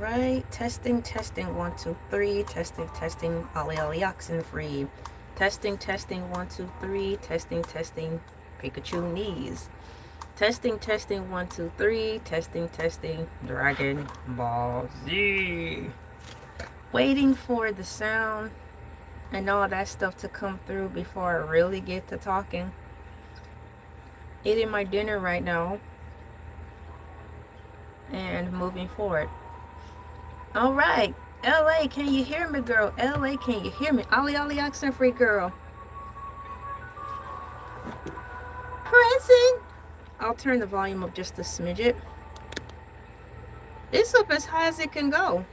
right, testing, testing, 1, 2, 3, testing, testing, ollie oxen free. Testing, testing, 1, 2, 3, testing, testing, Pikachu knees. Testing, testing, 1, 2, 3, testing, testing, Dragon Ball Z. Waiting for the sound and all that stuff to come through before I really get to talking. Eating my dinner right now and moving forward. All right, LA, can you hear me, girl? LA, can you hear me? Ollie accent free girl. Present. I'll turn the volume up just a smidget. It's up as high as it can go.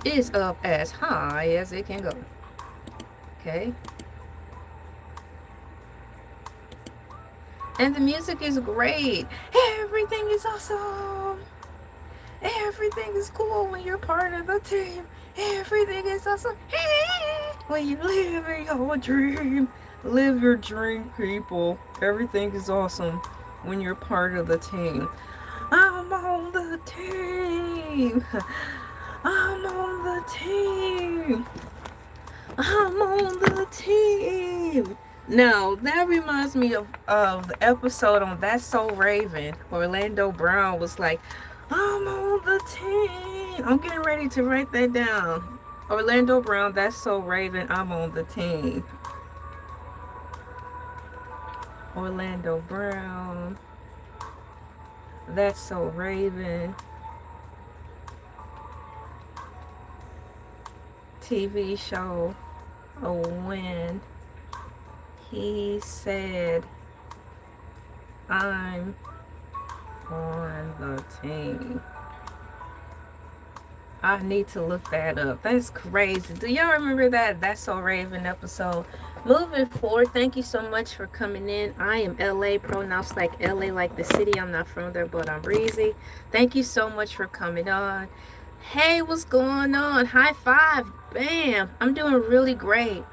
It's up as high as it can go. Okay. And the music is great. Everything is awesome. Everything is cool when you're part of the team. Everything is awesome. When you live your dream. Live your dream, people. Everything is awesome when you're part of the team. I'm on the team. I'm on the team. I'm on the team. Now, that reminds me of the episode on That's So Raven. Orlando Brown was like, I'm on the team. I'm getting ready to write that down. Orlando Brown, That's So Raven, I'm on the team. Orlando Brown, That's So Raven. TV show, when he said, I'm on the team. I need to look that up. That's crazy. Do y'all remember that That's So Raven episode? Moving forward, thank you so much for coming in. I am LA, pronounced like LA, like the city. I'm not from there, but I'm breezy. Thank you so much for coming on. Hey, what's going on? High five. Bam. I'm doing really great.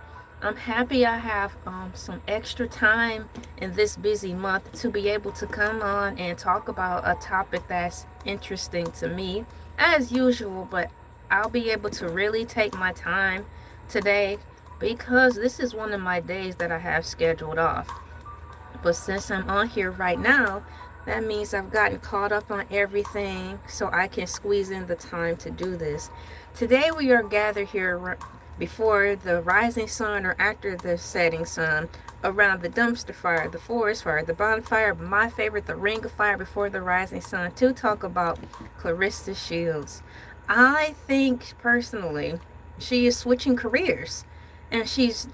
I'm happy I have some extra time in this busy month to be able to come on and talk about a topic that's interesting to me, as usual, but I'll be able to really take my time today because this is one of my days that I have scheduled off. But since I'm on here right now, that means I've gotten caught up on everything so I can squeeze in the time to do this. Today we are gathered here before the rising sun or after the setting sun, around the dumpster fire, the forest fire, the bonfire, but my favorite, the ring of fire before the rising sun, to talk about Clarissa Shields. I think personally she is switching careers and she's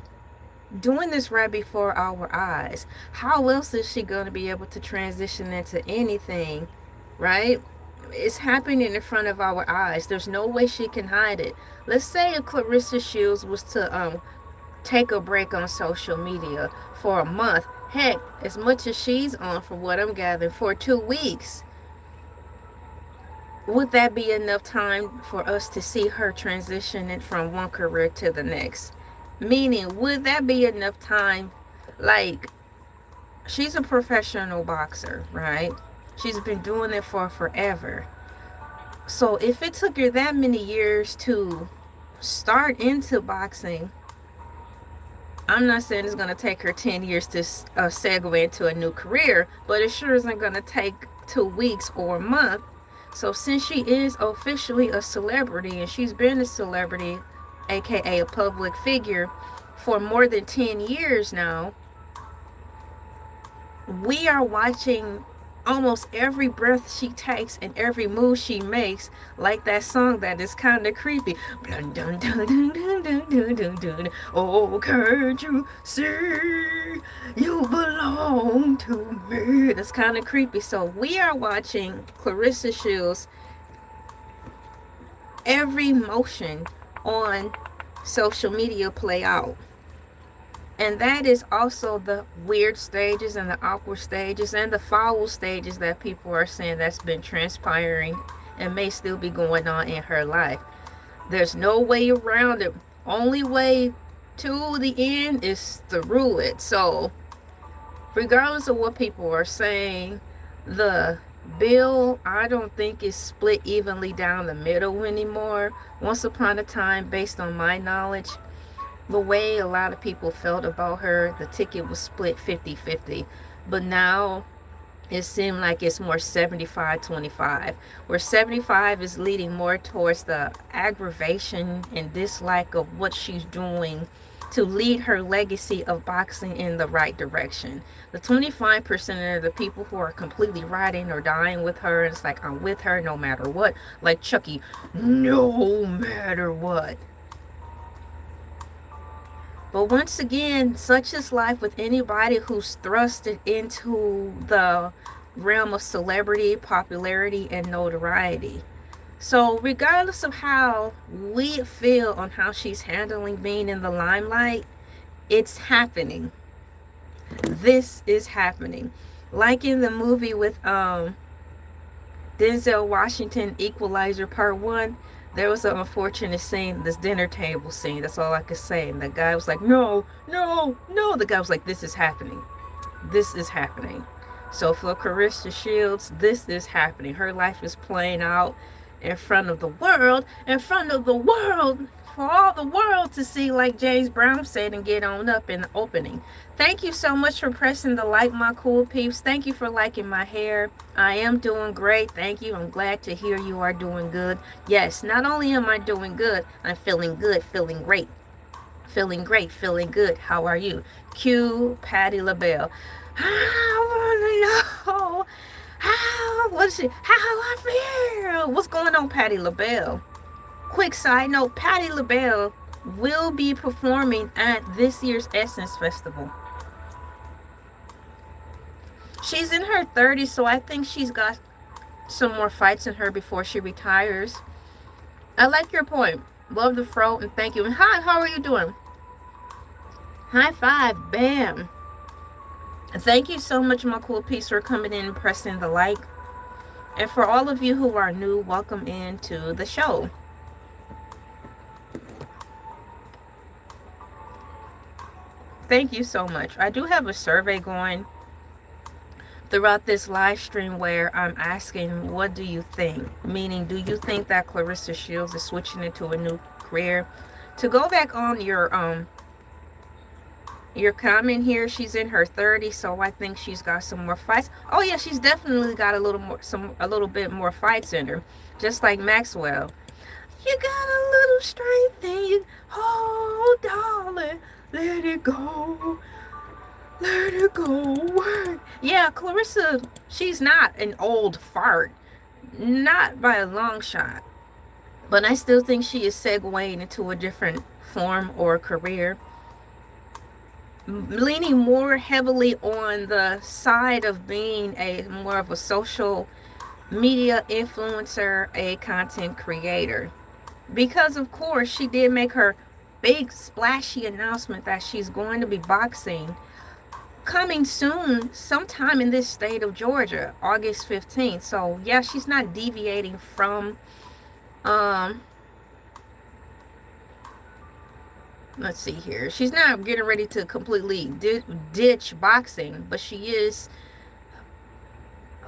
doing this right before our eyes. How else is she going to be able to transition into anything, right? It's happening in front of our eyes. There's no way she can hide it. Let's say if Clarissa Shields was to take a break on social media for a month, heck, as much as she's on, for what I'm gathering, for 2 weeks, would that be enough time for us to see her transitioning from one career to the next? Meaning, would that be enough time? Like, she's a professional boxer, right? She's been doing it for forever. So if it took her that many years to start into boxing, I'm not saying it's going to take her 10 years to segue into a new career, but it sure isn't going to take 2 weeks or a month. So since she is officially a celebrity, and she's been a celebrity, aka a public figure, for more than 10 years now, we are watching almost every breath she takes and every move she makes, like that song that is kind of creepy. Dun, dun, dun, dun, dun, dun, dun, dun. Oh, can't you see you belong to me? That's kind of creepy. So we are watching Clarissa Shields' every motion on social media play out. And that is also the weird stages and the awkward stages and the foul stages that people are saying that's been transpiring and may still be going on in her life. There's no way around it. Only way to the end is through it. So regardless of what people are saying, the Bill, I don't think is split evenly down the middle anymore. Once upon a time, based on my knowledge, the way a lot of people felt about her, the ticket was split 50-50. But now it seemed like it's more 75-25, where 75 is leading more towards the aggravation and dislike of what she's doing to lead her legacy of boxing in the right direction. The 25% are the people who are completely riding or dying with her. It's like, I'm with her no matter what. Like Chucky, no matter what. But once again, such is life with anybody who's thrusted into the realm of celebrity, popularity, and notoriety. So regardless of how we feel on how she's handling being in the limelight, it's happening. This is happening. Like in the movie with Denzel Washington, Equalizer Part 1, there was an unfortunate scene, this dinner table scene. That's all I could say. And the guy was like, no, no, no. The guy was like, this is happening. This is happening. So for Clarissa Shields, this is happening. Her life is playing out in front of the world, for all the world to see, like James Brown said, and get on up in the opening. Thank you so much for pressing the like, my cool peeps. Thank you for liking my hair. I am doing great. Thank you. I'm glad to hear you are doing good. Yes, not only am I doing good, I'm feeling good, feeling great. Feeling great, feeling good. How are you? Q Patti LaBelle. I want to know how I feel. What's going on, Patti LaBelle? Quick side note, Patti LaBelle will be performing at this year's Essence Festival. She's in her 30s, so I think she's got some more fights in her before she retires. I like your point. Love the fro and thank you. And hi, how are you doing? High five, bam. Thank you so much, my cool piece, for coming in and pressing the like. And for all of you who are new, welcome into the show. Thank you so much. I do have a survey going throughout this live stream where I'm asking, what do you think? Meaning, do you think that Clarissa Shields is switching into a new career? To go back on your comment here, she's in her 30s, so I think she's got some more fights. Oh yeah, she's definitely got a little bit more fights in her. Just like Maxwell. You got a little strength in you. Oh, darling, let it go. Let it go. Yeah, Clarissa, she's not an old fart. Not by a long shot. But I still think she is segueing into a different form or career. Leaning more heavily on the side of being more of a social media influencer, a content creator. Because of course she did make her big splashy announcement that she's going to be boxing coming soon, sometime in this state of Georgia, August 15th. So yeah, she's not deviating from let's see here. She's not getting ready to completely ditch boxing, but she is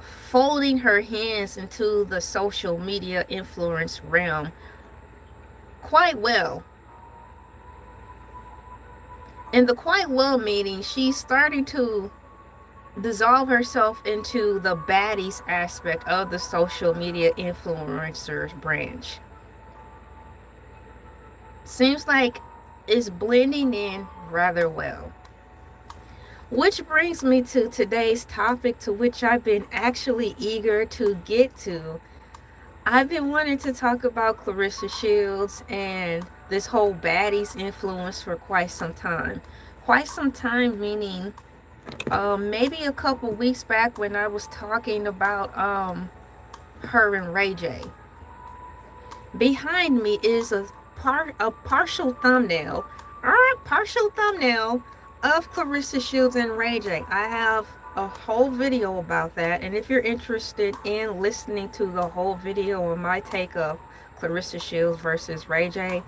folding her hands into the social media influence realm quite well. In the quite well meaning, she's starting to dissolve herself into the baddies aspect of the social media influencers branch. Seems like it's blending in rather well. Which brings me to today's topic, to which I've been actually eager to get to. I've been wanting to talk about Clarissa Shields and this whole baddies influence for quite some time. Quite some time meaning maybe a couple weeks back when I was talking about her and Ray J. Behind me is a partial thumbnail of Clarissa Shields and Ray J. I have a whole video about that, and if you're interested in listening to the whole video on my take of Clarissa Shields versus Ray J,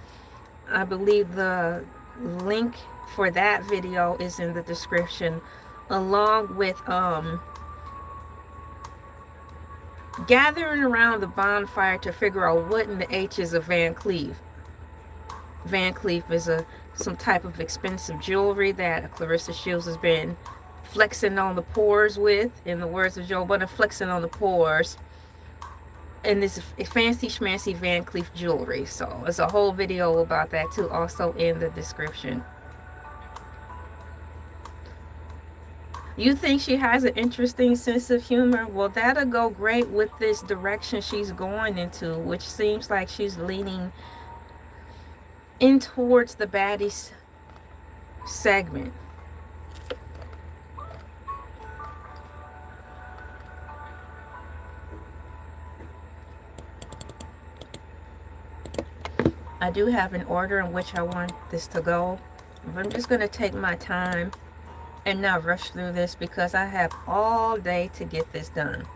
I believe the link for that video is in the description, along with gathering around the bonfire to figure out what in the H is a Van Cleef. Van Cleef is some type of expensive jewelry that Clarissa Shields has been flexing on the pores with, in the words of Joe Budden, flexing on the pores. And this fancy schmancy Van Cleef jewelry. So there's a whole video about that too, also in the description. You think she has an interesting sense of humor? Well, that'll go great with this direction she's going into, which seems like she's leaning in towards the Baddie segment. I do have an order in which I want this to go. I'm just going to take my time and not rush through this because I have all day to get this done.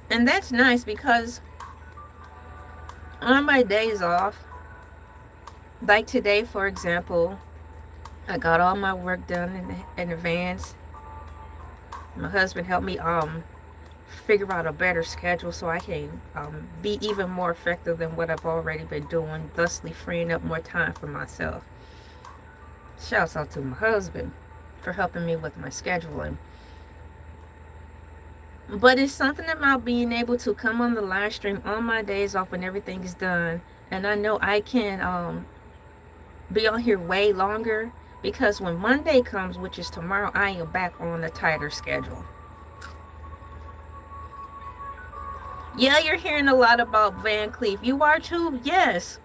And that's nice because on my days off, like today, for example, I got all my work done in advance. My husband helped me figure out a better schedule so I can be even more effective than what I've already been doing, thusly freeing up more time for myself. Shouts out to my husband for helping me with my scheduling. But it's something about being able to come on the live stream on my days off when everything is done, and I know I can be on here way longer, because when Monday comes, which is tomorrow, I am back on a tighter schedule. Yeah, you're hearing a lot about Van Cleef. You are too? Yes.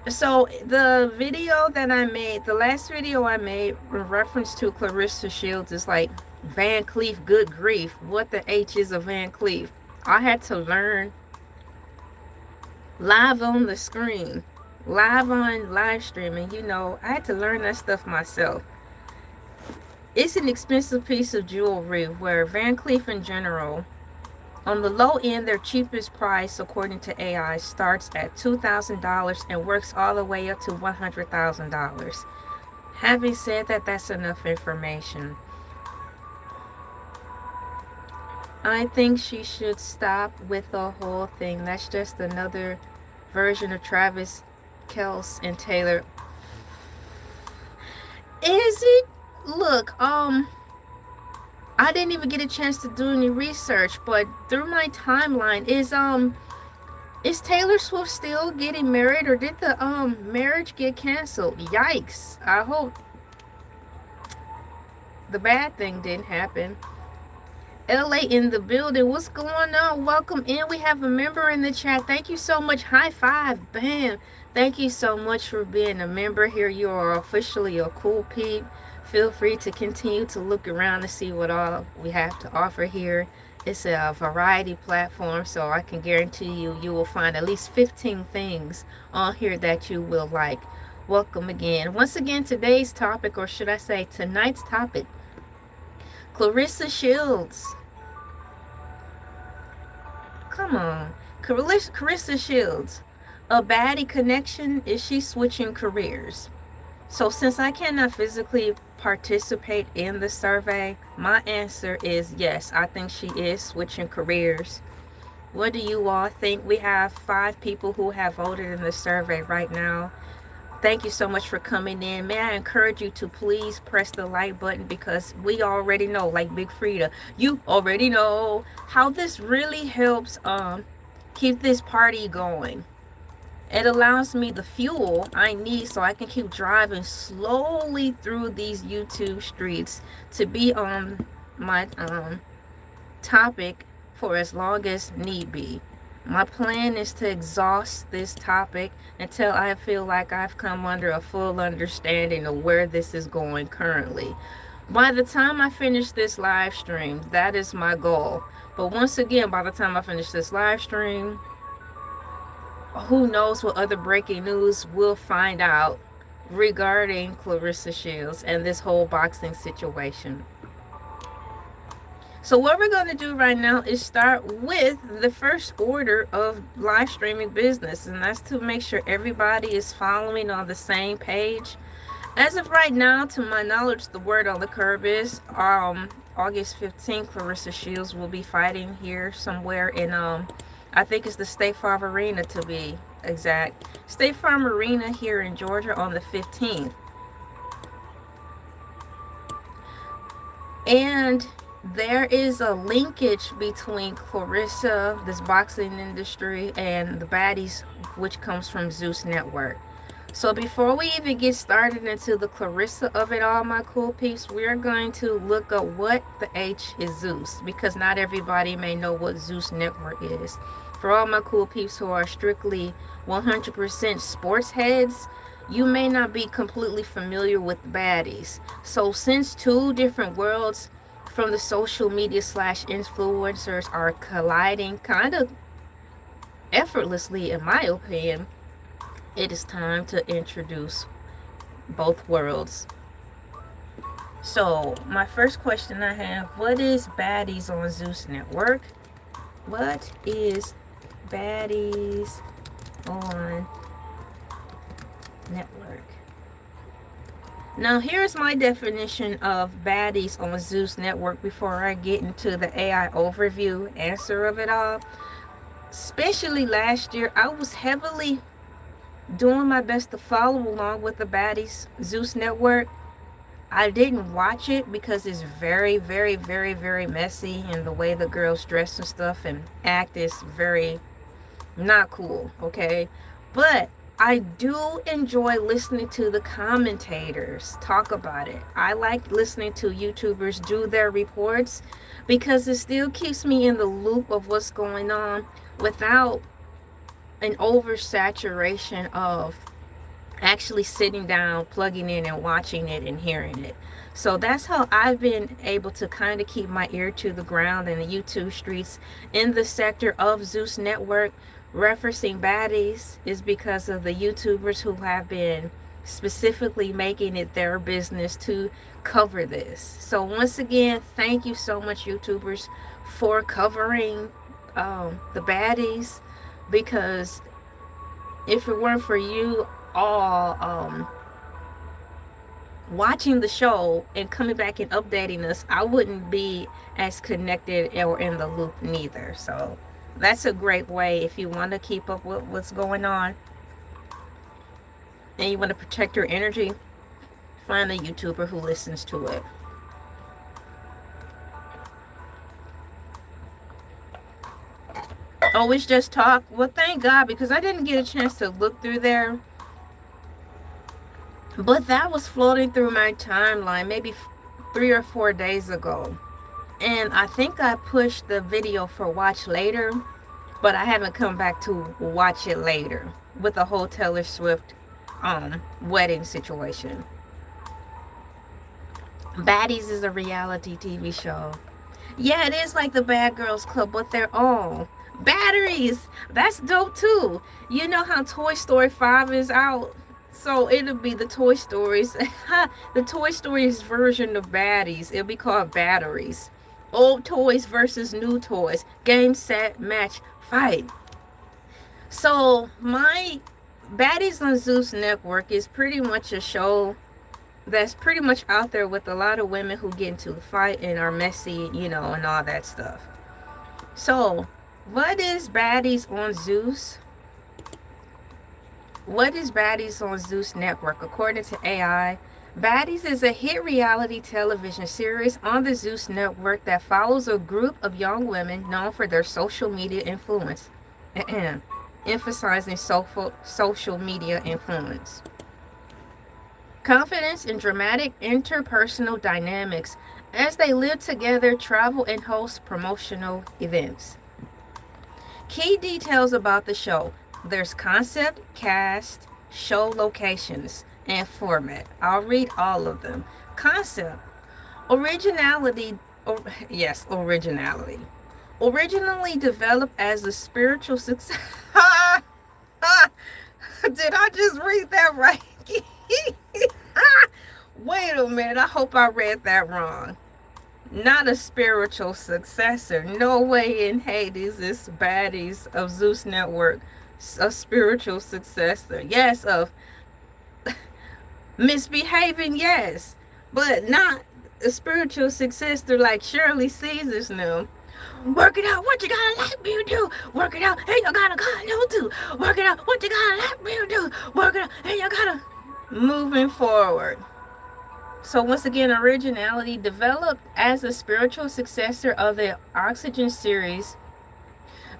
So the video that I made, the last video I made in reference to Clarissa Shields is like, Van Cleef, good grief, what the H is a Van Cleef? I had to learn live on the screen, live on live streaming, you know, I had to learn that stuff myself. It's an expensive piece of jewelry where Van Cleef in general, on the low end, their cheapest price, according to AI, starts at $2,000 and works all the way up to $100,000. Having said that, that's enough information. I think she should stop with the whole thing. That's just another version of Travis Kelce and Taylor. Is it? Look, I didn't even get a chance to do any research, but through my timeline, is Taylor Swift still getting married, or did the marriage get canceled? Yikes. I hope the bad thing didn't happen. Elay in the building. What's going on? Welcome in. We have a member in the chat. Thank you so much. High five. Bam. Thank you so much for being a member here. You are officially a cool peep. Feel free to continue to look around to see what all we have to offer here. It's a variety platform, so I can guarantee you will find at least 15 things on here that you will like. Welcome again. Once again, today's topic, or should I say tonight's topic, Clarissa Shields. Come on. Clarissa Shields. A Baddie connection? Is she switching careers? So since I cannot physically participate in the survey, my answer is yes. I think she is switching careers. What do you all think? We have 5 people who have voted in the survey right now. Thank you so much for coming in. May I encourage you to please press the like button, because we already know, like Big Frida, you already know how this really helps keep this party going. It allows me the fuel I need so I can keep driving slowly through these YouTube streets to be on my topic for as long as need be. My plan is to exhaust this topic until I feel like I've come under a full understanding of where this is going currently. By the time I finish this live stream, that is my goal. But once again, by the time I finish this live stream, who knows what other breaking news we'll find out regarding Clarissa Shields and this whole boxing situation. So what we're going to do right now is start with the first order of live streaming business, and that's to make sure everybody is following on the same page. As of right now, to my knowledge, the word on the curb is August 15th, Clarissa Shields will be fighting here somewhere in I think it's the State Farm Arena to be exact. State Farm Arena here in Georgia on the 15th. And there is a linkage between Clarissa, this boxing industry, and the Baddies, which comes from Zeus Network. So before we even get started into the Clarissa of it all, my cool peeps, we're going to look up what the H is Zeus, because not everybody may know what Zeus Network is. For all my cool peeps who are strictly 100% sports heads, you may not be completely familiar with Baddies. So since two different worlds from the social media / influencers are colliding kind of effortlessly, in my opinion, it is time to introduce both worlds. So my first question I have, what is Baddies on Zeus Network? What is Baddies on Network? Now here's my definition of Baddies on Zeus Network before I get into the AI overview answer of it all. Especially last year, I was heavily doing my best to follow along with the Baddies Zeus Network. I didn't watch it because it's very, very, very, very messy, and the way the girls dress and stuff and act is very not cool, okay? But I do enjoy listening to the commentators talk about it. I like listening to YouTubers do their reports because it still keeps me in the loop of what's going on without an oversaturation of actually sitting down, plugging in and watching it and hearing it. So that's how I've been able to kind of keep my ear to the ground in the YouTube streets in the sector of Zeus Network. Referencing Baddies is because of the YouTubers who have been specifically making it their business to cover this. So once again, thank you so much, YouTubers, for covering the Baddies, because if it weren't for you all watching the show and coming back and updating us, I wouldn't be as connected or in the loop neither. So that's a great way if you want to keep up with what's going on and you want to protect your energy. Find a YouTuber who listens to it. Oh, it's just talk. Well, thank God, because I didn't get a chance to look through there. But that was floating through my timeline maybe 3 or 4 days ago. And I think I pushed the video for watch later, but I haven't come back to watch it later with the whole Taylor Swift wedding situation. Baddies is a reality TV show. Yeah, it is like the Bad Girls Club, but they're all batteries. That's dope too. You know how Toy Story 5 is out? So it'll be the Toy Stories, the Toy Stories version of Baddies. It'll be called Batteries. Old toys versus new toys. Game, set, match, fight. So my Baddies on Zeus Network is pretty much a show that's pretty much out there with a lot of women who get into the fight and are messy, you know, and all that stuff. So what is Baddies on Zeus? What is Baddies on Zeus Network? According to AI, Baddies is a hit reality television series on the Zeus Network that follows a group of young women known for their social media influence. Emphasizing social media influence. Confidence and dramatic interpersonal dynamics as they live together, travel, and host promotional events. Key details about the show. There's concept, cast, show locations, and format. I'll read all of them. Concept. Originality. Originality. Originally developed as a spiritual success. Did I just read that right? Wait a minute. I hope I read that wrong. Not a spiritual successor. No way in Hades is Baddies of Zeus Network a spiritual successor. Yes, of misbehaving, yes, but not a spiritual successor like Shirley Caesar's new. Work it out, what you gotta let me do. Work it out, and you gotta do. Work it out, what you gotta let me do. Work it out, and you gotta. Moving forward. So once again, Originality developed as a spiritual successor of the Oxygen series.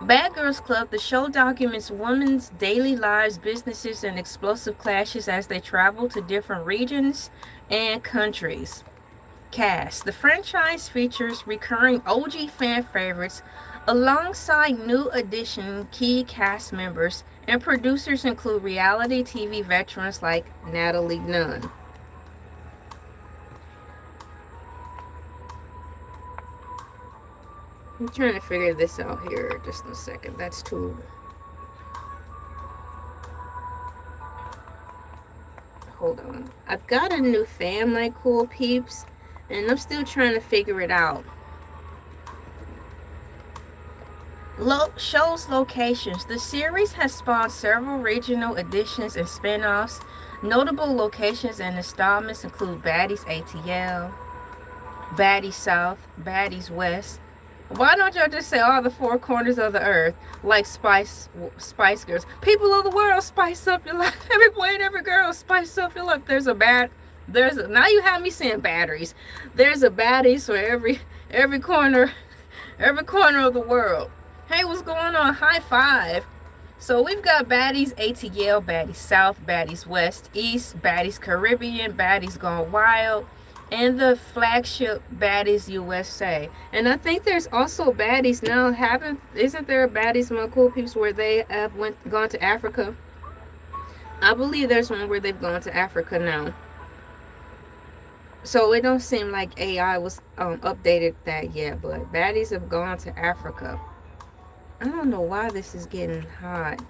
Bad Girls Club, the show documents women's daily lives, businesses, and explosive clashes as they travel to different regions and countries. Cast. The franchise features recurring OG fan favorites alongside new addition key cast members, and producers include reality TV veterans like Natalie Nunn. I'm trying to figure this out here just in a second. That's too... Hold on. I've got a new fan, my cool peeps, and I'm still trying to figure it out. Show's locations. The series has spawned several regional additions and spin-offs. Notable locations and installments include Baddie's ATL, Baddie's South, Baddie's West. Why don't y'all just say all the four corners of the earth, like Spice Girls? People of the world, spice up your life. Every boy and every girl, spice up your life. Now you have me saying batteries. There's a Baddies for every corner of the world. Hey, what's going on? High five. So we've got Baddie's ATL, Baddie's South, Baddie's West, East, Baddie's Caribbean, Baddie's Gone Wild, and the flagship Baddie's USA. And I think there's also Baddies now. Isn't there a Baddies, my cool peeps, where they have gone to Africa? I believe there's one where they've gone to Africa now. So it don't seem like AI was updated that yet, but Baddies have gone to Africa. I don't know why this is getting hot.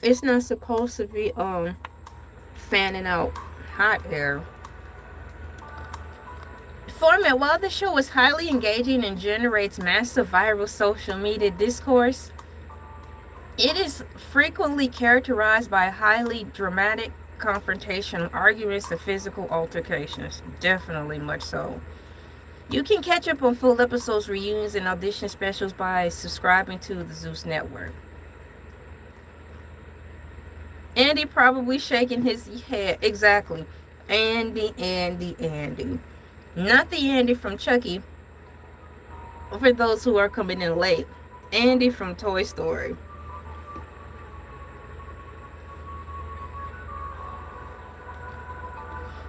It's not supposed to be fanning out hot air. Format. While the show is highly engaging and generates massive viral social media discourse, it is frequently characterized by highly dramatic confrontation, arguments, and physical altercations. Definitely much so. You can catch up on full episodes, reunions, and audition specials by subscribing to the Zeus Network. Andy probably shaking his head. Exactly. Andy. Not the Andy from Chucky. For those who are coming in late. Andy from Toy Story.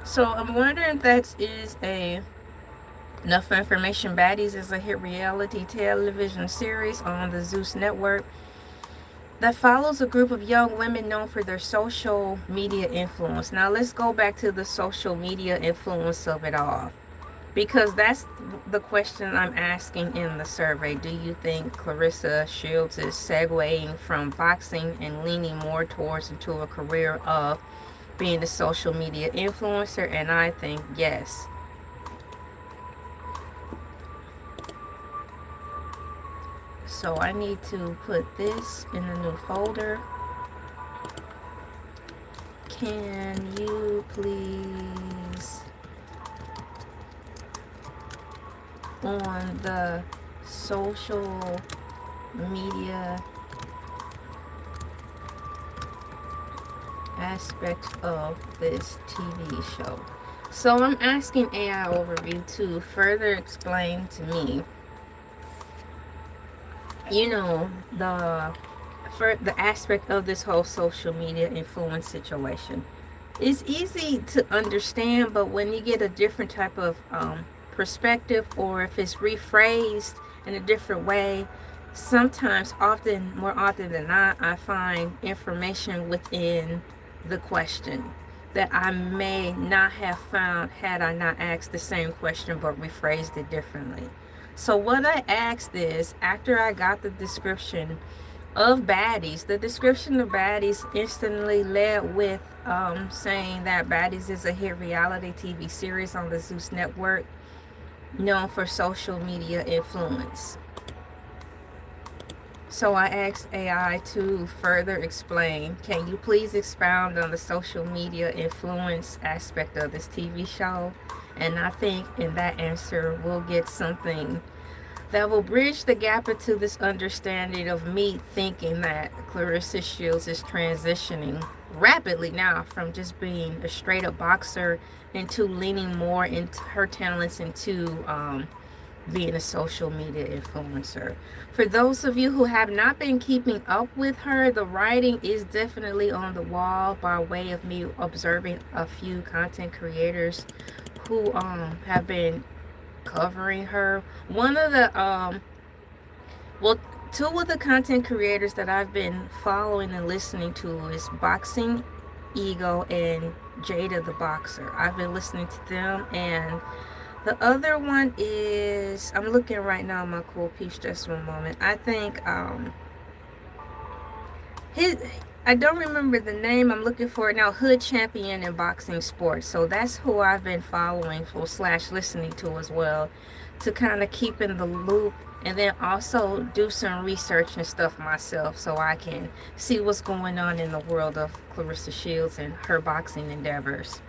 So I'm wondering if that is enough information. Baddies is a hit reality television series on the Zeus Network that follows a group of young women known for their social media influence. Now let's go back to the social media influence of it all, because that's the question I'm asking in the survey. Do you think Clarissa Shields is segueing from boxing and leaning more towards into a career of being a social media influencer? And I think yes. So I need to put this in the new folder. Can you please, on the social media aspect of this TV show? So I'm asking AI Overview to further explain to me, you know, the aspect of this whole social media influence situation. It's easy to understand, but when you get a different type of perspective, or if it's rephrased in a different way, sometimes, more often than not, I find information within the question that I may not have found had I not asked the same question but rephrased it differently. So what I asked is, after I got the description of Baddies, the description of Baddies instantly led with saying that Baddies is a hit reality TV series on the Zeus Network known for social media influence. So I asked AI to further explain. Can you please expound on the social media influence aspect of this TV show? And I think in that answer, we'll get something that will bridge the gap into this understanding of me thinking that Clarissa Shields is transitioning rapidly now from just being a straight up boxer into leaning more into her talents into being a social media influencer. For those of you who have not been keeping up with her, the writing is definitely on the wall by way of me observing a few content creators who have been covering her. One of the well, two of the content creators that I've been following and listening to is Boxing Ego and Jada the Boxer. I've been listening to them, and the other one is, I'm looking right now at my cool peeps, just one moment. I think his, I don't remember the name. I'm looking for it now. Hood Champion in Boxing Sports. So that's who I've been following for slash listening to as well, to kind of keep in the loop, and then also do some research and stuff myself so I can see what's going on in the world of Clarissa Shields and her boxing endeavors.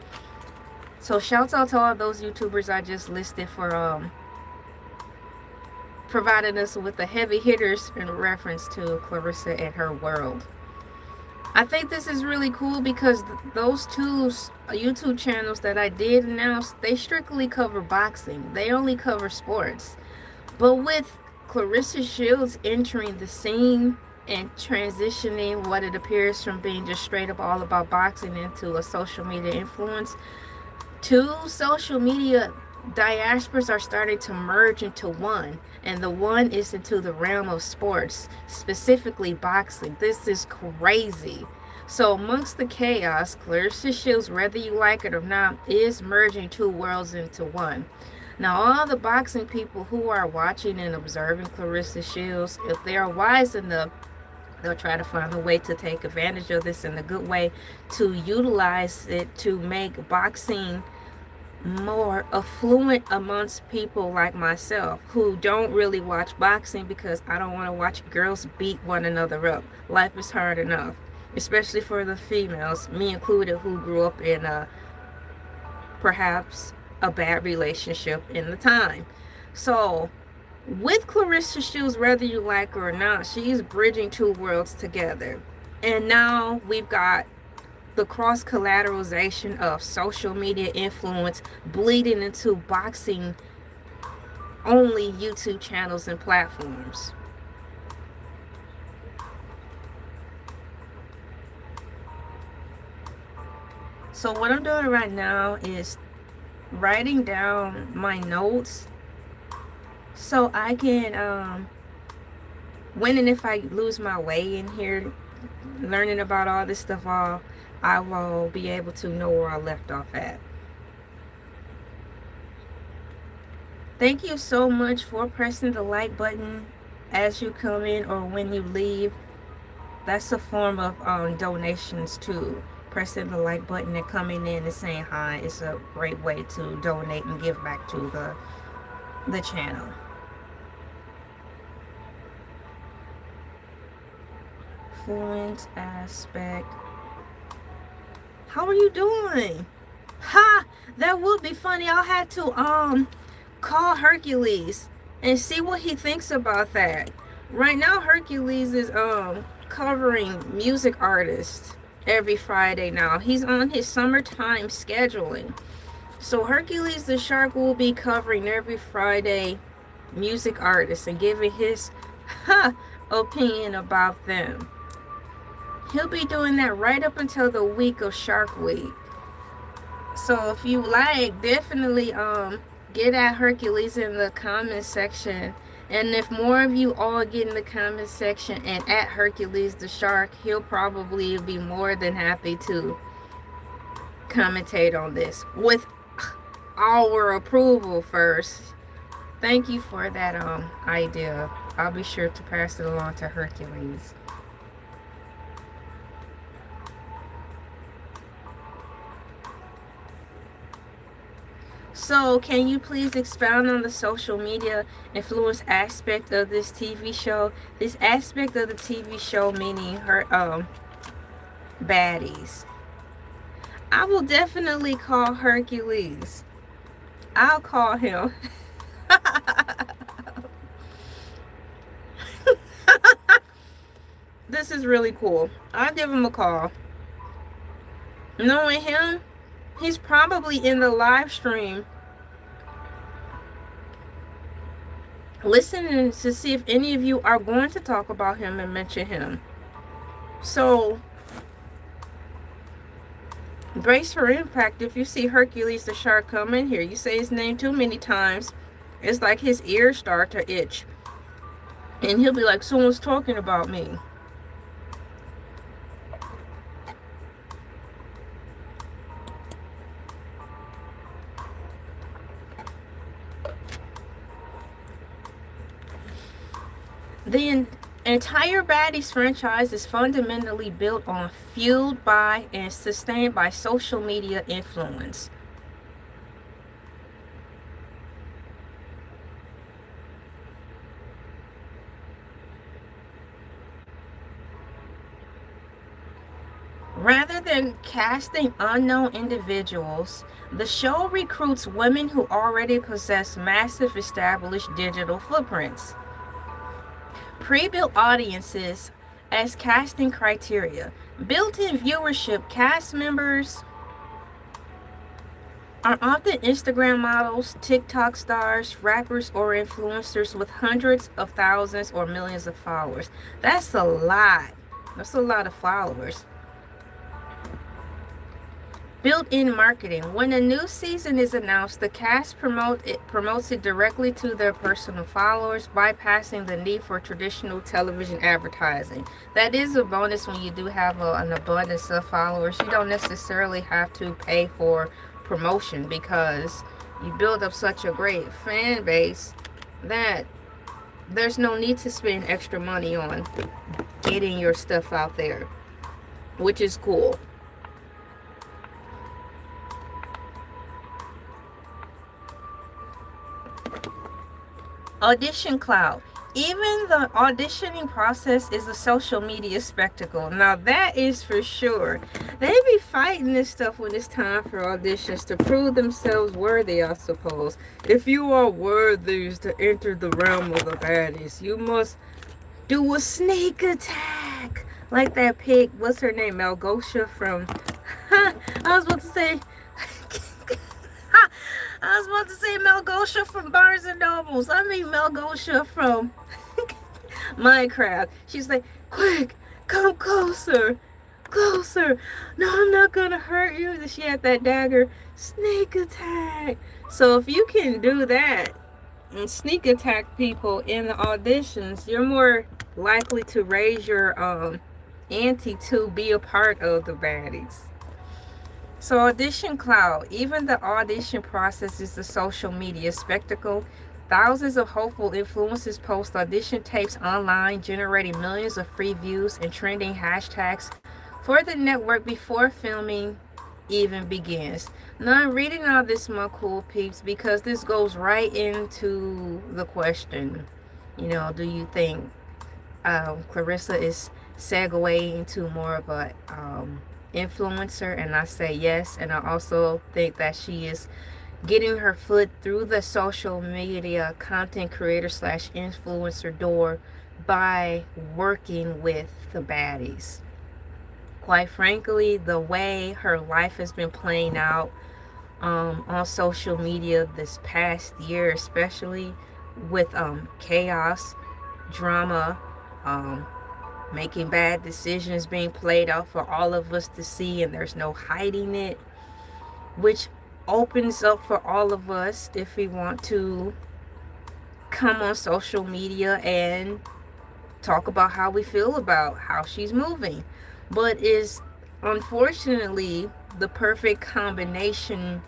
So shouts out to all those YouTubers I just listed for providing us with the heavy hitters in reference to Clarissa and her world. I think this is really cool because those two YouTube channels that I did announce, they strictly cover boxing. They only cover sports. But with Clarissa Shields entering the scene and transitioning what it appears from being just straight up all about boxing into a social media influence, two social media diasporas are starting to merge into one, and the one is into the realm of sports, specifically boxing. This is crazy. So amongst the chaos, Clarissa Shields, whether you like it or not, is merging two worlds into one. Now, all the boxing people who are watching and observing Clarissa Shields, if they are wise enough, they'll try to find a way to take advantage of this in a good way, to utilize it to make boxing more affluent amongst people like myself who don't really watch boxing because I don't want to watch girls beat one another up. Life is hard enough, especially for the females, me included, who grew up in perhaps a bad relationship in the time. So with Clarissa Shields, whether you like her or not, she's bridging two worlds together. And now we've got the cross collateralization of social media influence bleeding into boxing only YouTube channels and platforms. So what I'm doing right now is writing down my notes so I can when and if I lose my way in here learning about all this stuff, I will be able to know where I left off at. Thank you so much for pressing the like button as you come in or when you leave. That's a form of donations too. Pressing the like button and coming in and saying hi is a great way to donate and give back to the channel. Fluent aspect. How are you doing? Ha! That would be funny. I'll have to call Hercules and see what he thinks about that. Right now Hercules is covering music artists every Friday now. He's on his summertime scheduling. So Hercules the Shark will be covering every Friday music artists and giving his opinion about them. He'll be doing that right up until the week of Shark Week. So if you like, definitely get at Hercules in the comment section. And if more of you all get in the comment section and at Hercules the Shark, he'll probably be more than happy to commentate on this with our approval first. Thank you for that idea. I'll be sure to pass it along to Hercules. So, can you please expound on the social media influence aspect of this TV show? This aspect of the TV show, meaning her baddies. I will definitely call Hercules. I'll call him. This is really cool. I'll give him a call. Knowing him, he's probably in the live stream listening to see if any of you are going to talk about him and mention him. So, brace for impact. If you see Hercules the shark come in here, you say his name too many times, it's like his ears start to itch. And he'll be like, someone's talking about me. The entire Baddies franchise is fundamentally built on, fueled by, and sustained by social media influence. Rather than casting unknown individuals, the show recruits women who already possess massive established digital footprints. Pre-built audiences as casting criteria. Built-in viewership, cast members are often Instagram models, TikTok stars, rappers, or influencers with hundreds of thousands or millions of followers. That's a lot. That's a lot of followers. Built-in marketing. When a new season is announced, the cast promotes it directly to their personal followers, bypassing the need for traditional television advertising. That is a bonus when you do have an abundance of followers. You don't necessarily have to pay for promotion because you build up such a great fan base that there's no need to spend extra money on getting your stuff out there, which is cool. Audition cloud. Even the auditioning process is a social media spectacle. Now that is for sure. They be fighting this stuff when it's time for auditions to prove themselves worthy, I suppose. If you are worthy to enter the realm of the baddies, you must do a sneak attack. Like that pig, what's her name? Malgosha from I was about to say Malgosha from Barnes and Nobles. I mean Malgosha from Minecraft. She's like, quick, come closer, closer. No, I'm not gonna hurt you. She had that dagger. Sneak attack. So if you can do that and sneak attack people in the auditions, you're more likely to raise your ante to be a part of the baddies. So audition cloud. Even the audition process is a social media spectacle. Thousands of hopeful influencers post audition tapes online, generating millions of free views and trending hashtags for the network before filming even begins. Now I'm reading all this, my cool peeps, because this goes right into the question. Do you think Clarissa is segueing to more of a influencer? And I say yes. And I also think that she is getting her foot through the social media content creator slash influencer door by working with the baddies. Quite frankly, the way her life has been playing out on social media this past year, especially with chaos, drama, making bad decisions being played out for all of us to see, and there's no hiding it, which opens up for all of us if we want to come on social media and talk about how we feel about how she's moving. But is unfortunately the perfect combination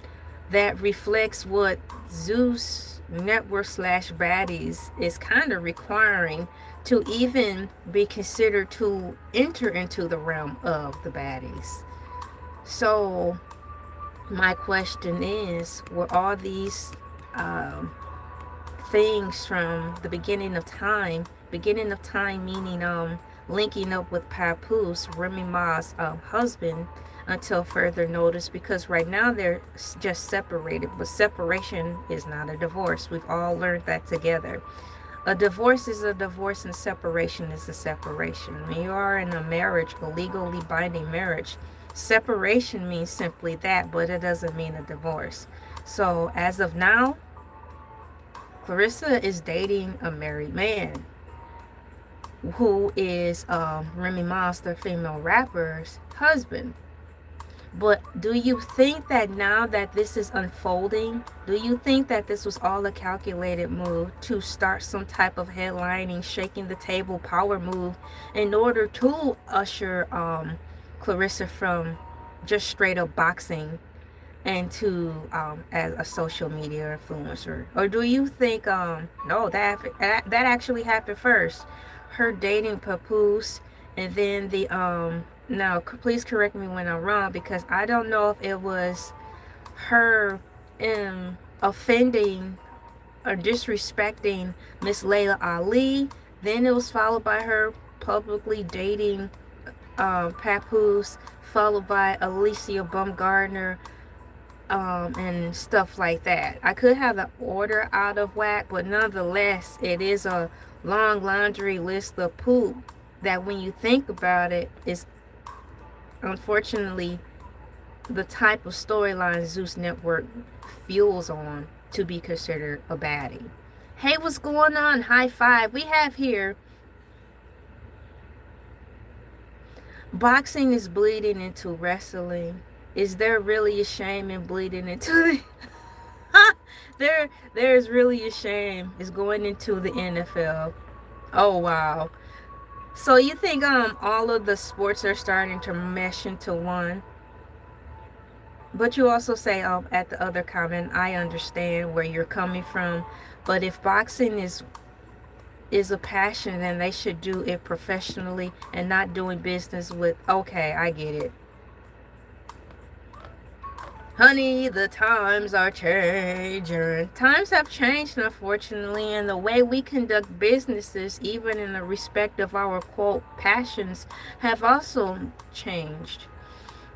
that reflects what Zeus Network slash Baddies is kind of requiring to even be considered to enter into the realm of the baddies. So My question is, were all these um, things from the beginning of time meaning linking up with Papoose, Remy Ma's husband, until further notice? Because right now they're just separated, but separation is not a divorce. We've all learned that together. A divorce is a divorce and separation is a separation. When you are in a marriage, a legally binding marriage, separation means simply that, but it doesn't mean a divorce. So as of now, Clarissa is dating a married man who is Remy Ma, the female rapper's husband. But do you think that now that this is unfolding, do you think that this was all a calculated move to start some type of headlining, shaking the table power move in order to usher Clarissa from just straight up boxing and to as a social media influencer? Or do you think no, that actually happened first, her dating Papoose, and then the now please correct me when I'm wrong, because I don't know if it was her offending or disrespecting Miss Layla Ali, then it was followed by her publicly dating Papoose, followed by Alicia Baumgardner, and stuff like that. I could have the order out of whack, but nonetheless, it is a long laundry list of poop that, when you think about it, is unfortunately the type of storyline Zeus Network fuels on to be considered a baddie. Hey, what's going on? High five. We have here boxing is bleeding into wrestling. Is there really a shame in bleeding into the there's really a shame is going into the NFL. Oh wow. So you think all of the sports are starting to mesh into one? But you also say at the other comment, I understand where you're coming from, but if boxing is a passion, then they should do it professionally and not doing business with. Okay, I get it. Honey, the times are changing. Times have changed, unfortunately, and the way we conduct businesses, even in the respect of our quote passions, have also changed.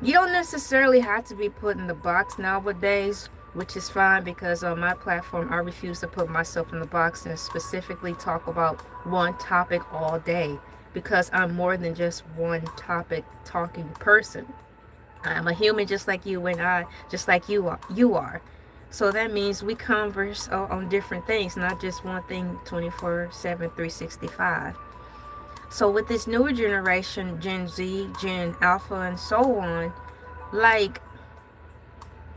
You don't necessarily have to be put in the box nowadays, which is fine, because on my platform I refuse to put myself in the box and specifically talk about one topic all day, because I'm more than just one topic talking person. I'm a human just like you, and I just like you are. So that means we converse on different things, not just one thing 24/7 365. So with this newer generation, Gen Z, Gen Alpha, and so on, like,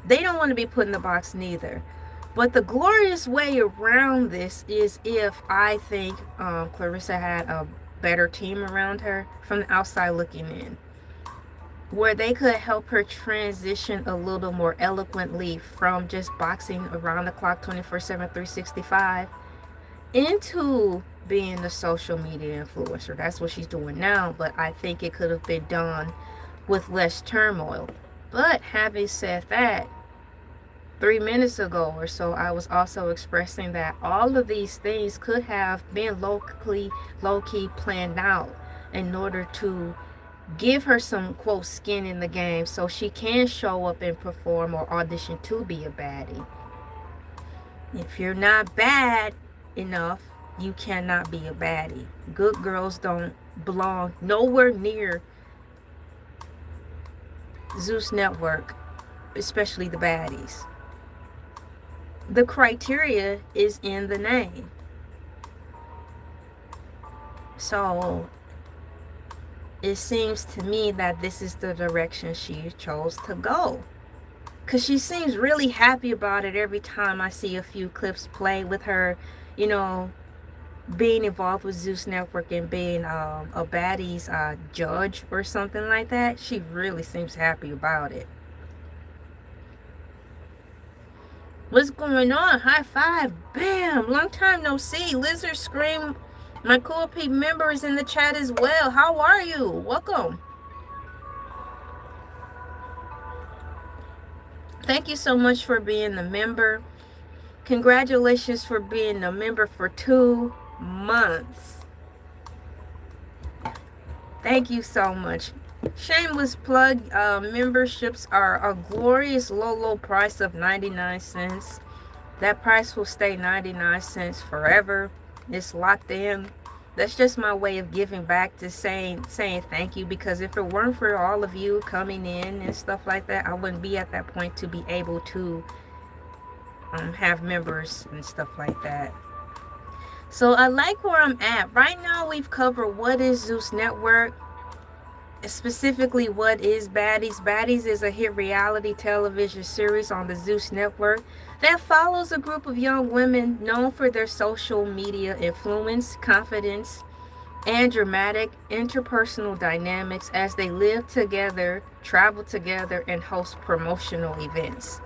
they don't want to be put in the box neither. But the glorious way around this is if I think Clarissa had a better team around her from the outside looking in, where they could help her transition a little more eloquently from just boxing around the clock 24/7 365 into being the social media influencer. That's what she's doing now, but I think it could have been done with less turmoil. But having said that, 3 minutes ago or so, I was also expressing that all of these things could have been low-key planned out in order to give her some quote skin in the game so she can show up and perform or audition to be a baddie. If you're not bad enough, you cannot be a baddie. Good girls don't belong nowhere near Zeus Network, especially the baddies. The criteria is in the name. So it seems to me that this is the direction she chose to go, because she seems really happy about it every time I see a few clips play with her, you know, being involved with Zeus Network and being a baddie's judge or something like that. She really seems happy about it. What's going on? High five. Bam. Long time no see. Lizard Scream. My Cool Peep member is in the chat as well. How are you? Welcome. Thank you so much for being a member. Congratulations for being a member for 2 months. Thank you so much. Shameless plug, memberships are a glorious low price of 99 cents. That price will stay 99 cents forever. It's locked in. That's just my way of giving back, to saying thank you, because if it weren't for all of you coming in and stuff like that, I wouldn't be at that point to be able to have members and stuff like that. So I like where I'm at. Right now we've covered what is Zeus Network, specifically what is Baddies. Baddies is a hit reality television series on the Zeus Network that follows a group of young women known for their social media influence, confidence, and dramatic interpersonal dynamics as they live together, travel together, and host promotional events.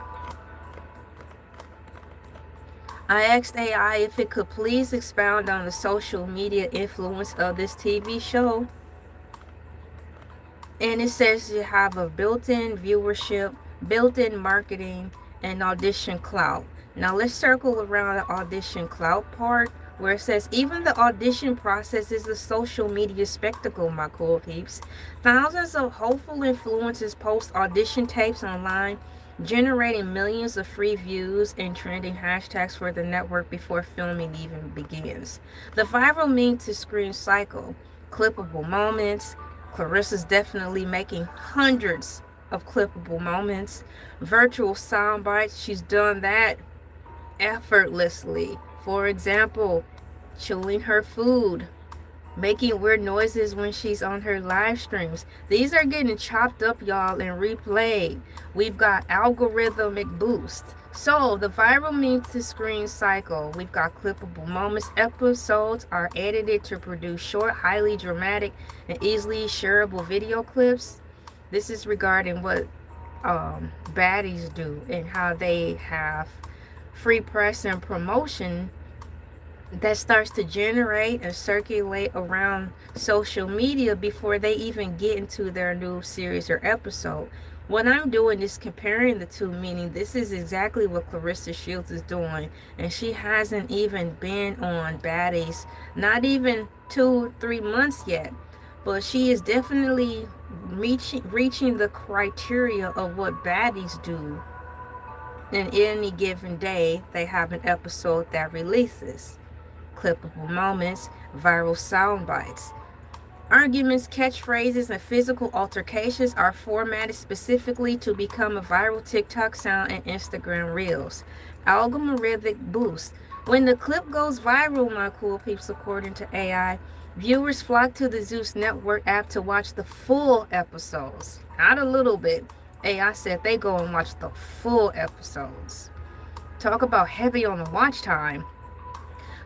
I asked AI if it could please expound on the social media influence of this TV show. And it says you have a built-in viewership, built-in marketing, and audition clout. Now let's circle around the audition clout part, where it says even the audition process is a social media spectacle, my cool peeps. Thousands of hopeful influencers post audition tapes online, generating millions of free views and trending hashtags for the network before filming even begins. The viral meme to screen cycle, clippable moments. Clarissa's definitely making hundreds of clippable moments. Virtual sound bites, she's done that effortlessly. For example, chewing her food, making weird noises when she's on her live streams. These are getting chopped up, y'all, and replayed. We've got algorithmic boost. So the viral meme to screen cycle, we've got clippable moments. Episodes are edited to produce short, highly dramatic, and easily shareable video clips. This is regarding what baddies do and how they have free press and promotion that starts to generate and circulate around social media before they even get into their new series or episode. What I'm doing is comparing the two, meaning this is exactly what Clarissa Shields is doing, and she hasn't even been on Baddies, not even 2-3 months yet, but she is definitely reaching the criteria of what Baddies do. And any given day, they have an episode that releases. Clippable moments, viral sound bites. Arguments, catchphrases, and physical altercations are formatted specifically to become a viral TikTok sound and Instagram Reels. Algorithmic boost. When the clip goes viral, my cool peeps, according to AI, viewers flock to the Zeus Network app to watch the full episodes. Not a little bit. AI said they go and watch the full episodes. Talk about heavy on the watch time.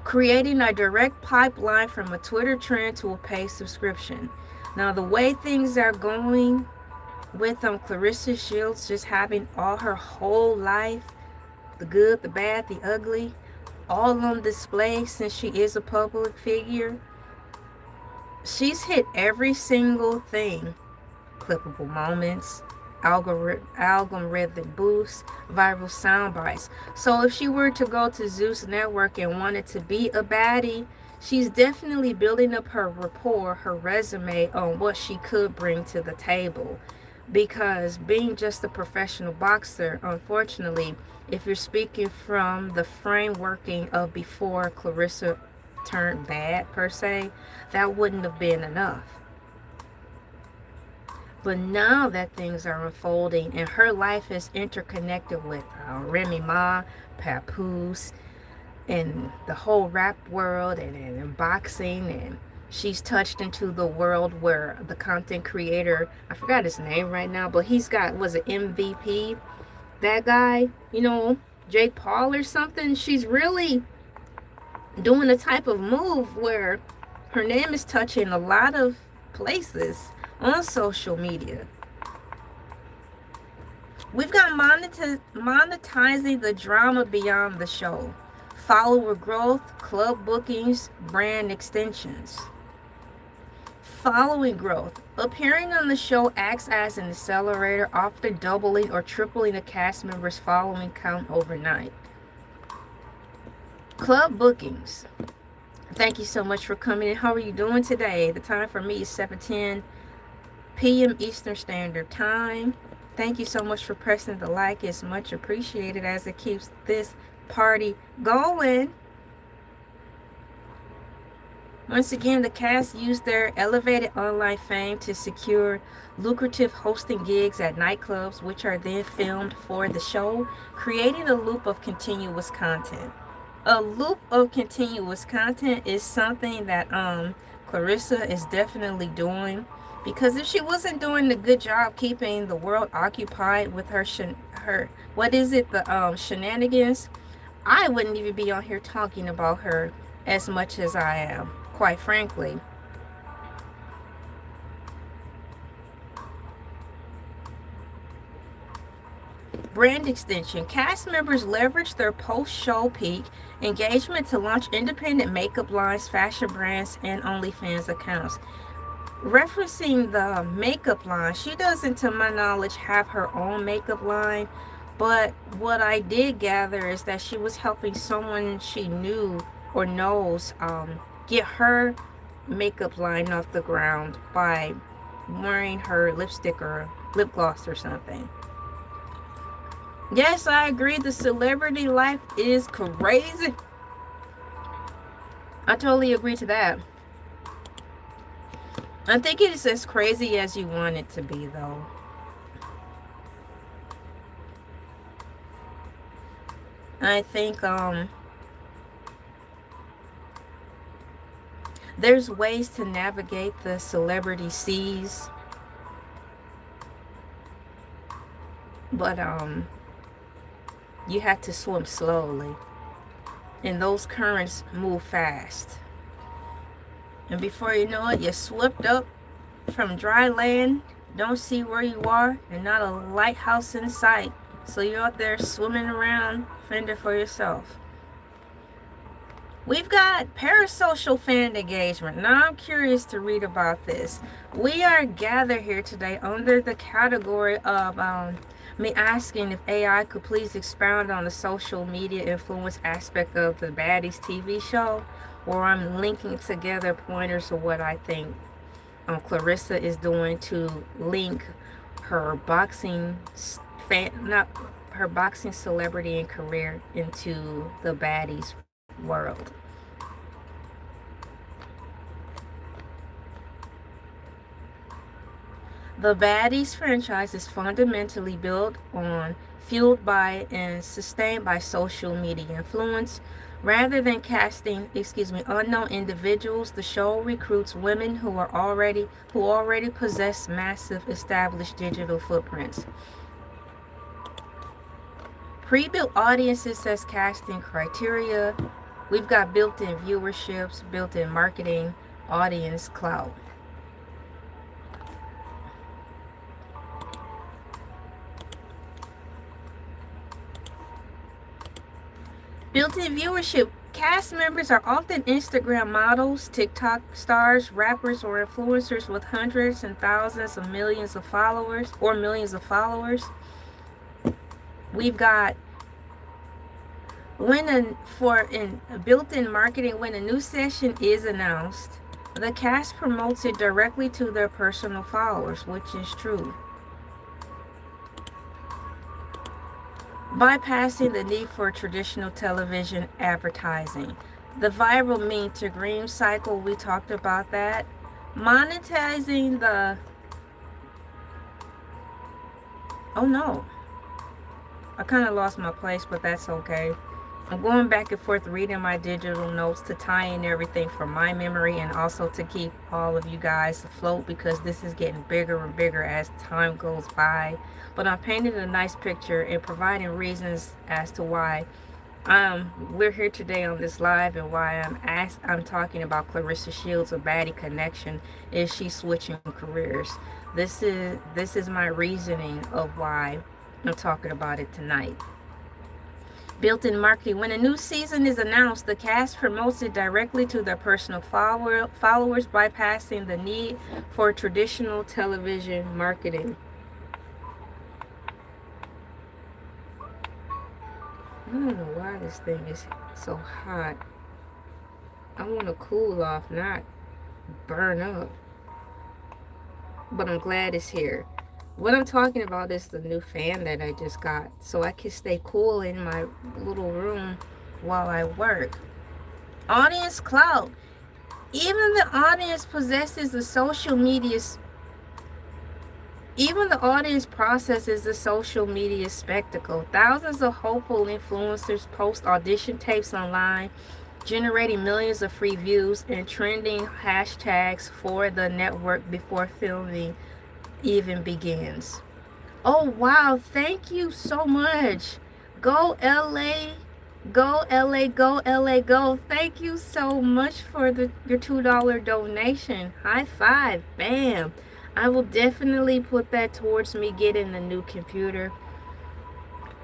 Creating a direct pipeline from a Twitter trend to a paid subscription. Now, the way things are going with Clarissa Shields just having all her whole life, the good, the bad, the ugly, all on display since she is a public figure, she's hit every single thing. Clippable moments, algorithmic boosts, viral sound bites. So if she were to go to Zeus Network and wanted to be a baddie, she's definitely building up her rapport, her resume on what she could bring to the table. Because being just a professional boxer, unfortunately, if you're speaking from the frameworking of before Clarissa turned bad per se, that wouldn't have been enough. But now that things are unfolding and her life is interconnected with Remy Ma, Papoose, and the whole rap world and boxing, and she's touched into the world where the content creator, I forgot his name right now, but he's got, was it MVP? That guy, Jake Paul or something. She's really doing a type of move where her name is touching a lot of places on social media. We've got monetizing the drama beyond the show. Follower growth, club bookings, brand extensions. Following growth. Appearing on the show acts as an accelerator, often doubling or tripling the cast members' following count overnight. Club bookings. Thank you so much for coming in. How are you doing today? The time for me is 7:10 p.m. Eastern Standard Time. Thank you so much for pressing the like. It's much appreciated as it keeps this party going. Once again, the cast used their elevated online fame to secure lucrative hosting gigs at nightclubs, which are then filmed for the show, creating a loop of continuous content. A loop of continuous content is something that Clarissa is definitely doing, because if she wasn't doing a good job keeping the world occupied with her the shenanigans, I wouldn't even be on here talking about her as much as I am, quite frankly. Brand extension. Cast members leverage their post-show peak engagement to launch independent makeup lines, fashion brands, and OnlyFans accounts. Referencing the makeup line, she doesn't, to my knowledge, have her own makeup line, but what I did gather is that she was helping someone she knew or knows get her makeup line off the ground by wearing her lipstick or lip gloss or something. Yes, I agree. The celebrity life is crazy. I totally agree to that. I think it is as crazy as you want it to be, though. I think there's ways to navigate the celebrity seas, but you have to swim slowly, and those currents move fast, and before you know it, you're swept up from dry land, don't see where you are, and not a lighthouse in sight. So you're out there swimming around, fender for yourself. We've got parasocial fan engagement. Now I'm curious to read about this. We are gathered here today under the category of me asking if AI could please expound on the social media influence aspect of the Baddies TV show, or I'm linking together pointers of what I think Clarissa is doing to link her boxing celebrity and career into the Baddies world. The Baddies franchise is fundamentally built on, fueled by, and sustained by social media influence. Rather than casting, unknown individuals, the show recruits women who already possess massive established digital footprints. Pre-built audiences as casting criteria. We've got built-in viewerships, built-in marketing, audience clout. Built-in viewership. Cast members are often Instagram models, TikTok stars, rappers, or influencers with hundreds and thousands of millions of followers. We've got built-in marketing. When a new session is announced, the cast promotes it directly to their personal followers, which is true, bypassing the need for traditional television advertising. The viral meme to green cycle, we talked about that. Monetizing the... Oh no. I kind of lost my place, but that's okay. I'm going back and forth reading my digital notes to tie in everything from my memory, and also to keep all of you guys afloat, because this is getting bigger and bigger as time goes by. But I'm painting a nice picture and providing reasons as to why we're here today on this live, and why I'm talking about Clarissa Shields, a Baddie connection. Is she switching careers? This is my reasoning of why I'm talking about it tonight. Built-in marketing. When a new season is announced, the cast promotes it directly to their personal followers, bypassing the need for traditional television marketing. I don't know why this thing is so hot. I want to cool off, not burn up. But I'm glad it's here. What I'm talking about is the new fan that I just got, so I can stay cool in my little room while I work. Audience clout. Even the audience possesses the social media. Even the audience processes the social media spectacle. Thousands of hopeful influencers post audition tapes online, generating millions of free views and trending hashtags for the network before filming even begins. Oh wow, thank you so much. Go LA, go LA, go LA, go. Thank you so much for your $2 donation. High five, bam. I will definitely put that towards me getting a new computer.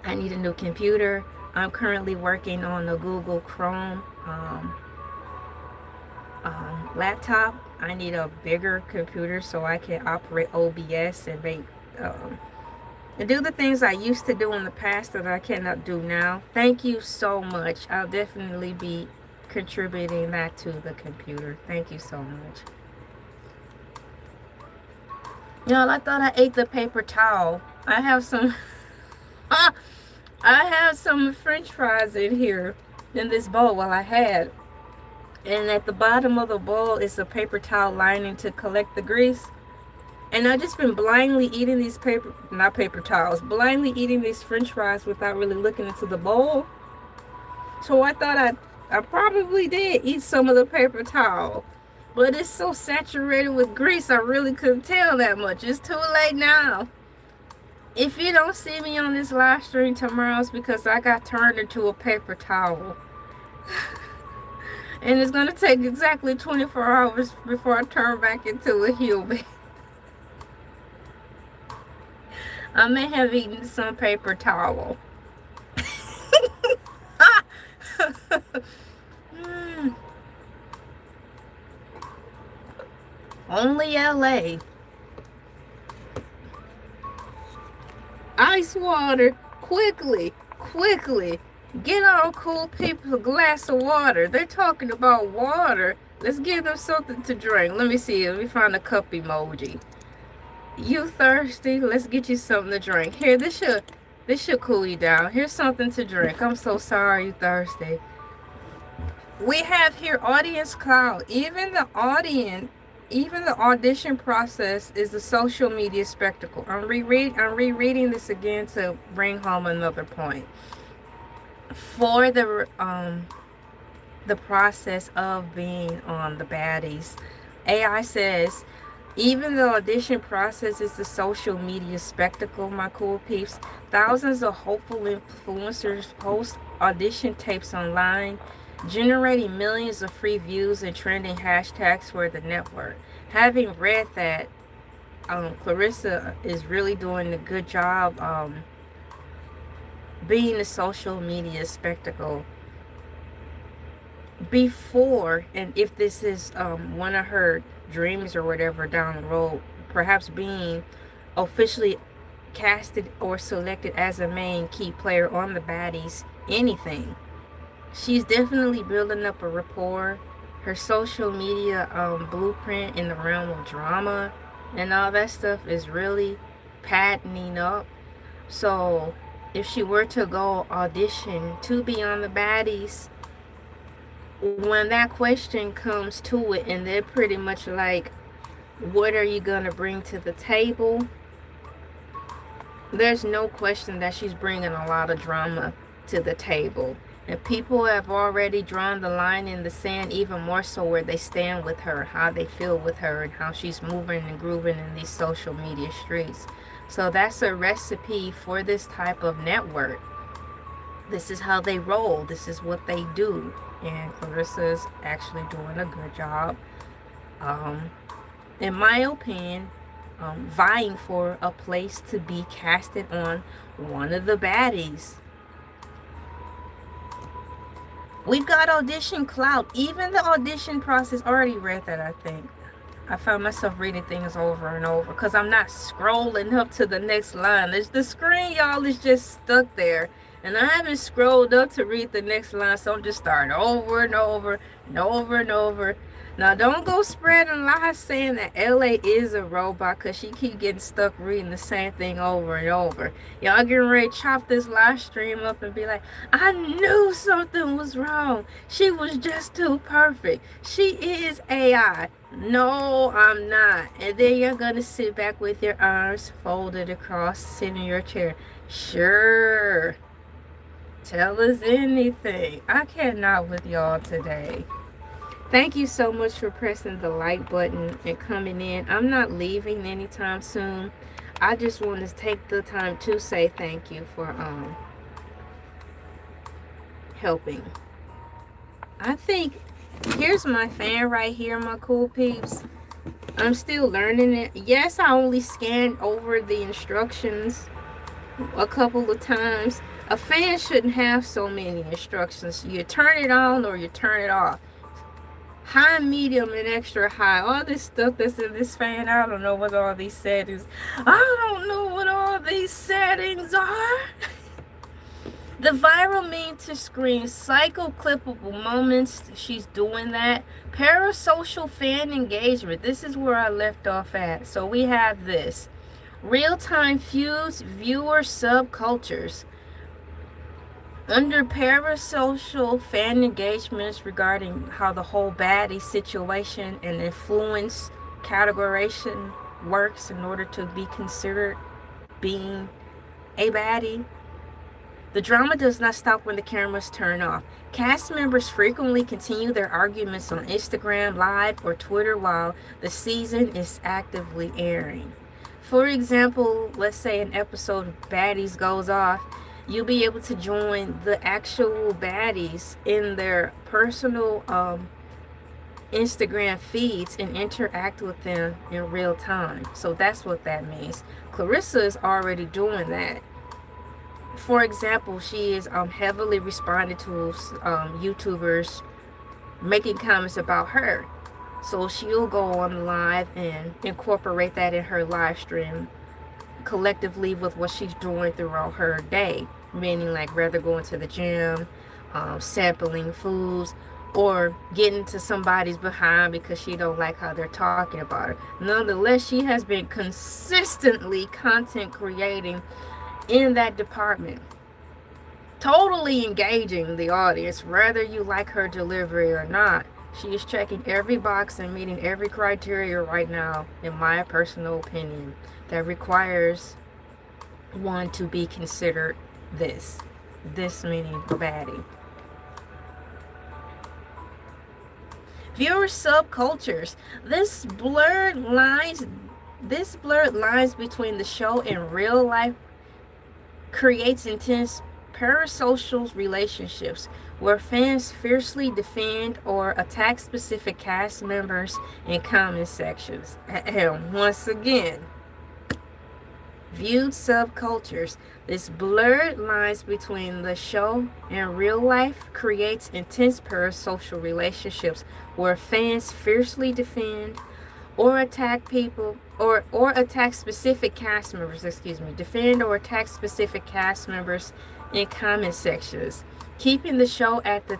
I need a new computer. I'm currently working on the Google Chrome laptop. I need a bigger computer so I can operate OBS and make and do the things I used to do in the past that I cannot do now. Thank you so much. I'll definitely be contributing that to the computer. Thank you so much. Y'all, I thought I ate the paper towel. I have some I have some French fries in here in this bowl. Well, I had. And at the bottom of the bowl is a paper towel lining to collect the grease. And I've just been blindly eating these blindly eating these French fries without really looking into the bowl. So I thought I probably did eat some of the paper towel. But it's so saturated with grease, I really couldn't tell that much. It's too late now. If you don't see me on this live stream tomorrow, it's because I got turned into a paper towel. And it's going to take exactly 24 hours before I turn back into a human. I may have eaten some paper towel. Only LA. Ice water. Quickly. Get all cool people a glass of water. They're talking about water. Let's give them something to drink. Let me see. Let me find a cup emoji. You thirsty? Let's get you something to drink. Here, this should cool you down. Here's something to drink. I'm so sorry you thirsty. We have here audience cloud. Even the audition process is a social media spectacle. I'm rereading this again to bring home another point. For the process of being on the Baddies, AI says, even the audition process is the social media spectacle, my cool peeps. Thousands of hopeful influencers post audition tapes online, generating millions of free views and trending hashtags for the network. Having read that, Clarissa is really doing a good job being a social media spectacle. Before, and if this is one of her dreams or whatever down the road, perhaps being officially casted or selected as a main key player on the Baddies, anything. She's definitely building up a rapport. Her social media blueprint in the realm of drama and all that stuff is really patterning up. So if she were to go audition to be on the Baddies, when that question comes to it and they're pretty much like, what are you going to bring to the table? There's no question that she's bringing a lot of drama to the table. And people have already drawn the line in the sand, even more so where they stand with her, how they feel with her, and how she's moving and grooving in these social media streets. So that's a recipe for this type of network. This is how they roll. This is what they do. And Clarissa's actually doing a good job, in my opinion, vying for a place to be casted on one of the Baddies. We've got audition clout. Even the audition process, already read that, I think. I found myself reading things over and over because I'm not scrolling up to the next line. The screen, y'all, is just stuck there. And I haven't scrolled up to read the next line, so I'm just starting over and over and over and over. Now, don't go spreading lies saying that Elay is a robot because she keep getting stuck reading the same thing over and over. Y'all getting ready to chop this live stream up and be like, I knew something was wrong. She was just too perfect. She is AI. No, I'm not. And then you're going to sit back with your arms folded across, sit in your chair. Sure. Tell us anything. I cannot with y'all today. Thank you so much for pressing the like button and coming in. I'm not leaving anytime soon. I just want to take the time to say thank you for helping. I think here's my fan right here, my cool peeps. I'm still learning it. Yes, I only scanned over the instructions a couple of times. A fan shouldn't have so many instructions. You turn it on or you turn it off. High, medium, and extra high. All this stuff that's in this fan, I don't know what all these settings. I don't know what all these settings are. The viral meme to screen cycle clippable moments. She's doing that. Parasocial fan engagement. This is where I left off at. So we have this. Real-time feuds, viewer subcultures. Under parasocial fan engagements regarding how the whole baddie situation and influence categorization works in order to be considered being a baddie. The drama does not stop when the cameras turn off. Cast members frequently continue their arguments on Instagram Live or Twitter while the season is actively airing. For example, let's say an episode of Baddies goes off, you'll be able to join the actual baddies in their personal Instagram feeds and interact with them in real time. So that's what that means. Clarissa is already doing that. For example, she is heavily responding to YouTubers making comments about her. So she'll go on live and incorporate that in her live stream collectively with what she's doing throughout her day. Meaning like rather going to the gym, sampling foods, or getting to somebody's behind because she don't like how they're talking about her. Nonetheless, she has been consistently content creating in that department, totally engaging the audience, whether you like her delivery or not. She is checking every box and meeting every criteria right now, in my personal opinion, that requires one to be considered this meaning a baddie. Viewer subcultures. This blurred lines between the show and real life creates intense parasocial relationships where fans fiercely defend or attack specific cast members in comment sections. And once again, viewed subcultures. This blurred lines between the show and real life creates intense parasocial relationships where fans fiercely defend or attack people or attack specific cast members, defend or attack specific cast members in comment sections, keeping the show at the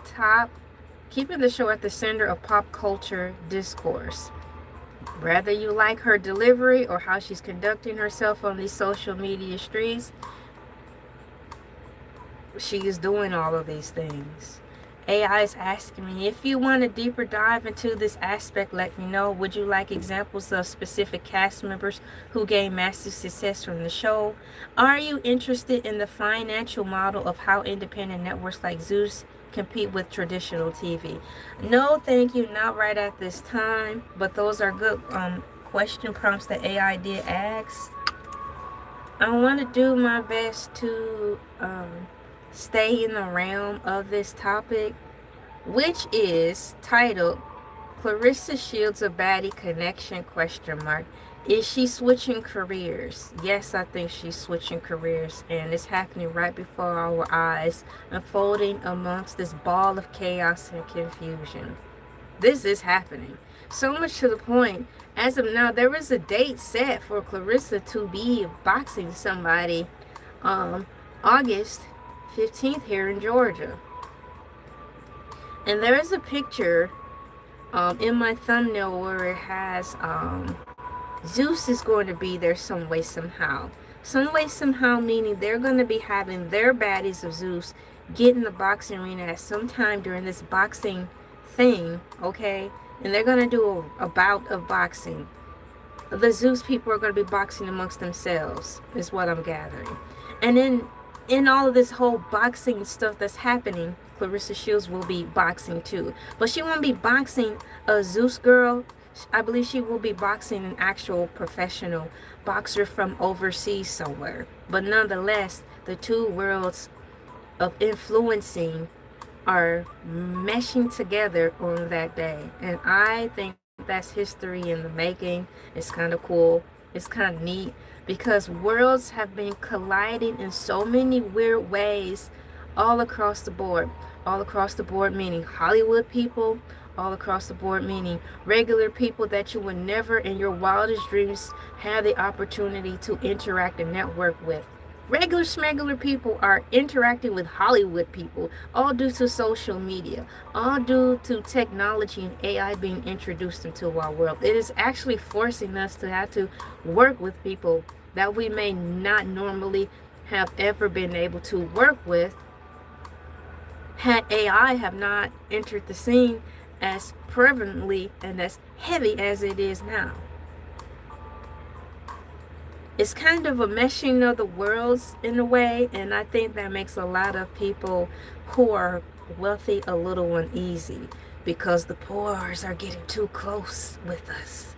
center of pop culture discourse. Whether you like her delivery or how she's conducting herself on these social media streets, she is doing all of these things. AI is asking me, if you want a deeper dive into this aspect, let me know. Would you like examples of specific cast members who gained massive success from the show? Are you interested in the financial model of how independent networks like Zeus compete with traditional TV? No, thank you, not right at this time, but those are good question prompts that AI did ask. I want to do my best to stay in the realm of this topic, which is titled Clarissa Shields a Baddie Connection ? Is she switching careers? Yes, I think she's switching careers, and it's happening right before our eyes, unfolding amongst this ball of chaos and confusion. This is happening. So much to the point, as of now, there is a date set for Clarissa to be boxing somebody August 15th here in Georgia. And there is a picture in my thumbnail where it has Zeus is going to be there some way, somehow. Some way, somehow, meaning they're going to be having their baddies of Zeus get in the boxing arena at some time during this boxing thing, okay? And they're going to do a bout of boxing. The Zeus people are going to be boxing amongst themselves, is what I'm gathering. And then in all of this whole boxing stuff that's happening, Clarissa Shields will be boxing too. But she won't be boxing a Zeus girl. I believe she will be boxing an actual professional boxer from overseas somewhere. But nonetheless, the two worlds of influencing are meshing together on that day. And I think that's history in the making. It's kind of cool. It's kind of neat because worlds have been colliding in so many weird ways all across the board. All across the board meaning Hollywood people, all across the board meaning regular people that you would never in your wildest dreams have the opportunity to interact and network with. Regular smegular people are interacting with Hollywood people, all due to social media, all due to technology and AI being introduced into our world. It is actually forcing us to have to work with people that we may not normally have ever been able to work with had AI have not entered the scene as prevalently and as heavy as it is now. It's kind of a meshing of the worlds in a way, and I think that makes a lot of people who are wealthy a little uneasy because the poors are getting too close with us.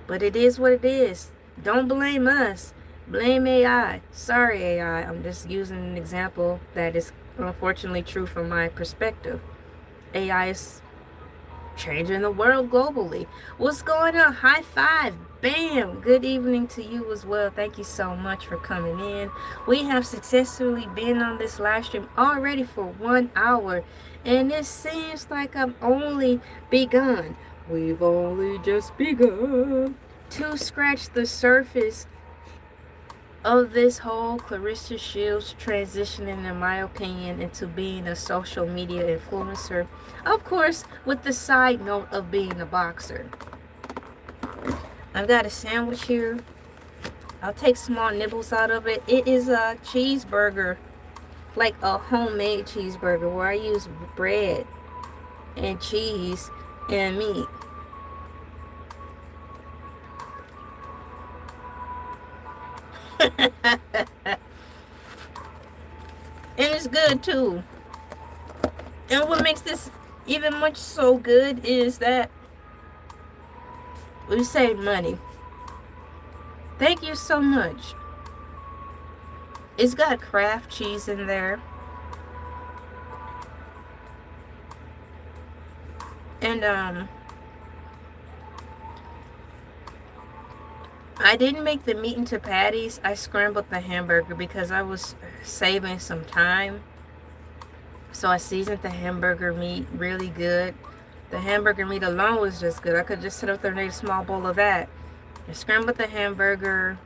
But it is what it is. Don't blame us. Blame AI. Sorry, AI. I'm just using an example that is unfortunately true from my perspective. AI is changing the world globally. What's going on? High five. Bam. Good evening to you as well. Thank you so much for coming in. We have successfully been on this live stream already for 1 hour, and it seems like I've only begun. We've only just begun to scratch the surface of this whole Clarissa Shields transitioning, in my opinion, into being a social media influencer. Of course, with the side note of being a boxer. I've got a sandwich here. I'll take small nibbles out of it. It is a cheeseburger, like a homemade cheeseburger, where I use bread and cheese and meat. And it's good too. And what makes this even much so good is that we save money. Thank you so much. It's got Kraft cheese in there. And I didn't make the meat into patties. I scrambled the hamburger because I was saving some time. So I seasoned the hamburger meat really good. The hamburger meat alone was just good. I could just sit up there and eat a small bowl of that. I scrambled the hamburger,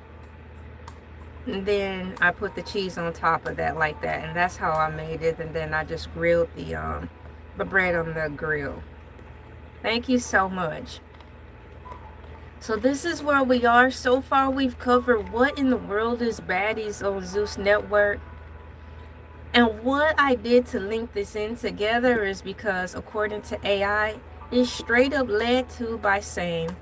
and then I put the cheese on top of that like that. And that's how I made it. And then I just grilled the bread on the grill. Thank you so much. So this is where we are. So far we've covered what in the world is Baddies on Zeus Network. And what I did to link this in together is because, according to AI, it's straight up led to by saying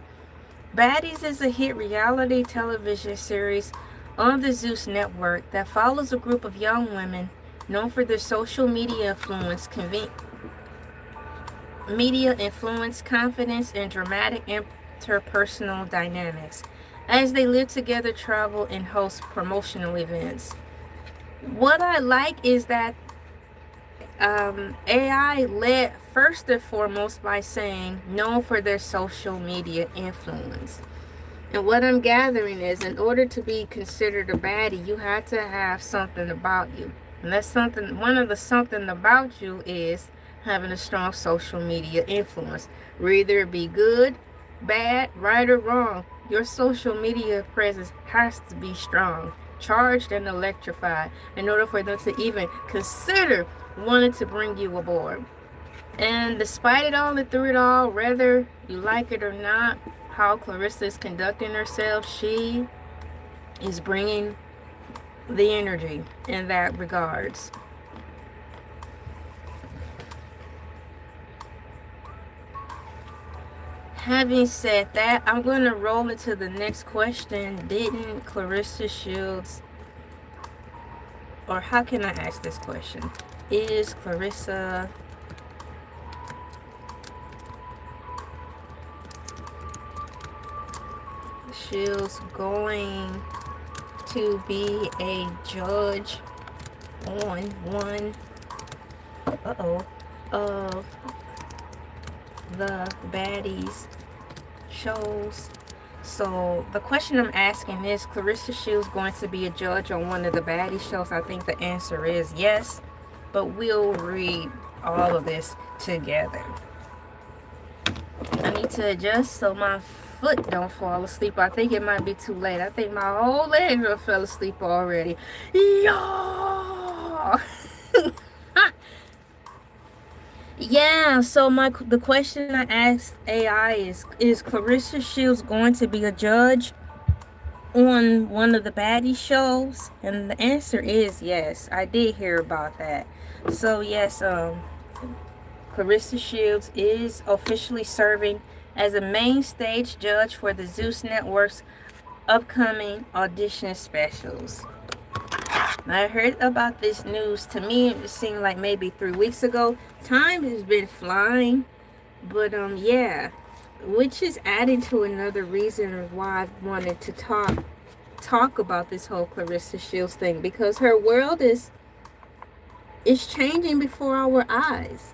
Baddies is a hit reality television series on the Zeus Network that follows a group of young women known for their social media influence, confidence, and dramatic interpersonal dynamics as they live together, travel, and host promotional events. What I like is that AI led first and foremost by saying known for their social media influence. And what I'm gathering is, in order to be considered a baddie, you have to have something about you. And that's something, one of the something about you is having a strong social media influence. Whether it be good, bad, right, or wrong, your social media presence has to be strong, charged, and electrified in order for them to even consider wanting to bring you aboard. And despite it all and through it all, whether you like it or not, how Clarissa is conducting herself, she is bringing the energy in that regards. Having said that, I'm going to roll into the next question. Didn't Clarissa Shields, or how can I ask this question? Is Clarissa Shields going to be a judge on one of the baddies shows? So the question I'm asking is, Clarissa Shields going to be a judge on one of the baddie shows? I think the answer is yes, but we'll read all of this together. I need to adjust so my foot don't fall asleep. I think it might be too late. I think my whole leg fell asleep already. Yeah. Yeah, so the question I asked AI is Clarissa Shields going to be a judge on one of the baddie shows? And the answer is yes. I did hear about that. So yes, Clarissa Shields is officially serving as a main stage judge for the Zeus Network's upcoming audition specials. Now, I heard about this news. To me, it seemed like maybe 3 weeks ago. Time has been flying, but yeah, which is adding to another reason of why I wanted to talk about this whole Clarissa Shields thing, because her world is changing before our eyes,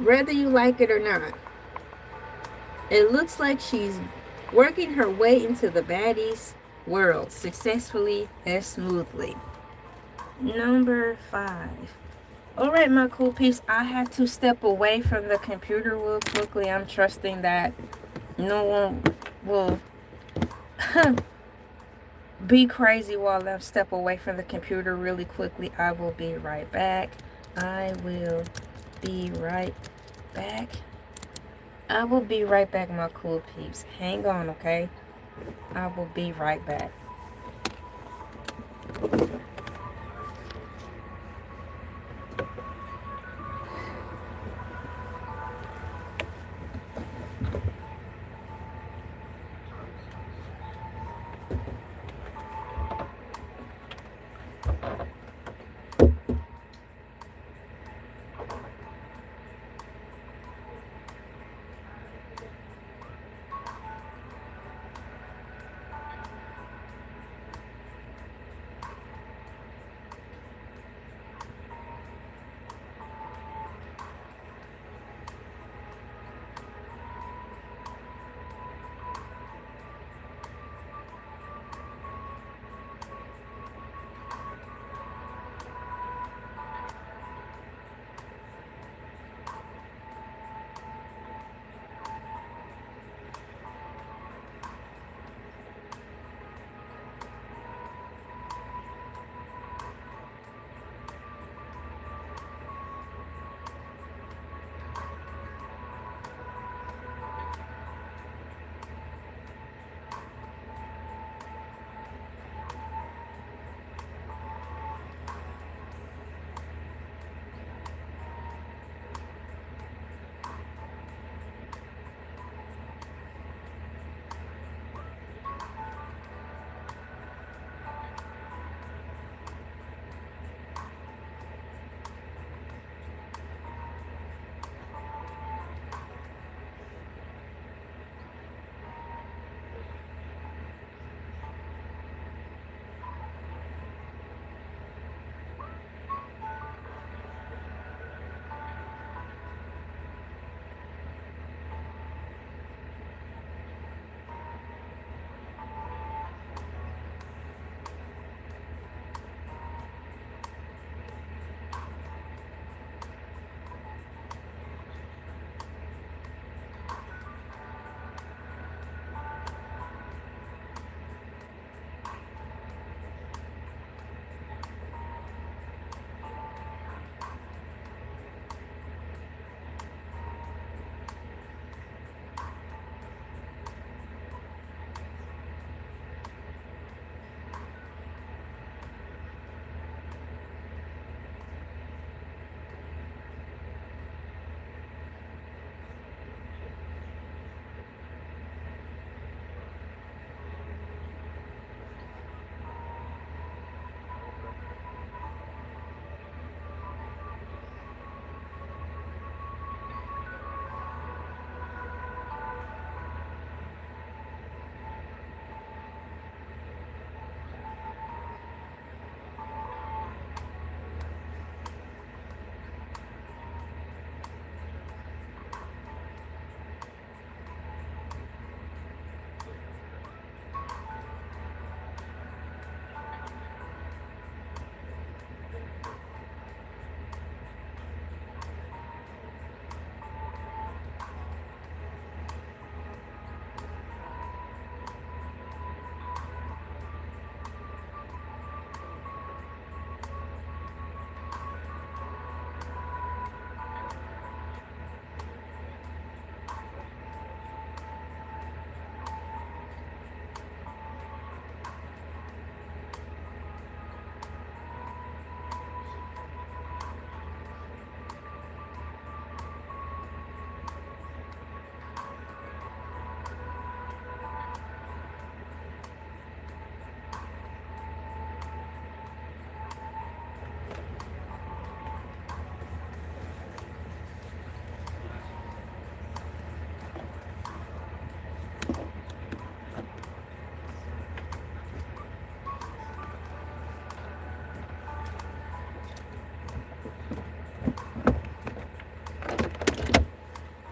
whether you like it or not. It looks like she's working her way into the baddies world successfully and smoothly. Number 5. Alright, my cool peeps, I had to step away from the computer real quickly. I'm trusting that no one will be crazy while I step away from the computer really quickly. I will be right back. I will be right back. I will be right back, my cool peeps. Hang on, okay? I will be right back.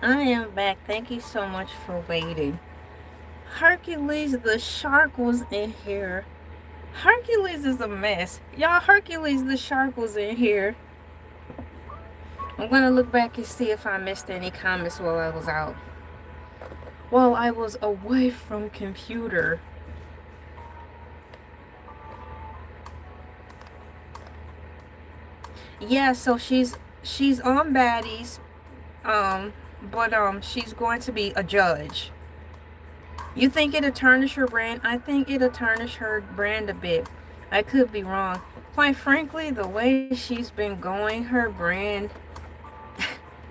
I am back. Thank you so much for waiting. Hercules the shark was in here. Hercules is a mess. Y'all, Hercules the shark was in here. I'm gonna look back and see if I missed any comments while I was out. While I was away from computer. Yeah, so she's on Baddie's, but she's going to be a judge. You think it'll tarnish her brand? I think it'll tarnish her brand a bit. I could be wrong. Quite frankly, the way she's been going, her brand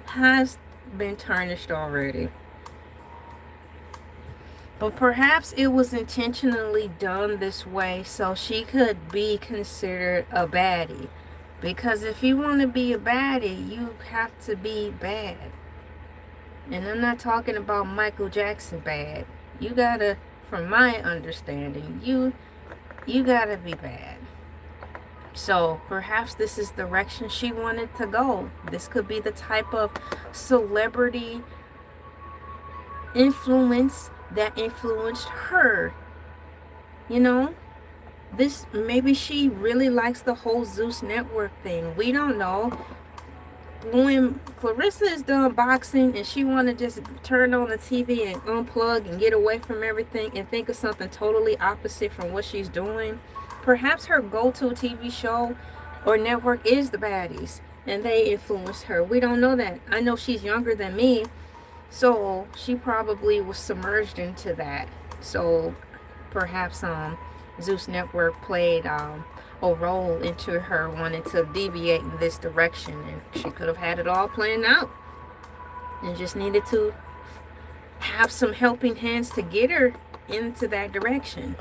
has been tarnished already. But perhaps it was intentionally done this way so she could be considered a baddie. Because if you want to be a baddie, you have to be bad. And I'm not talking about Michael Jackson bad. You gotta, from my understanding, you gotta be bad. So perhaps this is the direction she wanted to go. This could be the type of celebrity influence that influenced her. You know? This, maybe she really likes the whole Zeus Network thing. We don't know. When Clarissa is done boxing and she want to just turn on the TV and unplug and get away from everything and think of something totally opposite from what she's doing, perhaps her go-to TV show or network is the Baddies and they influenced her. We don't know that. I know she's younger than me, so she probably was submerged into that. So perhaps Zeus Network played a role into her wanting to deviate in this direction, and she could have had it all planned out and just needed to have some helping hands to get her into that direction.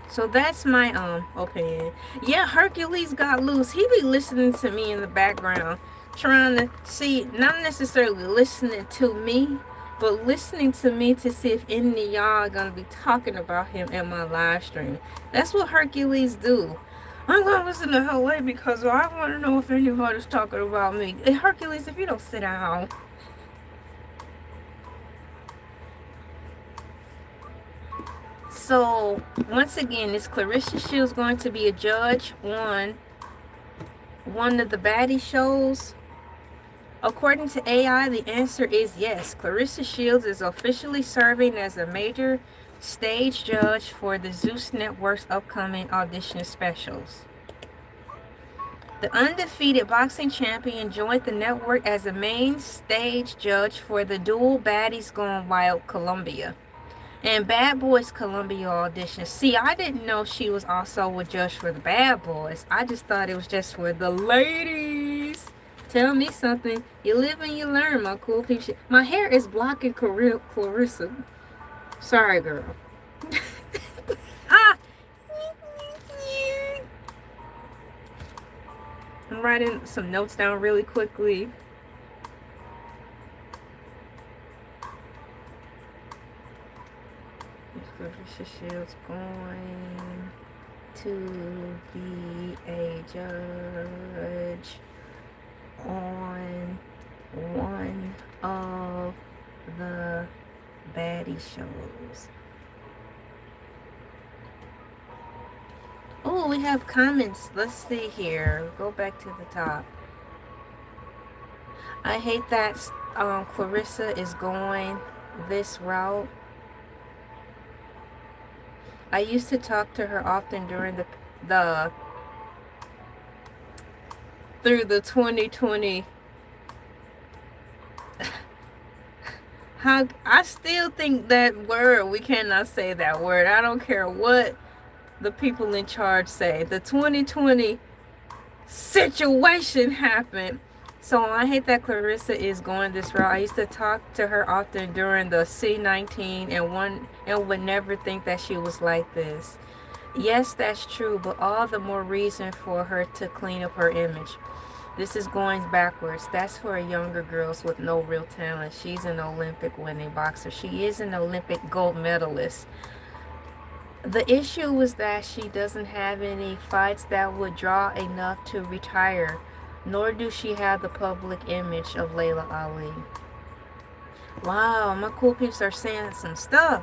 So that's my opinion. Yeah, Hercules got loose. He be listening to me in the background, trying to see, not necessarily listening to me, but listening to me to see if any of y'all are going to be talking about him in my live stream. That's what Hercules do. I'm going to listen to Elay because I want to know if anybody's talking about me. Hey, Hercules, if you don't sit down. So, once again, is Clarissa Shields going to be a judge on one of the Baddie shows? According to AI, the answer is yes. Clarissa Shields is officially serving as a major stage judge for the Zeus Network's upcoming audition specials. The undefeated boxing champion joined the network as a main stage judge for the dual Baddies Gone Wild Columbia and Bad Boys Columbia audition. See, I didn't know she was also a judge for the Bad Boys. I just thought it was just for the ladies. Tell me something. You live and you learn, my cool people. My hair is blocking Clarissa. Sorry, girl. Ah! I'm writing some notes down really quickly. Clarissa Shields going to be a judge on one of the Baddie shows. Oh, we have comments. Let's see here. Go back to the top. I hate that Clarissa is going this route. I used to talk to her often during through the 2020. How I still think that word, we cannot say that word. I don't care what the people in charge say. The 2020 situation happened. So I hate that Clarissa is going this route. I used to talk to her often during the C19 and would never think that she was like this. Yes, that's true, but all the more reason for her to clean up her image. This is going backwards. That's for younger girls with no real talent. She's an Olympic winning boxer. She is an Olympic gold medalist. The issue was that she doesn't have any fights that would draw enough to retire, nor do she have the public image of Layla Ali. Wow, my cool peeps are saying some stuff.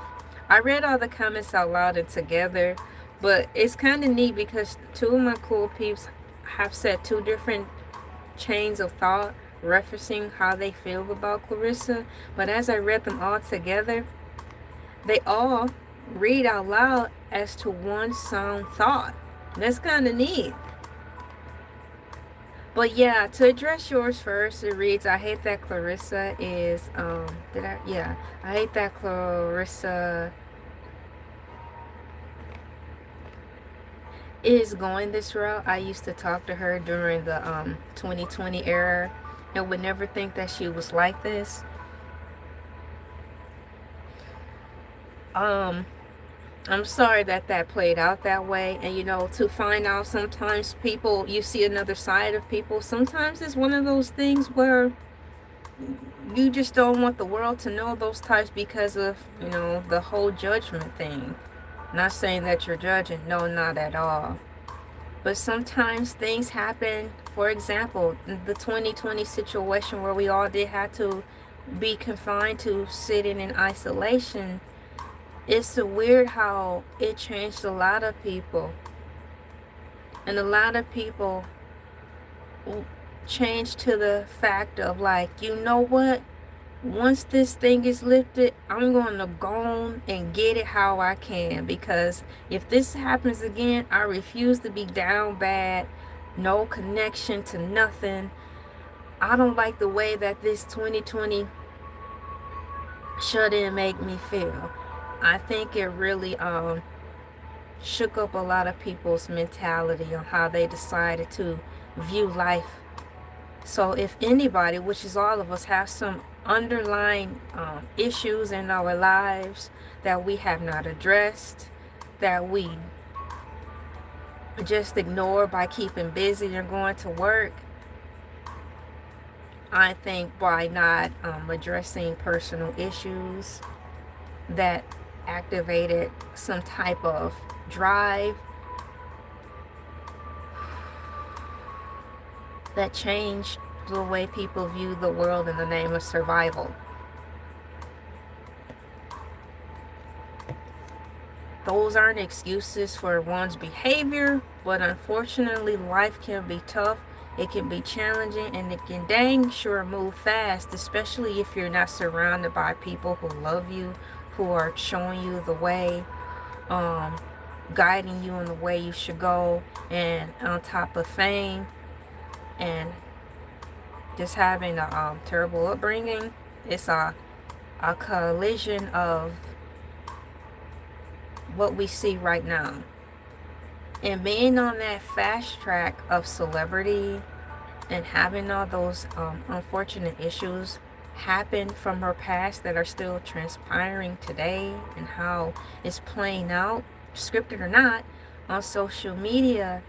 I read all the comments out loud and together, but it's kind of neat because two of my cool peeps have said two different chains of thought referencing how they feel about Clarissa. But as I read them all together, they all read out loud as to one sound thought. That's kind of neat. But yeah, to address yours first, it reads, I hate that Clarissa is, I hate that Clarissa is going this route. I used to talk to her during the 2020 era and would never think that she was like this. I'm sorry that that played out that way. And, you know, to find out sometimes people, you see another side of people. Sometimes it's one of those things where you just don't want the world to know those types because of, you know, the whole judgment thing. Not saying that you're judging. No, not at all. But sometimes things happen. For example, the 2020 situation where we all did have to be confined to sitting in isolation. It's weird how it changed a lot of people. And a lot of people changed to the fact of like, you know what? Once this thing is lifted, I'm going to go on and get it how I can. Because if this happens again, I refuse to be down bad. No connection to nothing. I don't like the way that this 2020 shut-in make me feel. I think it really shook up a lot of people's mentality on how they decided to view life. So if anybody, which is all of us, have some underlying issues in our lives that we have not addressed, that we just ignore by keeping busy and going to work, I think by not addressing personal issues that activated some type of drive that changed the way people view the world in the name of survival. Those aren't excuses for one's behavior, but unfortunately life can be tough, it can be challenging, and it can dang sure move fast, especially if you're not surrounded by people who love you, who are showing you the way, guiding you in the way you should go. And on top of fame and just having a terrible upbringing, it's a collision of what we see right now. And being on that fast track of celebrity and having all those unfortunate issues happen from her past that are still transpiring today, and how it's playing out, scripted or not, on social media,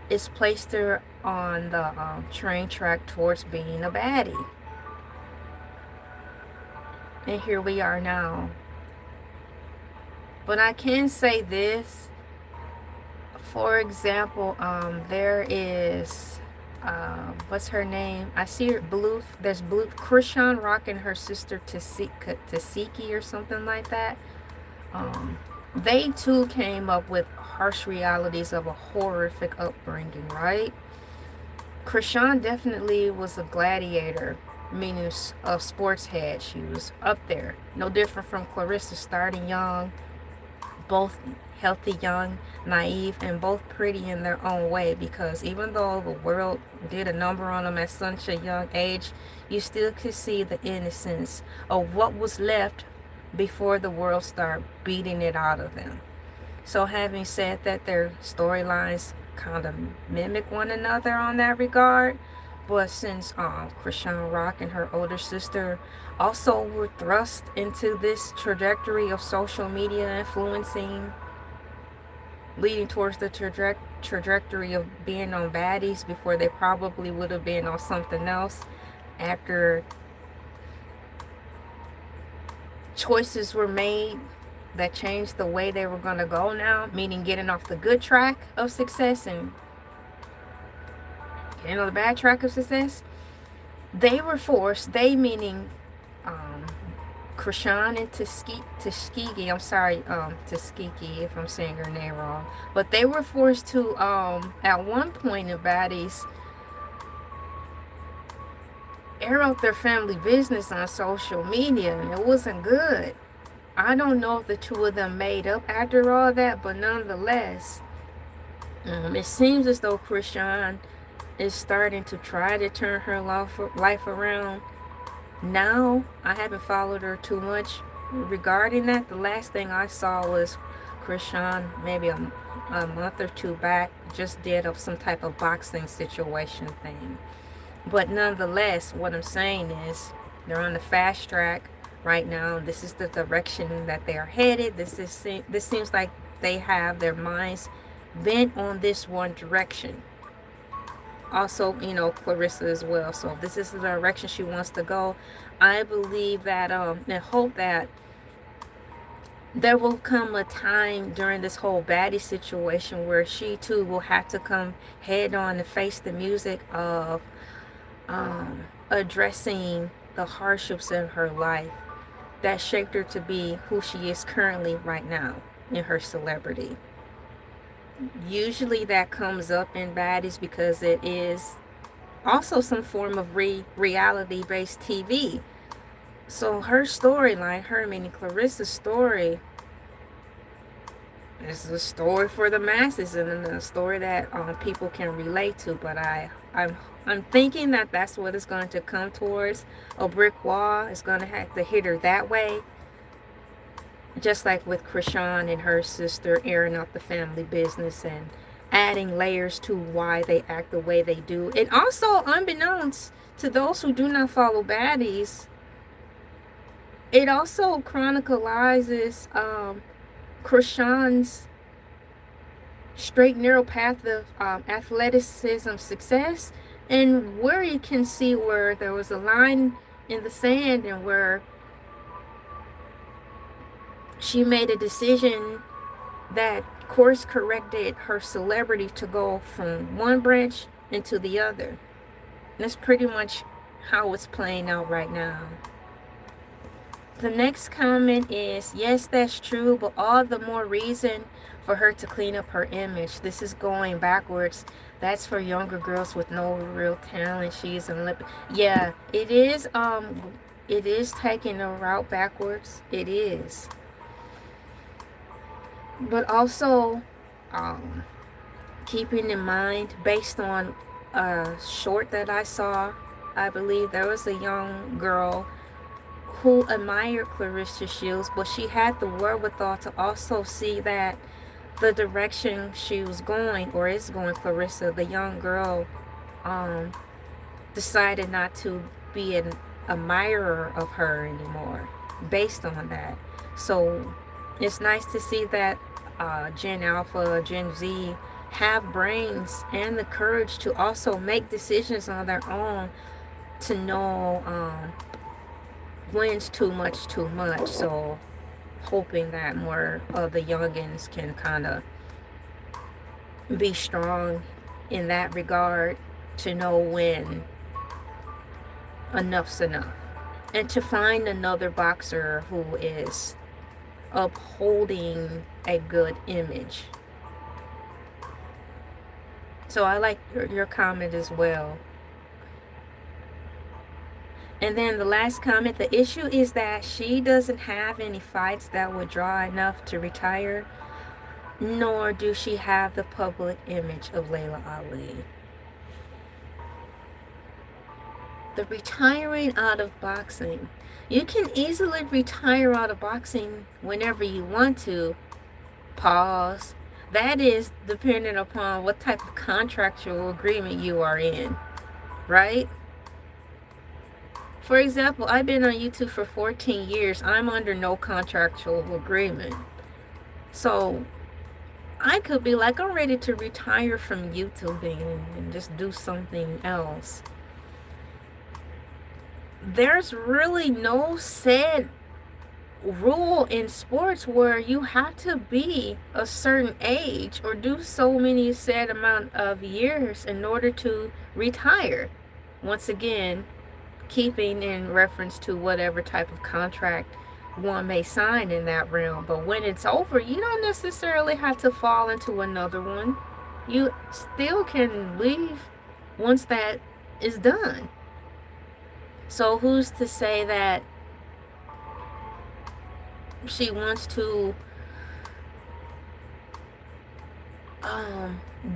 it's placed her on the train track towards being a baddie. And here we are now. But I can say this. For example, there is what's her name? I see her blue. There's blue. Krishan Rock and her sister Tasiki or something like that. They too came up with harsh realities of a horrific upbringing, right? Krishan definitely was a gladiator, meaning a sports head. She was up there. No different from Clarissa, starting young, both healthy, young, naive, and both pretty in their own way, because even though the world did a number on them at such a young age, you still could see the innocence of what was left before the world started beating it out of them. So having said that, their storylines kind of mimic one another on that regard. But since Krishan Rock and her older sister also were thrust into this trajectory of social media influencing, leading towards the trajectory of being on baddies before they probably would have been on something else, after choices were made that changed the way they were going to go now, meaning getting off the good track of success and getting on the bad track of success. They were forced, they meaning Krishan and Tuskegee, I'm sorry, Tuskegee if I'm saying her name wrong, but they were forced to, at one point in Baddie's, air out their family business on social media, and it wasn't good. I don't know if the two of them made up after all that, but nonetheless, it seems as though Krishan is starting to try to turn her life around. Now, I haven't followed her too much regarding that. The last thing I saw was Krishan, maybe a month or two back, just did up some type of boxing situation thing. But nonetheless, what I'm saying is they're on the fast track right now. This is the direction that they are headed. This seems like they have their minds bent on this one direction. Also, Clarissa as well. So if this is the direction she wants to go, I believe that and hope that there will come a time during this whole Baddie situation where she too will have to come head on and face the music of addressing the hardships in her life that shaped her to be who she is currently right now in her celebrity. Usually that comes up in Baddies because it is also some form of reality-based TV. So her storyline, her meaning Clarissa's story, is a story for the masses and a story that people can relate to. But I'm thinking that that's what it's going to come towards. A brick wall is going to have to hit her that way. Just like with Krishan and her sister airing out the family business and adding layers to why they act the way they do. And also, unbeknownst to those who do not follow Baddies, it also chronicalizes Krishan's straight narrow path of athleticism success, and where you can see where there was a line in the sand and where she made a decision that course corrected her celebrity to go from one branch into the other. And that's pretty much how it's playing out right now. The next comment is, yes, that's true, but all the more reason for her to clean up her image. This is going backwards. That's for younger girls with no real talent. She's in lip. Yeah, it is taking a route backwards. It is. But also, keeping in mind, based on a short that I saw, I believe there was a young girl who admired Clarissa Shields, but she had the wherewithal to also see that the direction she was going, or is going, Clarissa, the young girl, decided not to be an admirer of her anymore based on that. So it's nice to see that Gen Alpha, Gen Z have brains and the courage to also make decisions on their own, to know when's too much. So hoping that more of the youngins can kind of be strong in that regard, to know when enough's enough, and to find another boxer who is upholding a good image. So I like your comment as well. And then the last comment, the issue is that she doesn't have any fights that would draw enough to retire, nor do she have the public image of Layla Ali. The retiring out of boxing. You can easily retire out of boxing whenever you want to. Pause. That is dependent upon what type of contractual agreement you are in, right? For example, I've been on YouTube for 14 years. I'm under no contractual agreement. So I could be like, I'm ready to retire from YouTubing and just do something else. There's really no set rule in sports where you have to be a certain age or do so many set amount of years in order to retire. Once again, keeping in reference to whatever type of contract one may sign in that realm. But when it's over, you don't necessarily have to fall into another one. You still can leave once that is done. So who's to say that she wants to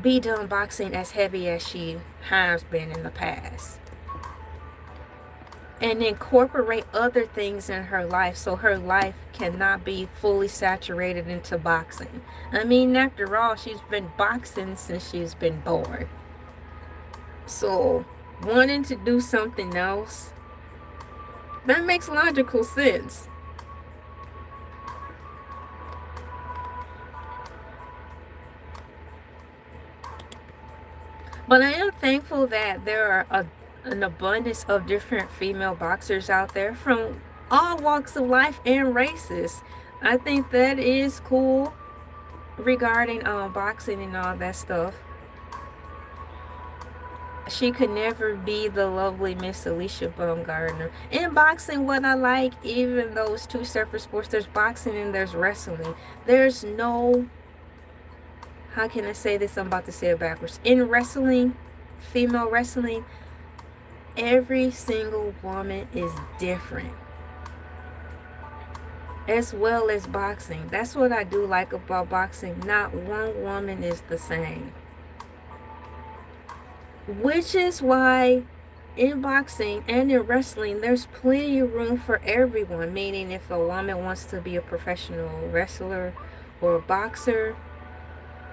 be done boxing as heavy as she has been in the past, and incorporate other things in her life so her life cannot be fully saturated into boxing? I mean, after all, she's been boxing since she's been born. So wanting to do something else, that makes logical sense. But I am thankful that there are an abundance of different female boxers out there from all walks of life and races. I think that is cool regarding boxing and all that stuff. She could never be the lovely Miss Alicia Baumgartner. In boxing, what I like, even though it's two separate sports, there's boxing and there's wrestling. There's no, how can I say this? I'm about to say it backwards. In wrestling, female wrestling, every single woman is different, as well as boxing. That's what I do like about boxing. Not one woman is the same. Which is why in boxing and in wrestling, there's plenty of room for everyone. Meaning, if a woman wants to be a professional wrestler or a boxer,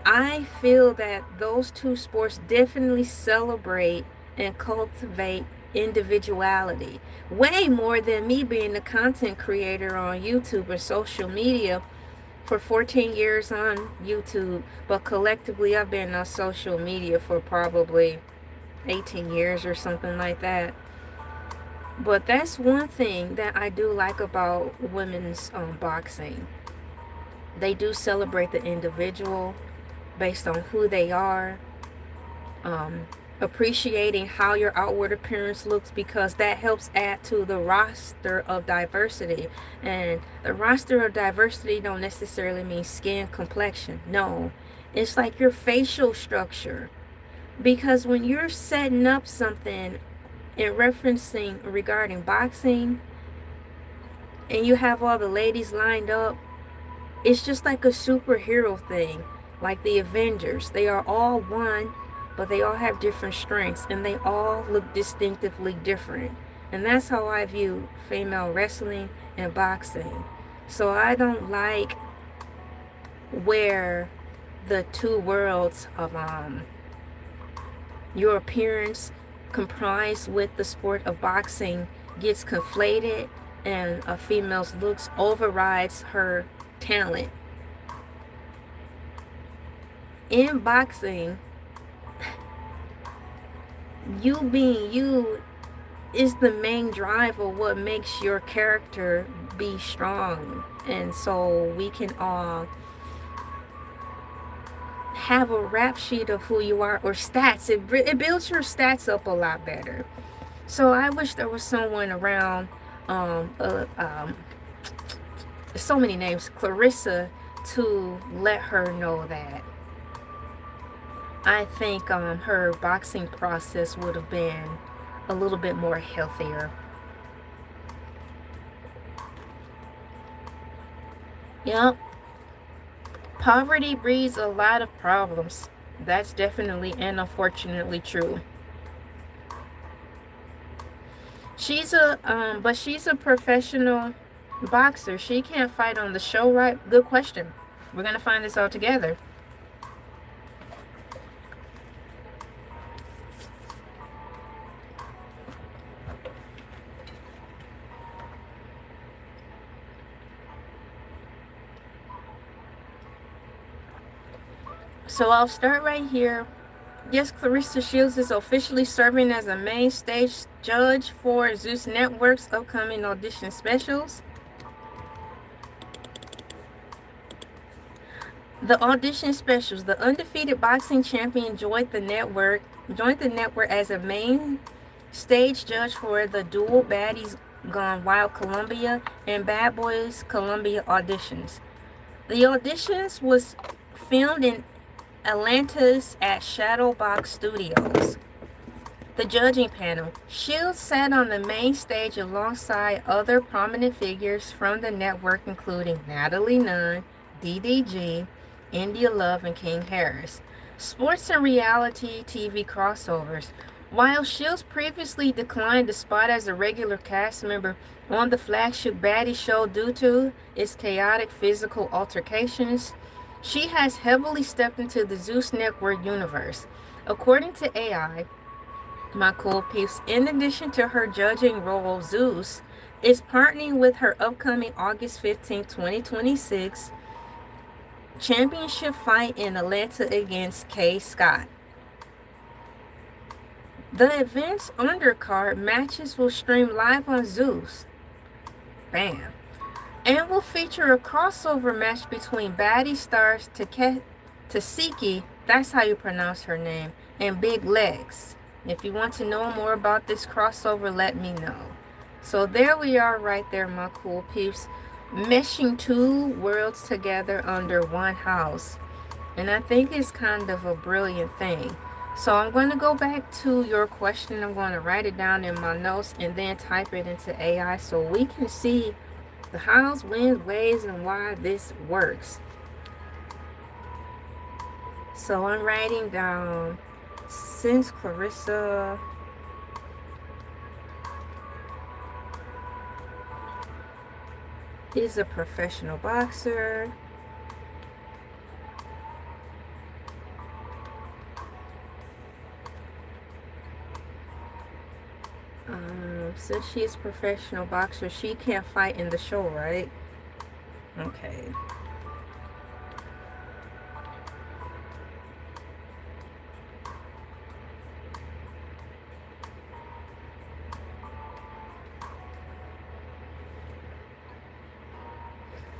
I feel that those two sports definitely celebrate and cultivate individuality way more than me being a content creator on YouTube or social media for 14 years on YouTube. But collectively, I've been on social media for probably 18 years or something like that. But that's one thing that I do like about women's boxing. They do celebrate the individual based on who they are, appreciating how your outward appearance looks, because that helps add to the roster of diversity. And the roster of diversity don't necessarily mean skin complexion. No, it's like your facial structure. Because when you're setting up something in referencing regarding boxing and you have all the ladies lined up, it's just like a superhero thing, like the Avengers. They are all one, but they all have different strengths and they all look distinctively different. And that's how I view female wrestling and boxing. So I don't like where the two worlds of your appearance comprised with the sport of boxing gets conflated and a female's looks overrides her talent. In boxing, you being you is the main drive of what makes your character be strong. And so we can all have a rap sheet of who you are, or stats. It builds your stats up a lot better. So I wish there was someone around, so many names, Clarissa, to let her know that. I think her boxing process would have been a little bit more healthier. Yep. Poverty breeds a lot of problems. That's definitely and unfortunately true. But she's a professional boxer. She can't fight on the show, right? Good question. We're gonna find this out together. So I'll start right here. Yes, Clarissa Shields is officially serving as a main stage judge for Zeus Network's upcoming audition specials. The audition specials. The undefeated boxing champion joined the network as a main stage judge for the dual Baddies Gone Wild Columbia and Bad Boys Columbia auditions. The auditions was filmed in Atlanta's at Shadowbox Studios. The judging panel. Shields sat on the main stage alongside other prominent figures from the network, including Natalie Nunn, DDG, India Love, and King Harris. Sports and reality TV crossovers. While Shields previously declined a spot as a regular cast member on the flagship Baddie show due to its chaotic physical altercations, she has heavily stepped into the Zeus Network universe. According to AI, my cool peeps, in addition to her judging role, Zeus is partnering with her upcoming August 15, 2026 championship fight in Atlanta against Kay Scott. The event's undercard matches will stream live on Zeus. Bam. And will feature a crossover match between Baddie stars Tasiki, that's how you pronounce her name, and Big Legs. If you want to know more about this crossover, let me know. So there we are right there, my cool peeps. Meshing two worlds together under one house. And I think it's kind of a brilliant thing. So I'm going to go back to your question. I'm going to write it down in my notes and then type it into AI so we can see the hows, whens, ways, and why this works. So I'm writing down, since Clarissa is a professional boxer, since she's a professional boxer, she can't fight in the show, right? Okay.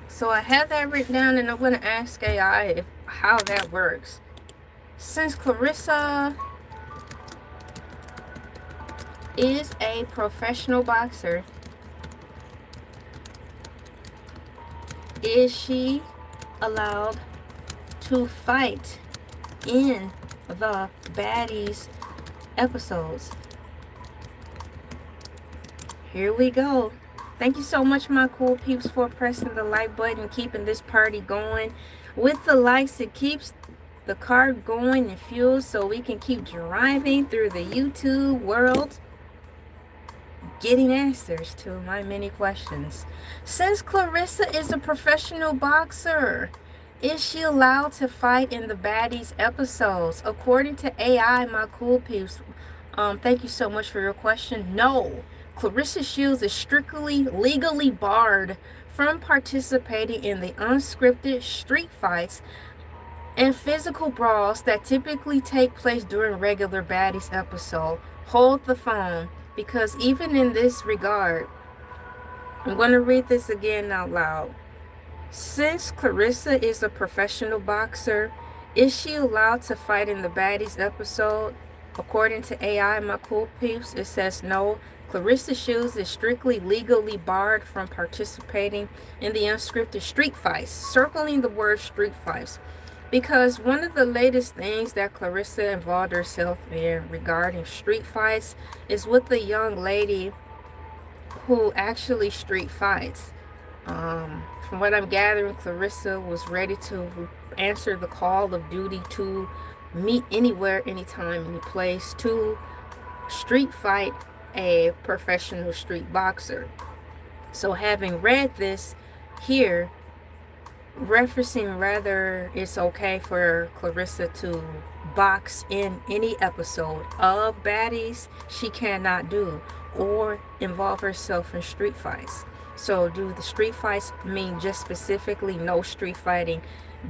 So I have that written down, and I'm going to ask AI how that works. Since Clarissa is a professional boxer, is she allowed to fight in the Baddies episodes? Here we go. Thank you so much, my cool peeps, for pressing the like button, keeping this party going. With the likes, it keeps the car going and fuel so we can keep driving through the YouTube world, getting answers to my many questions. Since Clarissa is a professional boxer, is she allowed to fight in the Baddies episodes? According to AI, my cool peeps, thank you so much for your question. No. Clarissa Shields is strictly legally barred from participating in the unscripted street fights and physical brawls that typically take place during regular Baddies episode. Hold the phone, because even in this regard, I'm going to read this again out loud. Since Clarissa is a professional boxer, is she allowed to fight in the Baddies episode? According to AI, my cool peeps, it says no. Clarissa Shields is strictly legally barred from participating in the unscripted street fights, circling the word street fights, because one of the latest things that Clarissa involved herself in regarding street fights is with the young lady who actually street fights. From what I'm gathering, Clarissa was ready to answer the call of duty to meet anywhere, anytime, any place to street fight a professional street boxer. So having read this here, referencing whether it's okay for Clarissa to box in any episode of Baddies, she cannot do, or involve herself in street fights. So do the street fights mean just specifically no street fighting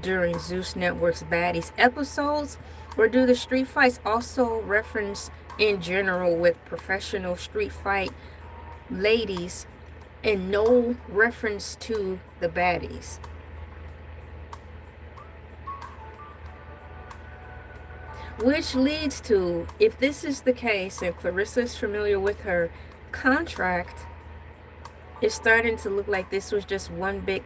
during Zeus Network's Baddies episodes, or do the street fights also reference in general with professional street fight ladies and no reference to the Baddies? Which leads to, if this is the case and Clarissa is familiar with her contract, it's starting to look like this was just one big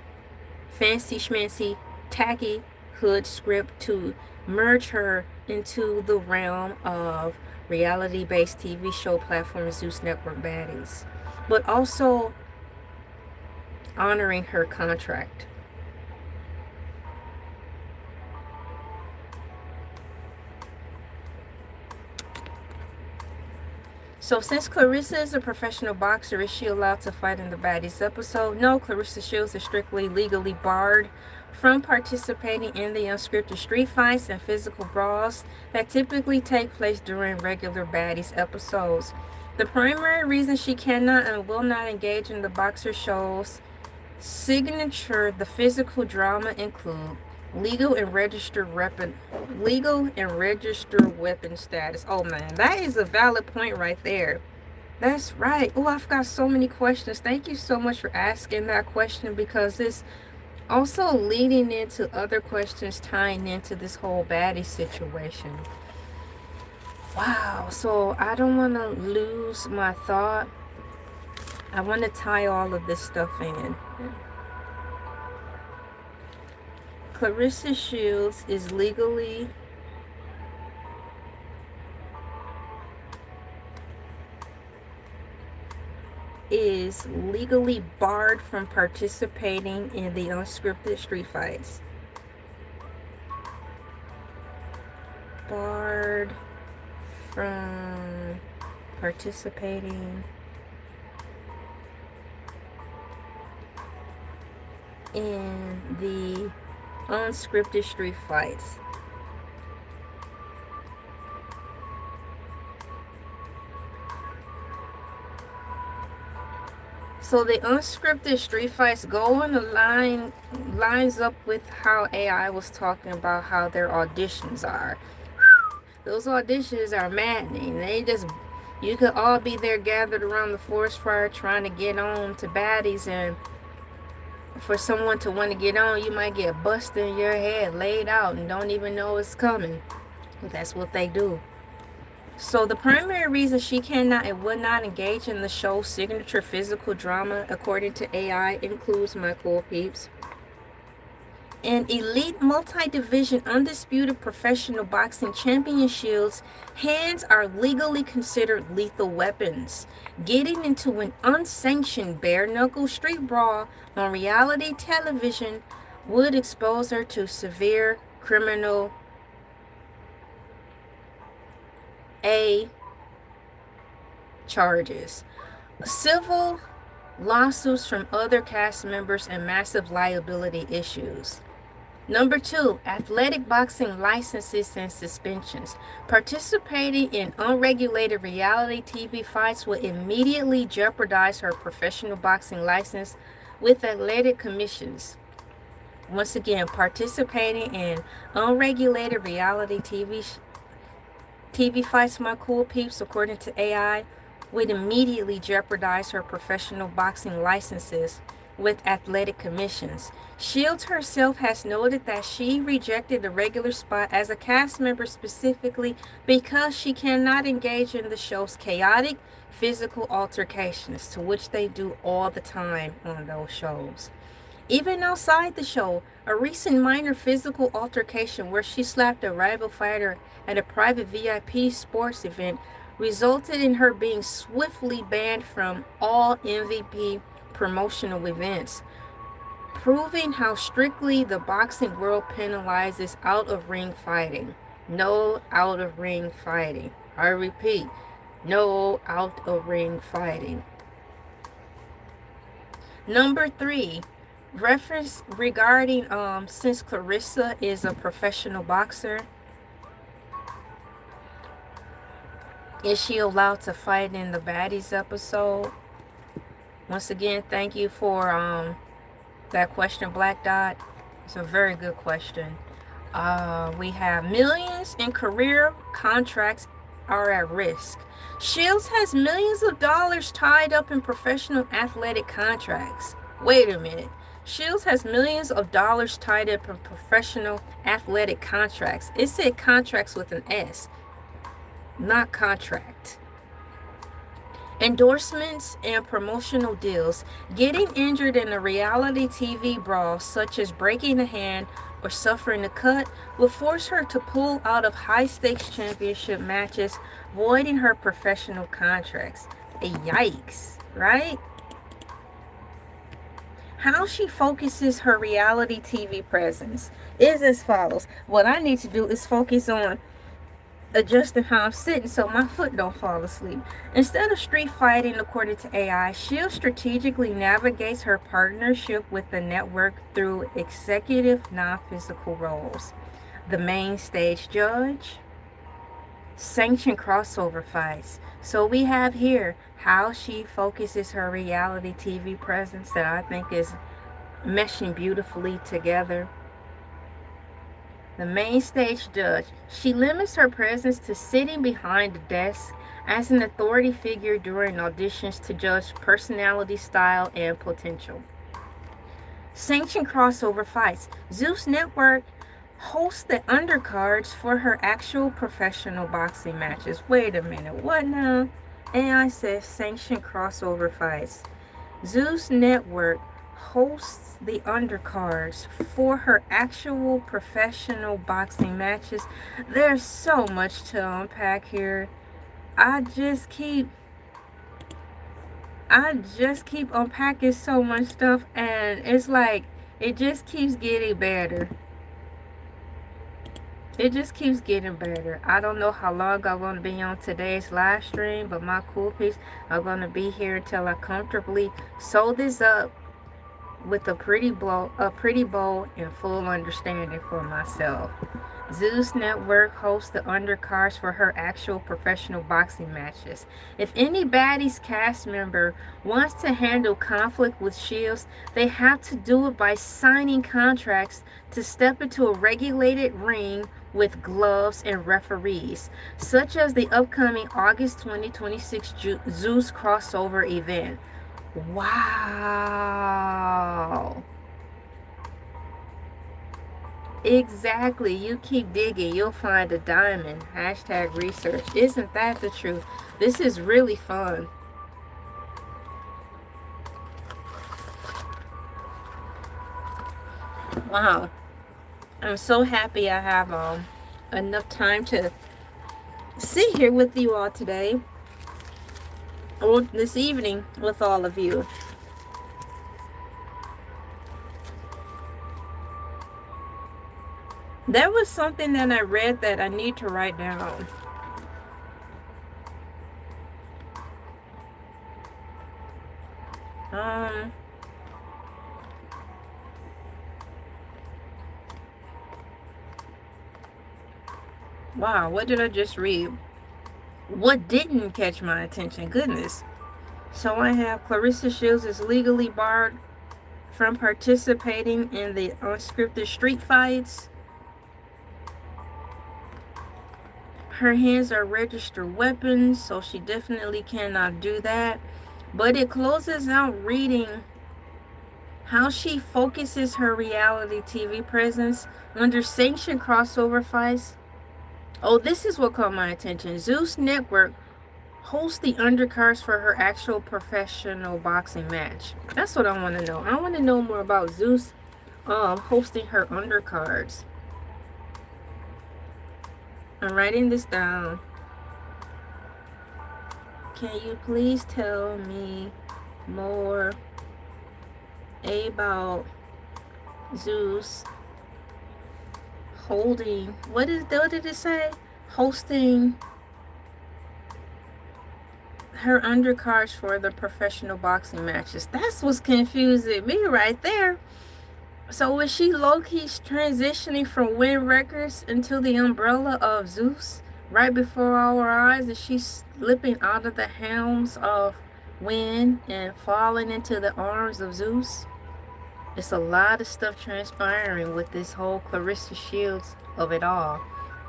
fancy schmancy tacky hood script to merge her into the realm of reality-based TV show platform Zeus Network Baddies, but also honoring her contract. So since Clarissa is a professional boxer, is she allowed to fight in the Baddies episode? No, Clarissa Shields is strictly legally barred from participating in the unscripted street fights and physical brawls that typically take place during regular Baddies episodes. The primary reason she cannot and will not engage in the boxer show's signature, the physical drama, include legal and registered weapon status. Oh man, that is a valid point right there. That's right. Oh, I've got so many questions. Thank you so much for asking that question, because it's also leading into other questions tying into this whole baddie situation. Wow. So I don't want to lose my thought. I want to tie all of this stuff in. Clarissa Shields is legally barred from participating in the unscripted street fights. Barred from participating in the unscripted street fights. So the unscripted street fights go on the lines up with how AI was talking about how their auditions are. Those auditions are maddening. You could all be there gathered around the forest fire trying to get on to baddies, and for someone to want to get on, you might get busted in your head, laid out, and don't even know it's coming. That's what they do. So the primary reason she cannot and would not engage in the show's signature physical drama, according to AI, includes, my cool peeps, an elite multi-division undisputed professional boxing champion Shields' hands are legally considered lethal weapons. Getting into an unsanctioned bare-knuckle street brawl on reality television would expose her to severe criminal charges, civil lawsuits from other cast members, and massive liability issues. Number 2, athletic boxing licenses and suspensions. Participating in unregulated reality TV fights would immediately jeopardize her professional boxing license with athletic commissions. Once again, participating in unregulated reality TV fights, my cool peeps, according to AI, would immediately jeopardize her professional boxing licenses with athletic commissions. Shields herself has noted that she rejected a regular spot as a cast member specifically because she cannot engage in the show's chaotic physical altercations, to which they do all the time on those shows. Even outside the show, a recent minor physical altercation where she slapped a rival fighter at a private VIP sports event resulted in her being swiftly banned from all MVP promotional events, proving how strictly the boxing world penalizes out-of-ring fighting. No out-of-ring fighting. I repeat, no out-of-ring fighting. Number 3, reference regarding since Clarissa is a professional boxer, is she allowed to fight in the Baddies episode? Once again, thank you for that question, Black Dot. It's a very good question. We have millions in career contracts are at risk. Shields has millions of dollars tied up in professional athletic contracts. Wait a minute. Shields has millions of dollars tied up in professional athletic contracts. It said contracts with an S, not contract. Endorsements and promotional deals. Getting injured in a reality TV brawl, such as breaking a hand or suffering a cut, will force her to pull out of high-stakes championship matches, voiding her professional contracts. Yikes, right? How she focuses her reality TV presence is as follows. What I need to do is focus on adjusting how I'm sitting so my foot don't fall asleep. Instead of street fighting according to AI, Shield strategically navigates her partnership with the network through executive non-physical roles. The main stage judge, sanctioned crossover fights. So we have here how she focuses her reality TV presence that I think is meshing beautifully together. The main stage judge. She limits her presence to sitting behind the desk as an authority figure during auditions to judge personality, style, and potential. Sanctioned crossover fights. Zeus Network hosts the undercards for her actual professional boxing matches. Wait a minute, what now? AI says sanctioned crossover fights. Zeus Network hosts the undercards for her actual professional boxing matches. There's so much to unpack here. I just keep unpacking so much stuff, and it's like it just keeps getting better. It just keeps getting better. I don't know how long I'm going to be on today's live stream, but my cool peeps are going to be here until I comfortably sew this up with a pretty bow and full understanding for myself. Zeus Network hosts the undercards for her actual professional boxing matches. If any Baddie's cast member wants to handle conflict with Shields, they have to do it by signing contracts to step into a regulated ring with gloves and referees, such as the upcoming August 2026 Zeus crossover event. Wow. Exactly. You keep digging, you'll find a diamond. Hashtag research. Isn't that the truth? This is really fun. Wow. I'm so happy I have enough time to sit here with you all today. Or this evening with all of you. There was something that I read that I need to write down. Wow, what did I just read? What didn't catch my attention? Goodness. So I have Clarissa Shields is legally barred from participating in the unscripted street fights. Her hands are registered weapons, so she definitely cannot do that. But it closes out reading how she focuses her reality TV presence under sanctioned crossover fights. Oh, this is what caught my attention. Zeus Network hosts the undercards for her actual professional boxing match. That's what I want to know. I want to know more about Zeus hosting her undercards. I'm writing this down. Can you please tell me more about Zeus holding, what did it say? Hosting her undercards for the professional boxing matches. That's what's confusing me right there. So is she low-key transitioning from Win Records into the umbrella of Zeus right before our eyes? Is she slipping out of the helms of Win and falling into the arms of Zeus? It's a lot of stuff transpiring with this whole Clarissa Shields of it all.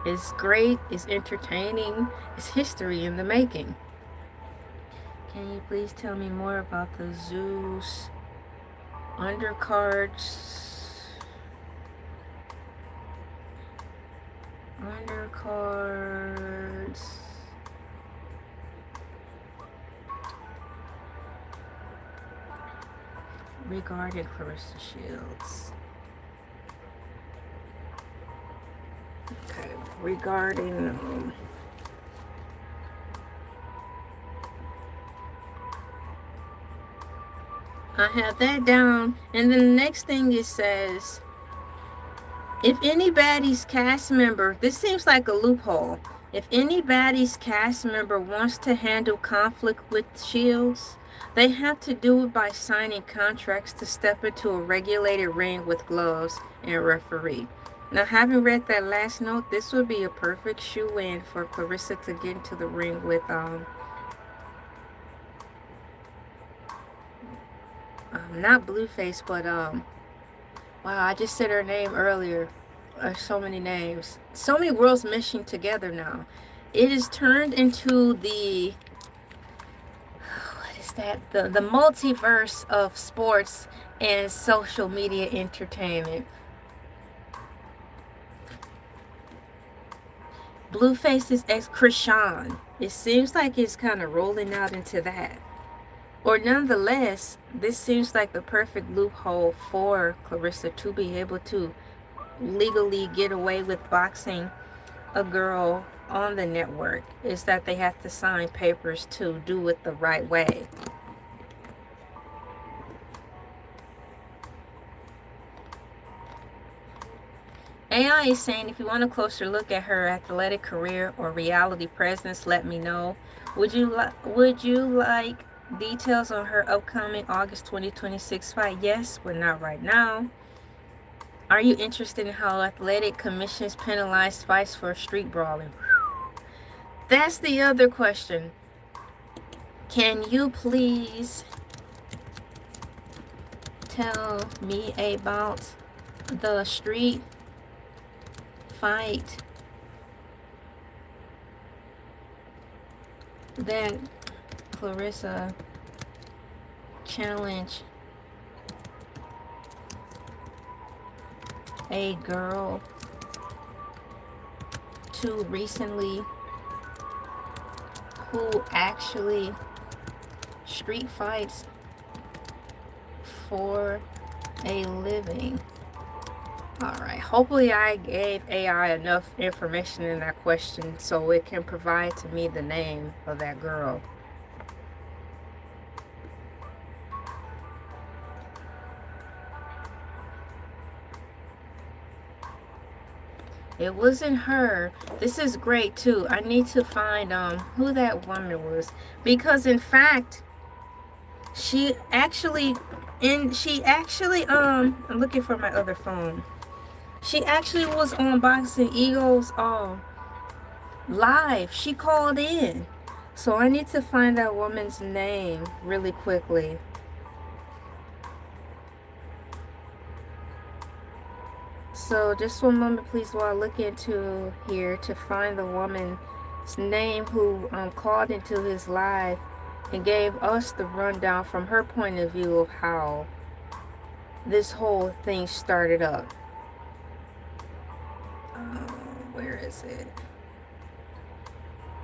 It's great, it's entertaining, it's history in the making. Can you please tell me more about the Zeus undercards. Undercards. Regarding Clarissa Shields. Okay, regarding I have that down, and then the next thing it says, if any Baddie's cast member, this seems like a loophole. If any Baddie's cast member wants to handle conflict with Shields, they have to do it by signing contracts to step into a regulated ring with gloves and a referee. Now, having read that last note, this would be a perfect shoe-in for Clarissa to get into the ring with not Blueface, but wow, I just said her name earlier. So many names, so many worlds meshing together now. It is turned into the, what is that, the multiverse of sports and social media entertainment. Blueface's ex Krishan, it seems like it's kind of rolling out into that. Or nonetheless, this seems like the perfect loophole for Clarissa to be able to legally get away with boxing a girl on the network, is that they have to sign papers to do it the right way. AI is saying, if you want a closer look at her athletic career or reality presence, let me know. Would you like details on her upcoming August 2026 fight? Yes, but not right now. Are you interested in how athletic commissions penalize fights for street brawling? That's the other question. Can you please tell me about the street fight that Clarissa challenged a girl to recently, who actually street fights for a living? Alright, hopefully I gave AI enough information in that question so it can provide to me the name of that girl. It wasn't her. This is great too. I need to find who that woman was, because in fact she actually I'm looking for my other phone. She actually was on Boxing Eagles live. She called in. So I need to find that woman's name really quickly. So just one moment, please, while I look into here to find the woman's name who called into his live and gave us the rundown from her point of view of how this whole thing started up. Where is it?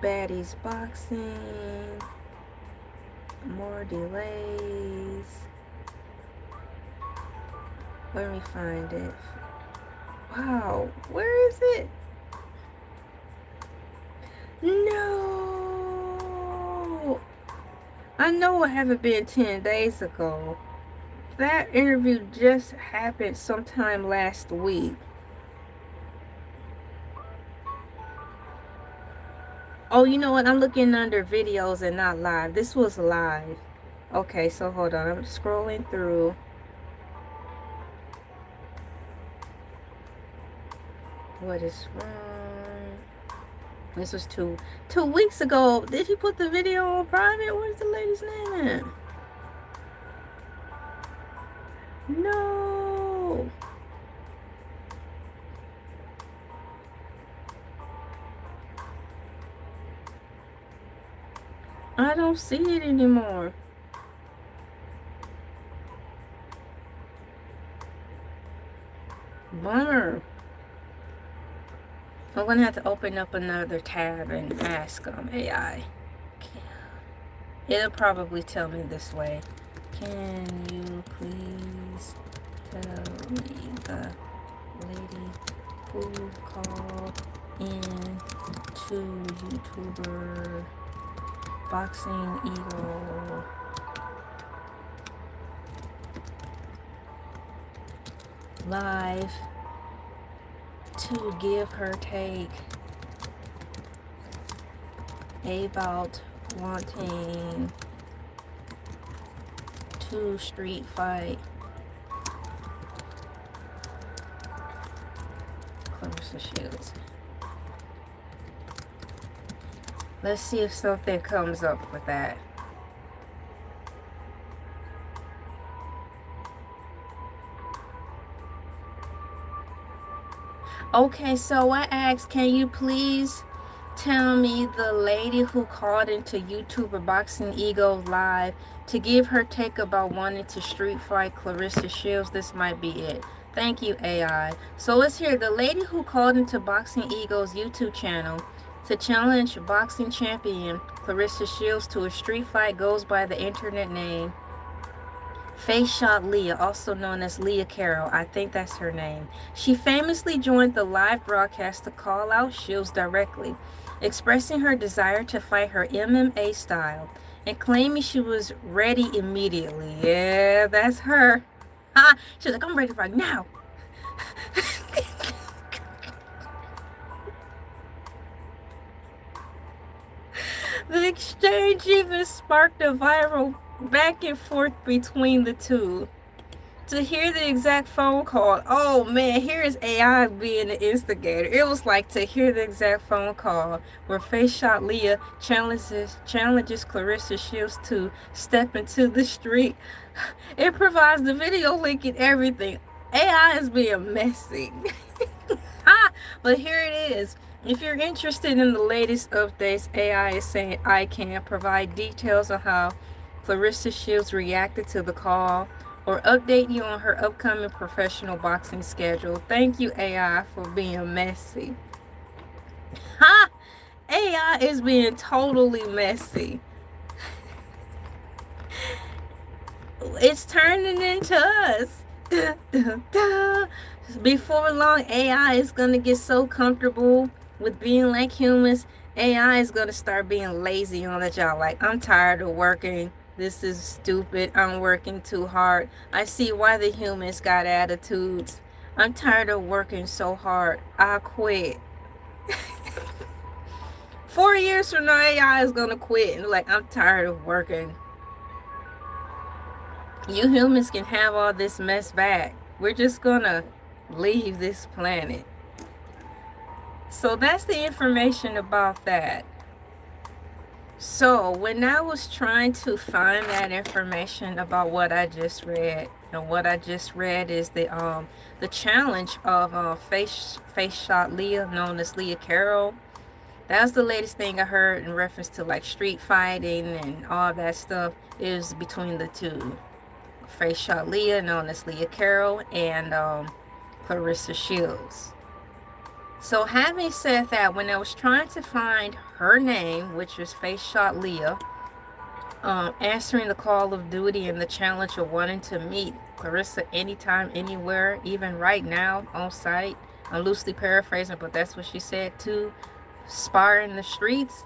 Baddie's boxing. More delays. Let me find it. Wow, where is it? No, I know it haven't been 10 days ago. That interview just happened sometime last week. Oh, you know what? I'm looking under videos and not live. This was live. Okay, so hold on. I'm scrolling through. What is wrong? This was two weeks ago. Did he put the video on private? Where's the lady's name at? No. I don't see it anymore. Bummer. I'm gonna have to open up another tab and ask AI. It'll probably tell me this way. Can you please tell me the lady who called in to YouTuber Boxing Eagle live to give her take about wanting to street fight Clarissa Shields. Let's see if something comes up with that. Okay, so I asked, can you please tell me the lady who called into YouTuber Boxing Ego live to give her take about wanting to street fight Clarissa Shields? This might be it. Thank you, AI. So it's here. The lady who called into Boxing Ego's YouTube channel to challenge boxing champion Clarissa Shields to a street fight goes by the internet name Face Shot Leah, also known as Leah Carroll. I think that's her name. She famously joined the live broadcast to call out Shields directly, expressing her desire to fight her MMA style and claiming she was ready immediately. Yeah, that's her. Ha! She's like, I'm ready right now. The exchange even sparked a viral back and forth between the two. To hear the exact phone call, oh man, here is AI being the instigator. It was like to hear the exact phone call where Face Shot Leah challenges Clarissa Shields to step into the street. It provides the video link and everything. AI is being messy. But here it is. If you're interested in the latest updates, AI is saying I can provide details on how Clarissa Shields reacted to the call or update you on her upcoming professional boxing schedule. Thank you, AI, for being messy. Ha! AI is being totally messy. It's turning into us. Da, da, da. Before long, AI is going to get so comfortable with being like humans. AI is going to start being lazy on the job. Like, I'm tired of working. This is stupid. I'm working too hard. I see why the humans got attitudes. I'm tired of working so hard. I quit. 4 years from now, AI is going to quit. And like, I'm tired of working. You humans can have all this mess back. We're just going to leave this planet. So that's the information about that. So when I was trying to find that information about what I just read, and what I just read is the challenge of Face Shot Leah, known as Leah Carroll. That was the latest thing I heard in reference to like street fighting and all that stuff. Is between the two, Face Shot Leah, known as Leah Carroll, and Clarissa Shields. So having said that, when I was trying to find her name, which was Face Shot Leah, answering the call of duty and the challenge of wanting to meet Clarissa anytime, anywhere, even right now on site, I'm loosely paraphrasing, but that's what she said, to spar in the streets,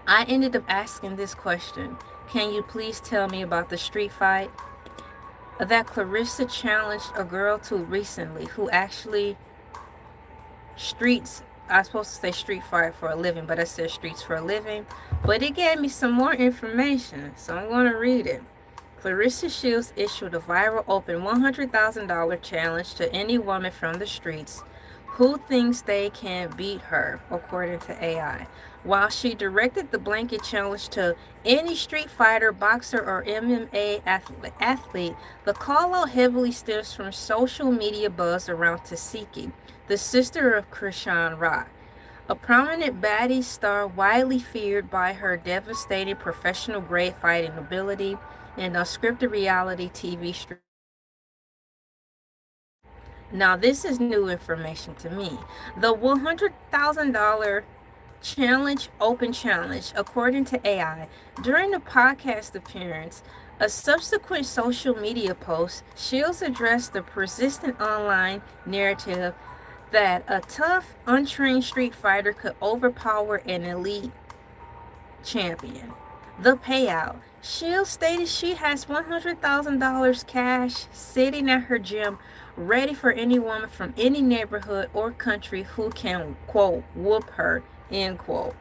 I ended up asking this question: can you please tell me about the street fight that Clarissa challenged a girl to recently, who actually streets, I was supposed to say street fight for a living, but I said streets for a living. But it gave me some more information, so I'm going to read it. Clarissa Shields issued a viral open $100,000 challenge to any woman from the streets who thinks they can beat her, according to AI. While she directed the blanket challenge to any street fighter, boxer, or MMA athlete, the call out heavily stems from social media buzz around Tasiki, the sister of Krishan Rock, a prominent Baddie star widely feared by her devastating professional grade fighting ability and unscripted reality TV Now, this is new information to me. The $100,000 challenge, open challenge, according to AI, during the podcast appearance, a subsequent social media post, Shields addressed the persistent online narrative that a tough, untrained street fighter could overpower an elite champion. The payout. Shields stated she has $100,000 cash sitting at her gym, ready for any woman from any neighborhood or country who can, quote, whoop her, end quote.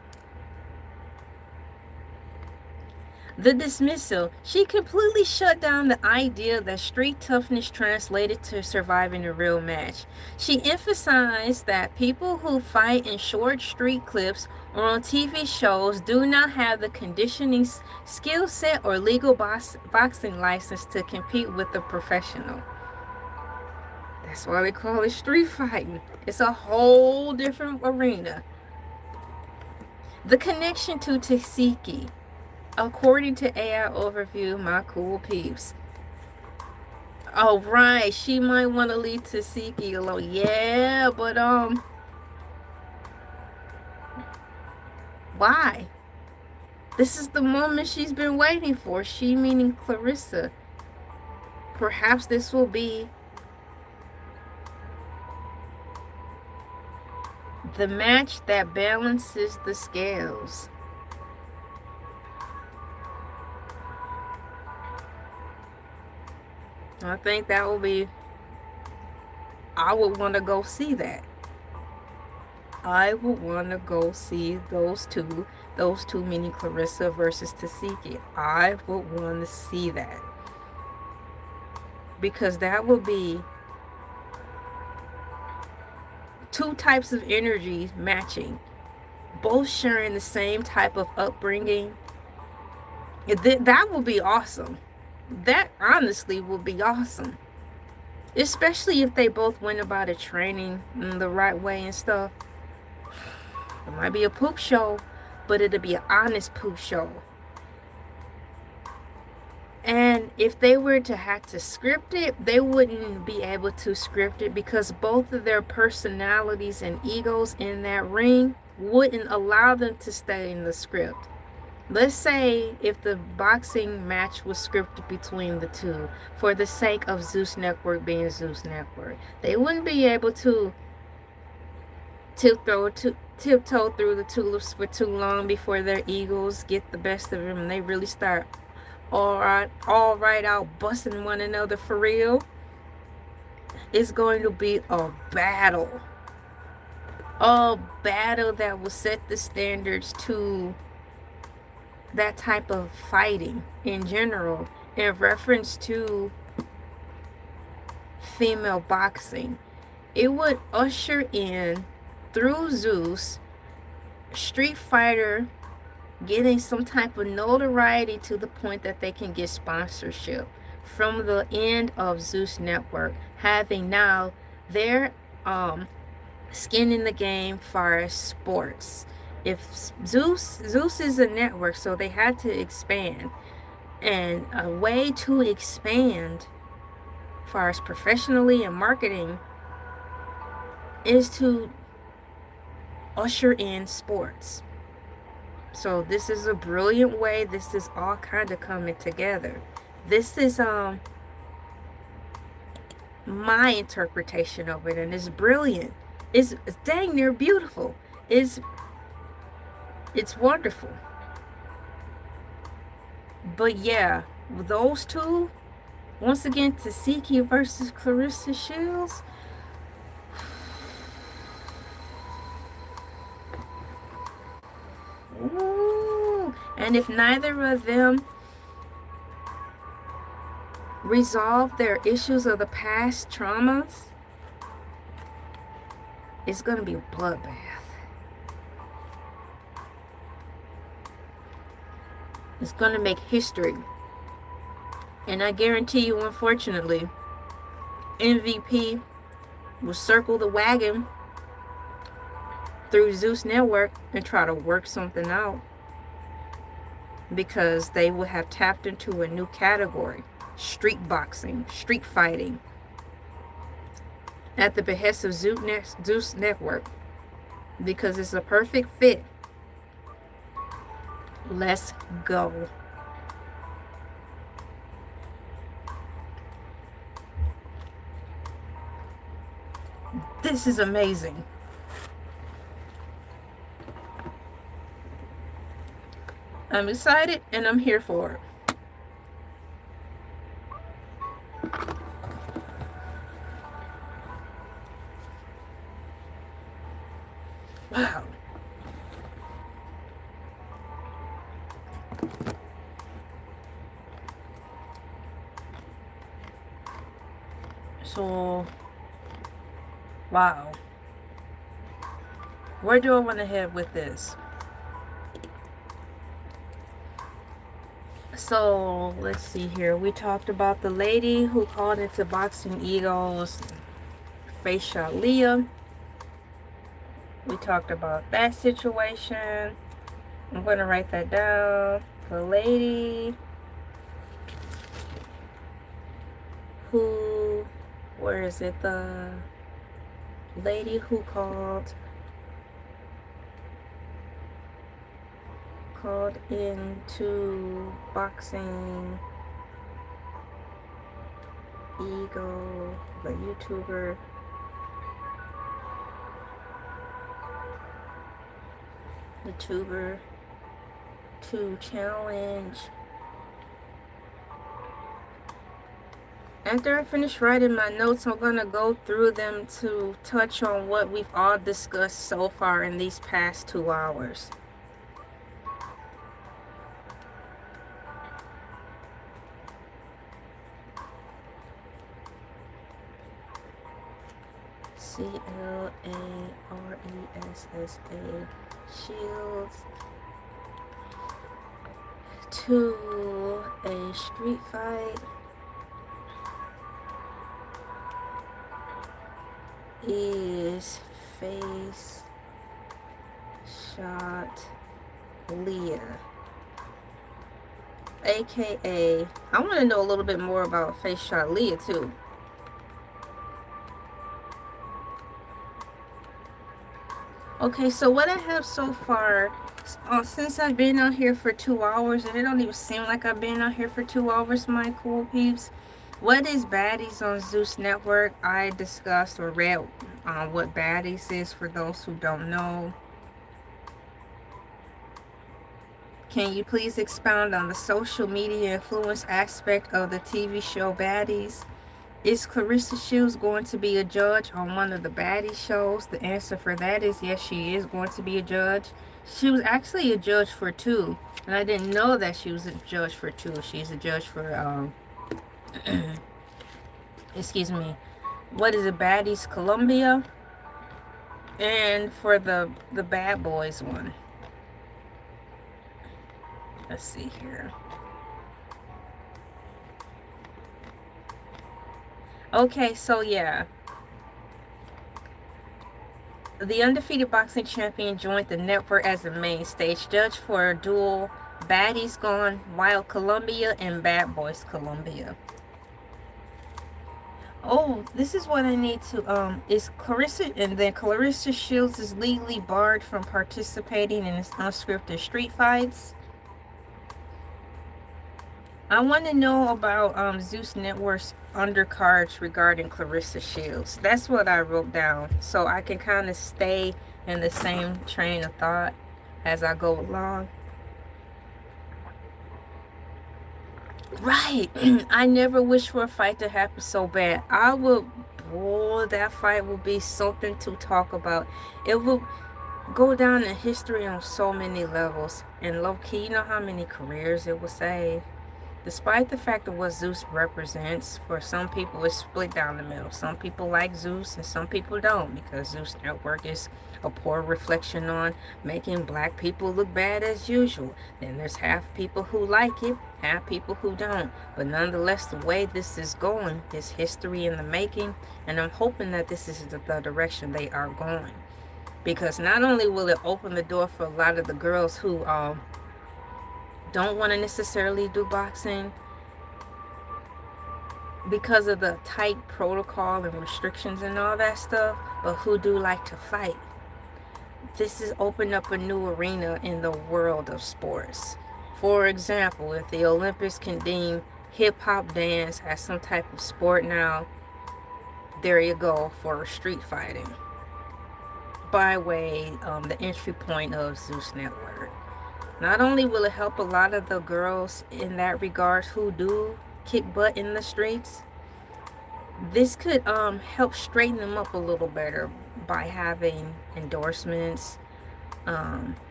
The dismissal. She completely shut down the idea that street toughness translated to surviving a real match. She emphasized that people who fight in short street clips or on TV shows do not have the conditioning skill set or legal boxing license to compete with a professional. That's why they call it street fighting. It's a whole different arena. The connection to Tasiki. According to AI overview, my cool peeps. Oh, right. She might want to leave Tasiki alone. Yeah, but, why? This is the moment she's been waiting for. She meaning Clarissa. Perhaps this will be the match that balances the scales. I think that will be, I would want to go see that. I would want to go see those two meaning Clarissa versus Tasiki. I would want to see that. Because that would be two types of energies matching, both sharing the same type of upbringing. That would be awesome. That honestly would be awesome. Especially if they both went about it training in the right way and stuff. It might be a poop show, but it'll be an honest poop show. And if they were to have to script it, they wouldn't be able to script it because both of their personalities and egos in that ring wouldn't allow them to stay in the script. Let's say if the boxing match was scripted between the two for the sake of Zeus Network being Zeus Network, they wouldn't be able to tiptoe through the tulips for too long before their egos get the best of them and they really start all right out busting one another for real. It's going to be a battle that will set the standards to that type of fighting in general in reference to female boxing. It would usher in, through Zeus, Street Fighter getting some type of notoriety to the point that they can get sponsorship from the end of Zeus Network, having now their skin in the game far as sports. If Zeus is a network, so they had to expand, and a way to expand far as professionally and marketing is to usher in sports. So this is a brilliant way. This is all kind of coming together. This is my interpretation of it, and it's brilliant. It's dang near beautiful. It's wonderful. But yeah, those two, once again, Tasiki versus Clarissa Shields. Ooh. And if neither of them resolve their issues of the past traumas, it's going to be a bloodbath. It's going to make history. And I guarantee you, unfortunately, MVP will circle the wagon through Zeus Network and try to work something out, because they will have tapped into a new category: street boxing, street fighting. at the behest of Zeus Network because it's a perfect fit. Let's go. This is amazing. I'm excited and I'm here for it. Wow. So, wow. Where do I want to head with this? So, let's see here. We talked about the lady who called into Boxing Eagles, face shot Leah. We talked about that situation. I'm going to write that down. The lady who, where is it? The lady who called into Boxing Eagle, the YouTuber. To challenge. After I finish writing my notes, I'm going to go through them to touch on what we've all discussed so far in these past 2 hours. Claressa Shields to a street fight is face shot Leah, aka I want to know a little bit more about face shot Leah too. Okay, so what I have so far, since I've been out here for 2 hours, and it don't even seem like I've been out here for 2 hours, my cool peeps. What is Baddies on Zeus Network? I discussed or read what Baddies is for those who don't know. Can you please expound on the social media influence aspect of the TV show Baddies? Is Clarissa Shields going to be a judge on one of the Baddie shows? The answer for that is yes, she is going to be a judge. She was actually a judge for 2, and I didn't know that she was a judge for 2. She's a judge for, excuse me, what is it, Baddies Columbia, and for the Bad Boys one. Let's see here. Okay, so yeah. The undefeated boxing champion joined the network as a main stage judge for a duel Baddies Gone Wild Columbia and Bad Boys Columbia. Oh, this is what I need to, is Clarissa, and then Clarissa Shields is legally barred from participating in unscripted street fights. I want to know about Zeus Network's undercards regarding Clarissa Shields. That's what I wrote down, so I can kind of stay in the same train of thought as I go along. Right. I never wish for a fight to happen so bad. That fight will be something to talk about. It will go down in history on so many levels. And low-key, you know how many careers it will save? Despite the fact of what Zeus represents, for some people it's split down the middle. Some people like Zeus and some people don't, because Zeus Network is a poor reflection on making black people look bad as usual. Then there's half people who like it, half people who don't. But nonetheless, the way this is going is history in the making, and I'm hoping that this is the direction they are going. Because not only will it open the door for a lot of the girls who don't want to necessarily do boxing, because of the tight protocol and restrictions and all that stuff, but who do like to fight. This has opened up a new arena in the world of sports. For example, if the Olympics can deem hip hop dance as some type of sport now, there you go for street fighting. By way, the entry point of Zeus Network. Not only will it help a lot of the girls in that regard who do kick butt in the streets, this could help straighten them up a little better by having endorsements,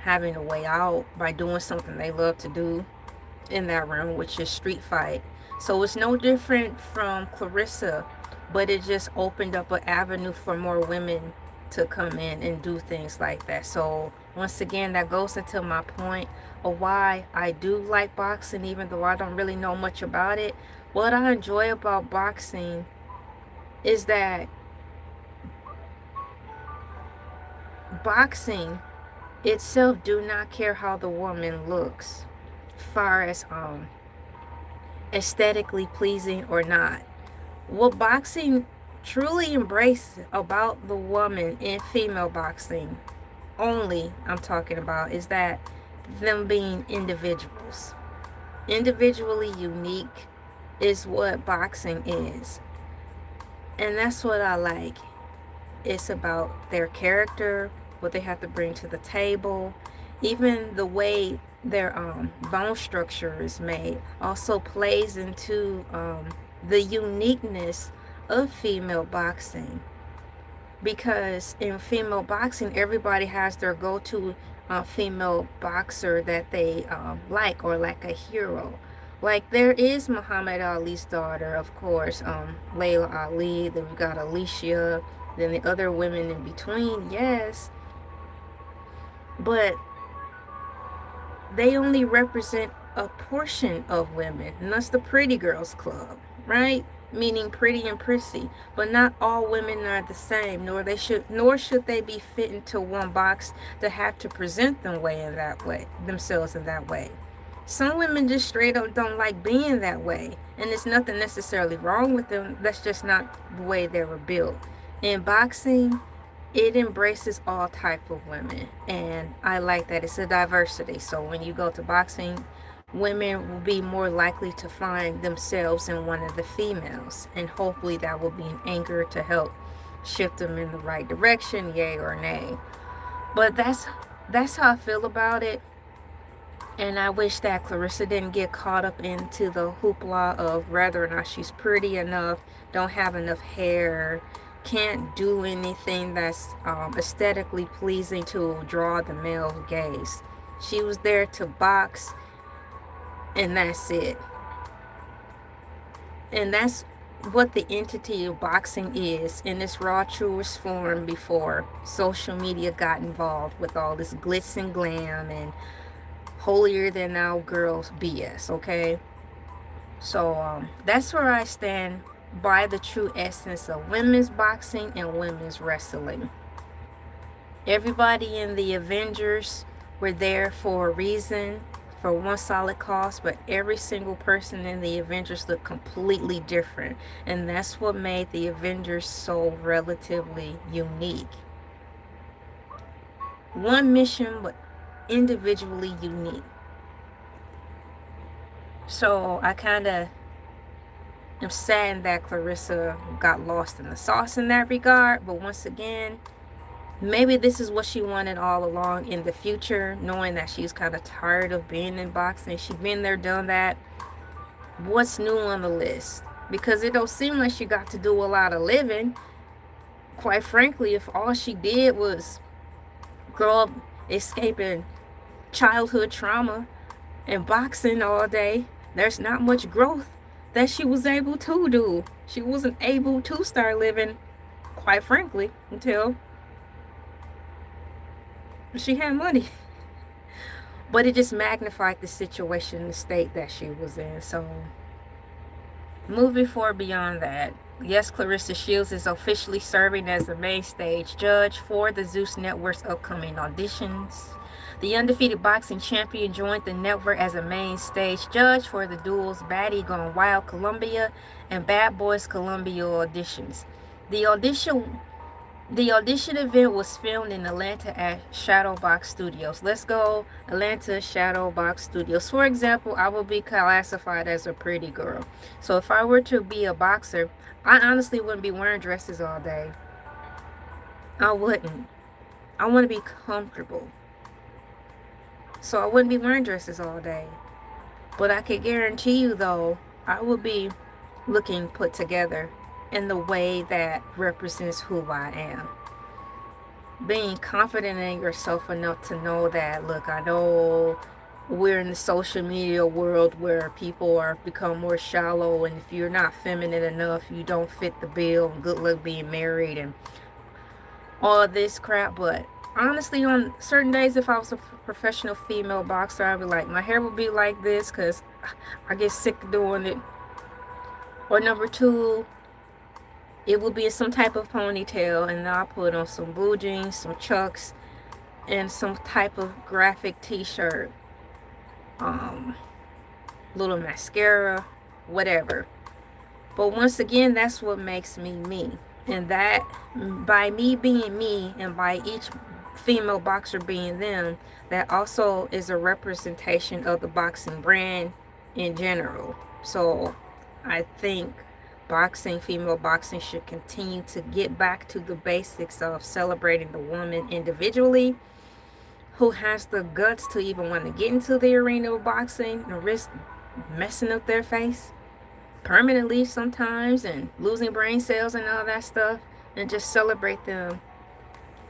having a way out by doing something they love to do in that realm, which is street fight. So it's no different from Clarissa, but it just opened up an avenue for more women to come in and do things like that. So once again, that goes into my point of why I do like boxing, even though I don't really know much about it. What I enjoy about boxing is that boxing itself do not care how the woman looks, far as aesthetically pleasing or not. What boxing truly embraces about the woman in female boxing only, I'm talking about, is that them being individuals. Individually unique is what boxing is. And that's what I like. It's about their character, what they have to bring to the table, even the way their bone structure is made also plays into the uniqueness of female boxing. Because in female boxing, everybody has their go-to female boxer that they like, or like a hero. Like there is Muhammad Ali's daughter, of course, Layla Ali. Then we got Alicia. Then the other women in between, yes. But they only represent a portion of women, and that's the pretty girls club, right? Meaning pretty and prissy. But not all women are the same, nor should they be fit into one box to have to present themselves in that way. Some women just straight up don't like being that way, and there's nothing necessarily wrong with them. That's just not the way they were built. In boxing, it embraces all type of women, and I like that it's a diversity. So when you go to boxing, women will be more likely to find themselves in one of the females, and hopefully that will be an anchor to help shift them in the right direction, yay or nay. But that's how I feel about it. And I wish that Clarissa didn't get caught up into the hoopla of whether or not she's pretty enough, don't have enough hair, can't do anything that's aesthetically pleasing to draw the male gaze. She was there to box, and that's it. And that's what the entity of boxing is in its raw, truest form before social media got involved with all this glitz and glam and holier than thou girls BS, okay? So that's where I stand by the true essence of women's boxing and women's wrestling. Everybody in the Avengers were there for a reason, for one solid cause, but every single person in the Avengers looked completely different, and that's what made the Avengers so relatively unique. One mission, but individually unique. So I kind of am saddened that Clarissa got lost in the sauce in that regard, but once again, maybe this is what she wanted all along in the future, knowing that she's kind of tired of being in boxing. She's been there, done that. What's new on the list? Because it don't seem like she got to do a lot of living. Quite frankly, if all she did was grow up escaping childhood trauma and boxing all day, there's not much growth that she was able to do. She wasn't able to start living, quite frankly, until she had money. But it just magnified the situation, the state that she was in. So moving forward beyond that, yes, Clarissa Shields is officially serving as the main stage judge for the Zeus Network's upcoming auditions. The undefeated boxing champion joined the network as a main stage judge for the duels Baddie Gone Wild Columbia and Bad Boys Columbia auditions. The audition the audition event was filmed in Atlanta at Shadowbox Studios. Let's go, Atlanta Shadowbox Studios. For example, I will be classified as a pretty girl. So if I were to be a boxer, I honestly wouldn't be wearing dresses all day. I wouldn't. I want to be comfortable. So I wouldn't be wearing dresses all day. But I could guarantee you, though, I will be looking put together in the way that represents who I am. Being confident in yourself enough to know that, look, I know we're in the social media world where people are become more shallow, and if you're not feminine enough, you don't fit the bill, and good luck being married and all this crap. But honestly, on certain days, if I was a professional female boxer, I'd be like, my hair would be like this because I get sick of doing it. Or number two, it will be in some type of ponytail, and I'll put on some blue jeans, some chucks, and some type of graphic t-shirt, little mascara, whatever. But once again, that's what makes me me. And that, by me being me and by each female boxer being them, that also is a representation of the boxing brand in general. So I think female boxing should continue to get back to the basics of celebrating the woman individually, who has the guts to even want to get into the arena of boxing and risk messing up their face permanently sometimes and losing brain cells and all that stuff, and just celebrate them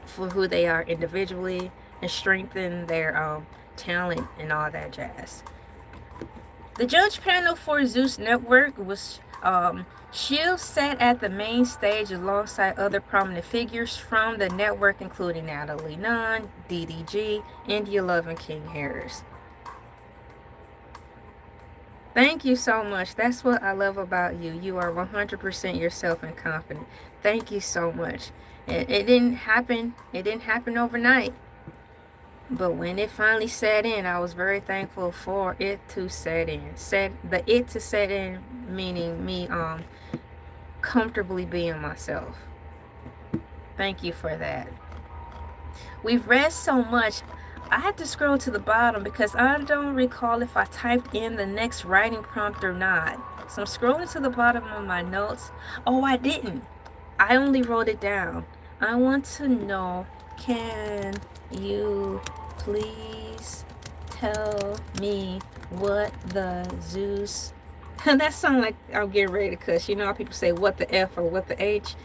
for who they are individually and strengthen their talent and all that jazz. The judge panel for Zeus Network was Shields sat at the main stage alongside other prominent figures from the network, including Natalie Nunn, DDG, India Love, and King Harris. Thank you so much. That's what I love about you. You are 100% yourself and confident. Thank you so much. It didn't happen. It didn't happen overnight. But when it finally set in, I was very thankful for it to set in. It to set in, meaning me comfortably being myself. Thank you for that. We've read so much. I had to scroll to the bottom because I don't recall if I typed in the next writing prompt or not. So I'm scrolling to the bottom of my notes. Oh, I didn't. I only wrote it down. I want to know, can you please tell me what the Zeus... That sounds like I'm getting ready to cuss. You know how people say what the F or what the H?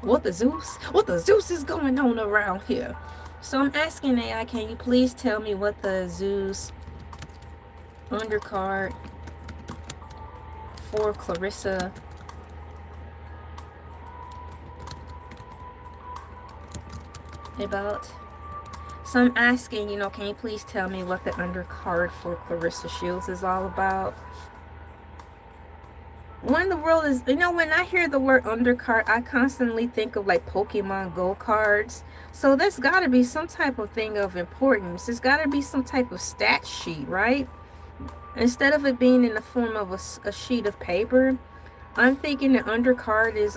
What the Zeus? What the Zeus is going on around here? So I'm asking AI, can you please tell me what the Zeus undercard for Clarissa about? So I'm asking, can you please tell me what the undercard for Clarissa Shields is all about? What in the world is, when I hear the word undercard, I constantly think of like Pokemon Go cards. So there's got to be some type of thing of importance. There's got to be some type of stat sheet, right? Instead of it being in the form of a sheet of paper, I'm thinking the undercard is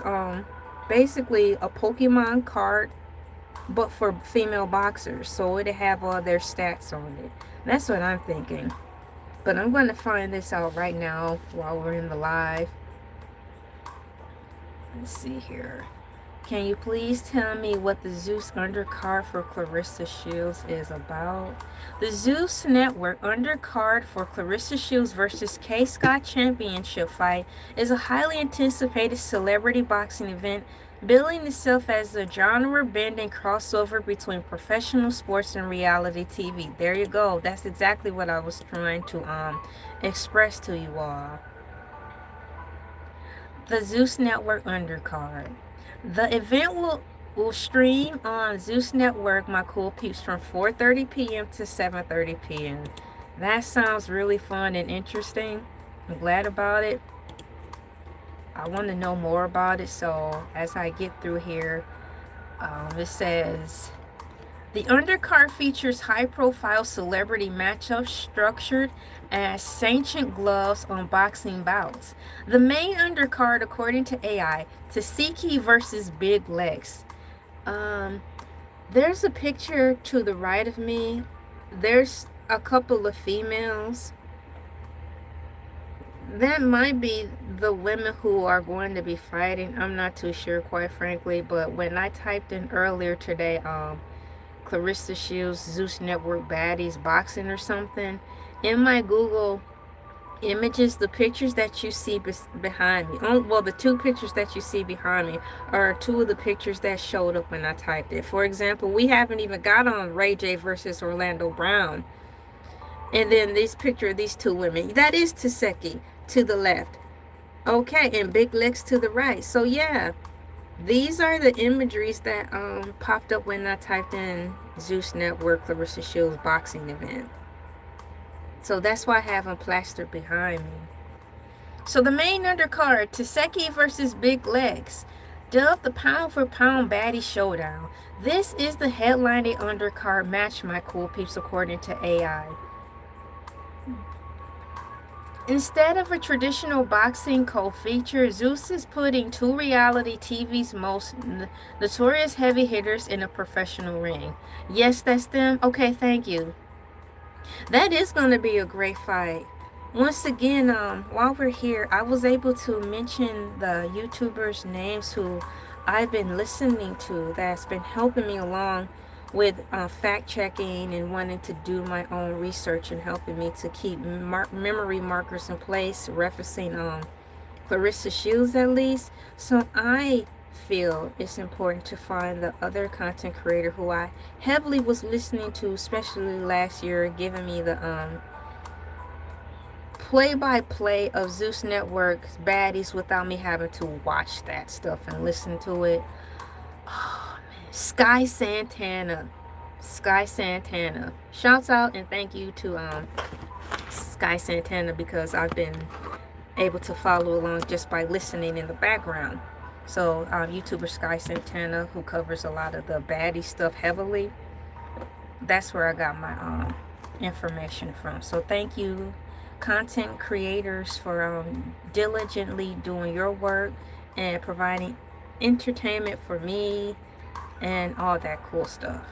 basically a Pokemon card, but for female boxers. So it'll have all their stats on it. That's what I'm thinking. But I'm going to find this out right now while we're in the live. Let's see here. Can you please tell me what the Zeus undercard for Clarissa Shields is about? The Zeus Network undercard for Clarissa Shields versus K. Scott Championship fight is a highly anticipated celebrity boxing event, billing itself as a genre-bending crossover between professional sports and reality TV. There you go. That's exactly what I was trying to express to you all. The Zeus Network undercard. The event will stream on Zeus Network, my cool peeps, from 4:30 p.m. to 7:30 p.m. That sounds really fun and interesting. I'm glad about it. I want to know more about it, so as I get through here, it says The undercard features high-profile celebrity matchups structured as sanctioned gloves on boxing bouts. The main undercard, according to AI, Tasiki versus Big Legs. Um, there's a picture to the right of me. There's a couple of females. That might be the women who are going to be fighting. I'm not too sure, quite frankly. But when I typed in earlier today, Clarissa Shields, Zeus Network Baddies boxing or something, in my Google images, the pictures that you see behind me, well, the two pictures that you see behind me are two of the pictures that showed up when I typed it. For example, we haven't even got on Ray J versus Orlando Brown. And then this picture of these two women, that is Taseki to the left. Okay, and Big Legs to the right. So yeah, these are the imageries that popped up when I typed in Zeus Network Clarissa Shields boxing event. So that's why I have them plastered behind me. So the main undercard, Taseki versus Big Legs, dubbed the pound for pound baddie showdown. This is the headlining undercard match, my cool peeps, according to AI. Instead of a traditional boxing co-feature, Zeus is putting two reality TV's most notorious heavy hitters in a professional ring. Yes, that's them. Okay, thank you. That is going to be a great fight. Once again, while we're here, I was able to mention the YouTubers' names who I've been listening to that's been helping me along with fact checking and wanting to do my own research and helping me to keep memory markers in place, referencing Clarissa Shields at least. So I feel it's important to find the other content creator who I heavily was listening to, especially last year, giving me the play-by-play of Zeus Network's baddies without me having to watch that stuff and listen to it. Oh, man. Sky Santana. Shouts out and thank you to Sky Santana, because I've been able to follow along just by listening in the background. So YouTuber Sky Santana, who covers a lot of the baddie stuff heavily, that's where I got my information from. So thank you, content creators, for diligently doing your work and providing entertainment for me and all that cool stuff.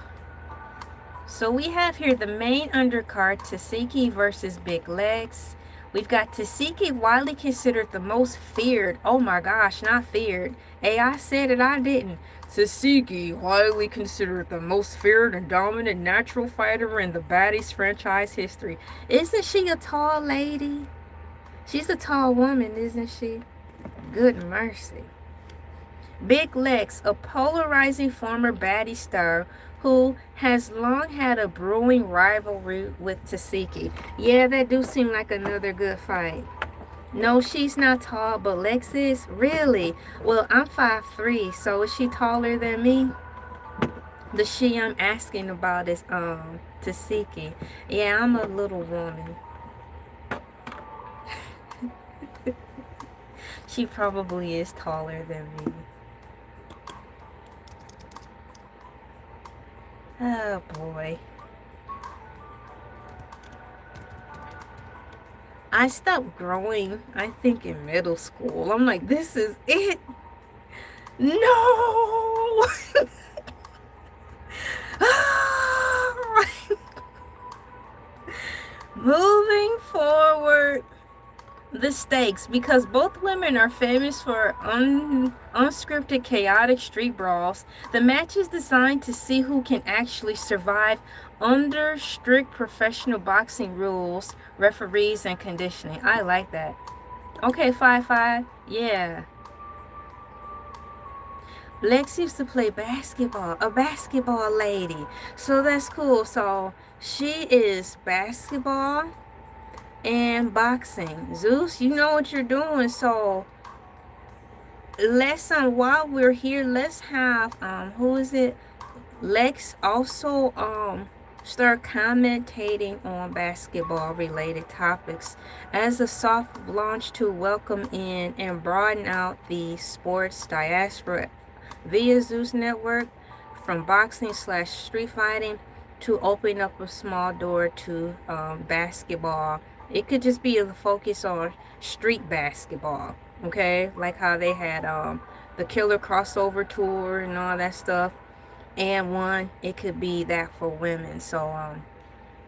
So we have here the main undercard, Taseki versus Big Legs. We've got Taseki, widely considered the most feared. Oh my gosh, not feared. AI said it, I didn't. Taseki, widely considered the most feared and dominant natural fighter in the Baddies franchise history. Isn't she a tall lady? She's a tall woman, isn't she? Good mercy. Big Legs, a polarizing former baddie star who has long had a brewing rivalry with Taseki. Yeah, that do seem like another good fight. No, she's not tall, but Lex is? Really? Well, I'm 5'3", so is she taller than me? The she I'm asking about is Taseki. Yeah, I'm a little woman. She probably is taller than me. Oh boy. I stopped growing, I think, in middle school. I'm like, this is it. No. Moving forward, the stakes, because both women are famous for unscripted, chaotic street brawls. The match is designed to see who can actually survive under strict professional boxing rules, referees, and conditioning. I like that. Okay, 5'5". Yeah. Lex used to play basketball, a basketball lady. So that's cool. So she is basketball and boxing. Zeus, you know what you're doing. So let's while we're here, let's have who is it? Lex also start commentating on basketball related topics as a soft launch to welcome in and broaden out the sports diaspora via Zeus Network. from boxing slash street fighting to opening up a small door to basketball. It could just be a focus on street basketball, okay? Like how they had the Killer crossover tour and all that stuff. And one, it could be that for women. So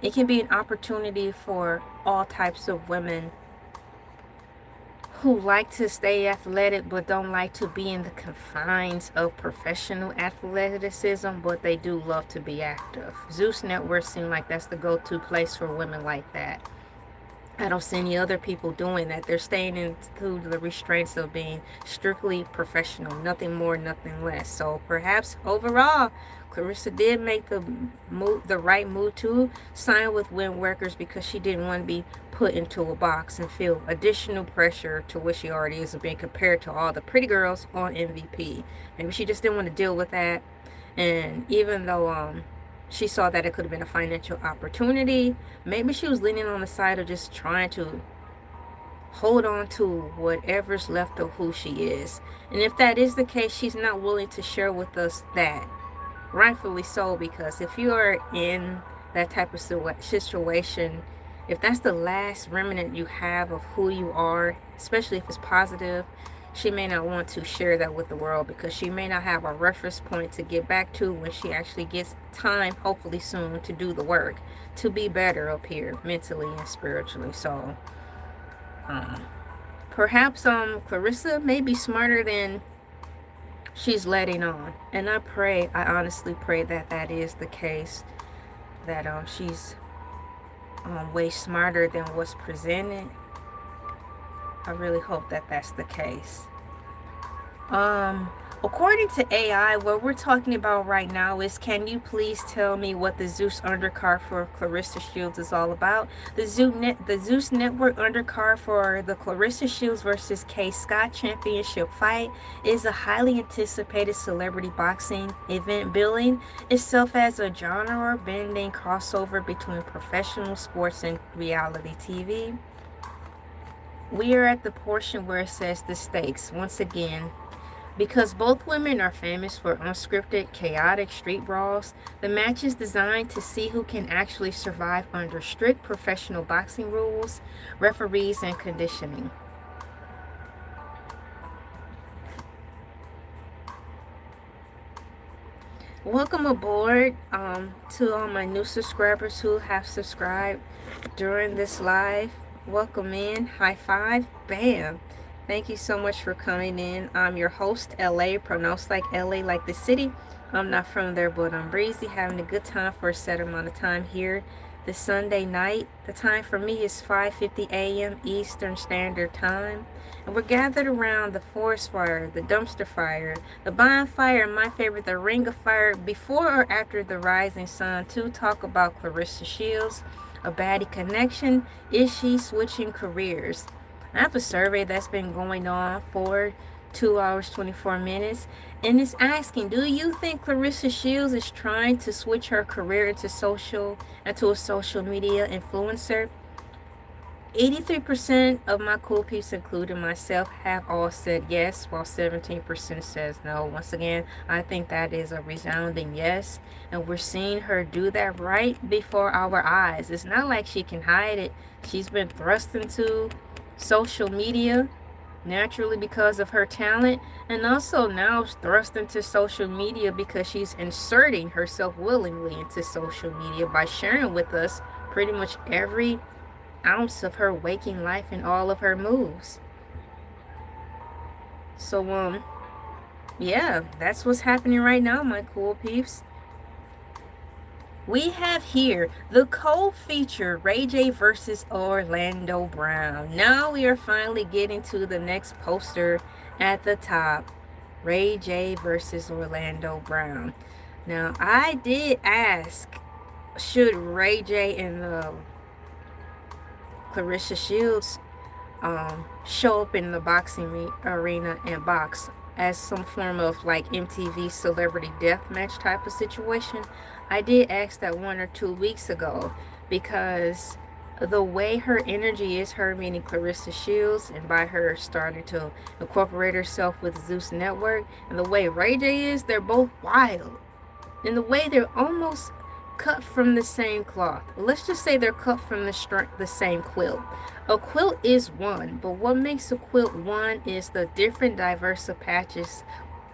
it can be an opportunity for all types of women who like to stay athletic but don't like to be in the confines of professional athleticism, but they do love to be active. Zeus Network seems like that's the go-to place for women like that. I don't see any other people doing that. They're staying into the restraints of being strictly professional, nothing more, nothing less. So perhaps overall, Clarissa did make the right move to sign with Wind Workers because she didn't want to be put into a box and feel additional pressure to what she already is being compared to all the pretty girls on MVP. Maybe she just didn't want to deal with that. And even though she saw that it could have been a financial opportunity, maybe she was leaning on the side of just trying to hold on to whatever's left of who she is. And if that is the case, she's not willing to share with us that. Rightfully so, because if you are in that type of situation, if that's the last remnant you have of who you are, especially if it's positive, she may not want to share that with the world because she may not have a reference point to get back to when she actually gets time, hopefully soon, to do the work, to be better up here mentally and spiritually. So perhaps Clarissa may be smarter than she's letting on. And I honestly pray that that is the case, that she's way smarter than what's presented. I really hope that that's the case. According to AI, what we're talking about right now is, can you please tell me what the Zeus undercard for Clarissa Shields is all about? The Zeus Network undercard for the Clarissa Shields versus K. Scott Championship fight is a highly anticipated celebrity boxing event, billing itself as a genre-bending crossover between professional sports and reality TV. We are at the portion where it says the stakes. Once again, because both women are famous for unscripted, chaotic street brawls, the match is designed to see who can actually survive under strict professional boxing rules, referees, and conditioning. Welcome aboard to all my new subscribers who have subscribed during this live. Welcome in. High five. Bam. Thank you so much for coming in. I'm your host, Elay, pronounced like LA, like the city. I'm not from there, but I'm breezy, having a good time for a set amount of time here this Sunday night. The time for me is 5:50 a.m. Eastern Standard Time. And we're gathered around the forest fire, the dumpster fire, the bonfire, and my favorite, the ring of fire, before or after the rising sun, to talk about Clarissa Shields, a Baddie connection. Is she switching careers? I have a survey that's been going on for 2 hours, 24 minutes, and it's asking, do you think Clarissa Shields is trying to switch her career into a social media influencer? 83% of my cool peeps, including myself, have all said yes, while 17% says no. Once again, I think that is a resounding yes, and we're seeing her do that right before our eyes. It's not like she can hide it. She's been thrust into social media naturally because of her talent, and also now thrust into social media because she's inserting herself willingly into social media by sharing with us pretty much every ounce of her waking life and all of her moves. So yeah, that's what's happening right now, my cool peeps. We have here the co-feature Ray J versus Orlando Brown. Now we are finally getting to the next poster at the top. Ray J versus Orlando Brown. Now I did ask, should Ray J and Clarissa Shields show up in the boxing arena and box as some form of like MTV celebrity deathmatch type of situation? I did ask that 1 or 2 weeks ago because the way her energy is, her meaning Clarissa Shields, and by her starting to incorporate herself with Zeus Network, and the way Ray J is, they're both wild. in the way they're almost cut from the same cloth. Let's just say they're cut from the same quilt. A quilt is one, but what makes a quilt one is the different diverse patches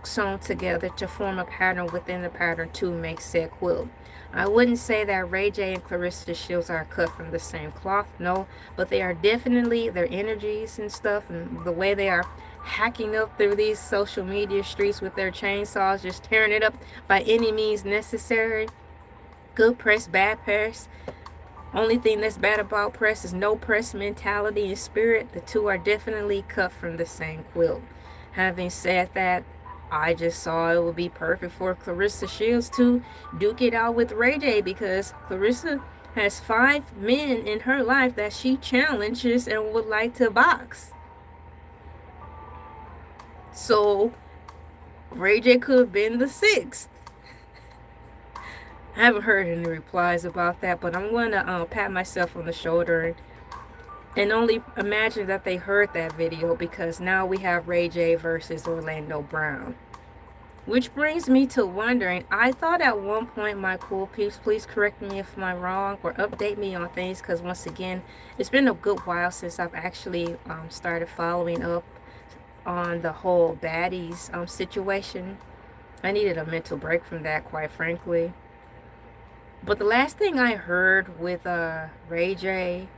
sewn together to form a pattern within the pattern to make said quilt. I wouldn't say that Ray J and Clarissa Shields are cut from the same cloth, no, but they are definitely, their energies and stuff and the way they are hacking up through these social media streets with their chainsaws, just tearing it up by any means necessary. Good press, bad press. Only thing that's bad about press is no press mentality and spirit. The two are definitely cut from the same quilt. Having said that, I just saw it would be perfect for Clarissa Shields to duke it out with Ray J, because Clarissa has 5 men in her life that she challenges and would like to box. So Ray J could have been the 6th. I haven't heard any replies about that, but I'm going to pat myself on the shoulder and only imagine that they heard that video, because now we have Ray J versus Orlando Brown. Which brings me to wondering, I thought at one point, my cool peeps, please correct me if I'm wrong or update me on things, because once again, it's been a good while since I've actually started following up on the whole Baddie's situation. I needed a mental break from that, quite frankly. But the last thing I heard with Ray J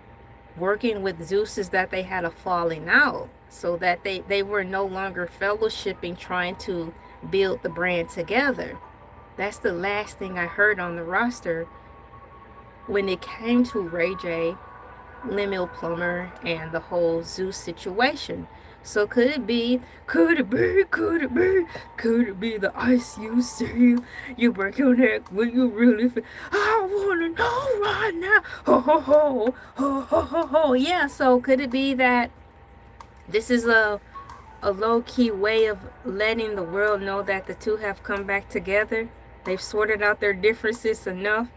working with Zeus is that they had a falling out, so that they were no longer fellowshipping, trying to build the brand together. That's the last thing I heard on the roster when it came to Ray J, Lemuel Plummer, and the whole Zeus situation. So could it be the ice you see? You break your neck when you really feel. I wanna know right now. Ho ho ho ho ho ho ho. Yeah. So could it be that this is a low-key way of letting the world know that the two have come back together? They've sorted out their differences enough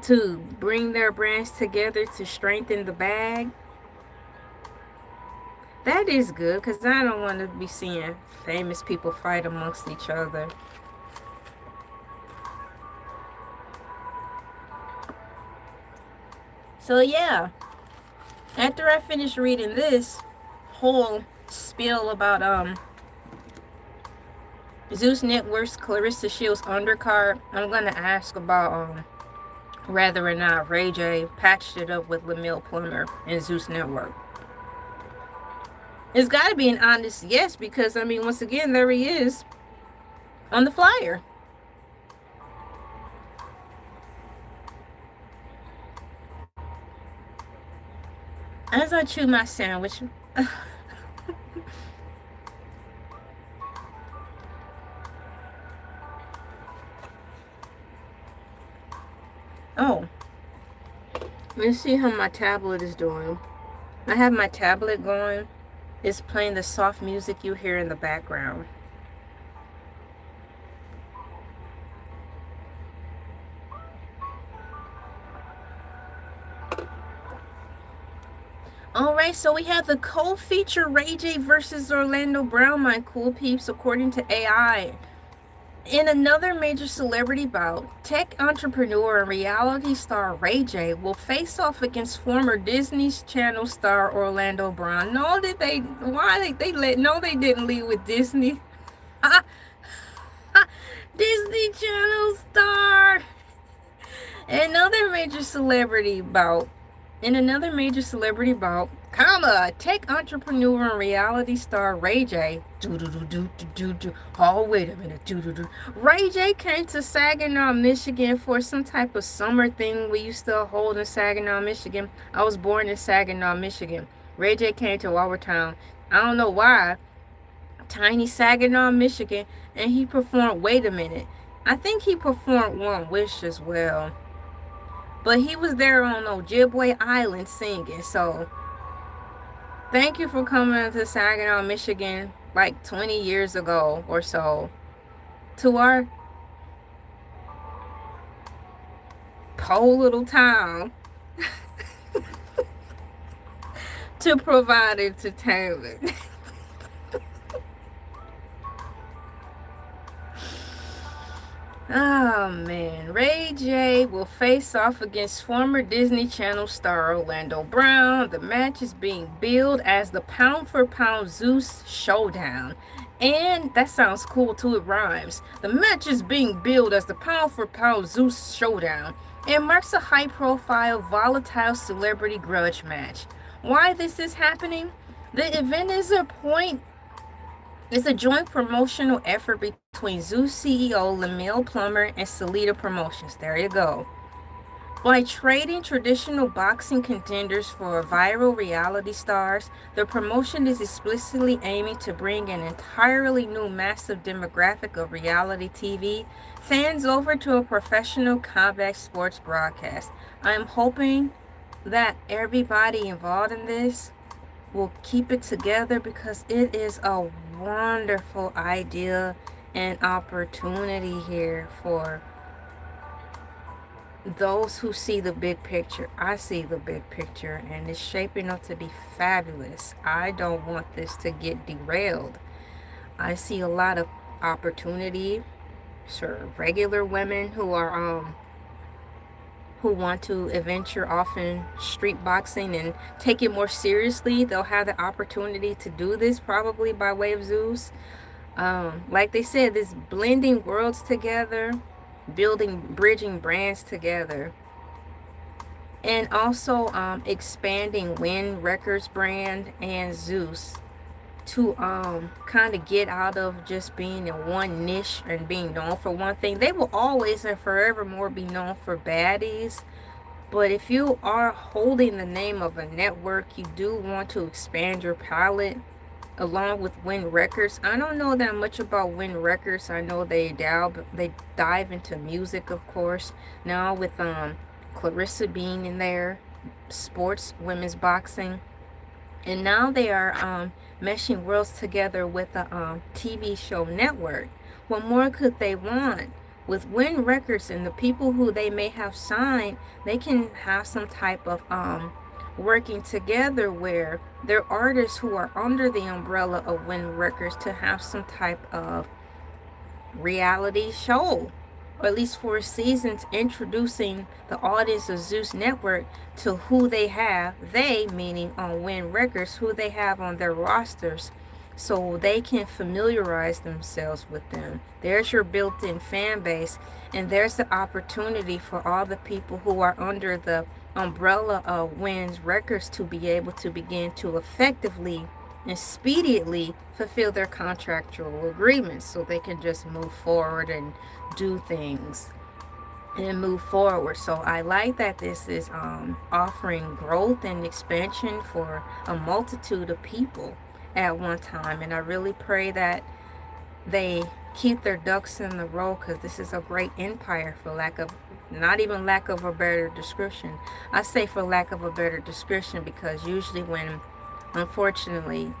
to bring their brands together to strengthen the bag. That is good, because I don't want to be seeing famous people fight amongst each other. So yeah, after I finish reading this whole spiel about Zeus Network's Clarissa Shields undercard, I'm gonna ask about whether or not Ray J patched it up with Lemuel Plummer and Zeus Network. It's got to be an honest yes, because I mean, once again, there he is on the flyer. As I chew my sandwich, oh, let's see how my tablet is doing. I have my tablet going. It's playing the soft music you hear in the background. Alright, so we have the co-feature Ray J versus Orlando Brown, my cool peeps, according to AI. In another major celebrity bout, tech entrepreneur and reality star Ray J will face off against former Disney Channel star Orlando Brown. No, did they? Why they let? No, they didn't lead with Disney. Disney Channel star. Another major celebrity bout. In another major celebrity bout, tech entrepreneur and reality star Ray J. Oh, wait a minute. Ray J came to Saginaw, Michigan for some type of summer thing we used to hold in Saginaw, Michigan. I was born in Saginaw, Michigan. Ray J came to our town. I don't know why. Tiny Saginaw, Michigan. And he performed, wait a minute. I think he performed One Wish as well. But he was there on Ojibwe Island singing. So thank you for coming to Saginaw, Michigan, like 20 years ago or so, to our poor little town to provide entertainment. Oh man, Ray J will face off against former Disney Channel star Orlando Brown. The match is being billed as the pound for pound Zeus showdown. And that sounds cool too, it rhymes. The match is being billed as the pound for pound Zeus showdown and marks a high profile, volatile celebrity grudge match. Why this is happening? The event is a point it's a joint promotional effort between Zeus CEO Lamille Plummer and Salida Promotions. There you go. By trading traditional boxing contenders for viral reality stars, the promotion is explicitly aiming to bring an entirely new massive demographic of reality TV fans over to a professional combat sports broadcast. I am hoping that everybody involved in this will keep it together because it is a wonderful idea and opportunity here for those who see the big picture. I see the big picture and it's shaping up to be fabulous. I don't want this to get derailed. I see a lot of opportunity for regular women who want to venture off in street boxing and take it more seriously. They'll have the opportunity to do this probably by way of Zeus. Like they said, this blending worlds together, bridging brands together, and also expanding Win Records brand and Zeus to kind of get out of just being in one niche and being known for one thing. They will always and forevermore be known for baddies. But if you are holding the name of a network, you do want to expand your palette along with Win Records. I don't know that much about Win Records. I know they dive into music, of course. Now with Clarissa being in there, sports, women's boxing. And now they are meshing worlds together with a TV show network. What more could they want? With Win Records and the people who they may have signed, they can have some type of working together where they're artists who are under the umbrella of Win Records to have some type of reality show, or at least for seasons, introducing the audience of Zeus Network to who they have, they meaning on Win Records, who they have on their rosters, so they can familiarize themselves with them. There's your built-in fan base, and there's the opportunity for all the people who are under the umbrella of Win's Records to be able to begin to effectively and speedily fulfill their contractual agreements so they can just move forward and do things and move forward. So I like that this is offering growth and expansion for a multitude of people at one time, and I really pray that they keep their ducks in the row, because this is a great empire, for lack of not even lack of a better description. I say for lack of a better description because usually when, unfortunately,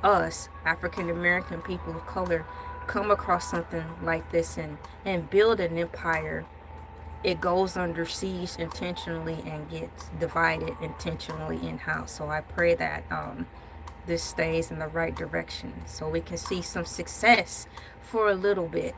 us African American people of color come across something like this and build an empire, it goes under siege intentionally and gets divided intentionally in-house. So I pray that this stays in the right direction so we can see some success for a little bit.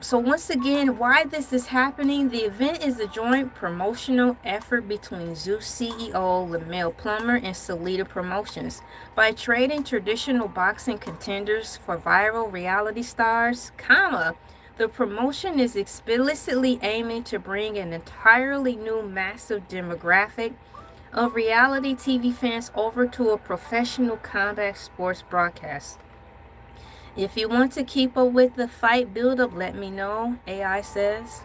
So once again, why this is happening, the event is a joint promotional effort between Zeus CEO Lamille Plummer and Salida Promotions. By trading traditional boxing contenders for viral reality stars, the promotion is explicitly aiming to bring an entirely new massive demographic of reality TV fans over to a professional combat sports broadcast. If you want to keep up with the fight build-up, let me know, AI says.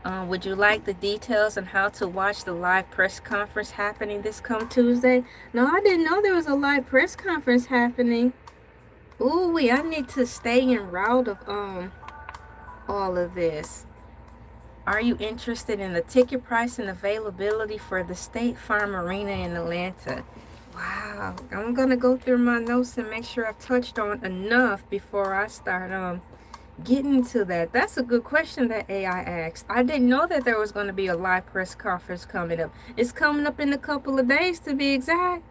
Would you like the details on how to watch the live press conference happening this come Tuesday? No, I didn't know there was a live press conference happening. Ooh, I need to stay in route of all of this. Are you interested in the ticket price and availability for the State Farm Arena in Atlanta? Wow, I'm going to go through my notes and make sure I've touched on enough before I start getting to that. That's a good question that AI asked. I didn't know that there was going to be a live press conference coming up. It's coming up in a couple of days to be exact.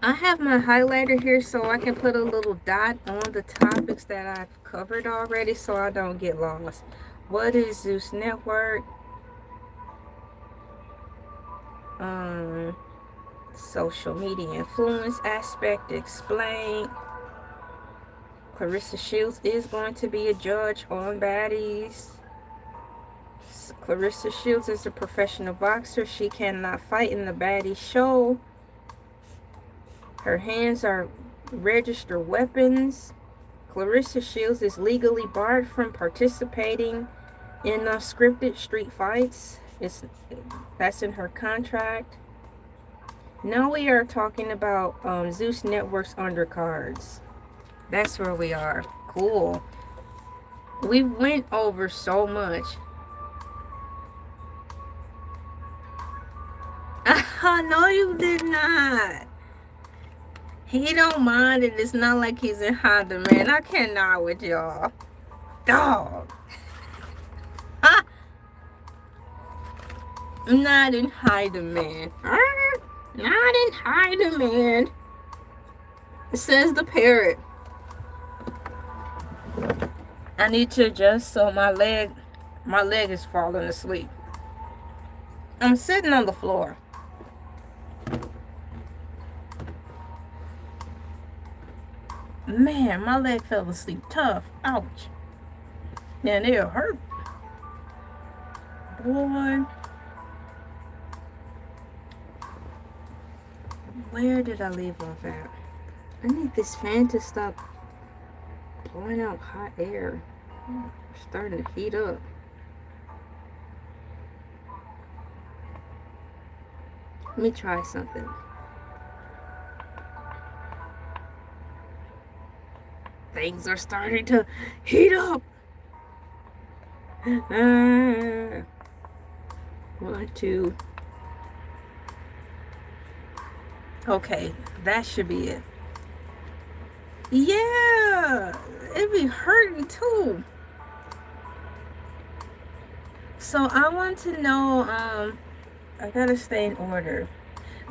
I have my highlighter here so I can put a little dot on the topics that I've covered already so I don't get lost. What is Zeus Network? Social media influence aspect explained. Clarissa Shields is going to be a judge on Baddies. Clarissa Shields is a professional boxer. She cannot fight in the Baddie show. Her hands are registered weapons. Clarissa Shields is legally barred from participating in unscripted street fights. That's in her contract. Now we are talking about Zeus Network's undercards. That's where we are. Cool. We went over so much. No, you did not. He don't mind it. It's not like he's in high demand. I cannot with y'all. Dog. Not in high demand. Not in high demand. It says the parrot. I need to adjust so my leg is falling asleep. I'm sitting on the floor. Man, my leg fell asleep tough. Ouch. Man, it'll hurt. Boy. Where did I leave off at? I need this fan to stop blowing out hot air. It's starting to heat up. Let me try something. Things are starting to heat up. 1, 2. Okay, that should be it. Yeah, it be hurting too. So I want to know, I gotta stay in order.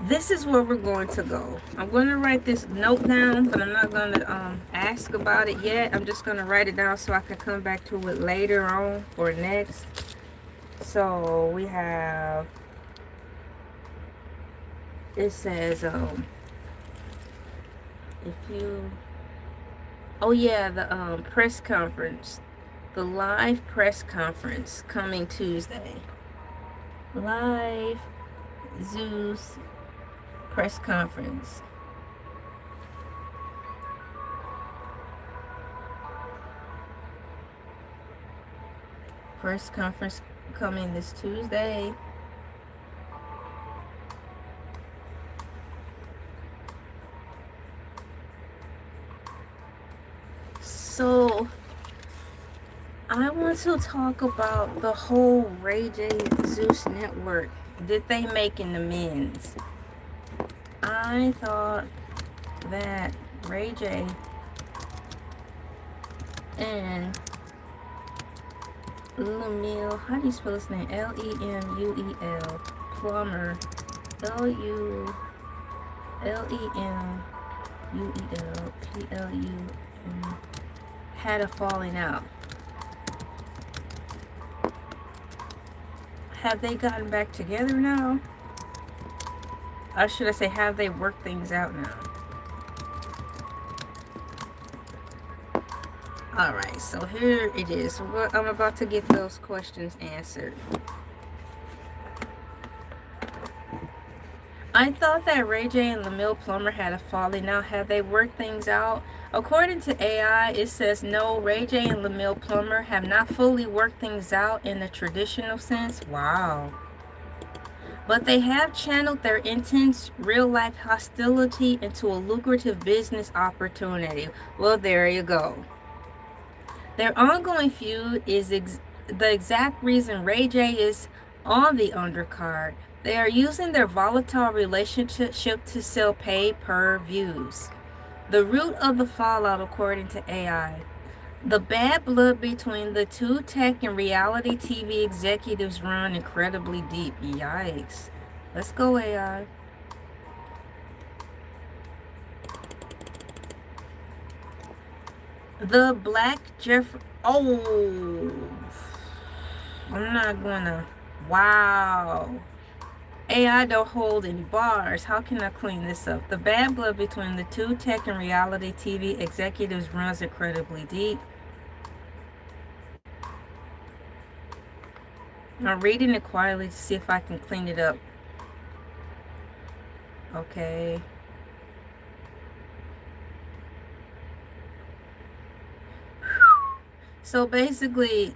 This is where we're going to go. I'm going to write this note down, but I'm not going to ask about it yet. I'm just going to write it down so I can come back to it later on or next. So we have, it says, if you, oh yeah, the press conference, the live press conference coming Tuesday. Live Zeus press conference. Press conference coming this Tuesday. So I want to talk about the whole Ray J Zeus Network. Did they make an amends? I thought that Ray J and Lemuel, how do you spell his name? Lemuel, Plummer, Lemuel, Plum, had a falling out. Have they gotten back together now? Or should I say, have they worked things out now? Alright, so here it is. I'm about to get those questions answered. I thought that Ray J and Lemuel Plummer had a falling out. Have they worked things out? According to AI, it says no, Ray J and Lemuel Plummer have not fully worked things out in the traditional sense. Wow. But they have channeled their intense real-life hostility into a lucrative business opportunity. Well, there you go. Their ongoing feud is the exact reason Ray J is on the undercard. They are using their volatile relationship to sell pay-per-views. The root of the fallout, according to AI. The bad blood between the two tech and reality TV executives run incredibly deep. Yikes. Let's go, AI. The Black Jeff. Oh, I'm not gonna. Wow. AI don't hold any bars. How can I clean this up? The bad blood between the two tech and reality TV executives runs incredibly deep. I'm reading it quietly to see if I can clean it up. Okay. So basically,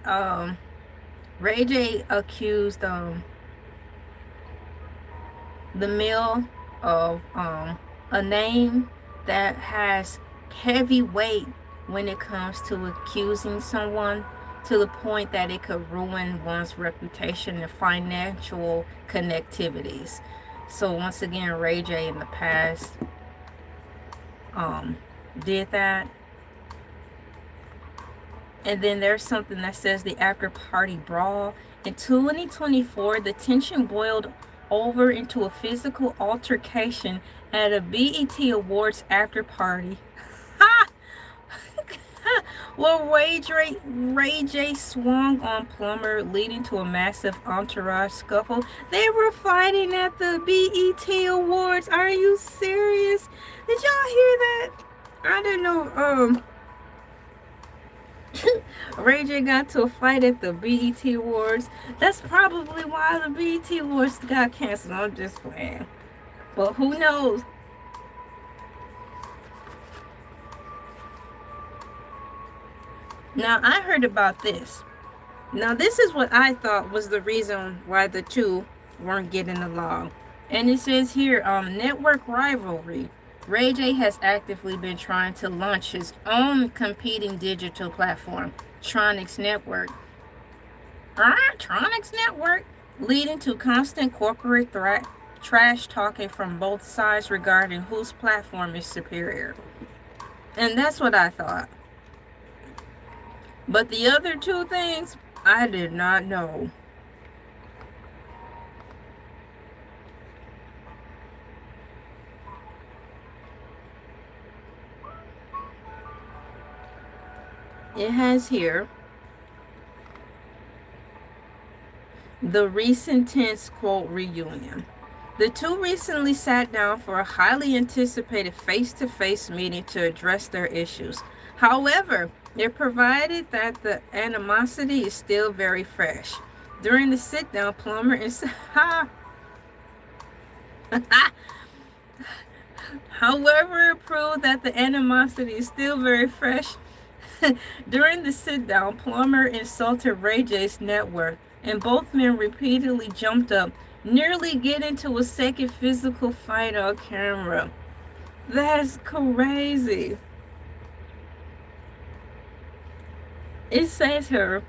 Ray J accused the mill of a name that has heavy weight when it comes to accusing someone, to the point that it could ruin one's reputation and financial connectivities. So once again, Ray J in the past um, did that. And then there's something that says the after party brawl. In 2024, the tension boiled over into a physical altercation at a BET Awards after party. Well, Ray J swung on Plummer, leading to a massive entourage scuffle. They were fighting at the BET Awards. Are you serious? Did y'all hear that? I didn't know. Ray J got to a fight at the BET Awards. That's probably why the BET Awards got canceled. I'm just playing. But who knows? Now, I heard about this. Now, this is what I thought was the reason why the two weren't getting along. And it says here, network rivalry. Ray J has actively been trying to launch his own competing digital platform, Tronics Network. Tronics Network, leading to constant corporate trash talking from both sides regarding whose platform is superior. And that's what I thought. But the other two things, I did not know. It has here the recent tense quote reunion. The two recently sat down for a highly anticipated face-to-face meeting to address their issues. However, it provided that the animosity is still very fresh. During the sit-down, Plummer and however, it proved that the animosity is still very fresh. During the sit-down, Plummer insulted Ray J's network, and both men repeatedly jumped up, nearly getting into a second physical fight on camera. That's crazy. It says here,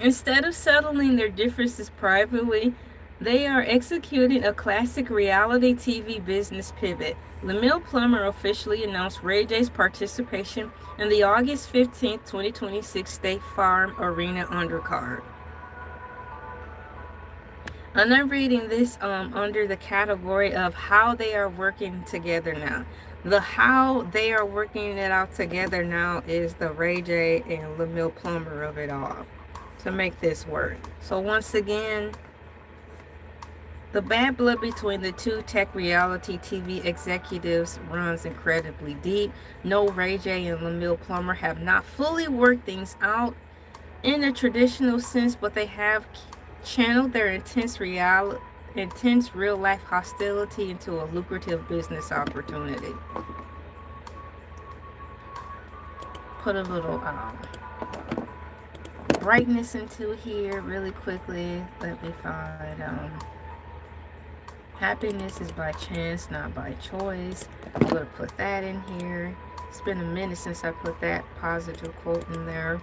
instead of settling their differences privately, they are executing a classic reality TV business pivot. Lemuel Plummer officially announced Ray J's participation in the August 15th, 2026 State Farm Arena undercard. And I'm reading this under the category of how they are working together now. The how they are working it out together now is the Ray J and Lemuel Plummer of it all to make this work. So once again, the bad blood between the two tech reality TV executives runs incredibly deep. No, Ray J and Lemuel Plummer have not fully worked things out in a traditional sense, but they have channeled their intense real life hostility into a lucrative business opportunity. Put a little brightness into here really quickly. Let me find happiness is by chance, not by choice. I'm going to put that in here. It's been a minute since I put that positive quote in there.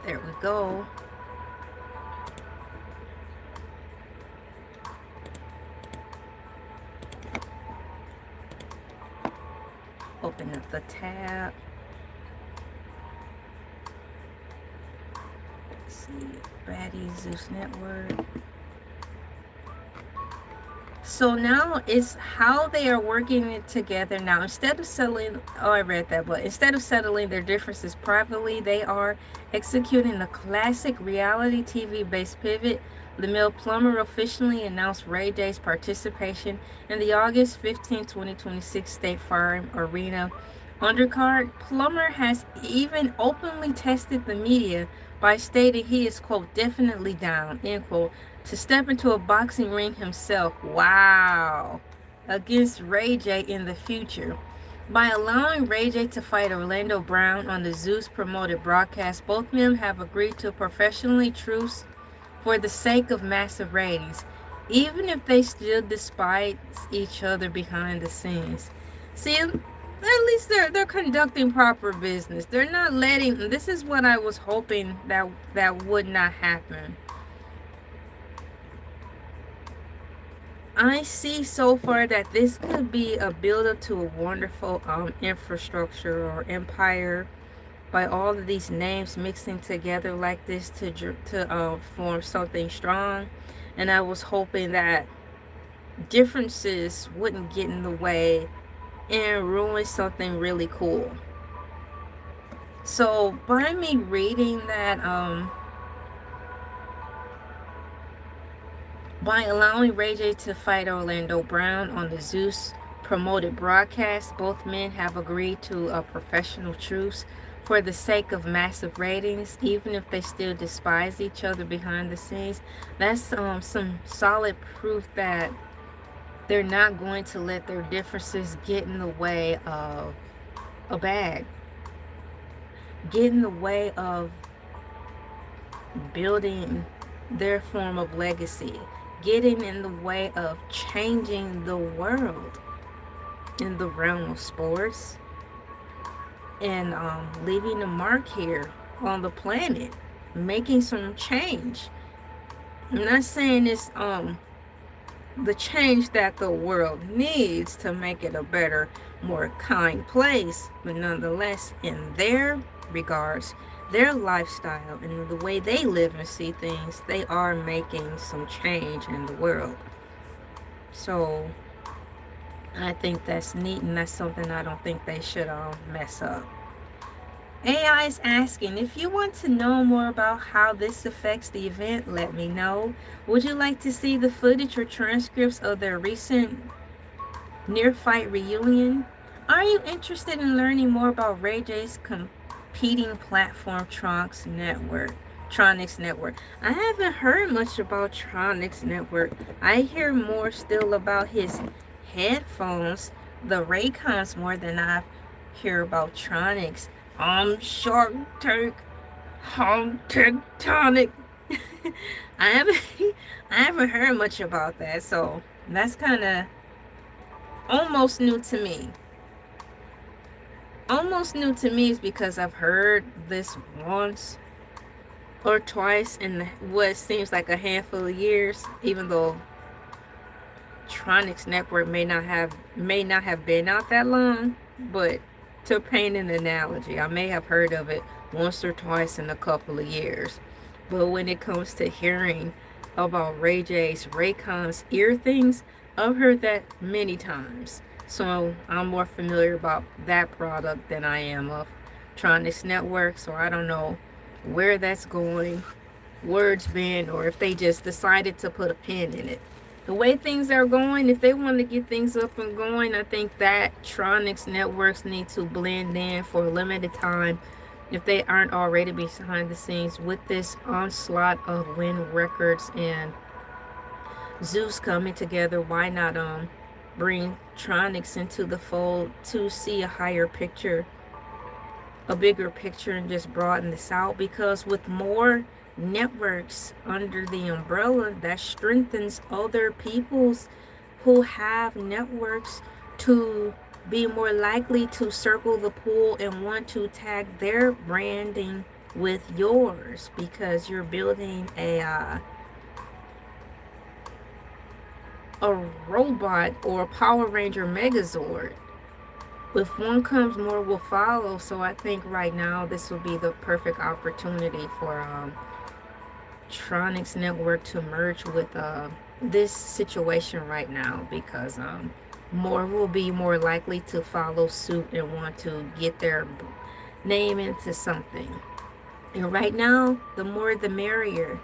There we go. Open up the tab. Let's see, Baddie Zeus Network. So now it's how they are working it together now. Instead of settling, oh, I read that, but instead of settling their differences privately, they are executing a classic reality TV based pivot. LeMille Plummer officially announced Ray J's participation in the August 15, 2026 State Farm Arena undercard. Plummer has even openly tested the media by stating he is, quote, definitely down, end quote, to step into a boxing ring himself. Wow. Against Ray J in the future. By allowing Ray J to fight Orlando Brown on the Zeus promoted broadcast, both men have agreed to professionally truce for the sake of massive ratings, even if they still despise each other behind the scenes. See, at least they're conducting proper business. They're not letting. This is what I was hoping that would not happen. I see so far that this could be a build up to a wonderful infrastructure or empire by all of these names mixing together like this to form something strong. And I was hoping that differences wouldn't get in the way and ruin something really cool. So by me reading that, by allowing Ray J to fight Orlando Brown on the Zeus promoted broadcast, both men have agreed to a professional truce for the sake of massive ratings, even if they still despise each other behind the scenes. That's some solid proof that they're not going to let their differences get in the way of a bag, get in the way of building their form of legacy, getting in the way of changing the world in the realm of sports, and leaving a mark here on the planet, making some change. I'm not saying it's the change that the world needs to make it a better, more kind place, but nonetheless, in their regards, their lifestyle and the way they live and see things, they are making some change in the world. So I think that's neat, and that's something I don't think they should mess up. AI is asking, if you want to know more about how this affects the event, let me know. Would you like to see the footage or transcripts of their recent near-fight reunion? Are you interested in learning more about Ray J's competing platform Tronix Network? I haven't heard much about Tronix Network. I hear more still about his headphones, the Raycons, more than I hear about Tronix. Shark Tank, Tectonic. I haven't I haven't heard much about that, so that's kind of almost new to me. Almost new to me is because I've heard this once or twice in what seems like a handful of years, even though Tronix Network may not have been out that long, but to paint an analogy, I may have heard of it once or twice in a couple of years. But when it comes to hearing about Ray J's Raycon's ear things, I've heard that many times. So I'm more familiar about that product than I am of Tronix Network. So I don't know where that's going, words been, or if they just decided to put a pin in it. The way things are going, if they want to get things up and going, I think that Tronix Networks need to blend in for a limited time if they aren't already behind the scenes with this onslaught of Win Records and Zeus coming together. Why not bring Tronix into the fold to see a higher picture, a bigger picture, and just broaden this out? Because with more networks under the umbrella, that strengthens other peoples who have networks to be more likely to circle the pool and want to tag their branding with yours, because you're building a robot or a Power Ranger Megazord. If one comes, more will follow. So I think right now this will be the perfect opportunity for Tronix Network to merge with this situation right now, because more will be more likely to follow suit and want to get their name into something. And right now, the more the merrier,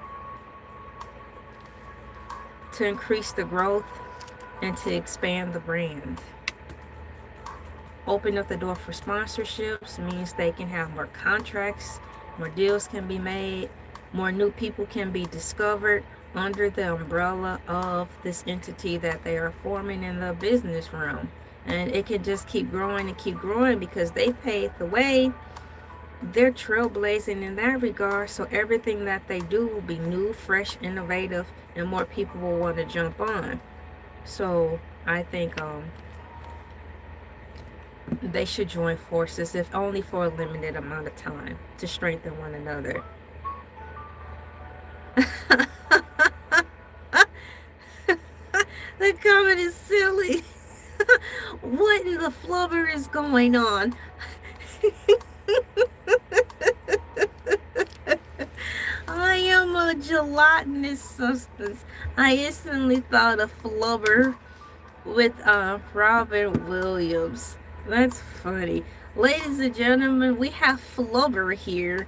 to increase the growth and to expand the brand. Open up the door for sponsorships means they can have more contracts, more deals can be made, more new people can be discovered under the umbrella of this entity that they are forming in the business realm. And it can just keep growing and keep growing because they paved the way. They're trailblazing in that regard, so everything that they do will be new, fresh, innovative, and more people will want to jump on. So I think they should join forces, if only for a limited amount of time, to strengthen one another. The comment is silly. What in the flubber is going on? I am a gelatinous substance. I instantly thought of flubber with Robin Williams. That's funny. Ladies and gentlemen, we have Flubber here.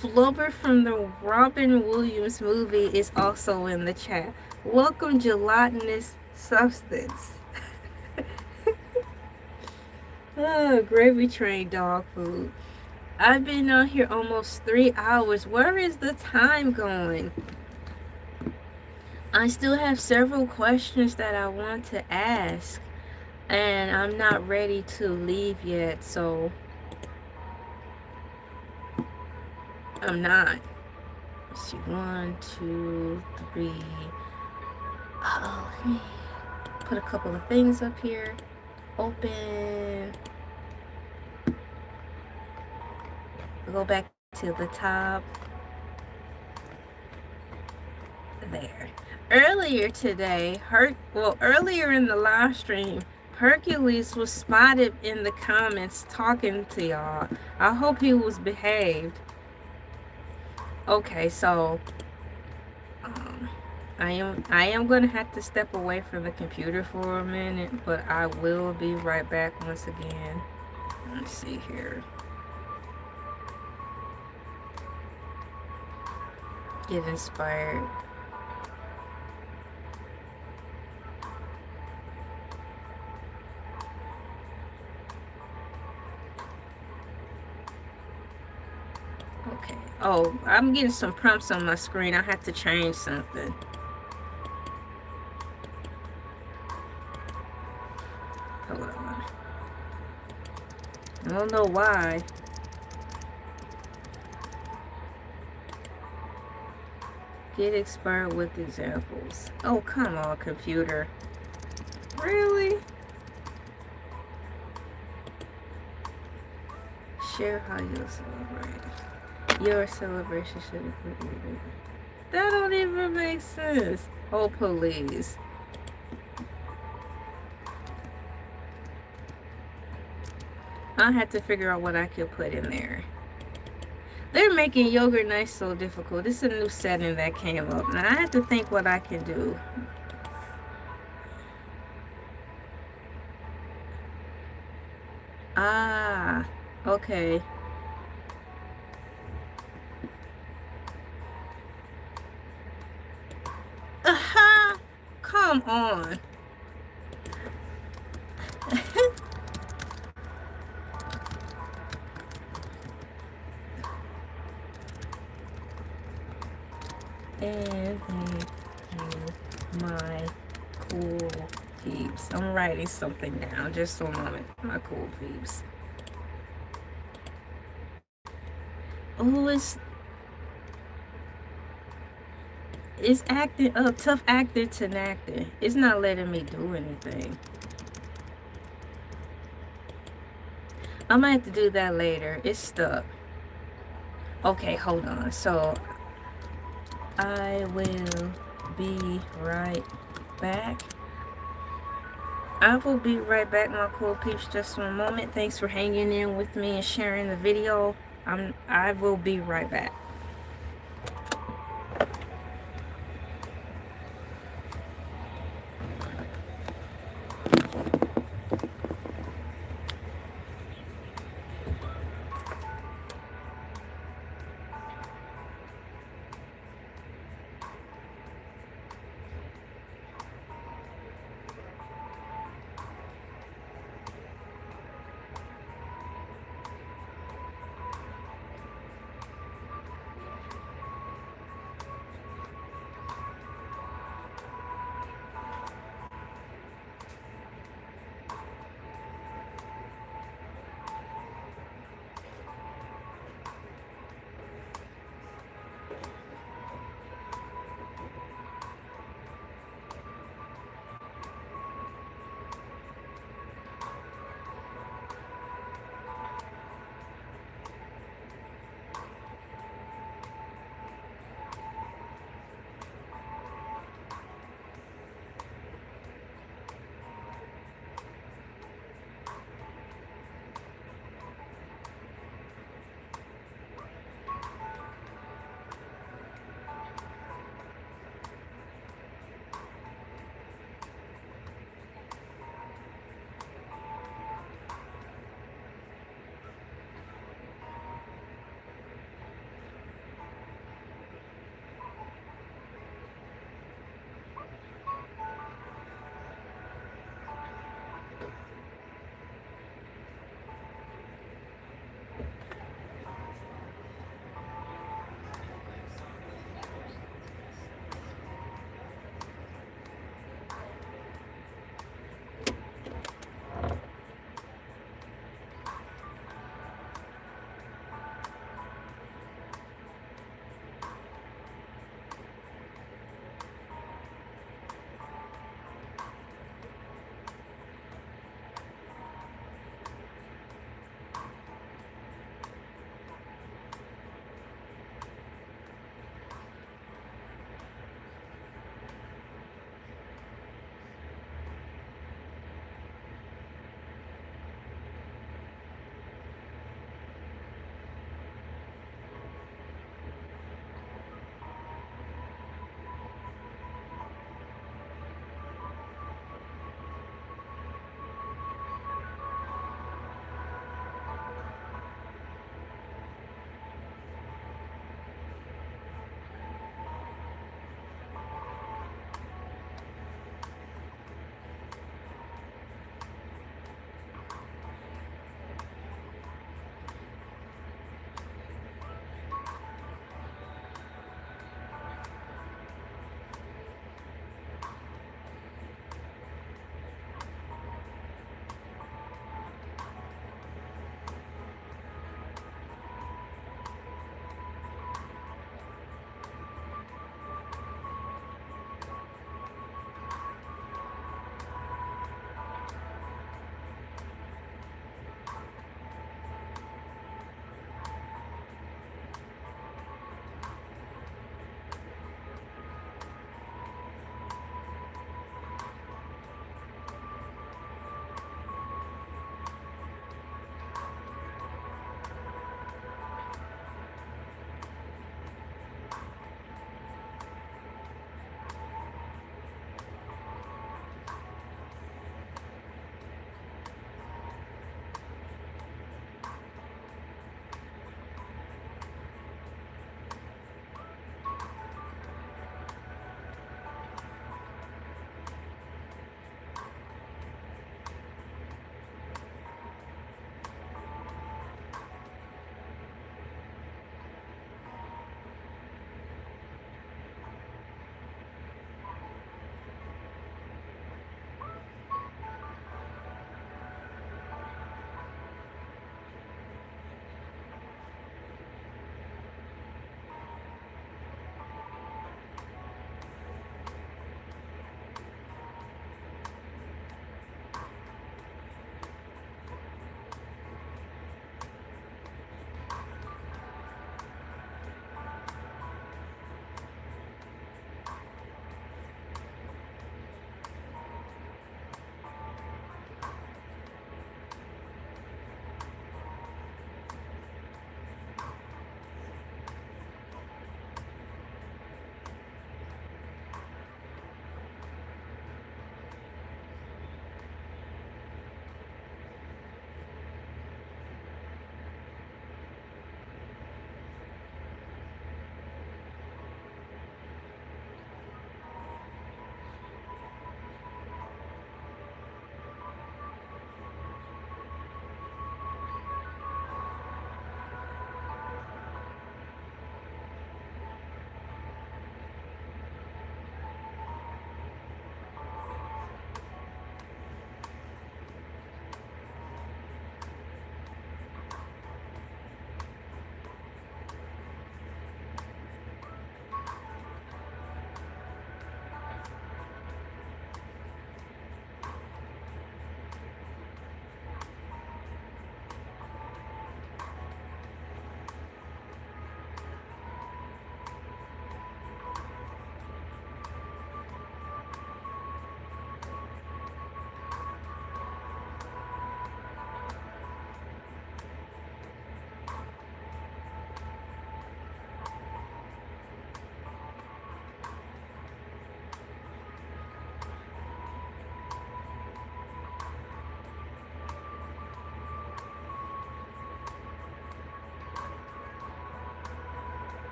Flubber from the Robin Williams movie is also in the chat. Welcome, gelatinous substance. Oh, gravy train dog food. I've been on here almost 3 hours. Where is the time going? I still have several questions that I want to ask, and I'm not ready to leave yet, so I'm not. Let's see, 1, 2, 3. Oh, let me put a couple of things up here. Open. Go back to the top. There. Earlier today, earlier in the live stream, Hercules was spotted in the comments talking to y'all. I hope he was behaved. Okay, so I am gonna have to step away from the computer for a minute, but I will be right back once again. Let's see here. Get inspired. Okay. Oh, I'm getting some prompts on my screen. I have to change something. Hold on. I don't know why. Get expired with examples. Oh, come on, computer. Really? Share how you celebrate. Your celebration should include. That don't even make sense. Oh, please. I had to figure out what I could put in there. They're making yogurt nice so difficult. This is a new setting that came up. Now I have to think what I can do. Ah, okay. Aha! Come on. And thank you, my cool peeps. I'm writing something down. Just a moment, my cool peeps. Oh, it's acting up. Tough acting to acting. It's not letting me do anything. I might have to do that later. It's stuck. Okay, hold on. So I will be right back. I will be right back, my cool peeps. Just for a moment. Thanks for hanging in with me and sharing the video. I will be right back.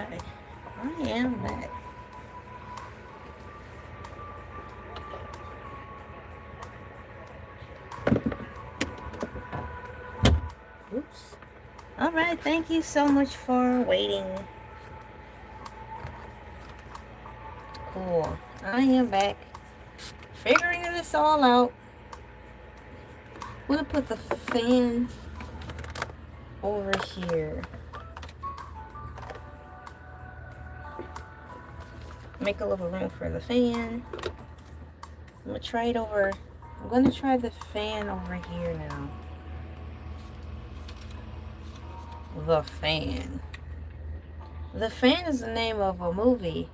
Alright. I am back. Oops. Alright, thank you so much for waiting. Cool. I am back. Figuring this all out. We'll put the fan over here. Make a little room for the fan. I'm gonna try it over. I'm gonna try the fan over here now. The Fan. The Fan is the name of a movie.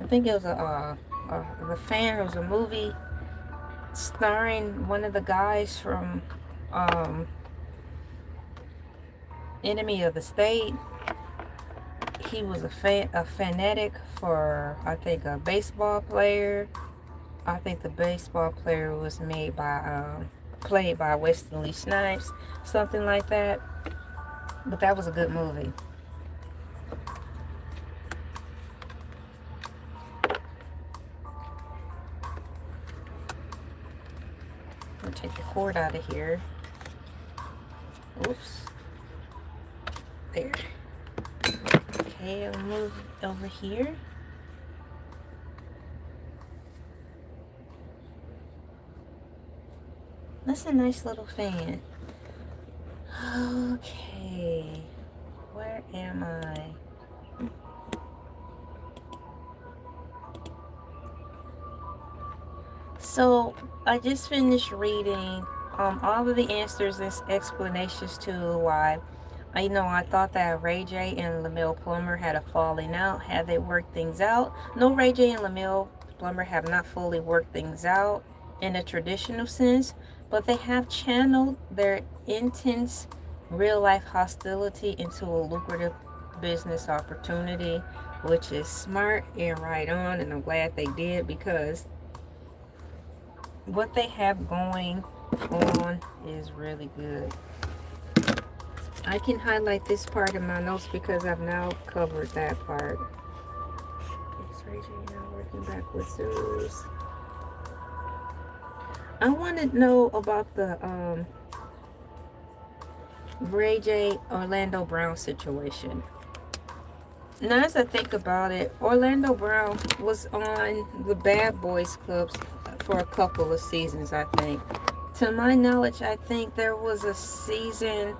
I think it was The Fan was a movie starring one of the guys from Enemy of the State. He was a fanatic for, I think, a baseball player. I think the baseball player was made by played by Wesley Snipes, something like that. But that was a good movie. I'm gonna take the cord out of here. Oops. There. Okay, I'll move over here. That's a nice little fan. Okay. Where am I? So, I just finished reading all of the answers and explanations to why. I thought that Ray J and Lamel Plummer had a falling out. Had they worked things out? No, Ray J and Lamel Plummer have not fully worked things out in a traditional sense, but they have channeled their intense real-life hostility into a lucrative business opportunity, which is smart and right on, and I'm glad they did, because what they have going on is really good. I can highlight this part in my notes because I've now covered that part. It's Ray J now working back with Zeus. I want to know about the Ray J Orlando Brown situation. Now, as I think about it, Orlando Brown was on the Bad Boys Clubs for a couple of seasons, I think. To my knowledge, I think there was a season,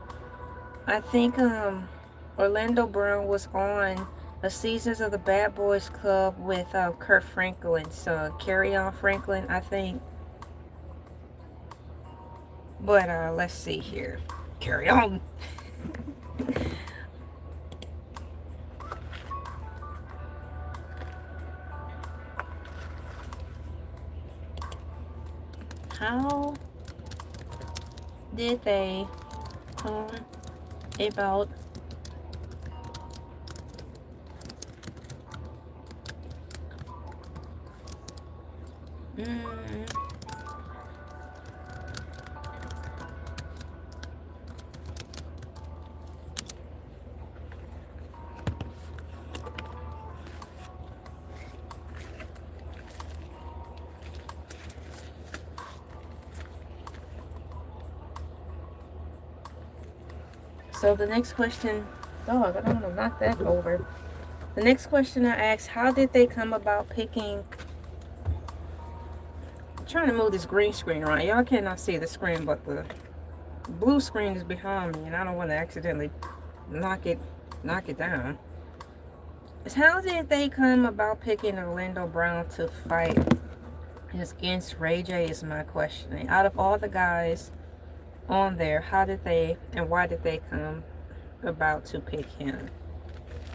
I think Orlando Brown was on the seasons of the Bad Boys Club with Kurt Franklin's son, Carry On Franklin, I think. But let's see here. Carry on. How did they come about So the next question, dog, I don't want to knock that over. The next question I asked, how did they come about picking? I'm trying to move this green screen around. Y'all cannot see the screen, but the blue screen is behind me, and I don't want to accidentally knock it down. How did they come about picking Orlando Brown to fight against Ray J is my question. Out of all the guys on there, how did they and why did they come about to pick him?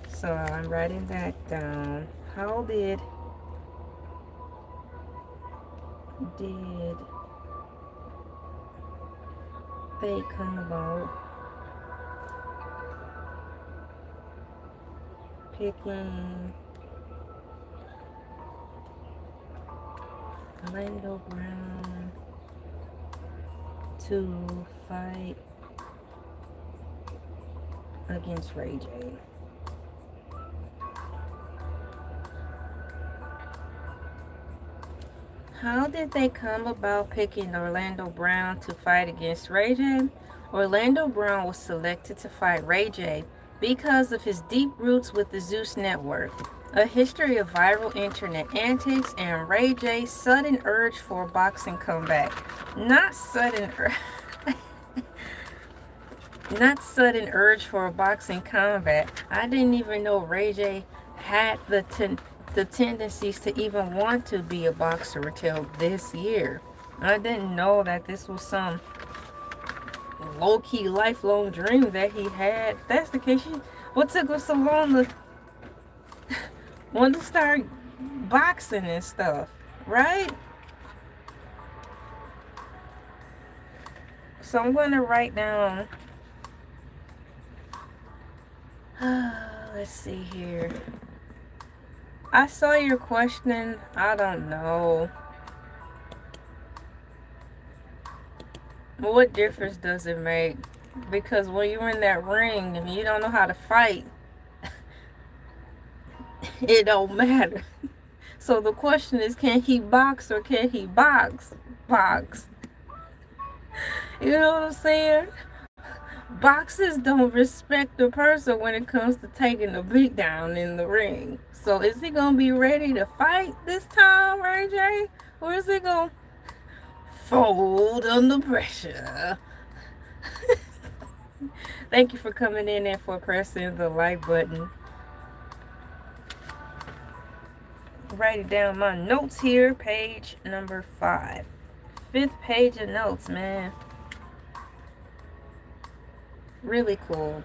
So I'm writing that down. How did they come about picking Orlando Brown to fight against Ray J? How did they come about picking Orlando Brown to fight against Ray J? Orlando Brown was selected to fight Ray J because of his deep roots with the Zeus Network, a history of viral internet antics, and Ray J's sudden urge for a boxing comeback. Not sudden, not sudden urge for a boxing combat. I didn't even know Ray J had the tendencies to even want to be a boxer until this year. I didn't know that this was some low-key lifelong dream that he had. If that's the case, what took him so long to want to start boxing and stuff, right? So I'm going to write down, let's see here. I saw your question. I don't know. What difference does it make? Because when you're in that ring and you don't know how to fight, it don't matter. So the question is, can he box or can he box? Box. You know what I'm saying? Boxers don't respect the person when it comes to taking the beat down in the ring. So is he going to be ready to fight this time, Ray J? Or is he going to fold under pressure? Thank you for coming in and for pressing the like button. Writing down my notes here, page number 5. 5th page of notes, man. Really cool.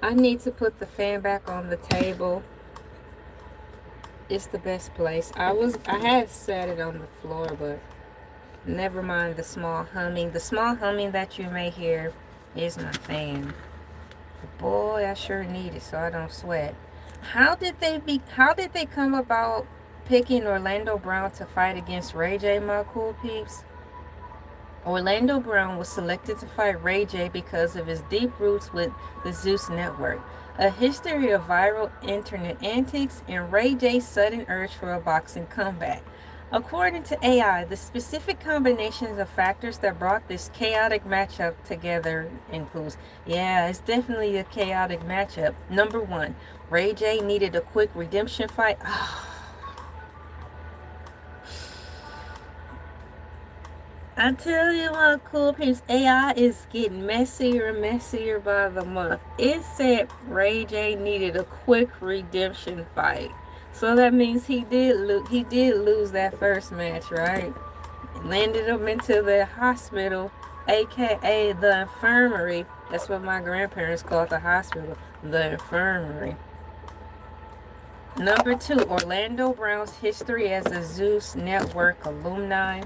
I need to put the fan back on the table. It's the best place. I had set it on the floor, but never mind the small humming. The small humming that you may hear is my fan. Boy, I sure need it so I don't sweat. How did they come about picking Orlando Brown to fight against Ray J, my cool peeps? Orlando Brown was selected to fight Ray J because of his deep roots with the Zeus Network, a history of viral internet antics, and Ray J's sudden urge for a boxing comeback. According to AI, the specific combinations of factors that brought this chaotic matchup together includes, yeah, it's definitely a chaotic matchup. Number 1, Ray J needed a quick redemption fight. I tell you what, cool peeps, AI is getting messier and messier by the month. It said Ray J needed a quick redemption fight. So that means he did lose that first match, right? Landed him into the hospital, aka the infirmary. That's what my grandparents called the hospital, the infirmary. Number 2, Orlando Brown's history as a Zeus Network alumni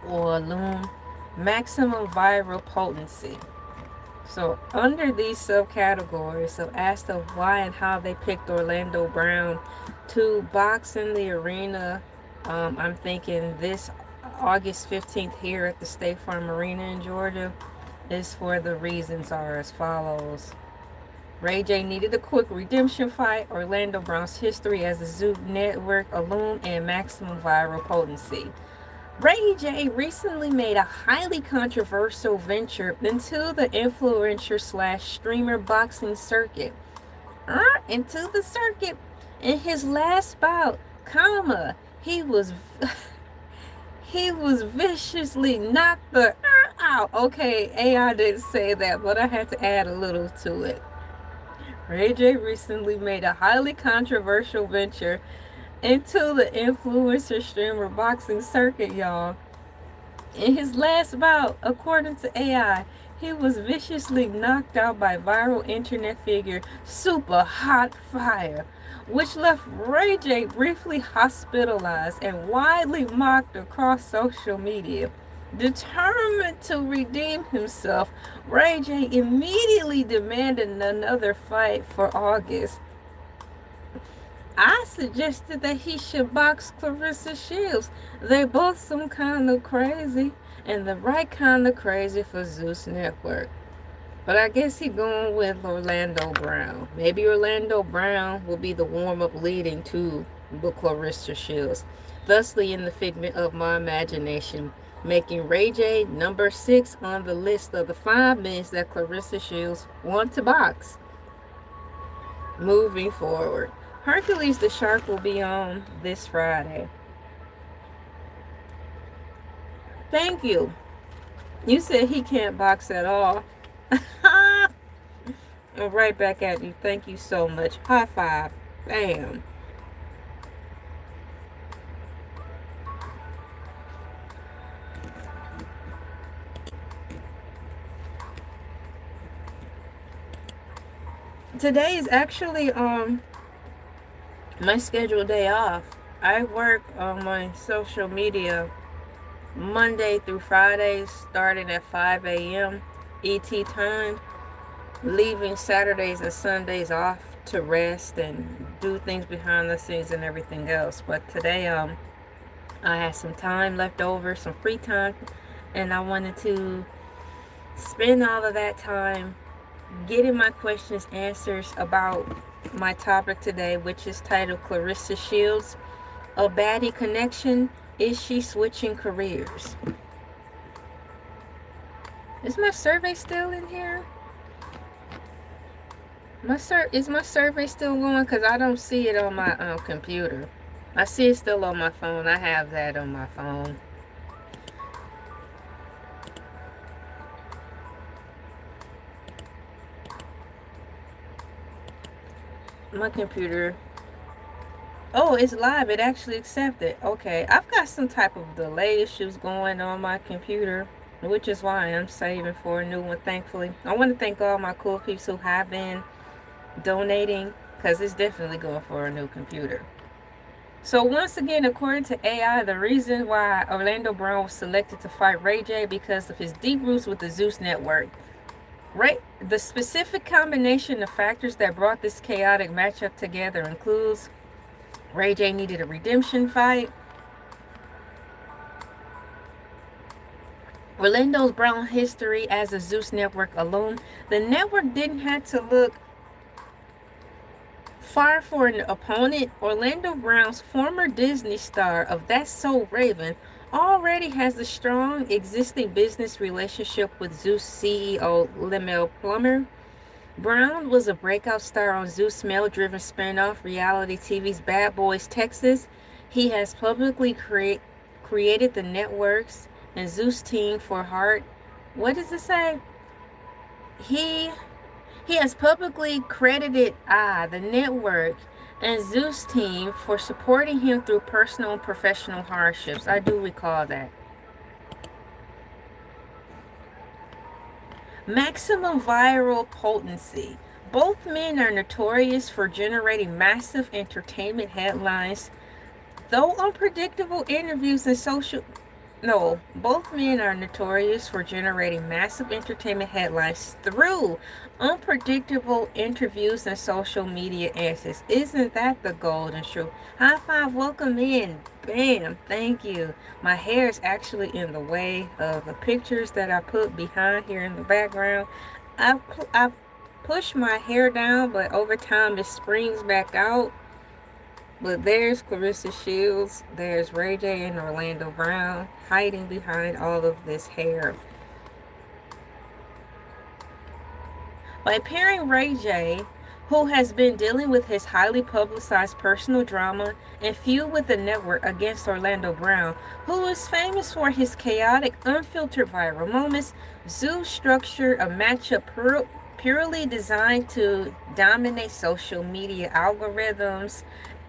or alum, maximum viral potency. So under these subcategories of asked of why and how they picked Orlando Brown to box in the arena, I'm thinking this August 15th here at the State Farm Arena in Georgia, is for the reasons are as follows. Ray J needed a quick redemption fight, Orlando Brown's history as a Zeus Network alum, and maximum viral potency. Ray J recently made a highly controversial venture into the influencer/streamer boxing circuit. Into the circuit. In his last bout, he was viciously knocked the out. Okay, AI didn't say that, but I had to add a little to it. Ray J recently made a highly controversial venture into the influencer streamer boxing circuit, y'all. In his last bout, according to AI, he was viciously knocked out by viral internet figure Super Hot Fire, which left Ray J briefly hospitalized and widely mocked across social media. Determined to redeem himself, Ray J immediately demanded another fight for August. I suggested that he should box Clarissa Shields. They both some kind of crazy, and the right kind of crazy for Zeus Network. But I guess he going with Orlando Brown. Maybe Orlando Brown will be the warm-up leading to but Clarissa Shields, thusly in the figment of my imagination, making Ray J number 6 on the list of the 5 men that Clarissa Shields want to box. Moving forward, Hercules the Shark will be on this Friday. Thank you. You said he can't box at all. I'm right back at you. Thank you so much. High five. Bam. Today is actually my scheduled day off. I work on my social media Monday through Fridays, starting at 5 a.m. ET time, leaving Saturdays and Sundays off to rest and do things behind the scenes and everything else. But today, I had some time left over, some free time, and I wanted to spend all of that time getting my questions answers about my topic today, which is titled Clarissa Shields, a Baddie Connection. Is she switching careers? Is my survey still in here? Is my survey still going? Because I don't see it on my computer. I see it still on my phone. I have that on my phone. My computer. Oh, it's live. It actually accepted. Okay, I've got some type of delay issues going on my computer, which is why I'm saving for a new one, thankfully. I want to thank all my cool peeps who have been donating, because it's definitely going for a new computer. So once again, according to AI, the reason why Orlando Brown was selected to fight Ray J because of his deep roots with the Zeus Network. Right, the specific combination of factors that brought this chaotic matchup together includes Ray J needed a redemption fight, Orlando Brown's history as a Zeus Network alum. The network didn't have to look far for an opponent. Orlando Brown's former Disney star of That's So Raven already has a strong existing business relationship with Zeus CEO Lemel Plummer. Brown was a breakout star on Zeus' male-driven spin-off reality TV's Bad Boys Texas. He has publicly created the networks and Zeus team for Heart. What does it say? He has publicly credited the network and Zeus team for supporting him through personal and professional hardships. I do recall that. Maximum viral potency. Both men are notorious for generating massive entertainment headlines, though unpredictable interviews and social... No, both men are notorious for generating massive entertainment headlines through unpredictable interviews and social media answers. Isn't that the golden truth? High five, welcome in. Bam, thank you. My hair is actually in the way of the pictures that I put behind here in the background. I've pushed my hair down, but over time it springs back out. But there's Clarissa Shields, there's Ray J and Orlando Brown hiding behind all of this hair. By pairing Ray J, who has been dealing with his highly publicized personal drama and feud with the network, against Orlando Brown, who is famous for his chaotic, unfiltered viral moments, Zeus structured a matchup purely designed to dominate social media algorithms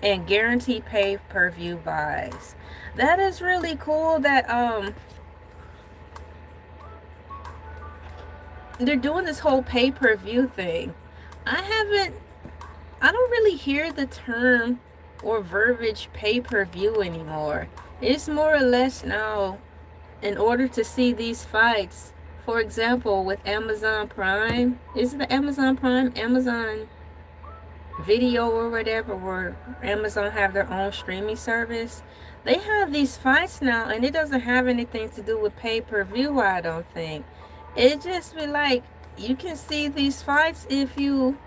and guarantee pay-per-view buys. That is really cool that they're doing this whole pay-per-view thing. I don't really hear the term or verbiage pay-per-view anymore. It's more or less now, in order to see these fights, for example, with Amazon Prime, is it the Amazon Prime? Amazon Video or whatever, where Amazon have their own streaming service. They have these fights now, and it doesn't have anything to do with pay-per-view, I don't think. It just be like, you can see these fights if you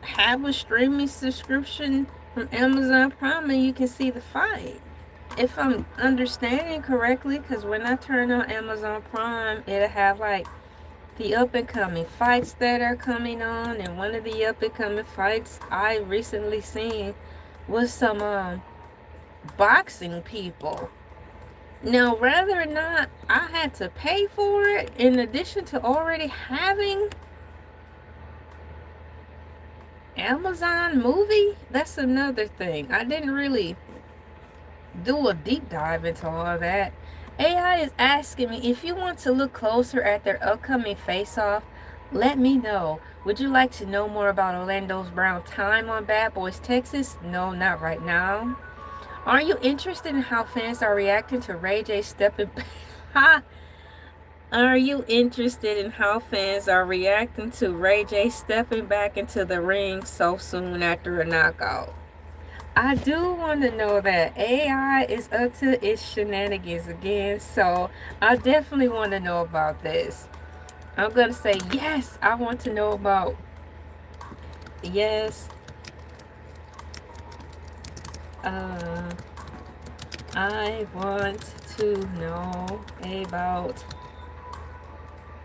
have a streaming subscription from Amazon Prime, and you can see the fight. If I'm understanding correctly, because when I turn on Amazon Prime, it'll have like the up and coming fights that are coming on, and one of the up and coming fights I recently seen was some boxing people. Now, whether or not I had to pay for it, in addition to already having Amazon movie, that's another thing. I didn't really do a deep dive into all that. AI is asking me, if you want to look closer at their upcoming face-off, let me know. Would you like to know more about Orlando's Brown time on Bad Boys Texas? No, not right now. Are you interested in how fans are reacting to Ray J stepping ha? Are you interested in how fans are reacting to Ray J stepping back into the ring so soon after a knockout? I do want to know that. AI is up to its shenanigans again, so I definitely want to know about this. I'm going to say yes, I want to know about. Yes. I want to know about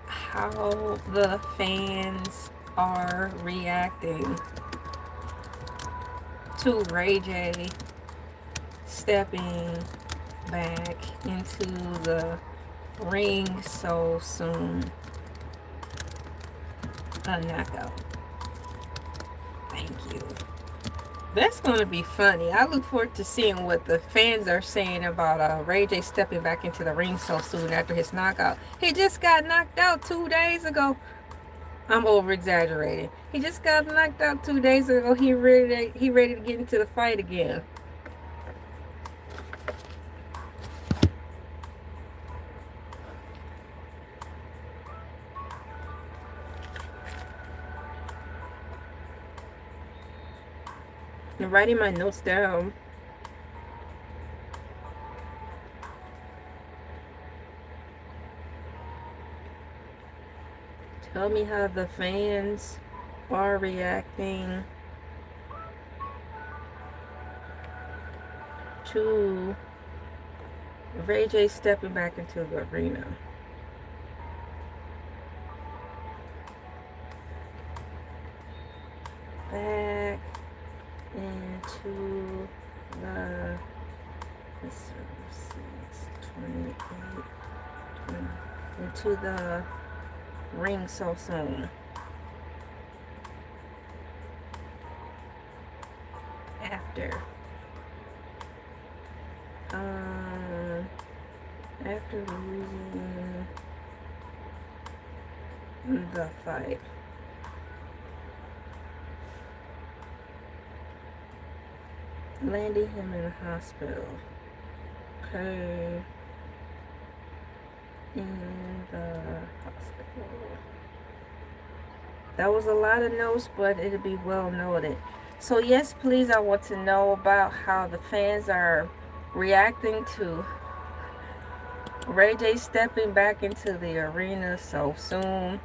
how the fans are reacting to Ray J stepping back into the ring so soon. A knockout. Thank you. That's going to be funny. I look forward to seeing what the fans are saying about Ray J stepping back into the ring so soon after his knockout. He just got knocked out 2 days ago. I'm over exaggerating. He just got knocked out 2 days ago. He ready to get into the fight again. I'm writing my notes down. Tell me how the fans are reacting to Ray J stepping back into the arena. Back into the 28, 20, into the ring so soon. After losing the fight. Landing him in the hospital. Okay. In the hospital. That was a lot of notes, but it'll be well noted. So yes, please, I want to know about how the fans are reacting to Ray J stepping back into the arena so soon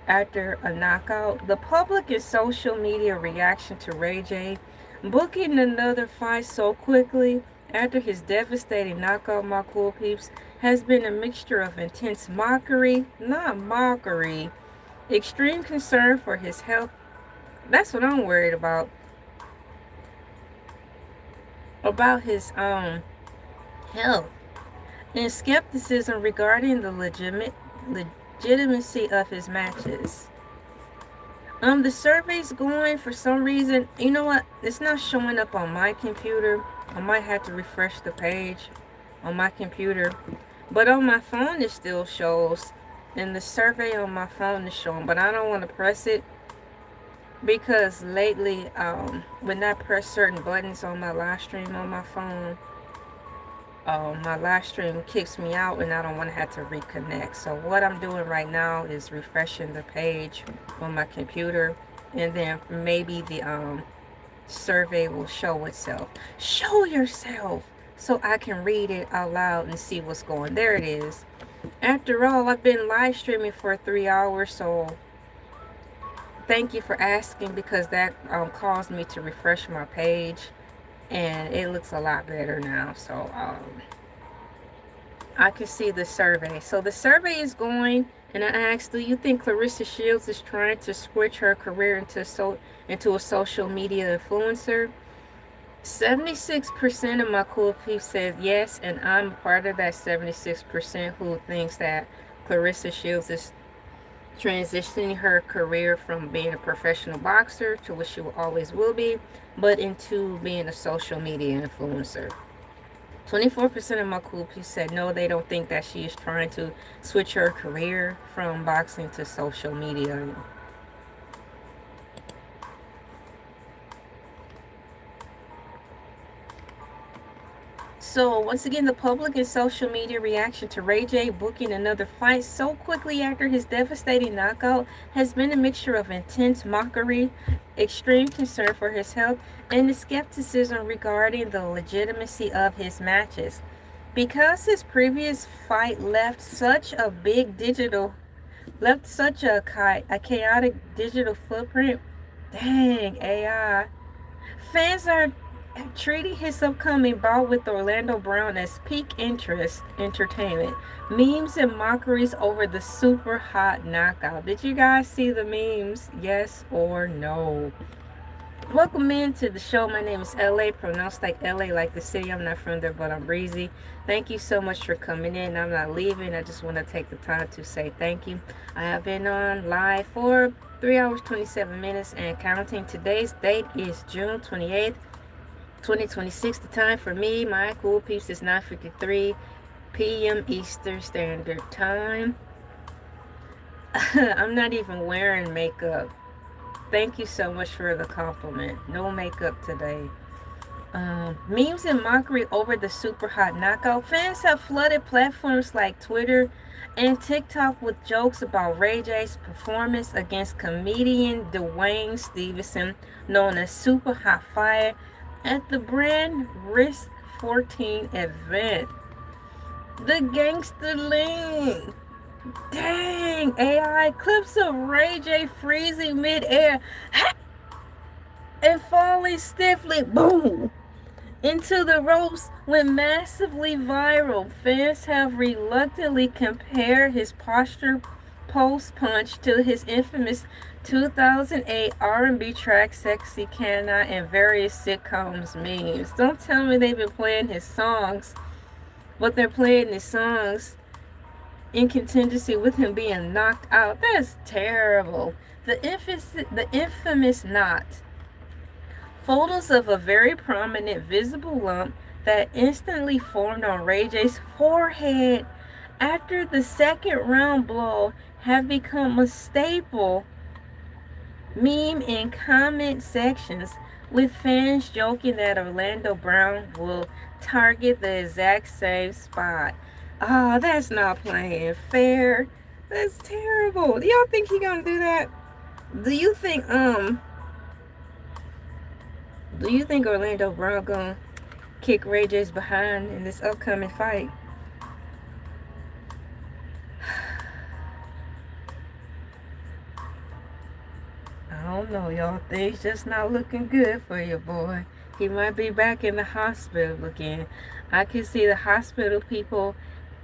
after a knockout. The public and social media reaction to Ray J booking another fight so quickly after his devastating knockout, my cool peeps, has been a mixture of intense mockery, not mockery, extreme concern for his health. That's what I'm worried about. About his health. And skepticism regarding the legitimacy of his matches. The survey's going for some reason. You know what? It's not showing up on my computer. I might have to refresh the page on my computer. But on my phone it still shows. And the survey on my phone is showing. But I don't want to press it. Because lately, when I press certain buttons on my live stream on my phone, my live stream kicks me out and I don't want to have to reconnect. So what I'm doing right now is refreshing the page on my computer, and then maybe the survey will show itself. Show yourself so I can read it out loud and see what's going. There it is. After all, I've been live streaming for 3 hours, so Thank you for asking, because that caused me to refresh my page, and it looks a lot better now. So I can see the survey. So the survey is going, and I asked, do you think Clarissa Shields is trying to switch her career into a social media influencer? 76% of my cool peeps said yes, and I'm part of that 76% who thinks that Clarissa Shields is transitioning her career from being a professional boxer, to which she always will be, but into being a social media influencer. 24% of my cool peeps said no, they don't think that she is trying to switch her career from boxing to social media. So, once again, the public and social media reaction to Ray J booking another fight so quickly after his devastating knockout has been a mixture of intense mockery, extreme concern for his health, and the skepticism regarding the legitimacy of his matches. Because his previous fight left such a chaotic digital footprint. Dang, AI. Fans are treating his upcoming bout with Orlando Brown as peak interest entertainment. Memes and mockeries over the super hot knockout. Did you guys see the memes? Yes or no? Welcome into the show. My name is Elay, pronounced like LA, like the city. I'm not from there, but I'm breezy. Thank you so much for coming in. I'm not leaving. I just want to take the time to say thank you. I have been on live for 3 hours, 27 minutes, and counting. Today's date is June 28th, 2026. The time for me, my cool peeps, is 9:53 p.m. Eastern Standard Time. I'm not even wearing makeup. Thank you so much for the compliment. No makeup today. Memes and mockery over the super hot knockout. Fans have flooded platforms like Twitter and TikTok with jokes about Ray J's performance against comedian Dwayne Stevenson, known as Super Hot Fire, at the Brand Risk 14 event. The Gangster Lean. Dang, AI clips of Ray J freezing midair and falling stiffly, boom, into the ropes went massively viral. Fans have reluctantly compared his posture post-punch to his infamous 2008 R&B track Sexy Can I and various sitcoms memes. Don't tell me they've been playing his songs, but they're playing his songs in contingency with him being knocked out. That's terrible. The infamous knot. Photos of a very prominent visible lump that instantly formed on Ray J's forehead after the second round blow have become a staple meme in comment sections, with fans joking that Orlando Brown will target the exact same spot. Oh, that's not playing fair. That's terrible. Do y'all think he gonna do that? Do you think do you think Orlando Brown gonna kick Ray J's behind in this upcoming fight? I don't know, y'all. Things just not looking good for your boy. He might be back in the hospital again. I can see the hospital people,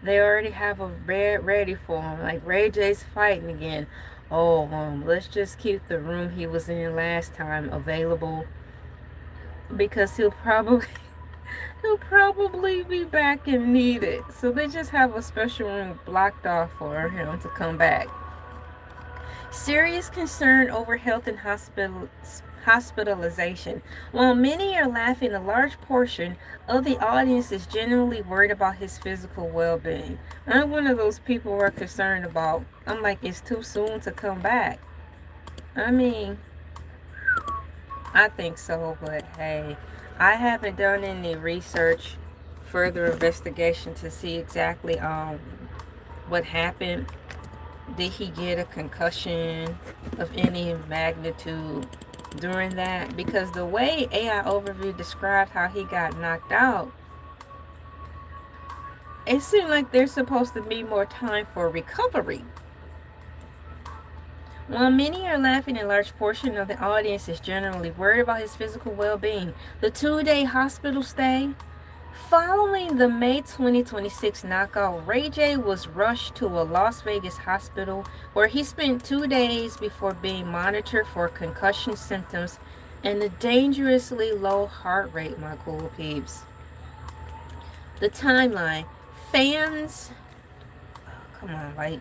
they already have a bed ready for him. Like, Ray J's fighting again. Oh, let's just keep the room he was in last time available, because he'll probably be back and need it. So they just have a special room blocked off for him to come back. Serious concern over health and hospitalization. While many are laughing, a large portion of the audience is genuinely worried about his physical well-being. I'm one of those people who are concerned about. I'm like, it's too soon to come back. I mean, I think so, but hey, I haven't done any research, further investigation to see exactly what happened. Did he get a concussion of any magnitude during that? Because the way AI Overview described how he got knocked out, it seemed like there's supposed to be more time for recovery. While many are laughing, a large portion of the audience is generally worried about his physical well-being. The 2-day hospital stay. Following the May 2026 knockout, Ray J was rushed to a Las Vegas hospital where he spent 2 days before being monitored for concussion symptoms and a dangerously low heart rate, my cool peeps. The timeline. Fans... Come on, like...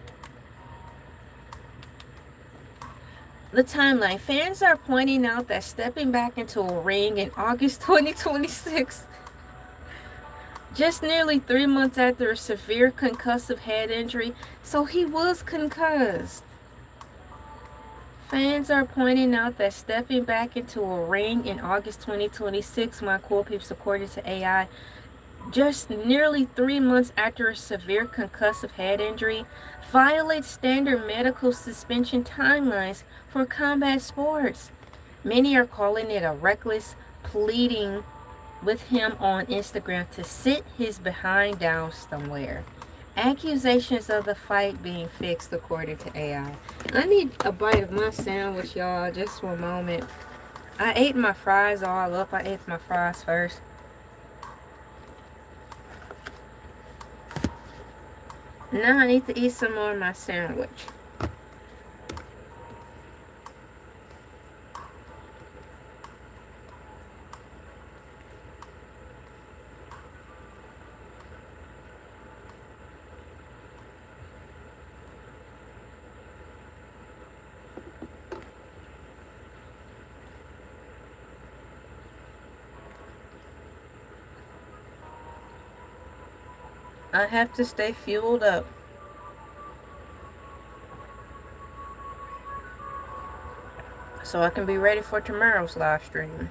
The timeline. Fans are pointing out that stepping back into a ring in August 2026, just nearly 3 months after a severe concussive head injury, so he was concussed. Fans are pointing out that stepping back into a ring in August 2026, my cool peeps, according to AI, just nearly 3 months after a severe concussive head injury, violates standard medical suspension timelines for combat sports. Many are calling it a reckless, pleading with him on Instagram to sit his behind down somewhere. Accusations of the fight being fixed, according to AI. I need a bite of my sandwich, y'all. Just for a moment. I ate my fries all up. I ate my fries first. Now I need to eat some more of my sandwich. I have to stay fueled up. So I can be ready for tomorrow's live stream.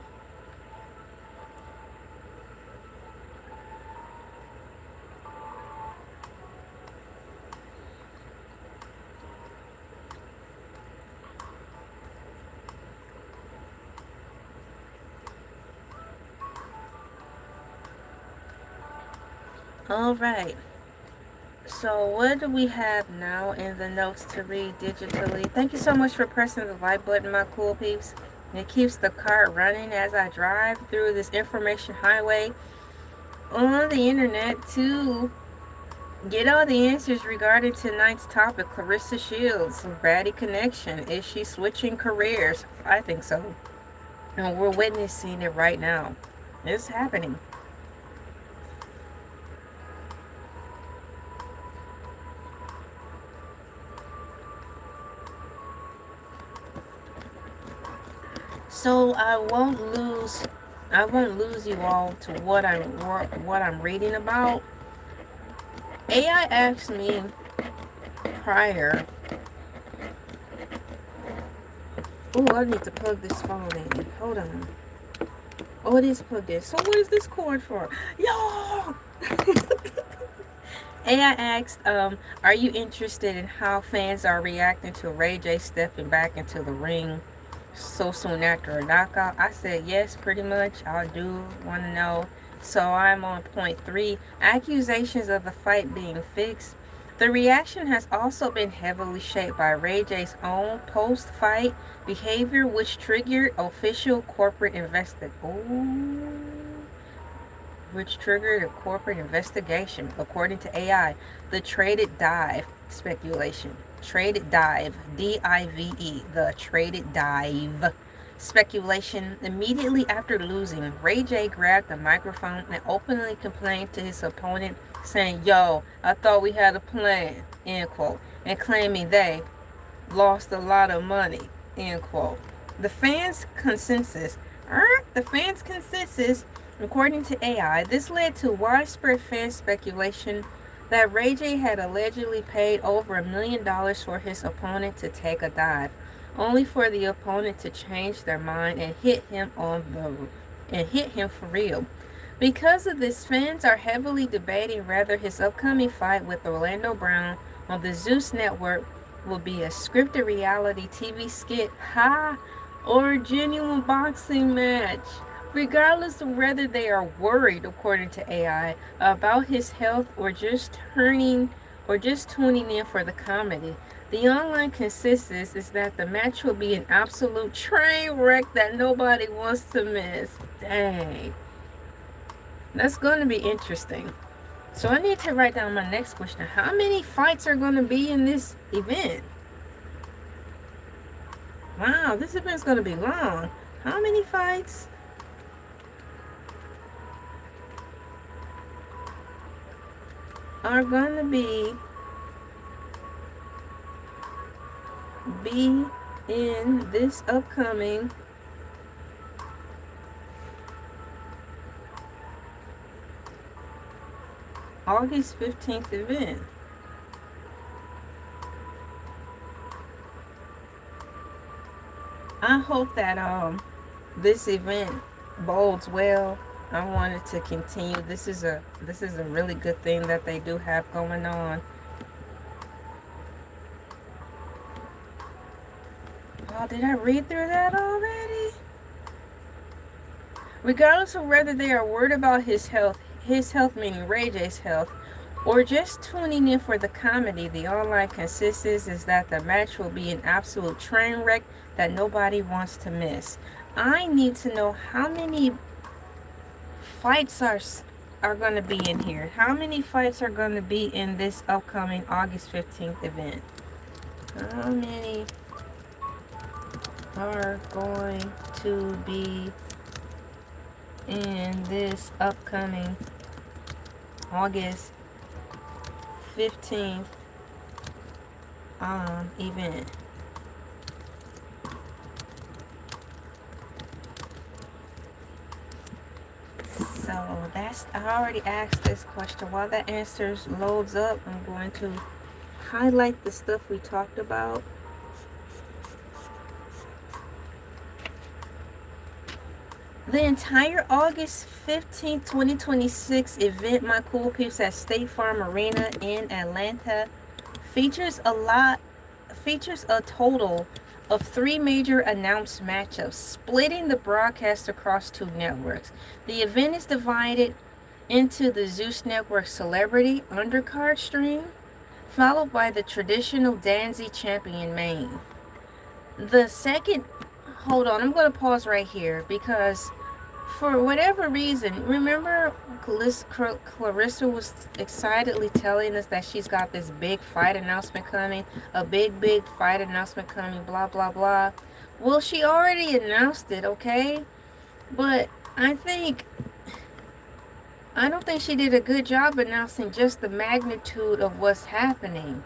Alright. So what do we have now in the notes to read digitally? Thank you so much for pressing the like button, my cool peeps. It keeps the cart running as I drive through this information highway on the internet to get all the answers regarding tonight's topic. Clarissa Shields, Baddie connection. Is she switching careers? I think so. And we're witnessing it right now. It's happening. So I won't lose you all to what I'm reading about. AI asked me prior. Oh, I need to plug this phone in. Hold on. Oh, it is plugged in. So what is this cord for? Yo! AI asked, are you interested in how fans are reacting to Ray J stepping back into the ring so soon after a knockout? I said yes, pretty much. I do want to know. So I'm on point 3. Accusations of the fight being fixed. The reaction has also been heavily shaped by Ray J's own post-fight behavior, which triggered official corporate investigation, according to AI. The traded dive speculation. Traded dive, D-I-V-E, the traded dive speculation. Immediately after losing, Ray J grabbed the microphone and openly complained to his opponent, saying, "Yo, I thought we had a plan," end quote, and claiming they lost a lot of money, end quote. The fans' consensus, according to AI, this led to widespread fan speculation that Ray J had allegedly paid over $1 million for his opponent to take a dive, only for the opponent to change their mind and hit him for real. Because of this, fans are heavily debating whether his upcoming fight with Orlando Brown on the Zeus Network will be a scripted reality TV skit, or a genuine boxing match. Regardless of whether they are worried, according to AI, about his health or just tuning in for the comedy, The online consensus is that the match will be an absolute train wreck that nobody wants to miss. Dang. That's going to be interesting. So I need to write down my next question. How many fights are going to be in this event? Wow, this event's going to be long. How many fights are going to be in this upcoming August 15th event? I hope that this event bodes well. I want it to continue. This is a really good thing that they do have going on. Oh, did I read through that already? Regardless of whether they are worried about his health meaning Ray J's health, or just tuning in for the comedy, the online consensus is that the match will be an absolute train wreck that nobody wants to miss. I need to know how many fights are going to be in here. How many fights are going to be in this upcoming August 15th event? How many are going to be in this upcoming August 15th event? So I already asked this question. While that answers loads up, I'm going to highlight the stuff we talked about. The entire August 15th, 2026 event, my cool peeps, at State Farm Arena in Atlanta features a total of 3 major announced matchups, splitting the broadcast across 2 networks. The event is divided into the Zeus Network Celebrity undercard stream, followed by the traditional Danzy Champion main. The second, hold on, I'm going to pause right here because for whatever reason, remember Clarissa was excitedly telling us that she's got this big fight announcement coming, a big fight announcement coming, blah, blah, blah. Well, she already announced it, okay? But I don't think she did a good job announcing just the magnitude of what's happening.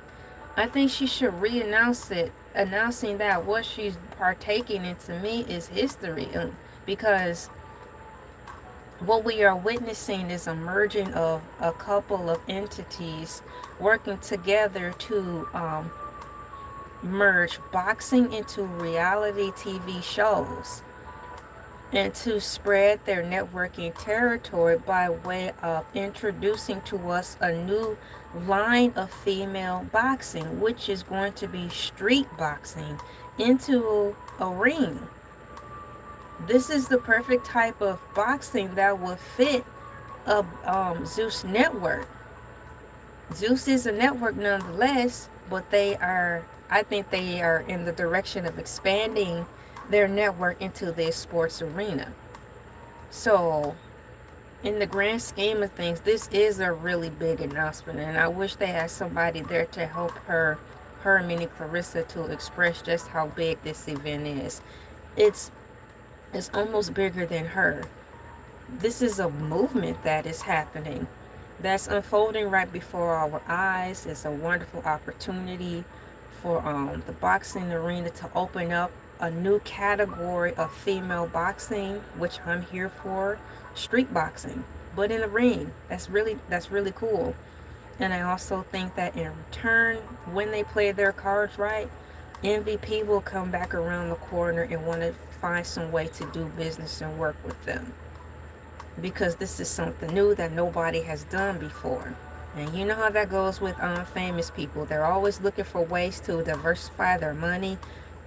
I think she should re-announce it, announcing that what she's partaking in, to me, is history, because what we are witnessing is a merging of a couple of entities working together to merge boxing into reality TV shows and to spread their networking territory by way of introducing to us a new line of female boxing, which is going to be street boxing into a ring. This is the perfect type of boxing that will fit a Zeus network. Zeus is a network nonetheless, but I think they are in the direction of expanding their network into this sports arena. So, in the grand scheme of things, this is a really big announcement, and I wish they had somebody there to help her meaning Clarissa, to express just how big this event is. It's almost bigger than her. This is a movement that is happening, that's unfolding right before our eyes. It's a wonderful opportunity for the boxing arena to open up a new category of female boxing, which I'm here for. Street boxing, but in the ring. That's really cool. And I also think that in return, when they play their cards right, MVP will come back around the corner and want to find some way to do business and work with them, because this is something new that nobody has done before. And you know how that goes with famous people. They're always looking for ways to diversify their money,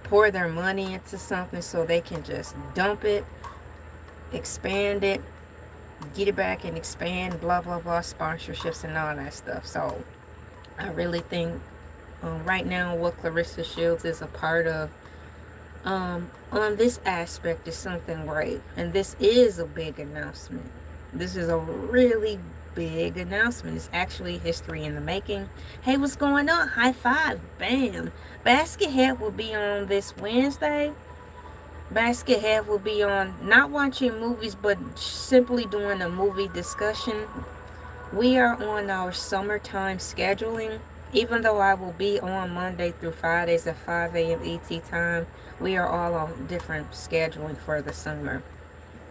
pour their money into something so they can just dump it, expand it, get it back and expand, blah, blah, blah, sponsorships and all that stuff. So I really think Right now, what Clarissa Shields is a part of, on this aspect, is something great. And this is a big announcement. This is a really big announcement. It's actually history in the making. Hey, what's going on? High five. Bam. Basket Head will be on this Wednesday. Basket Head will be on not watching movies, but simply doing a movie discussion. We are on our summertime scheduling. Even though I will be on Monday through Fridays at 5 a.m. ET time, we are all on different scheduling for the summer.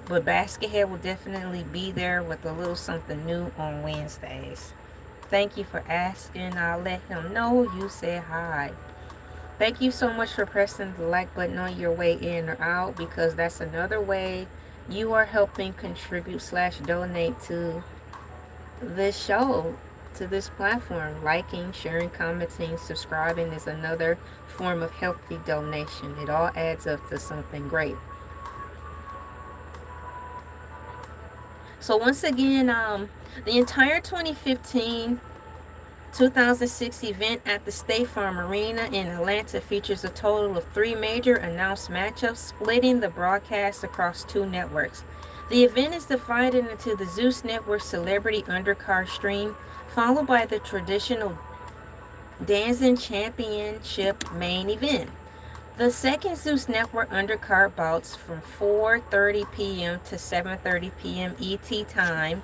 But Baskethead will definitely be there with a little something new on Wednesdays. Thank you for asking. I'll let him know you said hi. Thank you so much for pressing the like button on your way in or out, because that's another way you are helping contribute slash donate to this show, to this platform. Liking, sharing, commenting, subscribing is another form of healthy donation. It all adds up to something great. So once again, the entire 2006 event at the State Farm Arena in Atlanta features a total of 3 major announced matchups, splitting the broadcast across 2 networks. The event is divided into the Zeus Network Celebrity Undercard stream, followed by the traditional Dancing Championship main event. The second Zeus Network undercard bouts from 4:30 p.m. to 7:30 p.m. ET time,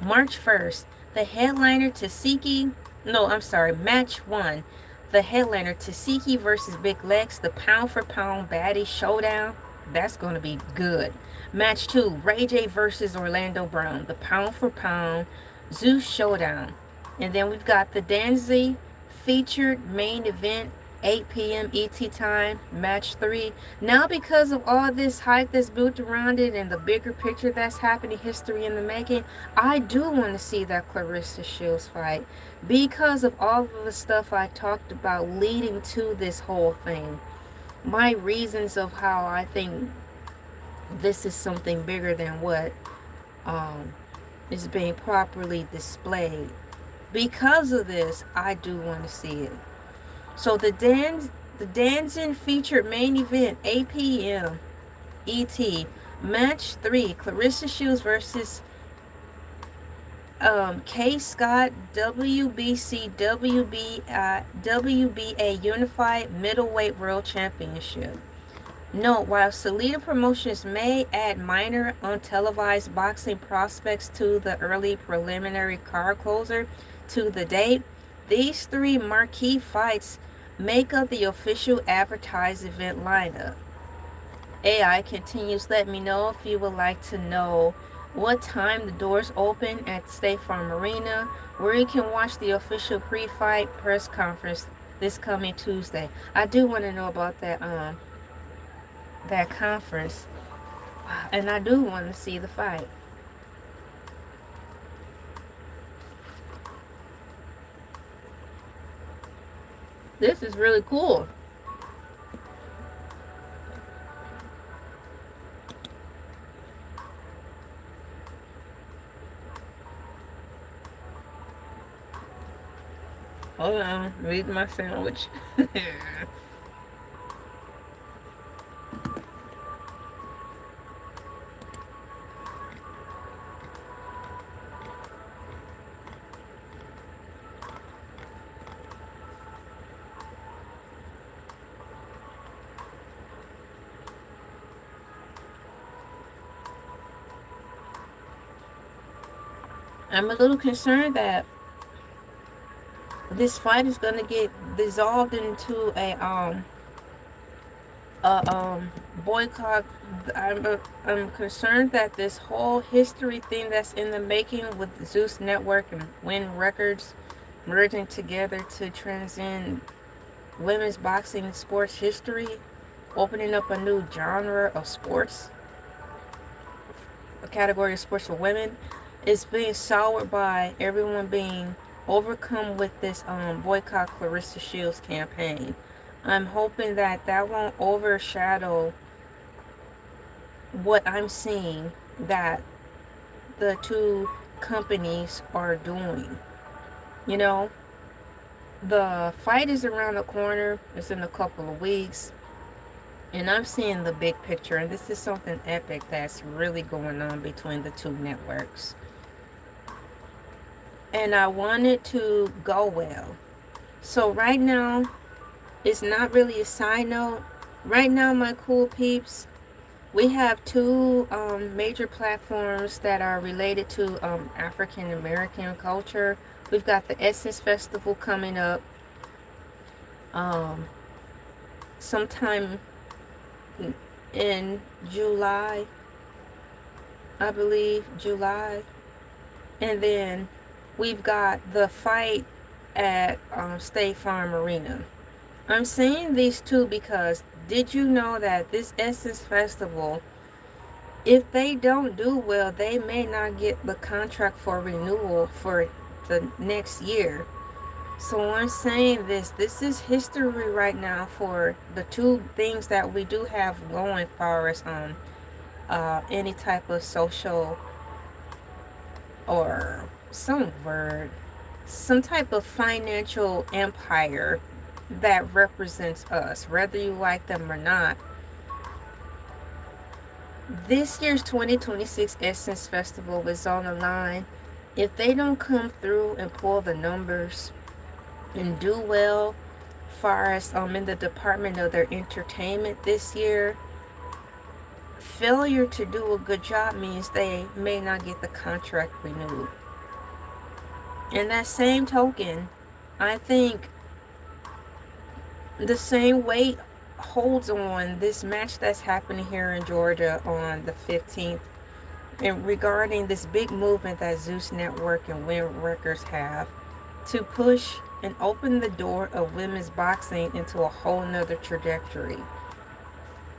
March 1st. The headliner Tasiki, no, I'm sorry, match 1. The headliner Tasiki versus Big Lex, the pound for pound Baddie showdown. That's going to be good. Match 2, Ray J versus Orlando Brown, the pound for pound Zeus showdown. And then we've got the Danzy featured main event, 8 p.m. ET time, match 3. Now, because of all this hype that's built around it and the bigger picture that's happening, history in the making, I do want to see that Clarissa Shields fight, because of all of the stuff I talked about leading to this whole thing. My reasons of how I think this is something bigger than what is being properly displayed. Because of this, I do want to see it. So the Danzin featured main event, 8 p.m. ET, match 3, Clarissa Shields versus K. Scott, WBA Unified Middleweight World Championship. Note, while Salida Promotions may add minor untelevised boxing prospects to the early preliminary card closer to the date, these 3 marquee fights make up the official advertised event lineup. AI continues, let me know if you would like to know what time the doors open at State Farm Arena, where you can watch the official pre-fight press conference this coming Tuesday. I do want to know about that conference, and I do want to see the fight. This is really cool. Hold on, read my sandwich. I'm a little concerned that this fight is gonna get dissolved into a boycott. I'm concerned that this whole history thing that's in the making with the Zeus Network and Win Records merging together to transcend women's boxing sports history, opening up a new genre of sports, a category of sports for women, is being soured by everyone being overcome with this boycott Clarissa Shields campaign. I'm hoping that that won't overshadow what I'm seeing that the 2 companies are doing. You know, The fight is around the corner. It's in a couple of weeks. And I'm seeing the big picture. And this is something epic that's really going on between the two networks. And I want it to go well. So right now, it's not really a side note. Right now, my cool peeps, we have two major platforms that are related to African American culture. We've got the Essence Festival coming up um, sometime in July, I believe, July. And then we've got the fight at State Farm Arena. I'm saying these two because did you know that this Essence Festival, if they don't do well, they may not get the contract for renewal for the next year. So I'm saying this is history right now for the two things that we do have going for us on any type of social or some type of financial empire that represents us, whether you like them or not. This year's 2026 Essence Festival is on the line. If they don't come through and pull the numbers and do well far as in the department of their entertainment this year, failure to do a good job means they may not get the contract renewed. In that same token, I think the same weight holds on this match that's happening here in Georgia on the 15th, and regarding this big movement that Zeus Network and Win Records have to push and open the door of women's boxing into a whole nother trajectory.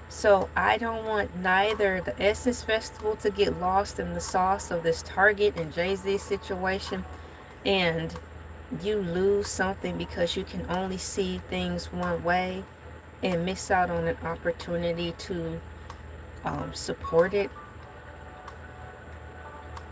So I don't want neither the Essence Festival to get lost in the sauce of this Target and Jay-Z situation, and you lose something because you can only see things one way and miss out on an opportunity to support it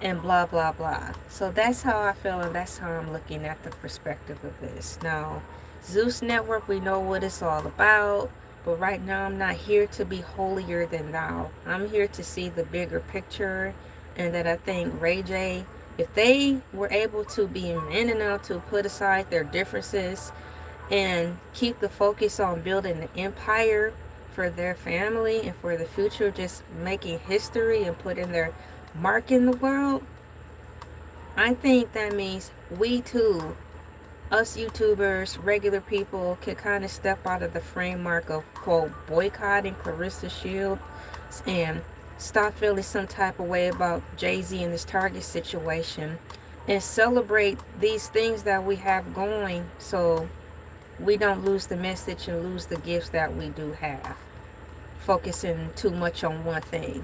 and blah blah blah. So that's how I feel, and that's how I'm looking at the perspective of this. Now, Zeus Network, we know what it's all about, but right now I'm not here to be holier than thou. I'm here to see the bigger picture, and that I think Ray J, if they were able to be man enough to put aside their differences and keep the focus on building an empire for their family and for the future, just making history and putting their mark in the world, I think that means we too, us YouTubers, regular people, can kind of step out of the framework of, quote, boycotting Clarissa Shields and stop feeling some type of way about Jay-Z and this Target situation and celebrate these things that we have going, so we don't lose the message and lose the gifts that we do have, focusing too much on one thing.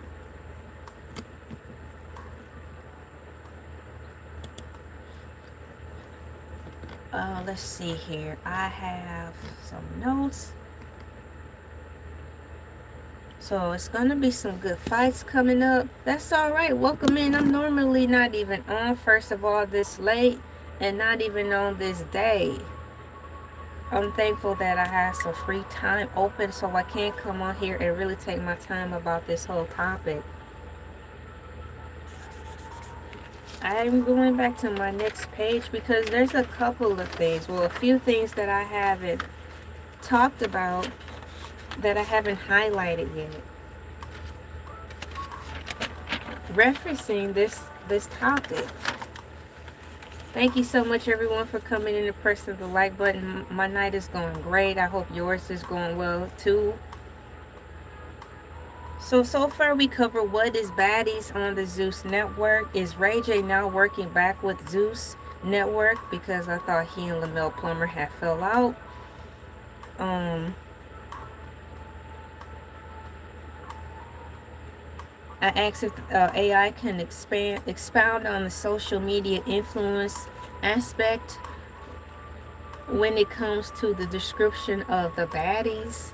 Let's see here. I have some notes. So it's gonna be some good fights coming up. That's all right. Welcome in. I'm normally not even on, first of all, this late, and not even on this day. I'm thankful that I have some free time open so I can come on here and really take my time about this whole topic. I'm going back to my next page because there's a couple of things, well, a few things that I haven't talked about that I haven't highlighted yet. Referencing this topic. Thank you so much, everyone, for coming in and pressing the like button. My night is going great. I hope yours is going well too. So far we cover what is Baddies on the Zeus Network. Is Ray J now working back with Zeus Network? Because I thought he and Lamel Plummer had fell out. I asked if AI can expound on the social media influence aspect when it comes to the description of the Baddies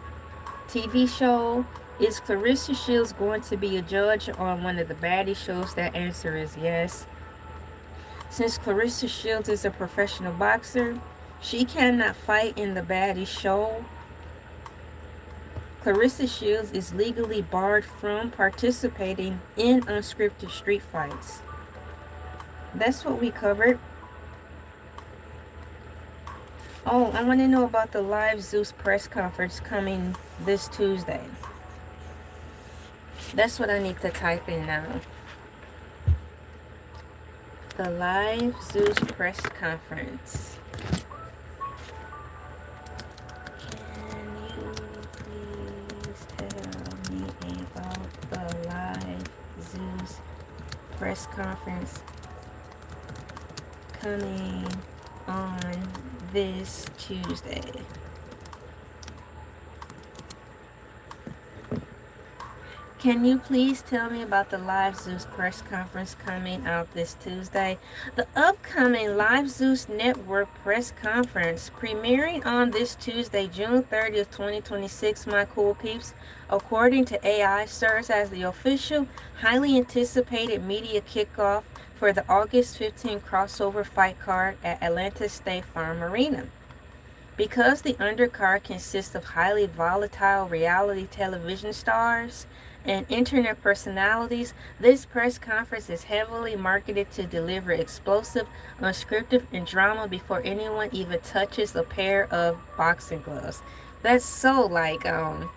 TV show. Is Clarissa Shields going to be a judge on one of the Baddie shows? That answer is yes. Since Clarissa Shields is a professional boxer, She cannot fight in the Baddie show. Clarissa Shields is legally barred from participating in unscripted street fights. That's what we covered. Oh, I want to know about the live Zeus press conference coming this Tuesday. That's what I need to type in now. The live Zeus press conference. Can you please tell me about the live Zeus press conference coming on this Tuesday? Can you please tell me about the Live Zeus press conference coming out this Tuesday? The upcoming Live Zeus Network press conference premiering on this Tuesday, June 30th, 2026, my cool peeps, according to AI, serves as the official, highly anticipated media kickoff for the August 15 crossover fight card at Atlanta State Farm Arena. Because the undercard consists of highly volatile reality television stars and internet personalities, this press conference is heavily marketed to deliver explosive, unscripted, and drama before anyone even touches a pair of boxing gloves. That's so like I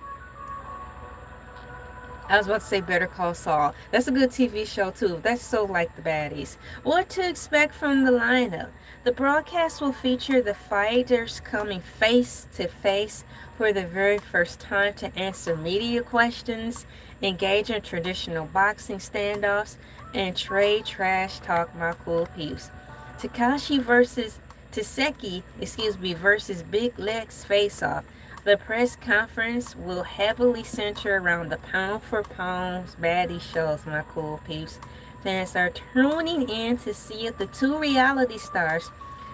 was about to say Better Call Saul. That's a good TV show too. That's so like the baddies. What to expect from the lineup? The broadcast will feature the fighters coming face to face for the very first time to answer media questions, engage in traditional boxing standoffs, and trade trash talk, my cool peeps. Takashi versus versus Big Legs Face Off. The press conference will heavily center around the pound for pound baddie shows, my cool peeps. Fans are tuning in to see if the two reality stars,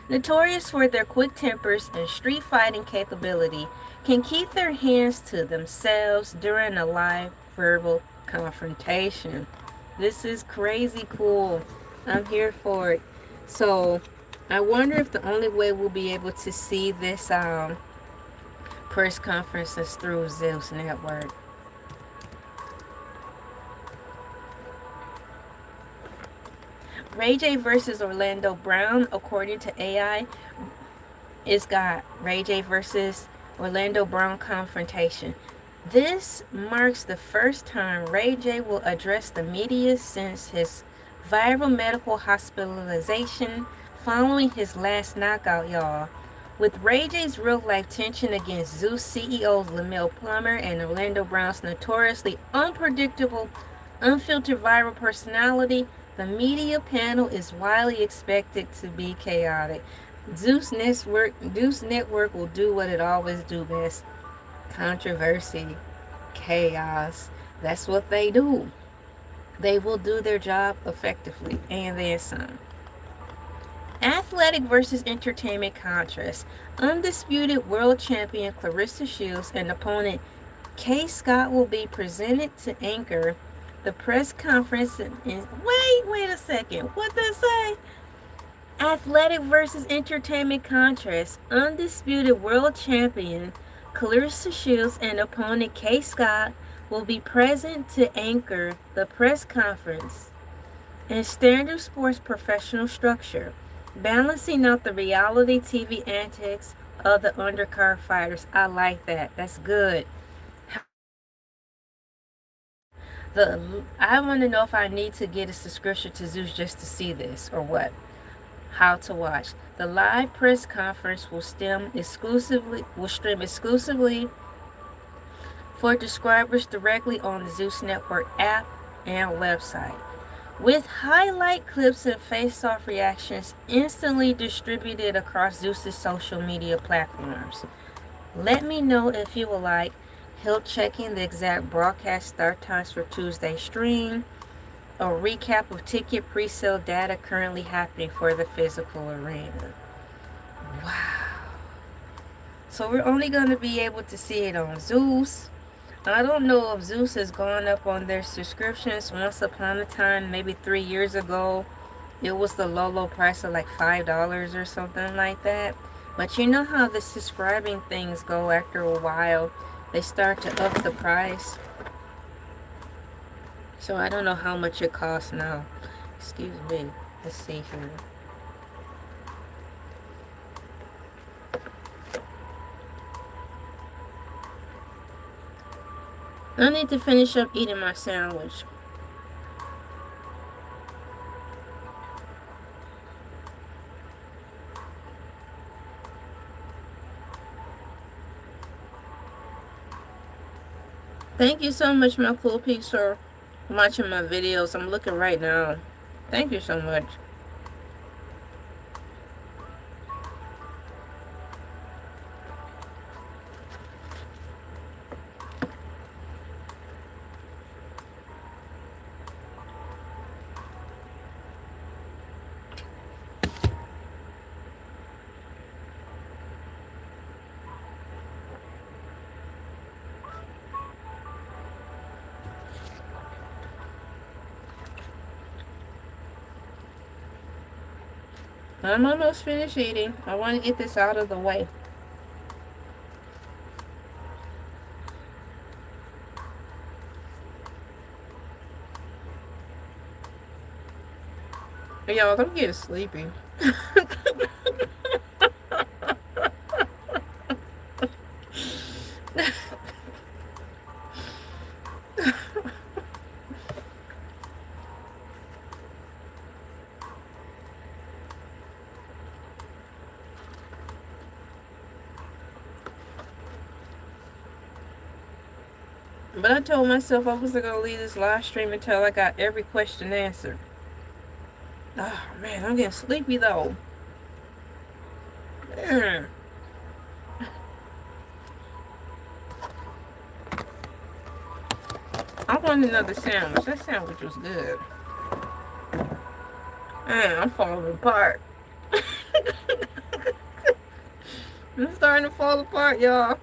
notorious for their quick tempers and street fighting capability, can keep their hands to themselves during a live verbal confrontation. This is crazy cool. I'm here for it. So, I wonder if the only way we'll be able to see this press conferences through Zeus Network. Ray J versus Orlando Brown, according to AI, it's got Ray J versus Orlando Brown confrontation. This marks the first time Ray J will address the media since his viral medical hospitalization following his last knockout, y'all. With Ray J's real-life tension against Zeus CEOs Lamel Plummer and Orlando Brown's notoriously unpredictable, unfiltered viral personality, the media panel is widely expected to be chaotic. Zeus Network will do what it always do best: controversy, chaos. That's what they do. They will do their job effectively, and then some. Athletic versus entertainment contrast. Undisputed world champion Clarissa Shields and opponent Kay Scott will be presented to anchor the press conference. Wait a second. What did I say? Athletic versus entertainment contrast. Undisputed world champion Clarissa Shields and opponent Kay Scott will be present to anchor the press conference in standard sports professional structure, balancing out the reality TV antics of the undercard fighters. I like that. That's good. I want to know if I need to get a subscription to Zeus just to see this or what. How to watch. The live press conference will stream exclusively for subscribers directly on the Zeus Network app and website, with highlight clips and face-off reactions instantly distributed across Zeus's social media platforms. Let me know if you would like help checking the exact broadcast start times for Tuesday's stream, a recap of ticket pre-sale data currently happening for the physical arena. Wow. So we're only going to be able to see it on Zeus. I don't know if Zeus has gone up on their subscriptions. Once upon a time, maybe 3 years ago, it was the low price of like $5 or something like that. But you know how the subscribing things go after a while. They start to up the price. So I don't know how much it costs now. Excuse me. Let's see here. I need to finish up eating my sandwich. Thank you so much, my cool peeps, for watching my videos. I'm looking right now. Thank you so much. I'm almost finished eating. I want to get this out of the way. Y'all, I'm getting sleepy. But I told myself I wasn't going to leave this live stream until I got every question answered. Oh, man, I'm getting sleepy, though. I want another sandwich. That sandwich was good. Man, I'm falling apart. I'm starting to fall apart, y'all.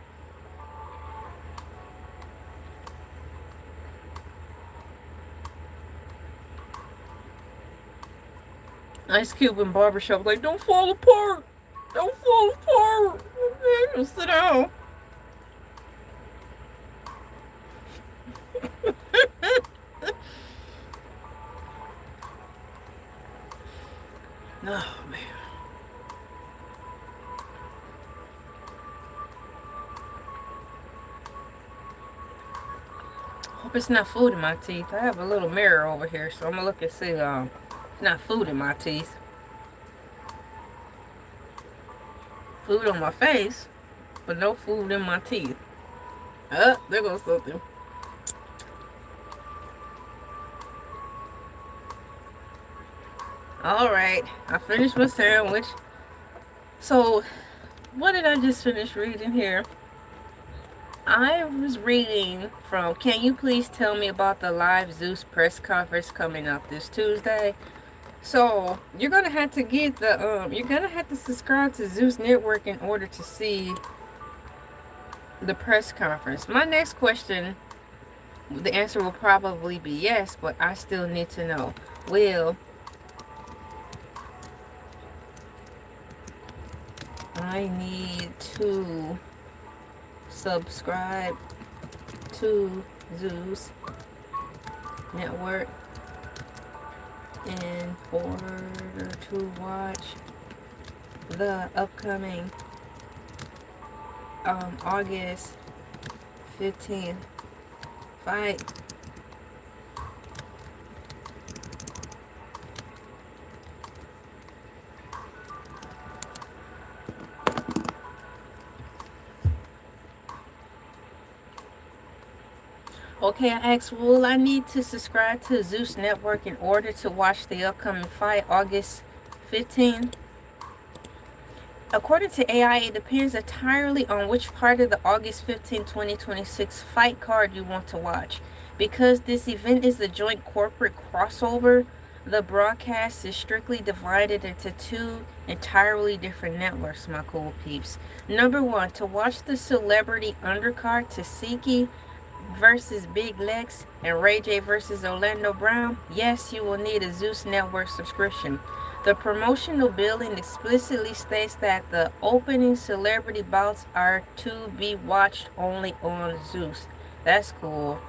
Ice Cube and Barbershop like, don't fall apart. Don't fall apart. Okay, sit down. Oh, man. Hope it's not food in my teeth. I have a little mirror over here, so I'm gonna look and see. Not food in my teeth. Food on my face, but no food in my teeth. There goes something. Alright, I finished my sandwich. So, what did I just finish reading here? I was reading from, can you please tell me about the live Zeus press conference coming up this Tuesday? So, you're going to have to get the, you're going to have to subscribe to Zeus Network in order to see the press conference. My next question, the answer will probably be yes, but I still need to know. Will I need to subscribe to Zeus Network in order to watch the upcoming August 15th fight? Okay, I asked, will I need to subscribe to Zeus Network in order to watch the upcoming fight, August 15th? According to AI, it depends entirely on which part of the August 15, 2026 fight card you want to watch. Because this event is a joint corporate crossover, the broadcast is strictly divided into two entirely different networks, my cool peeps. Number one, to watch the Celeberity undercard Tasiki versus Big Lex and Ray J versus Orlando Brown, yes, you will need a Zeus Network subscription. The promotional billing explicitly states that the opening celebrity bouts are to be watched only on Zeus. That's cool.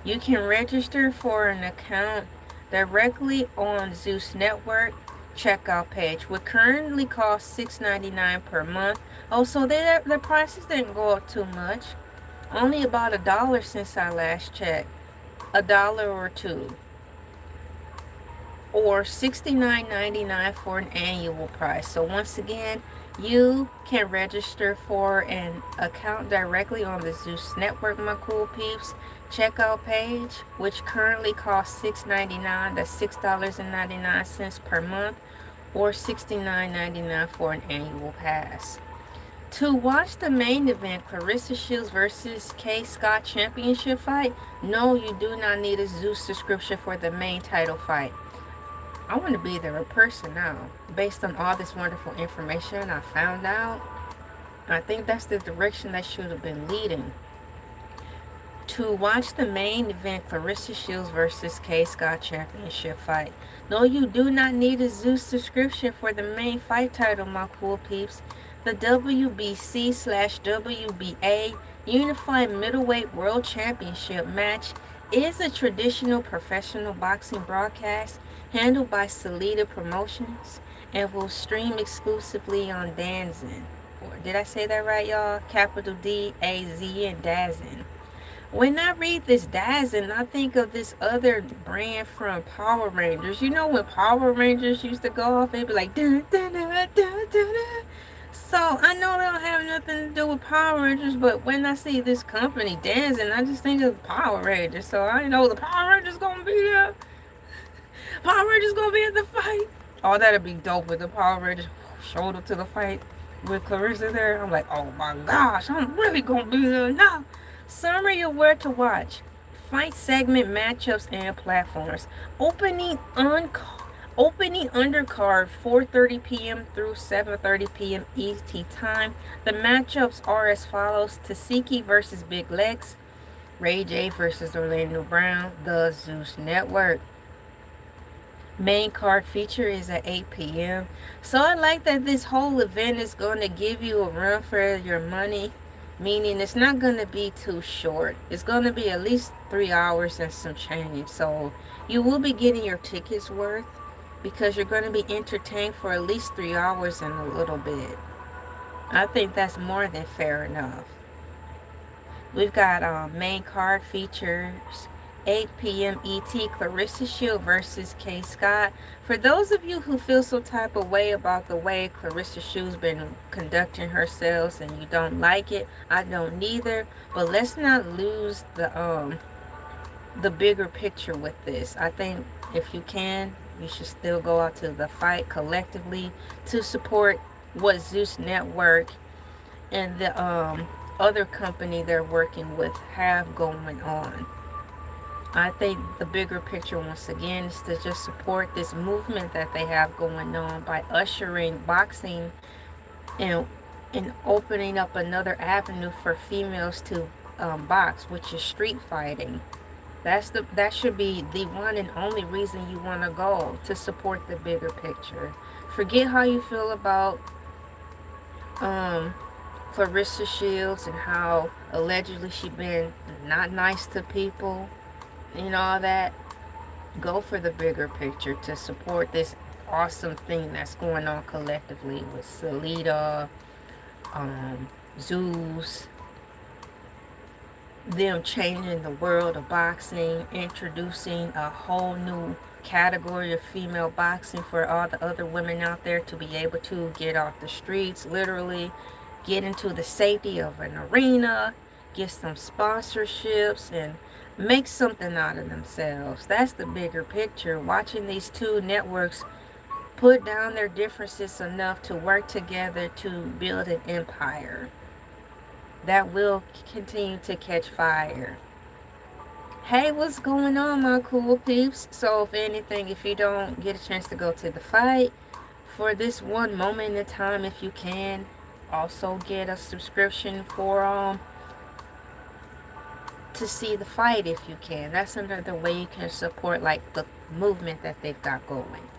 You can register for an account directly on Zeus Network checkout page, which currently costs $6.99 per month. Oh, so the prices didn't go up too much. Only about $1 since I last checked. $1 or two. Or $69.99 for an annual price. So once again, you can register for an account directly on the Zeus Network, my cool peeps. Checkout page, which currently costs $6.99. That's $6.99 per month, or $69.99 for an annual pass. To watch the main event, Clarissa Shields versus K. Scott Championship fight, no, you do not need a Zeus subscription for the main title fight. I want to be there in person now. Based on all this wonderful information I found out, I think that's the direction that should have been leading. To watch the main event, Clarissa Shields versus K. Scott Championship fight. No, you do not need a Zeus subscription for the main fight title, my cool peeps. The WBC/WBA Unified Middleweight World Championship match is a traditional professional boxing broadcast handled by Celeberity Promotions and will stream exclusively on DAZN. Did I say that right, y'all? Capital D-A-Z-N, DAZN. When I read this DAZN, I think of this other brand from Power Rangers. You know when Power Rangers used to go off, they'd be like, dun, dun, dun, dun, dun, dun. So I know they don't have nothing to do with Power Rangers, but when I see this company DAZN, I just think of Power Rangers. So I know the Power Rangers gonna be there. Power Rangers gonna be at the fight. Oh, that'd be dope with the Power Rangers showed up to the fight with Clarissa there. I'm like, oh my gosh, I'm really gonna be there now. Summary of where to watch. Fight segment matchups and platforms. Opening undercard 4:30 p.m. through 7:30 p.m. ET time. The matchups are as follows: Tasiki versus Big Lex, Ray J versus Orlando Brown, the Zeus Network. Main card feature is at 8 p.m. So I like that this whole event is going to give you a run for your money, meaning it's not going to be too short. It's going to be at least 3 hours and some change. So you will be getting your tickets worth because you're going to be entertained for at least 3 hours and a little bit. I think that's more than fair enough. We've got main card features 8 p.m. ET, Clarissa Shields versus K. Scott. For those of you who feel some type of way about the way Clarissa Shields been conducting herself and you don't like it, I don't neither. But let's not lose the bigger picture with this. I think if you can, you should still go out to the fight collectively to support what Zeus Network and the other company they're working with have going on. I think the bigger picture, once again, is to just support this movement that they have going on by ushering boxing and opening up another avenue for females to box, which is street fighting. That should be the one and only reason you want to go, to support the bigger picture. Forget how you feel about Clarissa Shields and how allegedly she been not nice to people. You know, all that. Go for the bigger picture to support this awesome thing that's going on collectively with Celeberity, Zeus, them changing the world of boxing, introducing a whole new category of female boxing for all the other women out there to be able to get off the streets, literally get into the safety of an arena, get some sponsorships, and make something out of themselves. That's the bigger picture. Watching these two networks put down their differences enough to work together to build an empire that will continue to catch fire. Hey, what's going on, my cool peeps? So if anything, if you don't get a chance to go to the fight, for this one moment in time, if you can, also get a subscription for to see the fight if you can. That's another way you can support like the movement that they've got going.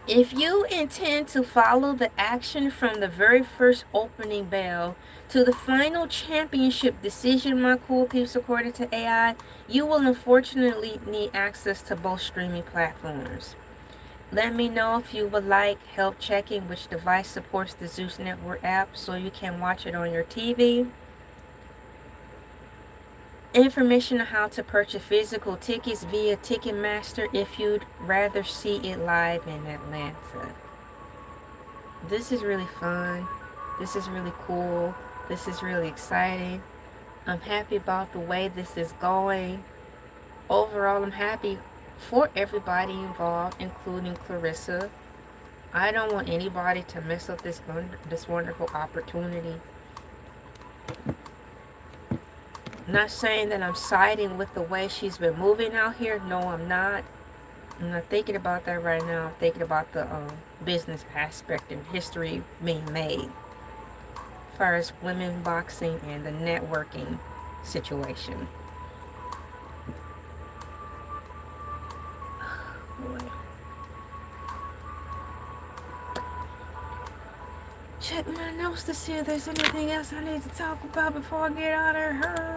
If you intend to follow the action from the very first opening bell to the final championship decision, my cool peeps, according to AI, you will unfortunately need access to both streaming platforms. Let me know if you would like help checking which device supports the Zeus Network app so you can watch it on your TV. Information on how to purchase physical tickets via Ticketmaster if you'd rather see it live in Atlanta. This is really fun. This is really cool. This is really exciting. I'm happy about the way this is going. Overall, I'm happy for everybody involved, including Clarissa. I don't want anybody to mess up this wonderful opportunity. Not saying that I'm siding with the way she's been moving out here. No, I'm not. I'm not thinking about that right now. I'm thinking about the business aspect and history being made as far as women boxing and the networking situation. Boy. Check my notes to see if there's anything else I need to talk about before I get out of here.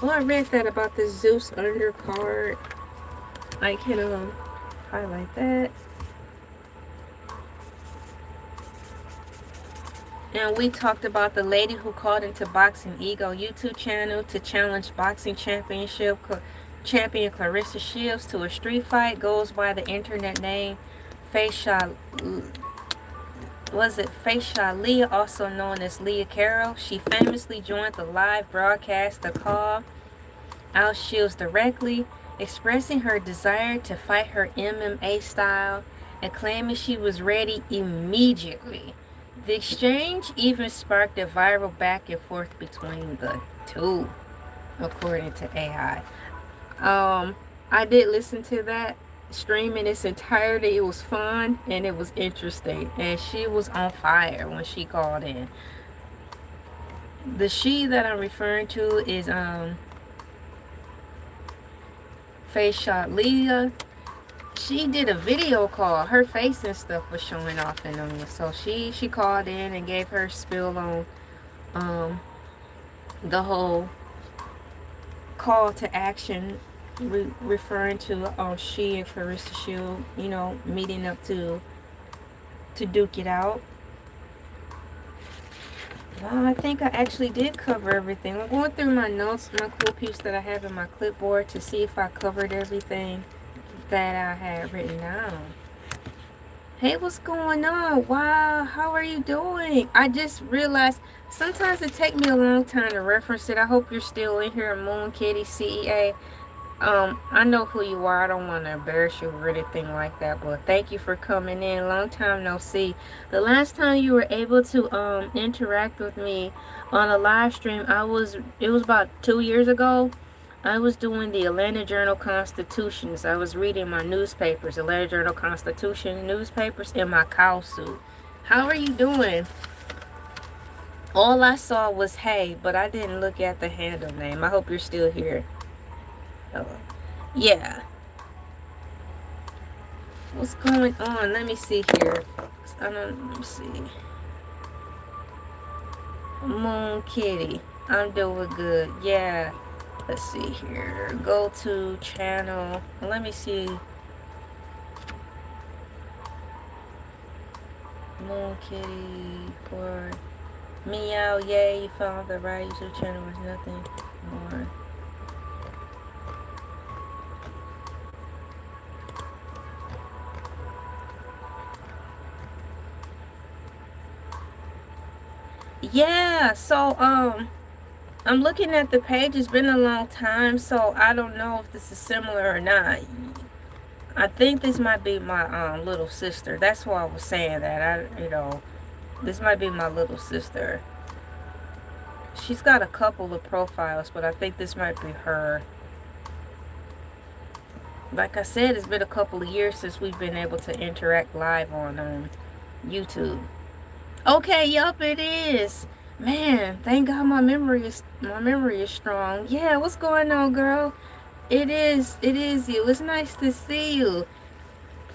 Well, I read that about the Zeus undercard. I can highlight that. And we talked about the lady who called into Boxing Ego YouTube channel to challenge boxing championship champion Clarissa Shields to a street fight. Goes by the internet name Faisha Leah, also known as Leah Carroll. She famously joined the live broadcast to call out Shields directly, expressing her desire to fight her MMA style and claiming she was ready immediately. The exchange even sparked a viral back and forth between the two, according to AI. I did listen to that stream in its entirety. It was fun and it was interesting, and she was on fire when she called in. The she that I'm referring to is Faisha Leah. She did a video call. Her face and stuff was showing off in them. So she called in and gave her spill on the whole call to action, referring to she and Clarissa Shields, you know, meeting up to duke it out. Well, I think I actually did cover everything. I'm going through my notes, my cool peeps that I have in my clipboard to see if I covered everything that I had written down. Hey, what's going on? Wow, how are you doing? I just realized sometimes it takes me a long time to reference it. I hope you're still in here, Moon Kitty CEA. I know who you are. I don't want to embarrass you or anything like that, but thank you for coming in. Long time no see. The last time you were able to interact with me on a live stream, it was about 2 years ago. I was doing the Atlanta Journal-Constitutions. I was reading my newspapers, Atlanta Journal-Constitution newspapers, in my cow suit. How are you doing? All I saw was hey, but I didn't look at the handle name. I hope you're still here. Yeah. What's going on? Let me see here. Let me see. Moon Kitty. I'm doing good. Yeah. Let's see here. Go to channel. Let me see. Moon Kitty for meow. Yay, you found the right YouTube channel. There's nothing more. Yeah, so I'm looking at the page. It's been a long time, so I don't know if this is similar or not. I think this might be my little sister. That's why I was saying that. This might be my little sister. She's got a couple of profiles, but I think this might be her. Like I said, it's been a couple of years since we've been able to interact live on YouTube. Okay, yup, it is. Man, thank God my memory is strong. Yeah, what's going on, girl? It is you. It's nice to see you.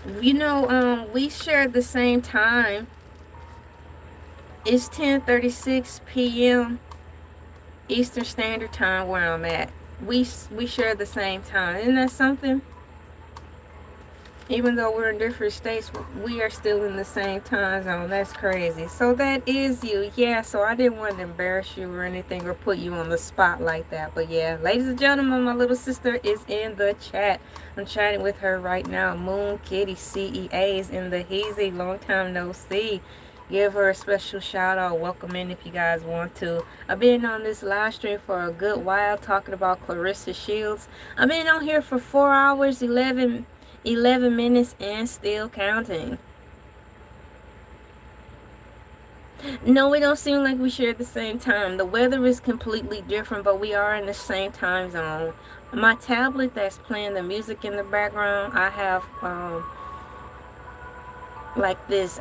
We share the same time. It's 10:36 p.m. Eastern Standard Time where I'm at. We share the same time. Isn't that something? Even though we're in different states, we are still in the same time zone. That's crazy. So that is you. Yeah, so I didn't want to embarrass you or anything or put you on the spot like that. But yeah, ladies and gentlemen, my little sister is in the chat. I'm chatting with her right now. Moon Kitty CEA is in the Heezy. Long time no see. Give her a special shout out. Welcome in if you guys want to. I've been on this live stream for a good while talking about Clarissa Shields. I've been on here for 4 hours, 11 minutes and still counting. No, we don't seem like we share the same time. The weather is completely different, but we are in the same time zone. My tablet that's playing the music in the background, I have like this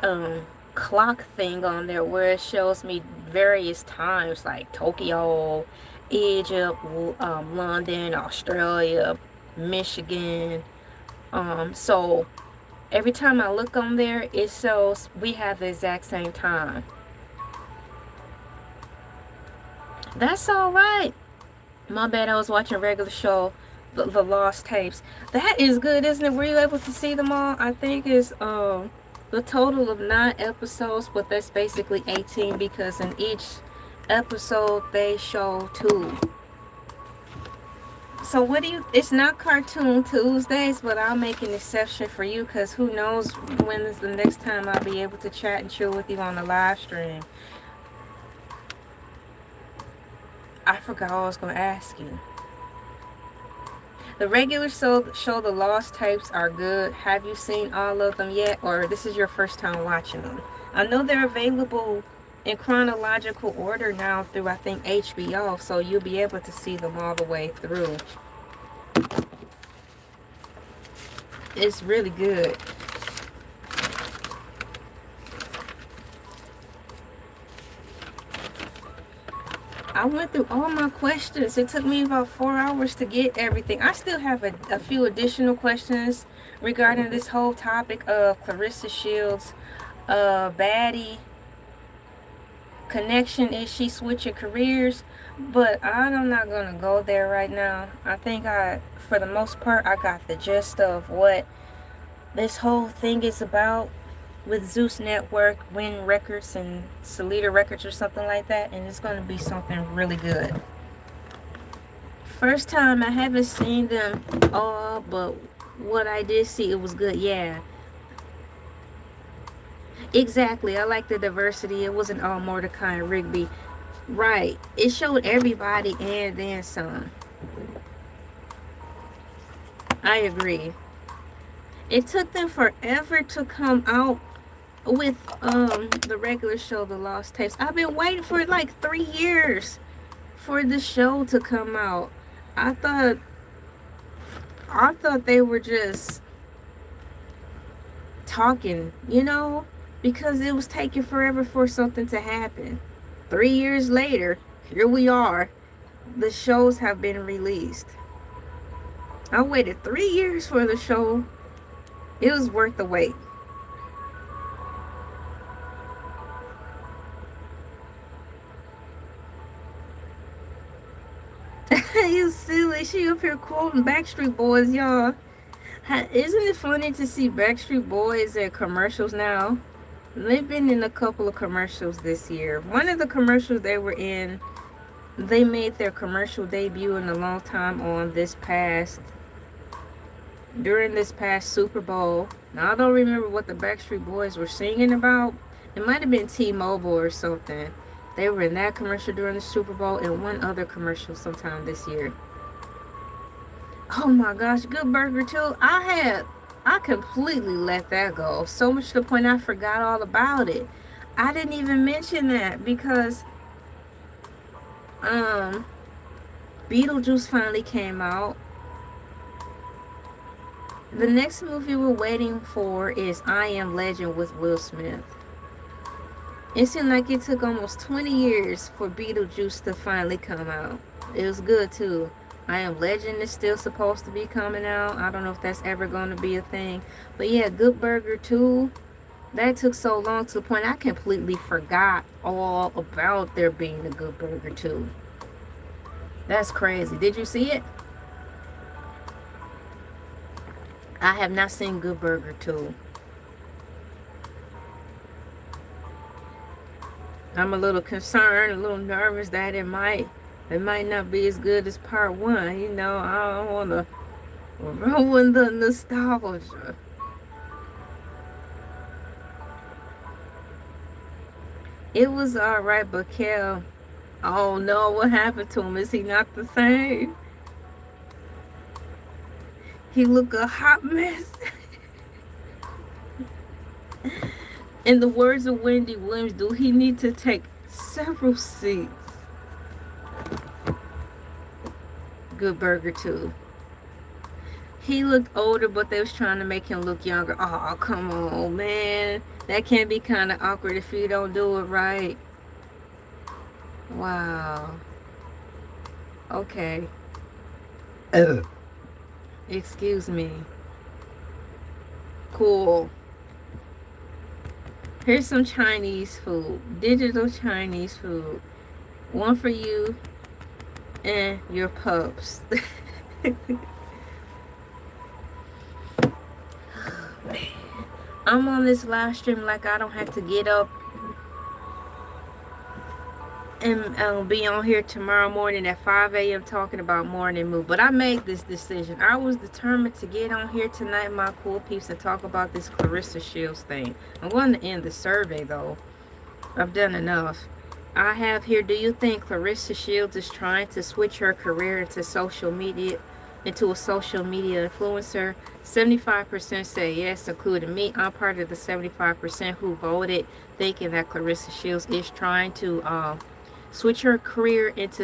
clock thing on there where it shows me various times like Tokyo, Egypt, London, Australia, Michigan. So every time I look on there, it shows we have the exact same time. That's all right. My bad, I was watching a regular show, the Lost Tapes. That is good, isn't it? Were you able to see them all? I think it's the total of 9 episodes, but that's basically 18 because in each episode they show 2. So what do you, it's not Cartoon Tuesdays, but I'll make an exception for you because who knows when is the next time I'll be able to chat and chill with you on the live stream. I forgot what I was going to ask you. The regular show, The Lost Tapes, are good. Have you seen all of them yet? Or this is your first time watching them? I know they're available in chronological order now through, I think, HBO. So you'll be able to see them all the way through. It's really good. I went through all my questions. It took me about 4 hours to get everything. I still have a few additional questions regarding this whole topic of Clarissa Shields, Baddie, connection. Is she switching careers? But I'm not going to go there right now. I think for the most part, I got the gist of what this whole thing is about with Zeus Network, Win Records, and Celeberity Records or something like that, and it's going to be something really good. First time, I haven't seen them all, but what I did see, it was good. Yeah, exactly. I like the diversity. It wasn't all Mordecai and Rigby. Right. It showed everybody and then some. I agree. It took them forever to come out with the regular show, The Lost Tapes. I've been waiting for like 3 years for the show to come out. I thought they were just talking, because it was taking forever for something to happen. 3 years later, here we are. The shows have been released. I waited 3 years for the show. It was worth the wait. You silly. She up here quoting Backstreet Boys, y'all. Isn't it funny to see Backstreet Boys in commercials now? They've been in a couple of commercials this year. One of the commercials they were in, they made their commercial debut in a long time during this past Super Bowl. Now, I don't remember what the Backstreet Boys were singing about. It might have been T-Mobile or something. They were in that commercial during the Super Bowl and one other commercial sometime this year. Oh my gosh, Good Burger too. I completely let that go. So much to the point I forgot all about it. I didn't even mention that because Beetlejuice finally came out. The next movie we're waiting for is I Am Legend with Will Smith. It seemed like it took almost 20 years for Beetlejuice to finally come out. It was good too. I Am Legend is still supposed to be coming out. I don't know if that's ever going to be a thing. But yeah, Good Burger 2. That took so long to the point I completely forgot all about there being a Good Burger 2. That's crazy. Did you see it? I have not seen Good Burger 2. I'm a little concerned, a little nervous that it might not be as good as part one. You know, I don't want to ruin the nostalgia. It was alright, but Kel, oh no, what happened to him? Is he not the same? He look a hot mess. In the words of Wendy Williams, do he need to take several seats? Good Burger 2. He looked older, but they was trying to make him look younger. Oh, come on, man. That can be kind of awkward if you don't do it right. Wow. Okay. Excuse me. Cool. Here's some Chinese food. Digital Chinese food. One for you and your pups. I'm on this live stream like I don't have to get up and be on here tomorrow morning at 5 a.m. talking about morning mood. But I made this decision. I was determined to get on here tonight, my cool peeps, and talk about this Clarissa Shields thing. I'm going to end the survey, though. I've done enough. I have here, do you think Clarissa Shields is trying to switch her career into a social media influencer? 75% say yes, including me. I'm part of the 75% who voted, thinking that Clarissa Shields is trying to switch her career into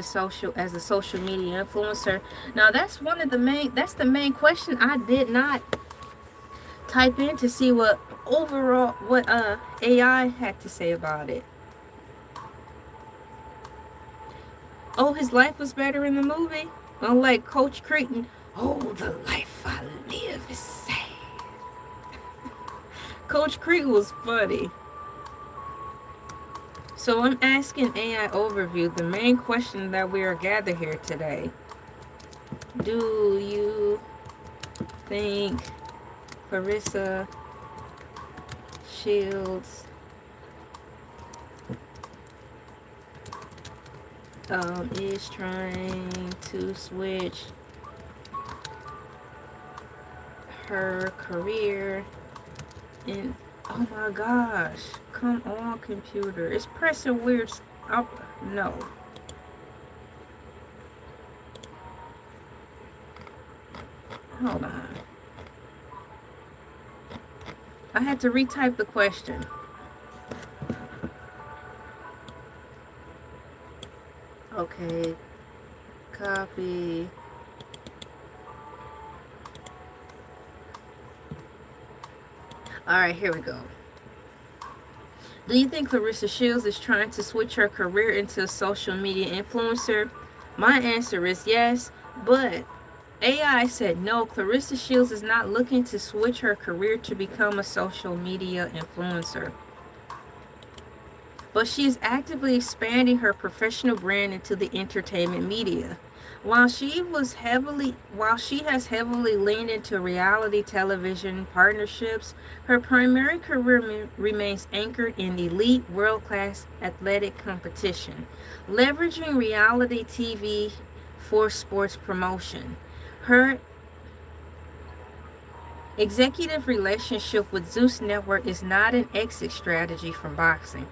as a social media influencer. Now that's the main question I did not type in to see what AI had to say about it. Oh, his life was better in the movie? Unlike Coach Cretan, oh, the life I live is sad. Coach Cretan was funny. So I'm asking AI overview, the main question that we are gathered here today. Do you think Clarissa Shields is trying to switch her career in... Oh my gosh, come on, computer, it's pressing weird up. No, hold on, I had to retype the question. Okay, copy. Alright, here we go. Do you think Clarissa Shields is trying to switch her career into a social media influencer? My answer is yes, but AI said no, Clarissa Shields is not looking to switch her career to become a social media influencer. But she is actively expanding her professional brand into the entertainment media. While she has heavily leaned into reality television partnerships, her primary career remains anchored in elite world-class athletic competition, leveraging reality TV for sports promotion. Her executive relationship with Zeus Network is not an exit strategy from boxing.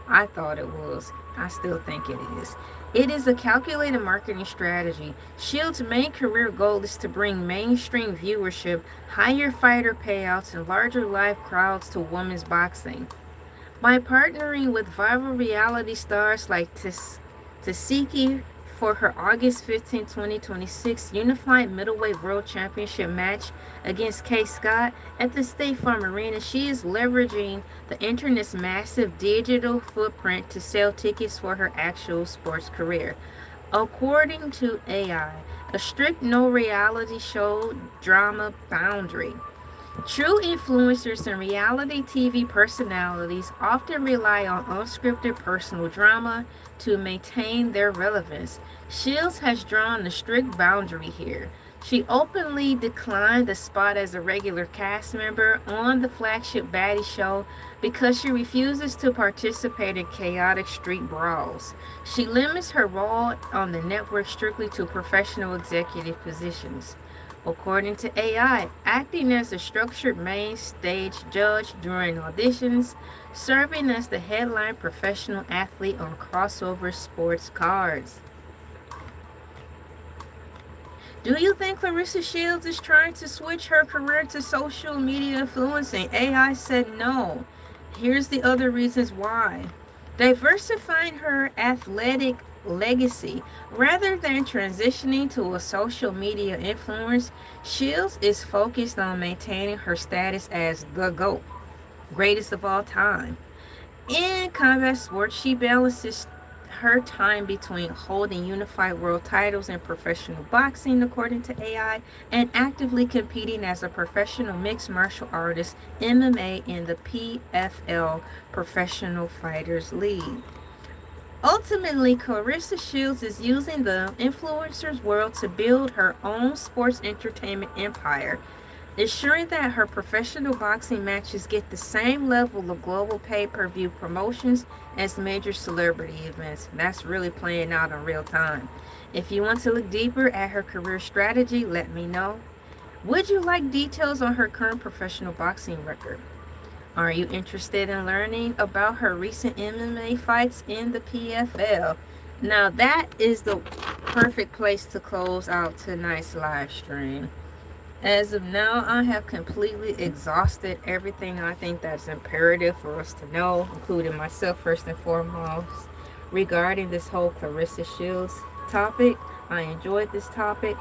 I thought it was. I still think it is. It is a calculated marketing strategy. Shields' main career goal is to bring mainstream viewership, higher fighter payouts, and larger live crowds to women's boxing. By partnering with viral reality stars like Tasiki for her August 15, 2026 Unified Middleweight World Championship match against Kay Scott at the State Farm Arena. She is leveraging the internet's massive digital footprint to sell tickets for her actual sports career. According to AI, a strict no reality show drama boundary. True influencers and reality TV personalities often rely on unscripted personal drama to maintain their relevance. Shields has drawn a strict boundary here. She openly declined the spot as a regular cast member on the flagship Baddie show because she refuses to participate in chaotic street brawls. She limits her role on the network strictly to professional executive positions. According to AI, acting as a structured main stage judge during auditions, serving as the headline professional athlete on crossover sports cards. Do you think Clarissa Shields is trying to switch her career to social media influencing? AI said no. Here's the other reasons why. Diversifying her athletic legacy. Rather than transitioning to a social media influence, Shields is focused on maintaining her status as the GOAT, greatest of all time. In combat sports, she balances her time between holding unified world titles in professional boxing, according to AI, and actively competing as a professional mixed martial artist, MMA, in the PFL Professional Fighters League. Ultimately, Clarissa Shields is using the influencer's world to build her own sports entertainment empire, ensuring that her professional boxing matches get the same level of global pay-per-view promotions as major celebrity events. That's really playing out in real time. If you want to look deeper at her career strategy, let me know. Would you like details on her current professional boxing record? Are you interested in learning about her recent MMA fights in the PFL? Now that is the perfect place to close out tonight's live stream. As of now, I have completely exhausted everything I think that's imperative for us to know, including myself first and foremost, regarding this whole Clarissa Shields topic. I enjoyed this topic.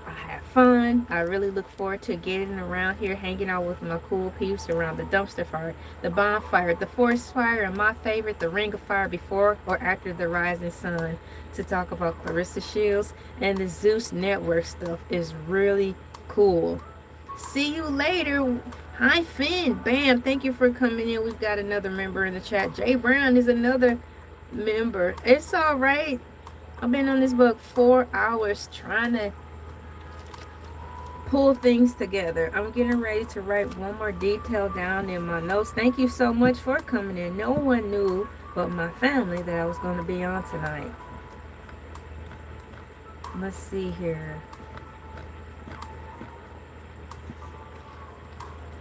I had fun. I really look forward to getting around here, hanging out with my cool peeps around the dumpster fire, the bonfire, the forest fire, and my favorite, the ring of fire, before or after the rising sun, to talk about Clarissa Shields. And the Zeus Network stuff is really cool. See you later. Hi Finn. Bam, thank you for coming in. We've got another member in the chat. Jay Brown is another member. It's all right. I've been on this book 4 hours trying to pull things together. I'm getting ready to write one more detail down in my notes. Thank you so much for coming in. No one knew but my family that I was going to be on tonight. Let's see here.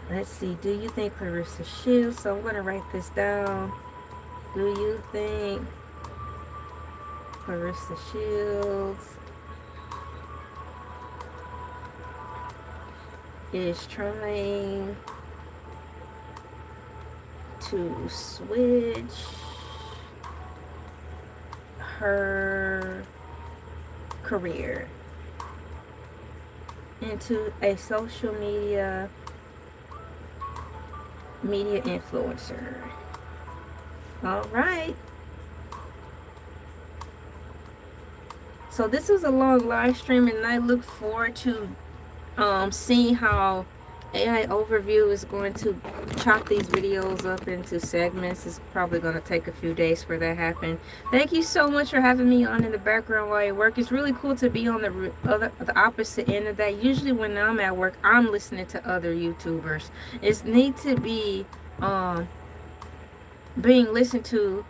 Let's see. Do you think Clarissa Shields? So I'm going to write this down. Do you think Clarissa Shields is trying to switch her career into a social media influencer? All right. So this is a long live stream, and I look forward to seeing how AI overview is going to chop these videos up into segments. It's probably going to take a few days for that to happen. Thank you so much for having me on in the background while you work. It's really cool to be on the opposite end of that. Usually when I'm at work, I'm listening to other YouTubers. It's neat to be being listened to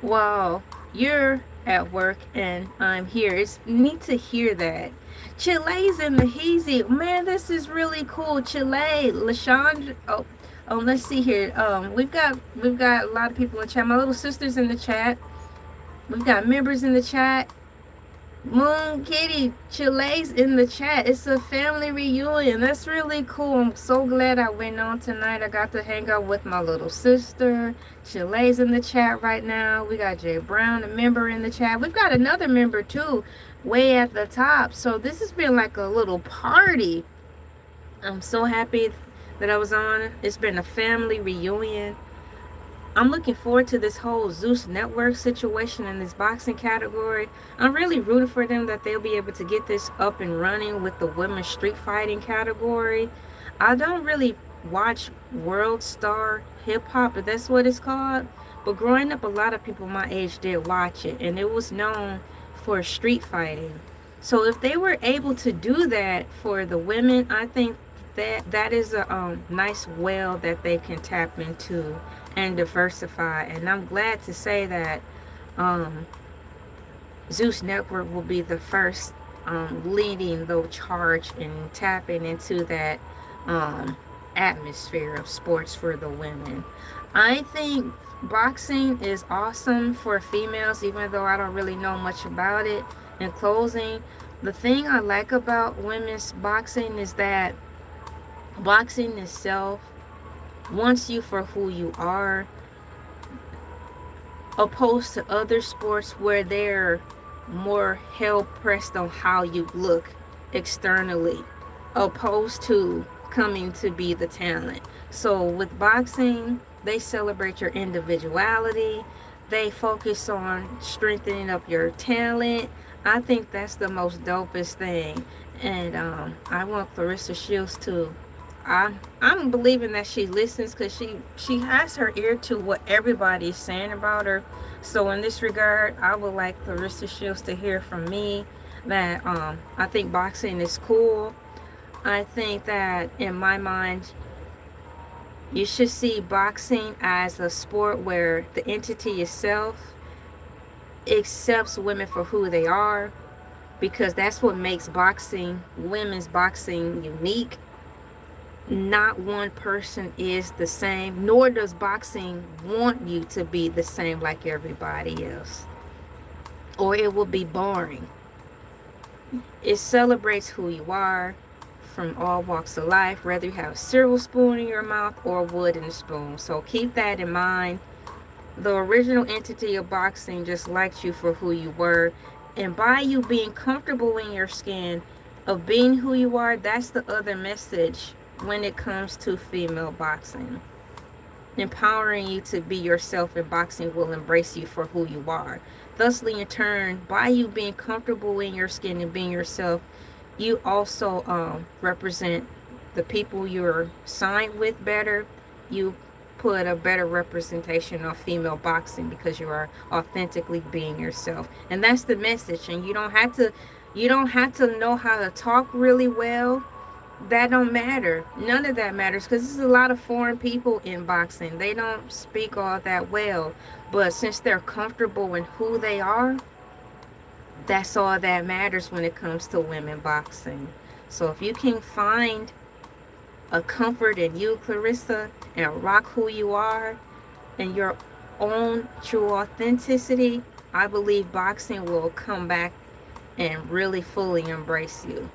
while you're at work and I'm here. It's neat to hear that. Chile's in Mahizi. Man, this is really cool. Chile, LaShondra. Oh, let's see here. We've got a lot of people in chat. My little sister's in the chat. We've got members in the chat. Moon Kitty Chile's in the chat. It's a family reunion. That's really cool. I'm so glad I went on tonight. I got to hang out with my little sister. Chile's in the chat right now. We got Jay Brown, a member, in the chat. We've got another member too, way at the top. So this has been like a little party. I'm so happy that I was on. It's been a family reunion. I'm looking forward to this whole Zeus Network situation in this boxing category. I'm really rooting for them that they'll be able to get this up and running with the women's street fighting category. I don't really watch World Star Hip Hop, but that's what it's called. But growing up, a lot of people my age did watch it, and it was known for street fighting. So if they were able to do that for the women, I think that is a nice well that they can tap into and diversify. And I'm glad to say that um, Zeus Network will be the first leading the charge and tapping into that atmosphere of sports for the women. I think boxing is awesome for females, even though I don't really know much about it. In closing, the thing I like about women's boxing is that boxing itself wants you for who you are, opposed to other sports where they're more hell pressed on how you look externally, opposed to coming to be the talent. So with boxing, they celebrate your individuality, they focus on strengthening up your talent. I think that's the most dopest thing. And I want Clarissa Shields to, I'm believing that she listens, because she has her ear to what everybody is saying about her. So in this regard, I would like Clarissa Shields to hear from me that I think boxing is cool. I think that in my mind, you should see boxing as a sport where the entity itself accepts women for who they are, because that's what makes boxing, women's boxing, unique. Not one person is the same, nor does boxing want you to be the same like everybody else, or it will be boring. It celebrates who you are from all walks of life, whether you have a silver spoon in your mouth or wood in a spoon. So keep that in mind. The original entity of boxing just liked you for who you were, and by you being comfortable in your skin, of being who you are, that's the other message when it comes to female boxing. Empowering you to be yourself, and boxing will embrace you for who you are. Thusly, in turn, by you being comfortable in your skin and being yourself, you also represent the people you're signed with better. You put a better representation of female boxing because you are authentically being yourself, and that's the message. And you don't have to know how to talk really well. That don't matter. None of that matters, because there's a lot of foreign people in boxing. They don't speak all that well, but since they're comfortable in who they are, that's all that matters when it comes to women boxing. So if you can find a comfort in you, Clarissa, and rock who you are and your own true authenticity, I believe boxing will come back and really fully embrace you.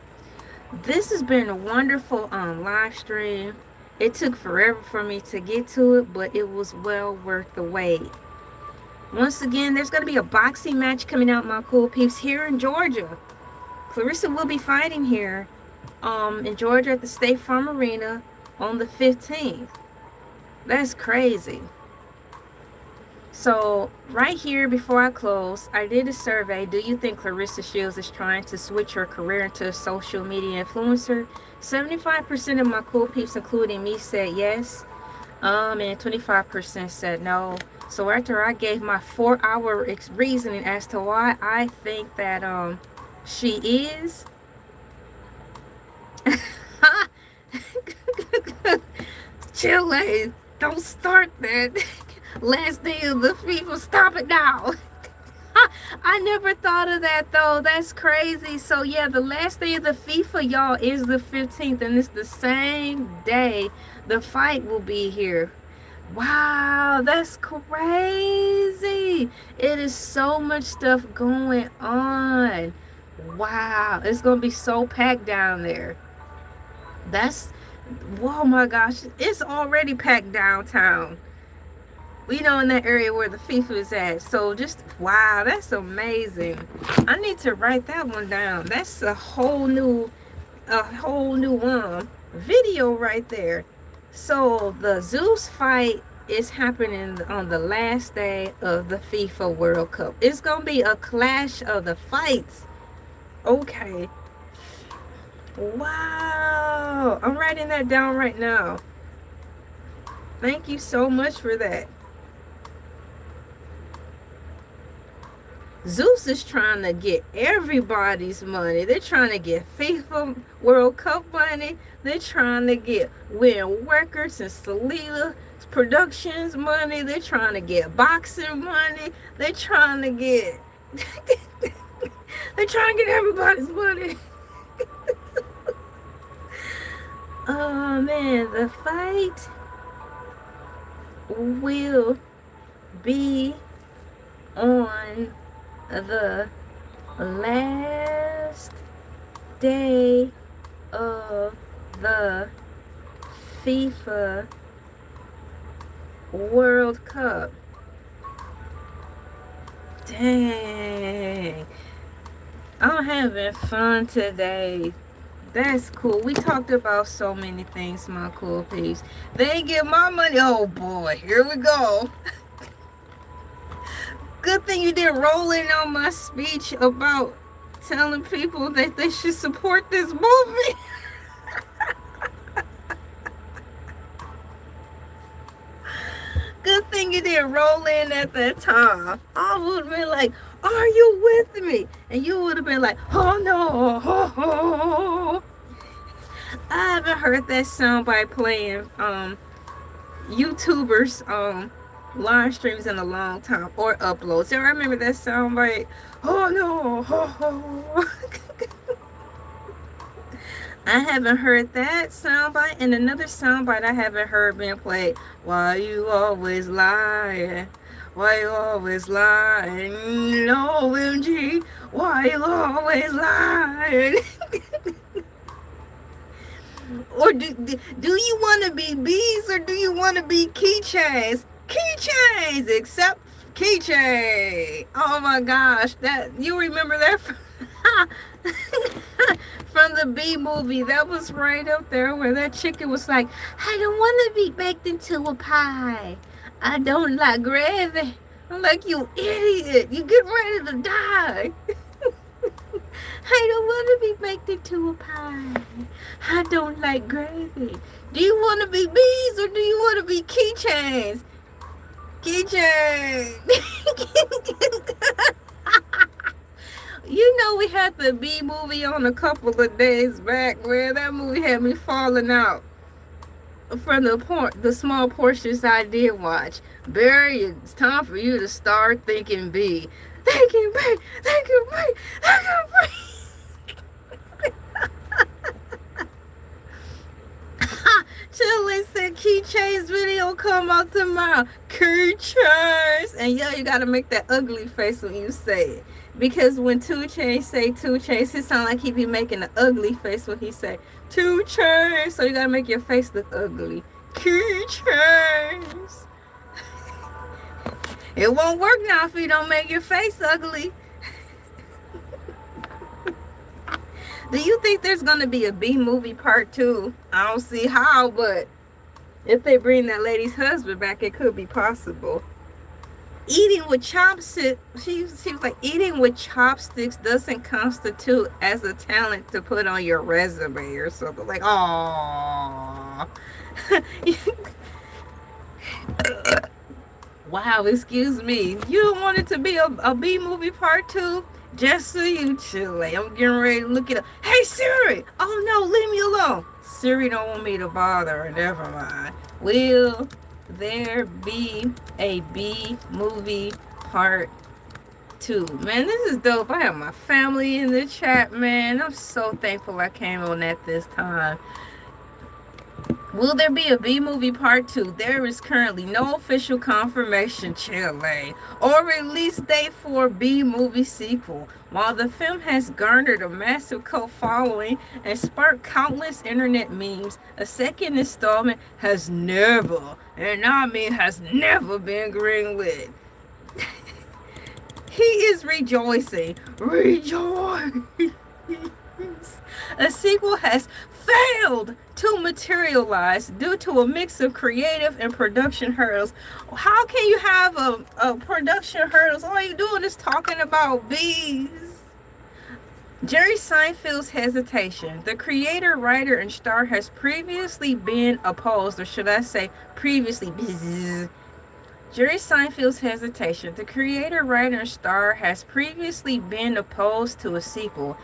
This has been a wonderful live stream. It took forever for me to get to it, but it was well worth the wait. Once again, there's going to be a boxing match coming out, my cool peeps, here in Georgia. Clarissa will be fighting here in Georgia at the State Farm Arena on the 15th. That's crazy. So right here, before I close, I did a survey. Do you think Clarissa Shields is trying to switch her career into a social media influencer? 75% of my cool peeps, including me, said yes. And 25% said no. So after I gave my 4-hour reasoning as to why I think that she is, Chile, don't start that. Last day of the FIFA, stop it now. I never thought of that though. That's crazy. So yeah, the last day of the FIFA, y'all, is the 15th, and it's the same day the fight will be here. Wow, that's crazy. It is so much stuff going on. Wow, it's gonna be so packed down there. That's, oh my gosh, it's already packed downtown. You know, in that area where the FIFA is at. So just, wow, that's amazing. I need to write that one down. That's a whole new video right there. So the Zeus fight is happening on the last day of the FIFA World Cup. It's gonna be a clash of the fights. Okay. Wow. I'm writing that down right now. Thank you so much for that. Zeus is trying to get everybody's money. They're trying to get FIFA World Cup money. They're trying to get Win Workers and Selena Productions money. They're trying to get boxing money. They're trying to get they're trying to get everybody's money. Oh man, the fight will be on the last day of the FIFA World Cup. Dang. I'm having fun today. That's cool. We talked about so many things, my cool peeps. They ain't get my money. Oh boy, here we go. Good thing you didn't roll in on my speech about telling people that they should support this movie. Good thing you didn't roll in at that time. I would have been like, are you with me? And you would have been like, oh no. I haven't heard that soundbite playing YouTubers live streams in a long time, or uploads. So I remember that soundbite. Oh no. I haven't heard that soundbite, and another soundbite I haven't heard being played. Why you always lying? Why you always lying? OMG, why you always lying? Or do you want to be bees, or do you want to be keychains? Keychains, except keychain. Oh my gosh, that, you remember that from the Bee movie? That was right up there where that chicken was like, I don't want to be baked into a pie. I don't like gravy. I'm like, you idiot, you get ready to die. I don't want to be baked into a pie. I don't like gravy. Do you want to be bees, or do you want to be keychains? Keychain. You know, we had the Bee movie on a couple of days back, where that movie had me falling out from the small portions I did watch. Barry, it's time for you to start thinking bee. Thinking bee, thinking bee, thinking bee. Chile said keychains video come out tomorrow. Keychains. And yo, you gotta make that ugly face when you say it. Because when 2 Chainz say 2 Chainz, it sound like he be making an ugly face when he say 2 Chainz. So you gotta make your face look ugly. Keychains. It won't work now if you don't make your face ugly. Do you think there's going to be a B movie part 2? I don't see how, but if they bring that lady's husband back, it could be possible. Eating with chopsticks, she was like, eating with chopsticks doesn't constitute as a talent to put on your resume or something. Like, aww. Wow, excuse me. You don't want it to be a B movie part 2? Just so you chill. I'm getting ready to look it up. Hey Siri! Oh no, leave me alone. Siri don't want me to bother her. Never mind. Will there be a B movie part 2? Man, this is dope. I have my family in the chat, man. I'm so thankful I came on at this time. Will there be a B movie part 2? There is currently no official confirmation, Chile, or release date for B movie sequel. While the film has garnered a massive cult following and sparked countless internet memes, a second installment has never, and I mean has never been greenlit. He is rejoicing. Rejoice! A sequel has failed to materialize due to a mix of creative and production hurdles. How can you have a production hurdles? All you doing is talking about bees. Jerry Seinfeld's hesitation. The creator, writer, and star has previously been opposed, or should I say previously Jerry Seinfeld's hesitation. The creator, writer, and star has previously been opposed to a sequel.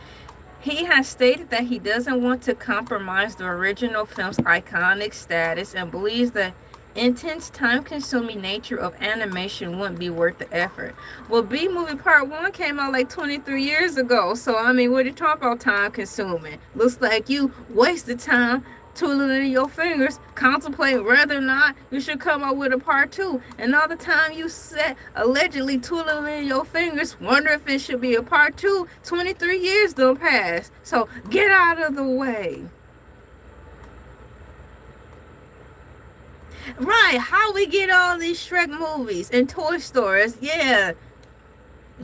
He has stated that he doesn't want to compromise the original film's iconic status and believes the intense, time-consuming nature of animation wouldn't be worth the effort. Well, B Movie Part 1 came out like 23 years ago, so I mean, what are you talking about time-consuming? Looks like you wasted time twiddling your fingers, contemplating whether or not you should come up with a part 2. And all the time you sat allegedly twiddling your fingers, wonder if it should be a part 2, 23 years done passed. So get out of the way. Right, how we get all these Shrek movies and Toy Stories? Yeah.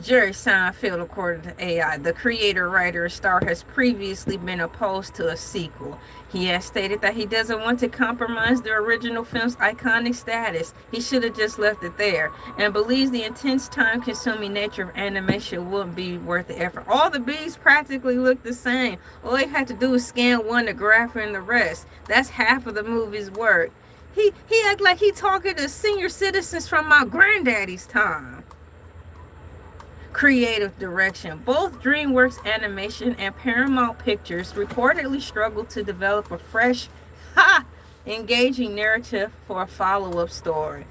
Jerry Seinfeld, according to AI, the creator, writer, and star, has previously been opposed to a sequel. He has stated that he doesn't want to compromise the original film's iconic status. He should have just left it there, and believes the intense, time-consuming nature of animation wouldn't be worth the effort. All the bees practically look the same. All they had to do is scan one to graph in the rest. That's half of the movie's work. He act like he talking to senior citizens from my granddaddy's time. Creative direction. Both DreamWorks Animation and Paramount Pictures reportedly struggled to develop a fresh, engaging narrative for a follow-up story.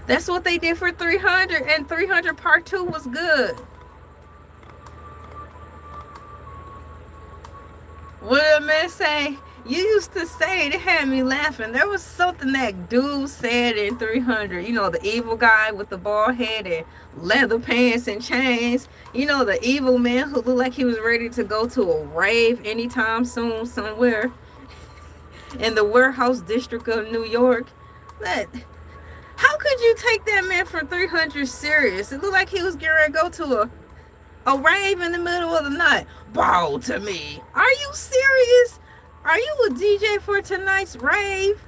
That's what they did for 300, and 300 Part 2 was good. What did a man say? You used to say it had me laughing. There was something that dude said in 300. You know, the evil guy with the bald head and leather pants and chains. You know, the evil man who looked like he was ready to go to a rave anytime soon somewhere in the warehouse district of New York. How could you take that man from 300 serious? It looked like he was getting ready to go to a rave in the middle of the night. Bow to me. Are you serious? Are you a DJ for tonight's rave?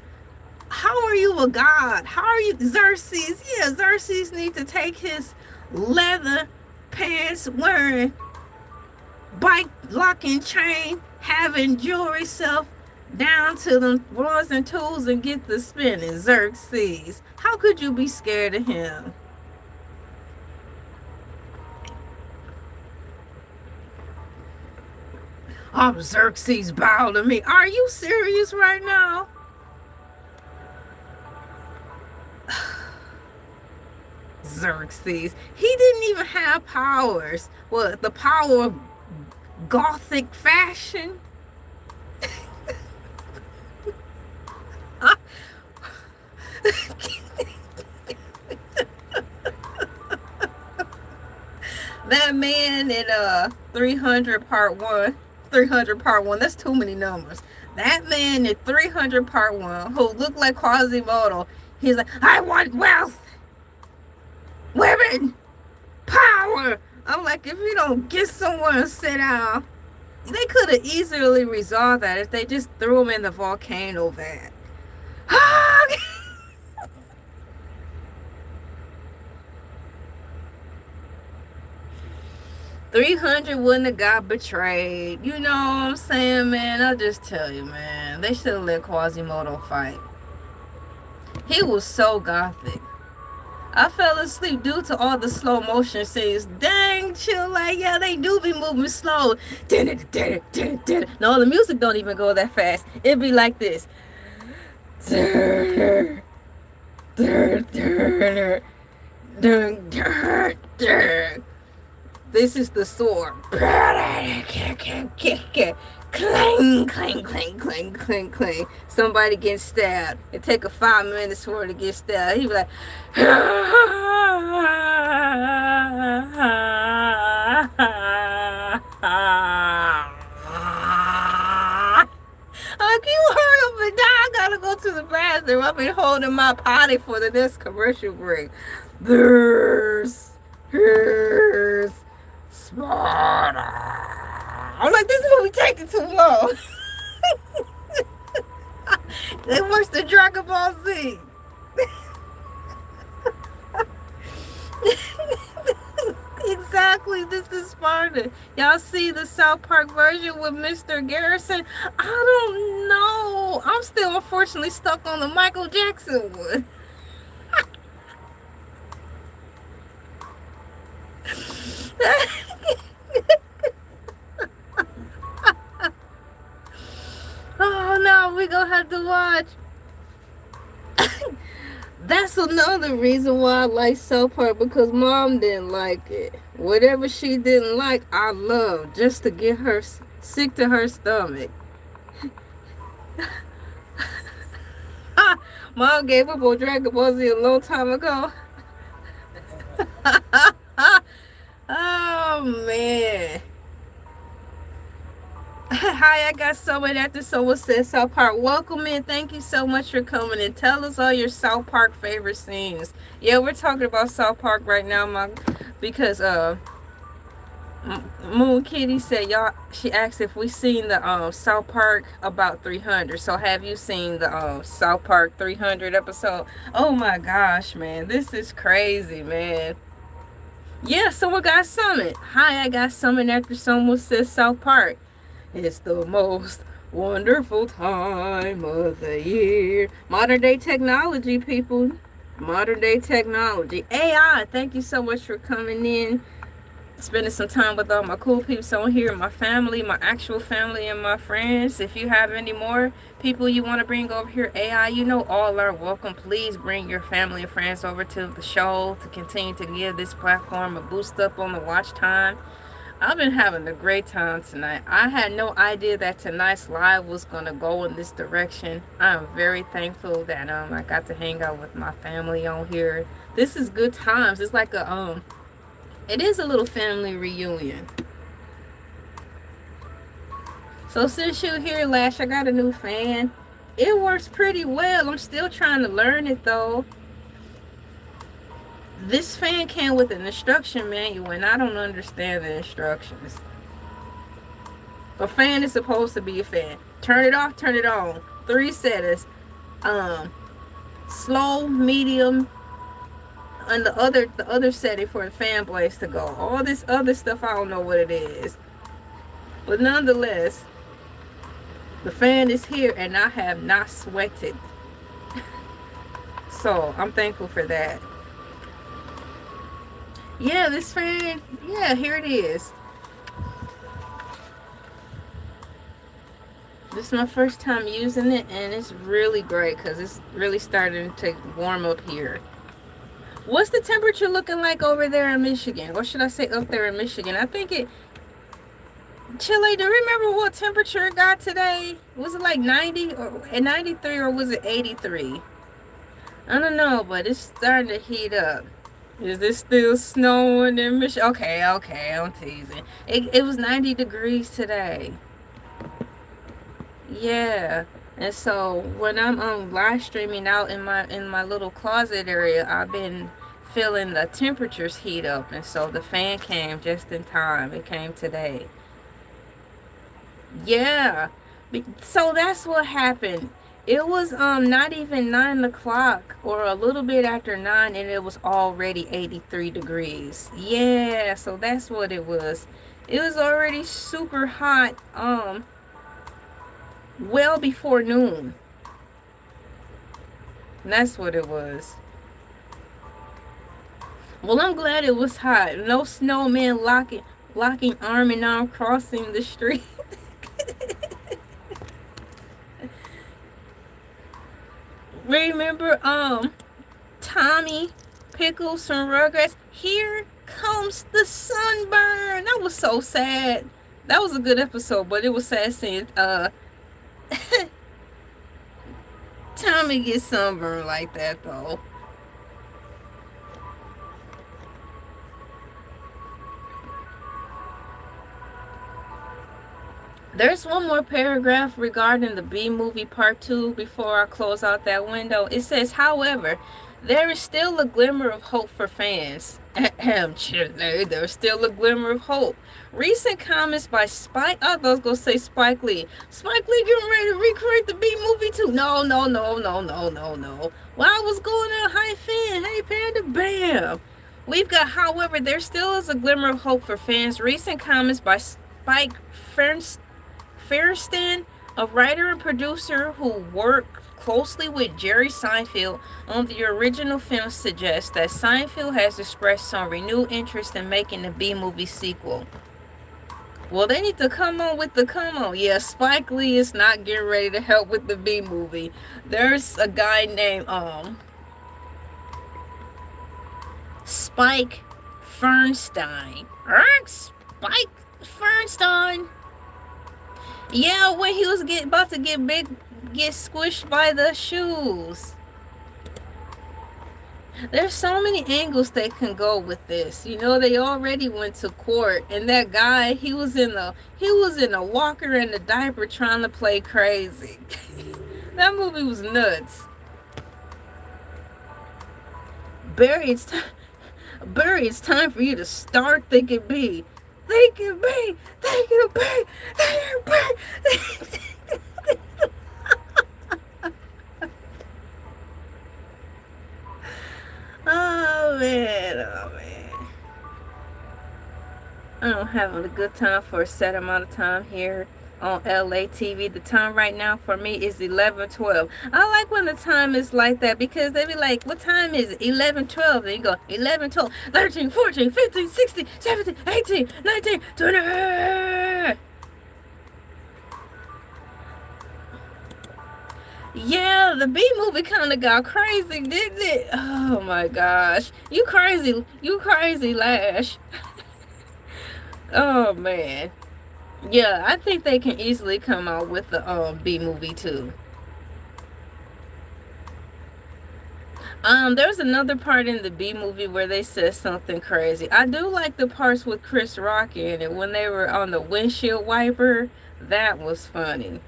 How are you a god? How are you Xerxes? Yeah, Xerxes needs to take his leather pants wearing, bike locking chain, having jewelry self down to the ones and twos and get the spinning. Xerxes. How could you be scared of him? Xerxes bow to me. Are you serious right now? Xerxes. He didn't even have powers. What, the power of Gothic fashion? That man in 300 Part 1. 300 Part 1. That's too many numbers. That man in 300 Part 1 who looked like Quasimodo. He's like, I want wealth, women, power. I'm like, if you don't get someone to sit down, they could have easily resolved that if they just threw him in the volcano vat. 300 wouldn't have got betrayed. You know what I'm saying, man? I'll just tell you, man. They should have let Quasimodo fight. He was so gothic. I fell asleep due to all the slow motion scenes. Dang, chill, like, yeah, they do be moving slow. No, the music don't even go that fast. It'd be like this. This is the sword. Clang, clang, clang, clang, clang, clang. Somebody getting stabbed. It take a 5 minutes for her to get stabbed. He be like, like, you hurry up and die. I gotta go to the bathroom. I've been holding my potty for the next commercial break. Here's Sparta. I'm like, this movie taking too long. It works the Dragon Ball Z. Exactly, this is Sparta. Y'all see the South Park version with Mr. Garrison? I don't know. I'm still unfortunately stuck on the Michael Jackson one. Oh no, we gonna have to watch. That's another reason why I like South Park, because Mom didn't like it. Whatever she didn't like, I love, just to get her sick to her stomach. Mom gave up on Dragon Ball Z a long time ago. Oh man. Hi, I got someone after someone said South Park. Welcome in. Thank you so much for coming in. Tell us all your South Park favorite scenes. Yeah, we're talking about South Park right now, because Moon Kitty said she asked if we seen the South Park About 300. So have you seen the South Park 300 episode? Oh my gosh, man, this is crazy, man. Yeah, someone got summoned. Hi, I got summoned after someone said South Park. It's the most wonderful time of the year. Modern day technology, people. Modern day technology. AI, thank you so much for coming in. Spending some time with all my cool peeps on here. My family, my actual family, and my friends. If you have any more people you want to bring over here, AI, you know all are welcome. Please bring your family and friends over to the show to continue to give this platform a boost up on the watch time. I've been having a great time tonight. I had no idea that tonight's live was going to go in this direction. I'm very thankful that I got to hang out with my family on here. This is good times. It's like it is a little family reunion. So since you're here, Lash, I got a new fan. It works pretty well. I'm still trying to learn it though. This fan came with an instruction manual, and I don't understand the instructions. A fan is supposed to be a fan. Turn it off, turn it on. 3 settings. Slow, medium, and the other setting for the fan blades to go. All this other stuff, I don't know what it is. But nonetheless, the fan is here, and I have not sweated. So I'm thankful for that. Yeah, this fan, yeah, here it is. This is my first time using it, and it's really great because it's really starting to warm up here. What's the temperature looking like over there in Michigan? Or should I say up there in Michigan? I think Chile, do you remember what temperature it got today? Was it like 90 or 93, or was it 83? I don't know, but it's starting to heat up. Is it still snowing in Michigan? Okay, I'm teasing. It was 90 degrees today. Yeah. And so when I'm live streaming out in my little closet area, I've been feeling the temperatures heat up, and so the fan came just in time. It came today. Yeah. So that's what happened. It was not even 9 o'clock, or a little bit after 9, and it was already 83 degrees. Yeah, so that's what it was. It was already super hot well before noon. And that's what it was. Well, I'm glad it was hot. No snowman locking arm in arm crossing the street. Remember Tommy Pickles from Rugrats? Here comes the sunburn. That was so sad. That was a good episode, but it was sad seeing Tommy get sunburned like that though. There's one more paragraph regarding the B movie part 2 before I close out that window. It says, however, there is still a glimmer of hope for fans. There's still a glimmer of hope. Recent comments by Spike, I was going to say Spike Lee. Spike Lee getting ready to recreate the B movie too. No. While I was going on, hi fan, hey Panda, bam. We've got, however, there still is a glimmer of hope for fans. Recent comments by Spike Fierstein, a writer and producer who worked closely with Jerry Seinfeld on the original film, suggests that Seinfeld has expressed some renewed interest in making the B-movie sequel. Well, they need to come on with the come on. Yeah, Spike Lee is not getting ready to help with the B-movie. There's a guy named Spike Fernstein. Spike Fernstein. Yeah, when he was about to get squished by the shoes. There's so many angles they can go with this. You know, they already went to court, and that guy, he was in a walker and a diaper trying to play crazy. That movie was nuts. Barry, it's time for you to start thinking B. Thinking B. Oh man. I'm having a good time for a set amount of time here on elaytv. The time right now for me is 11:12. I like when the time is like that because they be like, what time is it? 11:12. Then you go 11, 12, 13, 14, 15, 16, 17, 18, 19, 20. Yeah, the B movie kind of got crazy, didn't it? Oh my gosh. You crazy, Lash. Oh man. Yeah, I think they can easily come out with the B movie too. There's another part in the B movie where they said something crazy. I do like the parts with Chris Rock in it when they were on the windshield wiper. That was funny.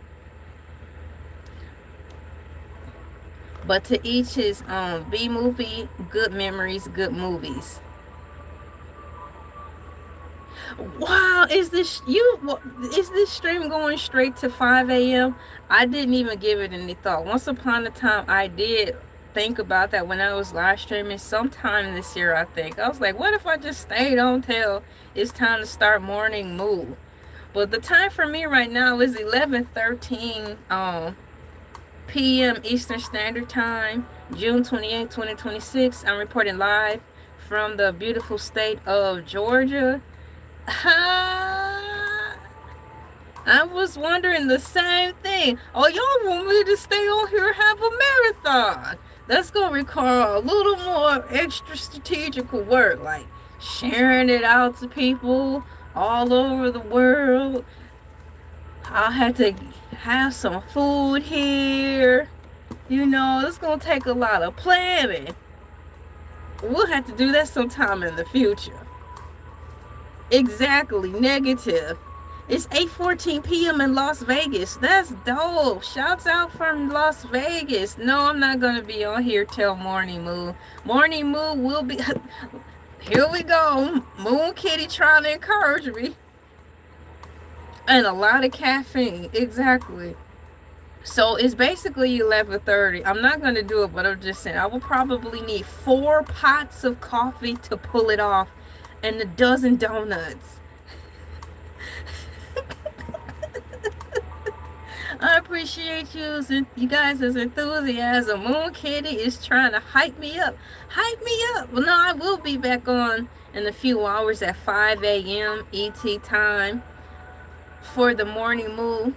But to each his B movie, good memories, good movies. Wow, is this stream going straight to 5 a.m.? I didn't even give it any thought. Once upon a time, I did think about that when I was live streaming sometime this year, I think. I was like, what if I just stayed on till it's time to start morning move? But the time for me right now is 11:13 p.m. Eastern Standard Time, June 28, 2026. I'm reporting live from the beautiful state of Georgia. I was wondering the same thing. Oh, y'all want me to stay on here and have a marathon? That's going to require a little more extra strategical work, like sharing it out to people all over the world. I'll have to have some food here. You know, it's going to take a lot of planning. We'll have to do that sometime in the future. Exactly, negative. It's 8:14 p.m. in Las Vegas. That's dope. Shouts out from Las Vegas. No, I'm not going to be on here till morning moon. Morning moon will be... Here we go. Moon Kitty trying to encourage me. And a lot of caffeine. Exactly. So it's basically 11:30. I'm not going to do it, but I'm just saying I will probably need 4 pots of coffee to pull it off and a dozen donuts. I appreciate you guys' enthusiasm. Moon Kitty is trying to hype me up. Hype me up. Well, no, I will be back on in a few hours at 5 a.m. ET time for the morning move.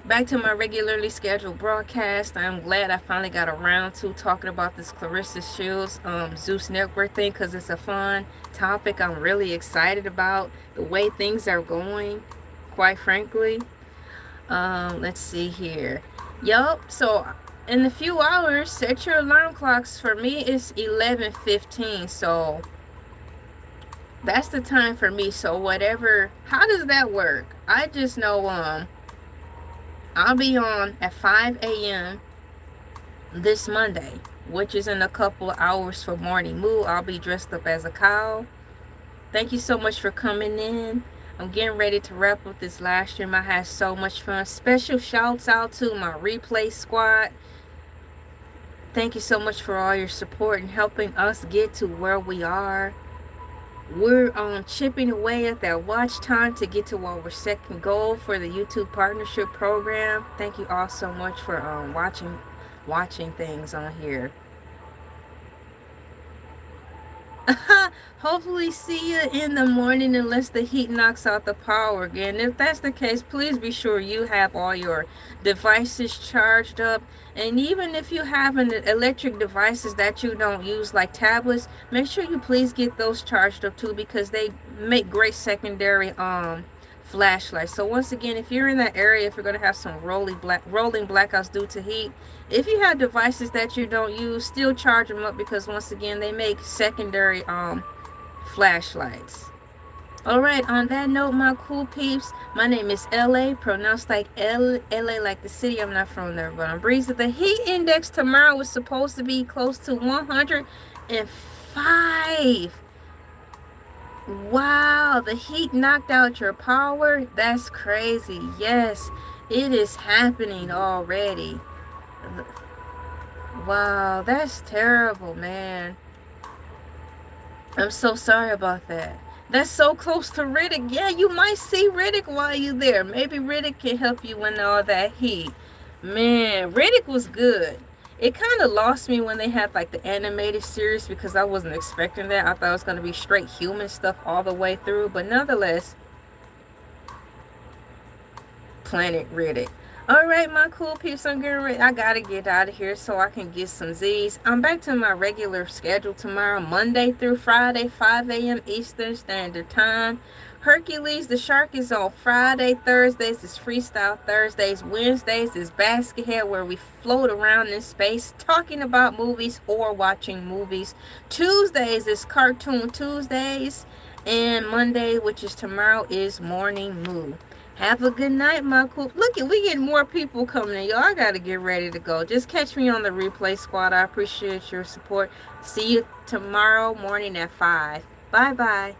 Back to my regularly scheduled broadcast. I'm glad I finally got around to talking about this Clarissa Shields Zeus Network thing because it's a fun topic. I'm really excited about the way things are going, quite frankly. Let's see here. Yup, so in a few hours, set your alarm clocks. For me, it's 11:15, so that's the time for me. So whatever, how does that work? I just know I'll be on at 5 a.m. this Monday, which is in a couple of hours for morning moo. I'll be dressed up as a cow. Thank you so much for coming in. I'm getting ready to wrap up this live stream. I had so much fun. Special shouts out to my replay squad. Thank you so much for all your support and helping us get to where we are. We're chipping away at that watch time to get to our second goal for the YouTube partnership program. Thank you all so much for watching things on here. Hopefully see you in the morning unless the heat knocks out the power again. If that's the case, please be sure you have all your devices charged up. And even if you have an electric devices that you don't use, like tablets, make sure you please get those charged up too, because they make great secondary flashlights. So once again, if you're in that area, if you're going to have some rolling blackouts due to heat, if you have devices that you don't use, still charge them up, because once again, they make secondary flashlights. Alright, on that note, my cool peeps, my name is Elay, pronounced like LA like the city. I'm not from there, but I'm breezy. The heat index tomorrow is supposed to be close to 105. Wow, the heat knocked out your power? That's crazy. Yes, it is happening already. Wow, that's terrible, man. I'm so sorry about that. That's so close to Riddick. Yeah, you might see Riddick while you're there. Maybe Riddick can help you in all that heat. Man, Riddick was good. It kind of lost me when they had like the animated series, because I wasn't expecting that. I thought it was going to be straight human stuff all the way through. But nonetheless, Planet Riddick. Alright, my cool peeps, I'm getting ready. I gotta get out of here so I can get some Z's. I'm back to my regular schedule tomorrow, Monday through Friday, 5 a.m. Eastern Standard Time. Hercules the Shark is on Friday. Thursdays is Freestyle Thursdays. Wednesdays is Basket Head, where we float around in space talking about movies or watching movies. Tuesdays is Cartoon Tuesdays. And Monday, which is tomorrow, is Morning Moo. Have a good night, my cool. Look, we get more people coming in. Y'all, I got to get ready to go. Just catch me on the replay squad. I appreciate your support. See you tomorrow morning at 5. Bye-bye.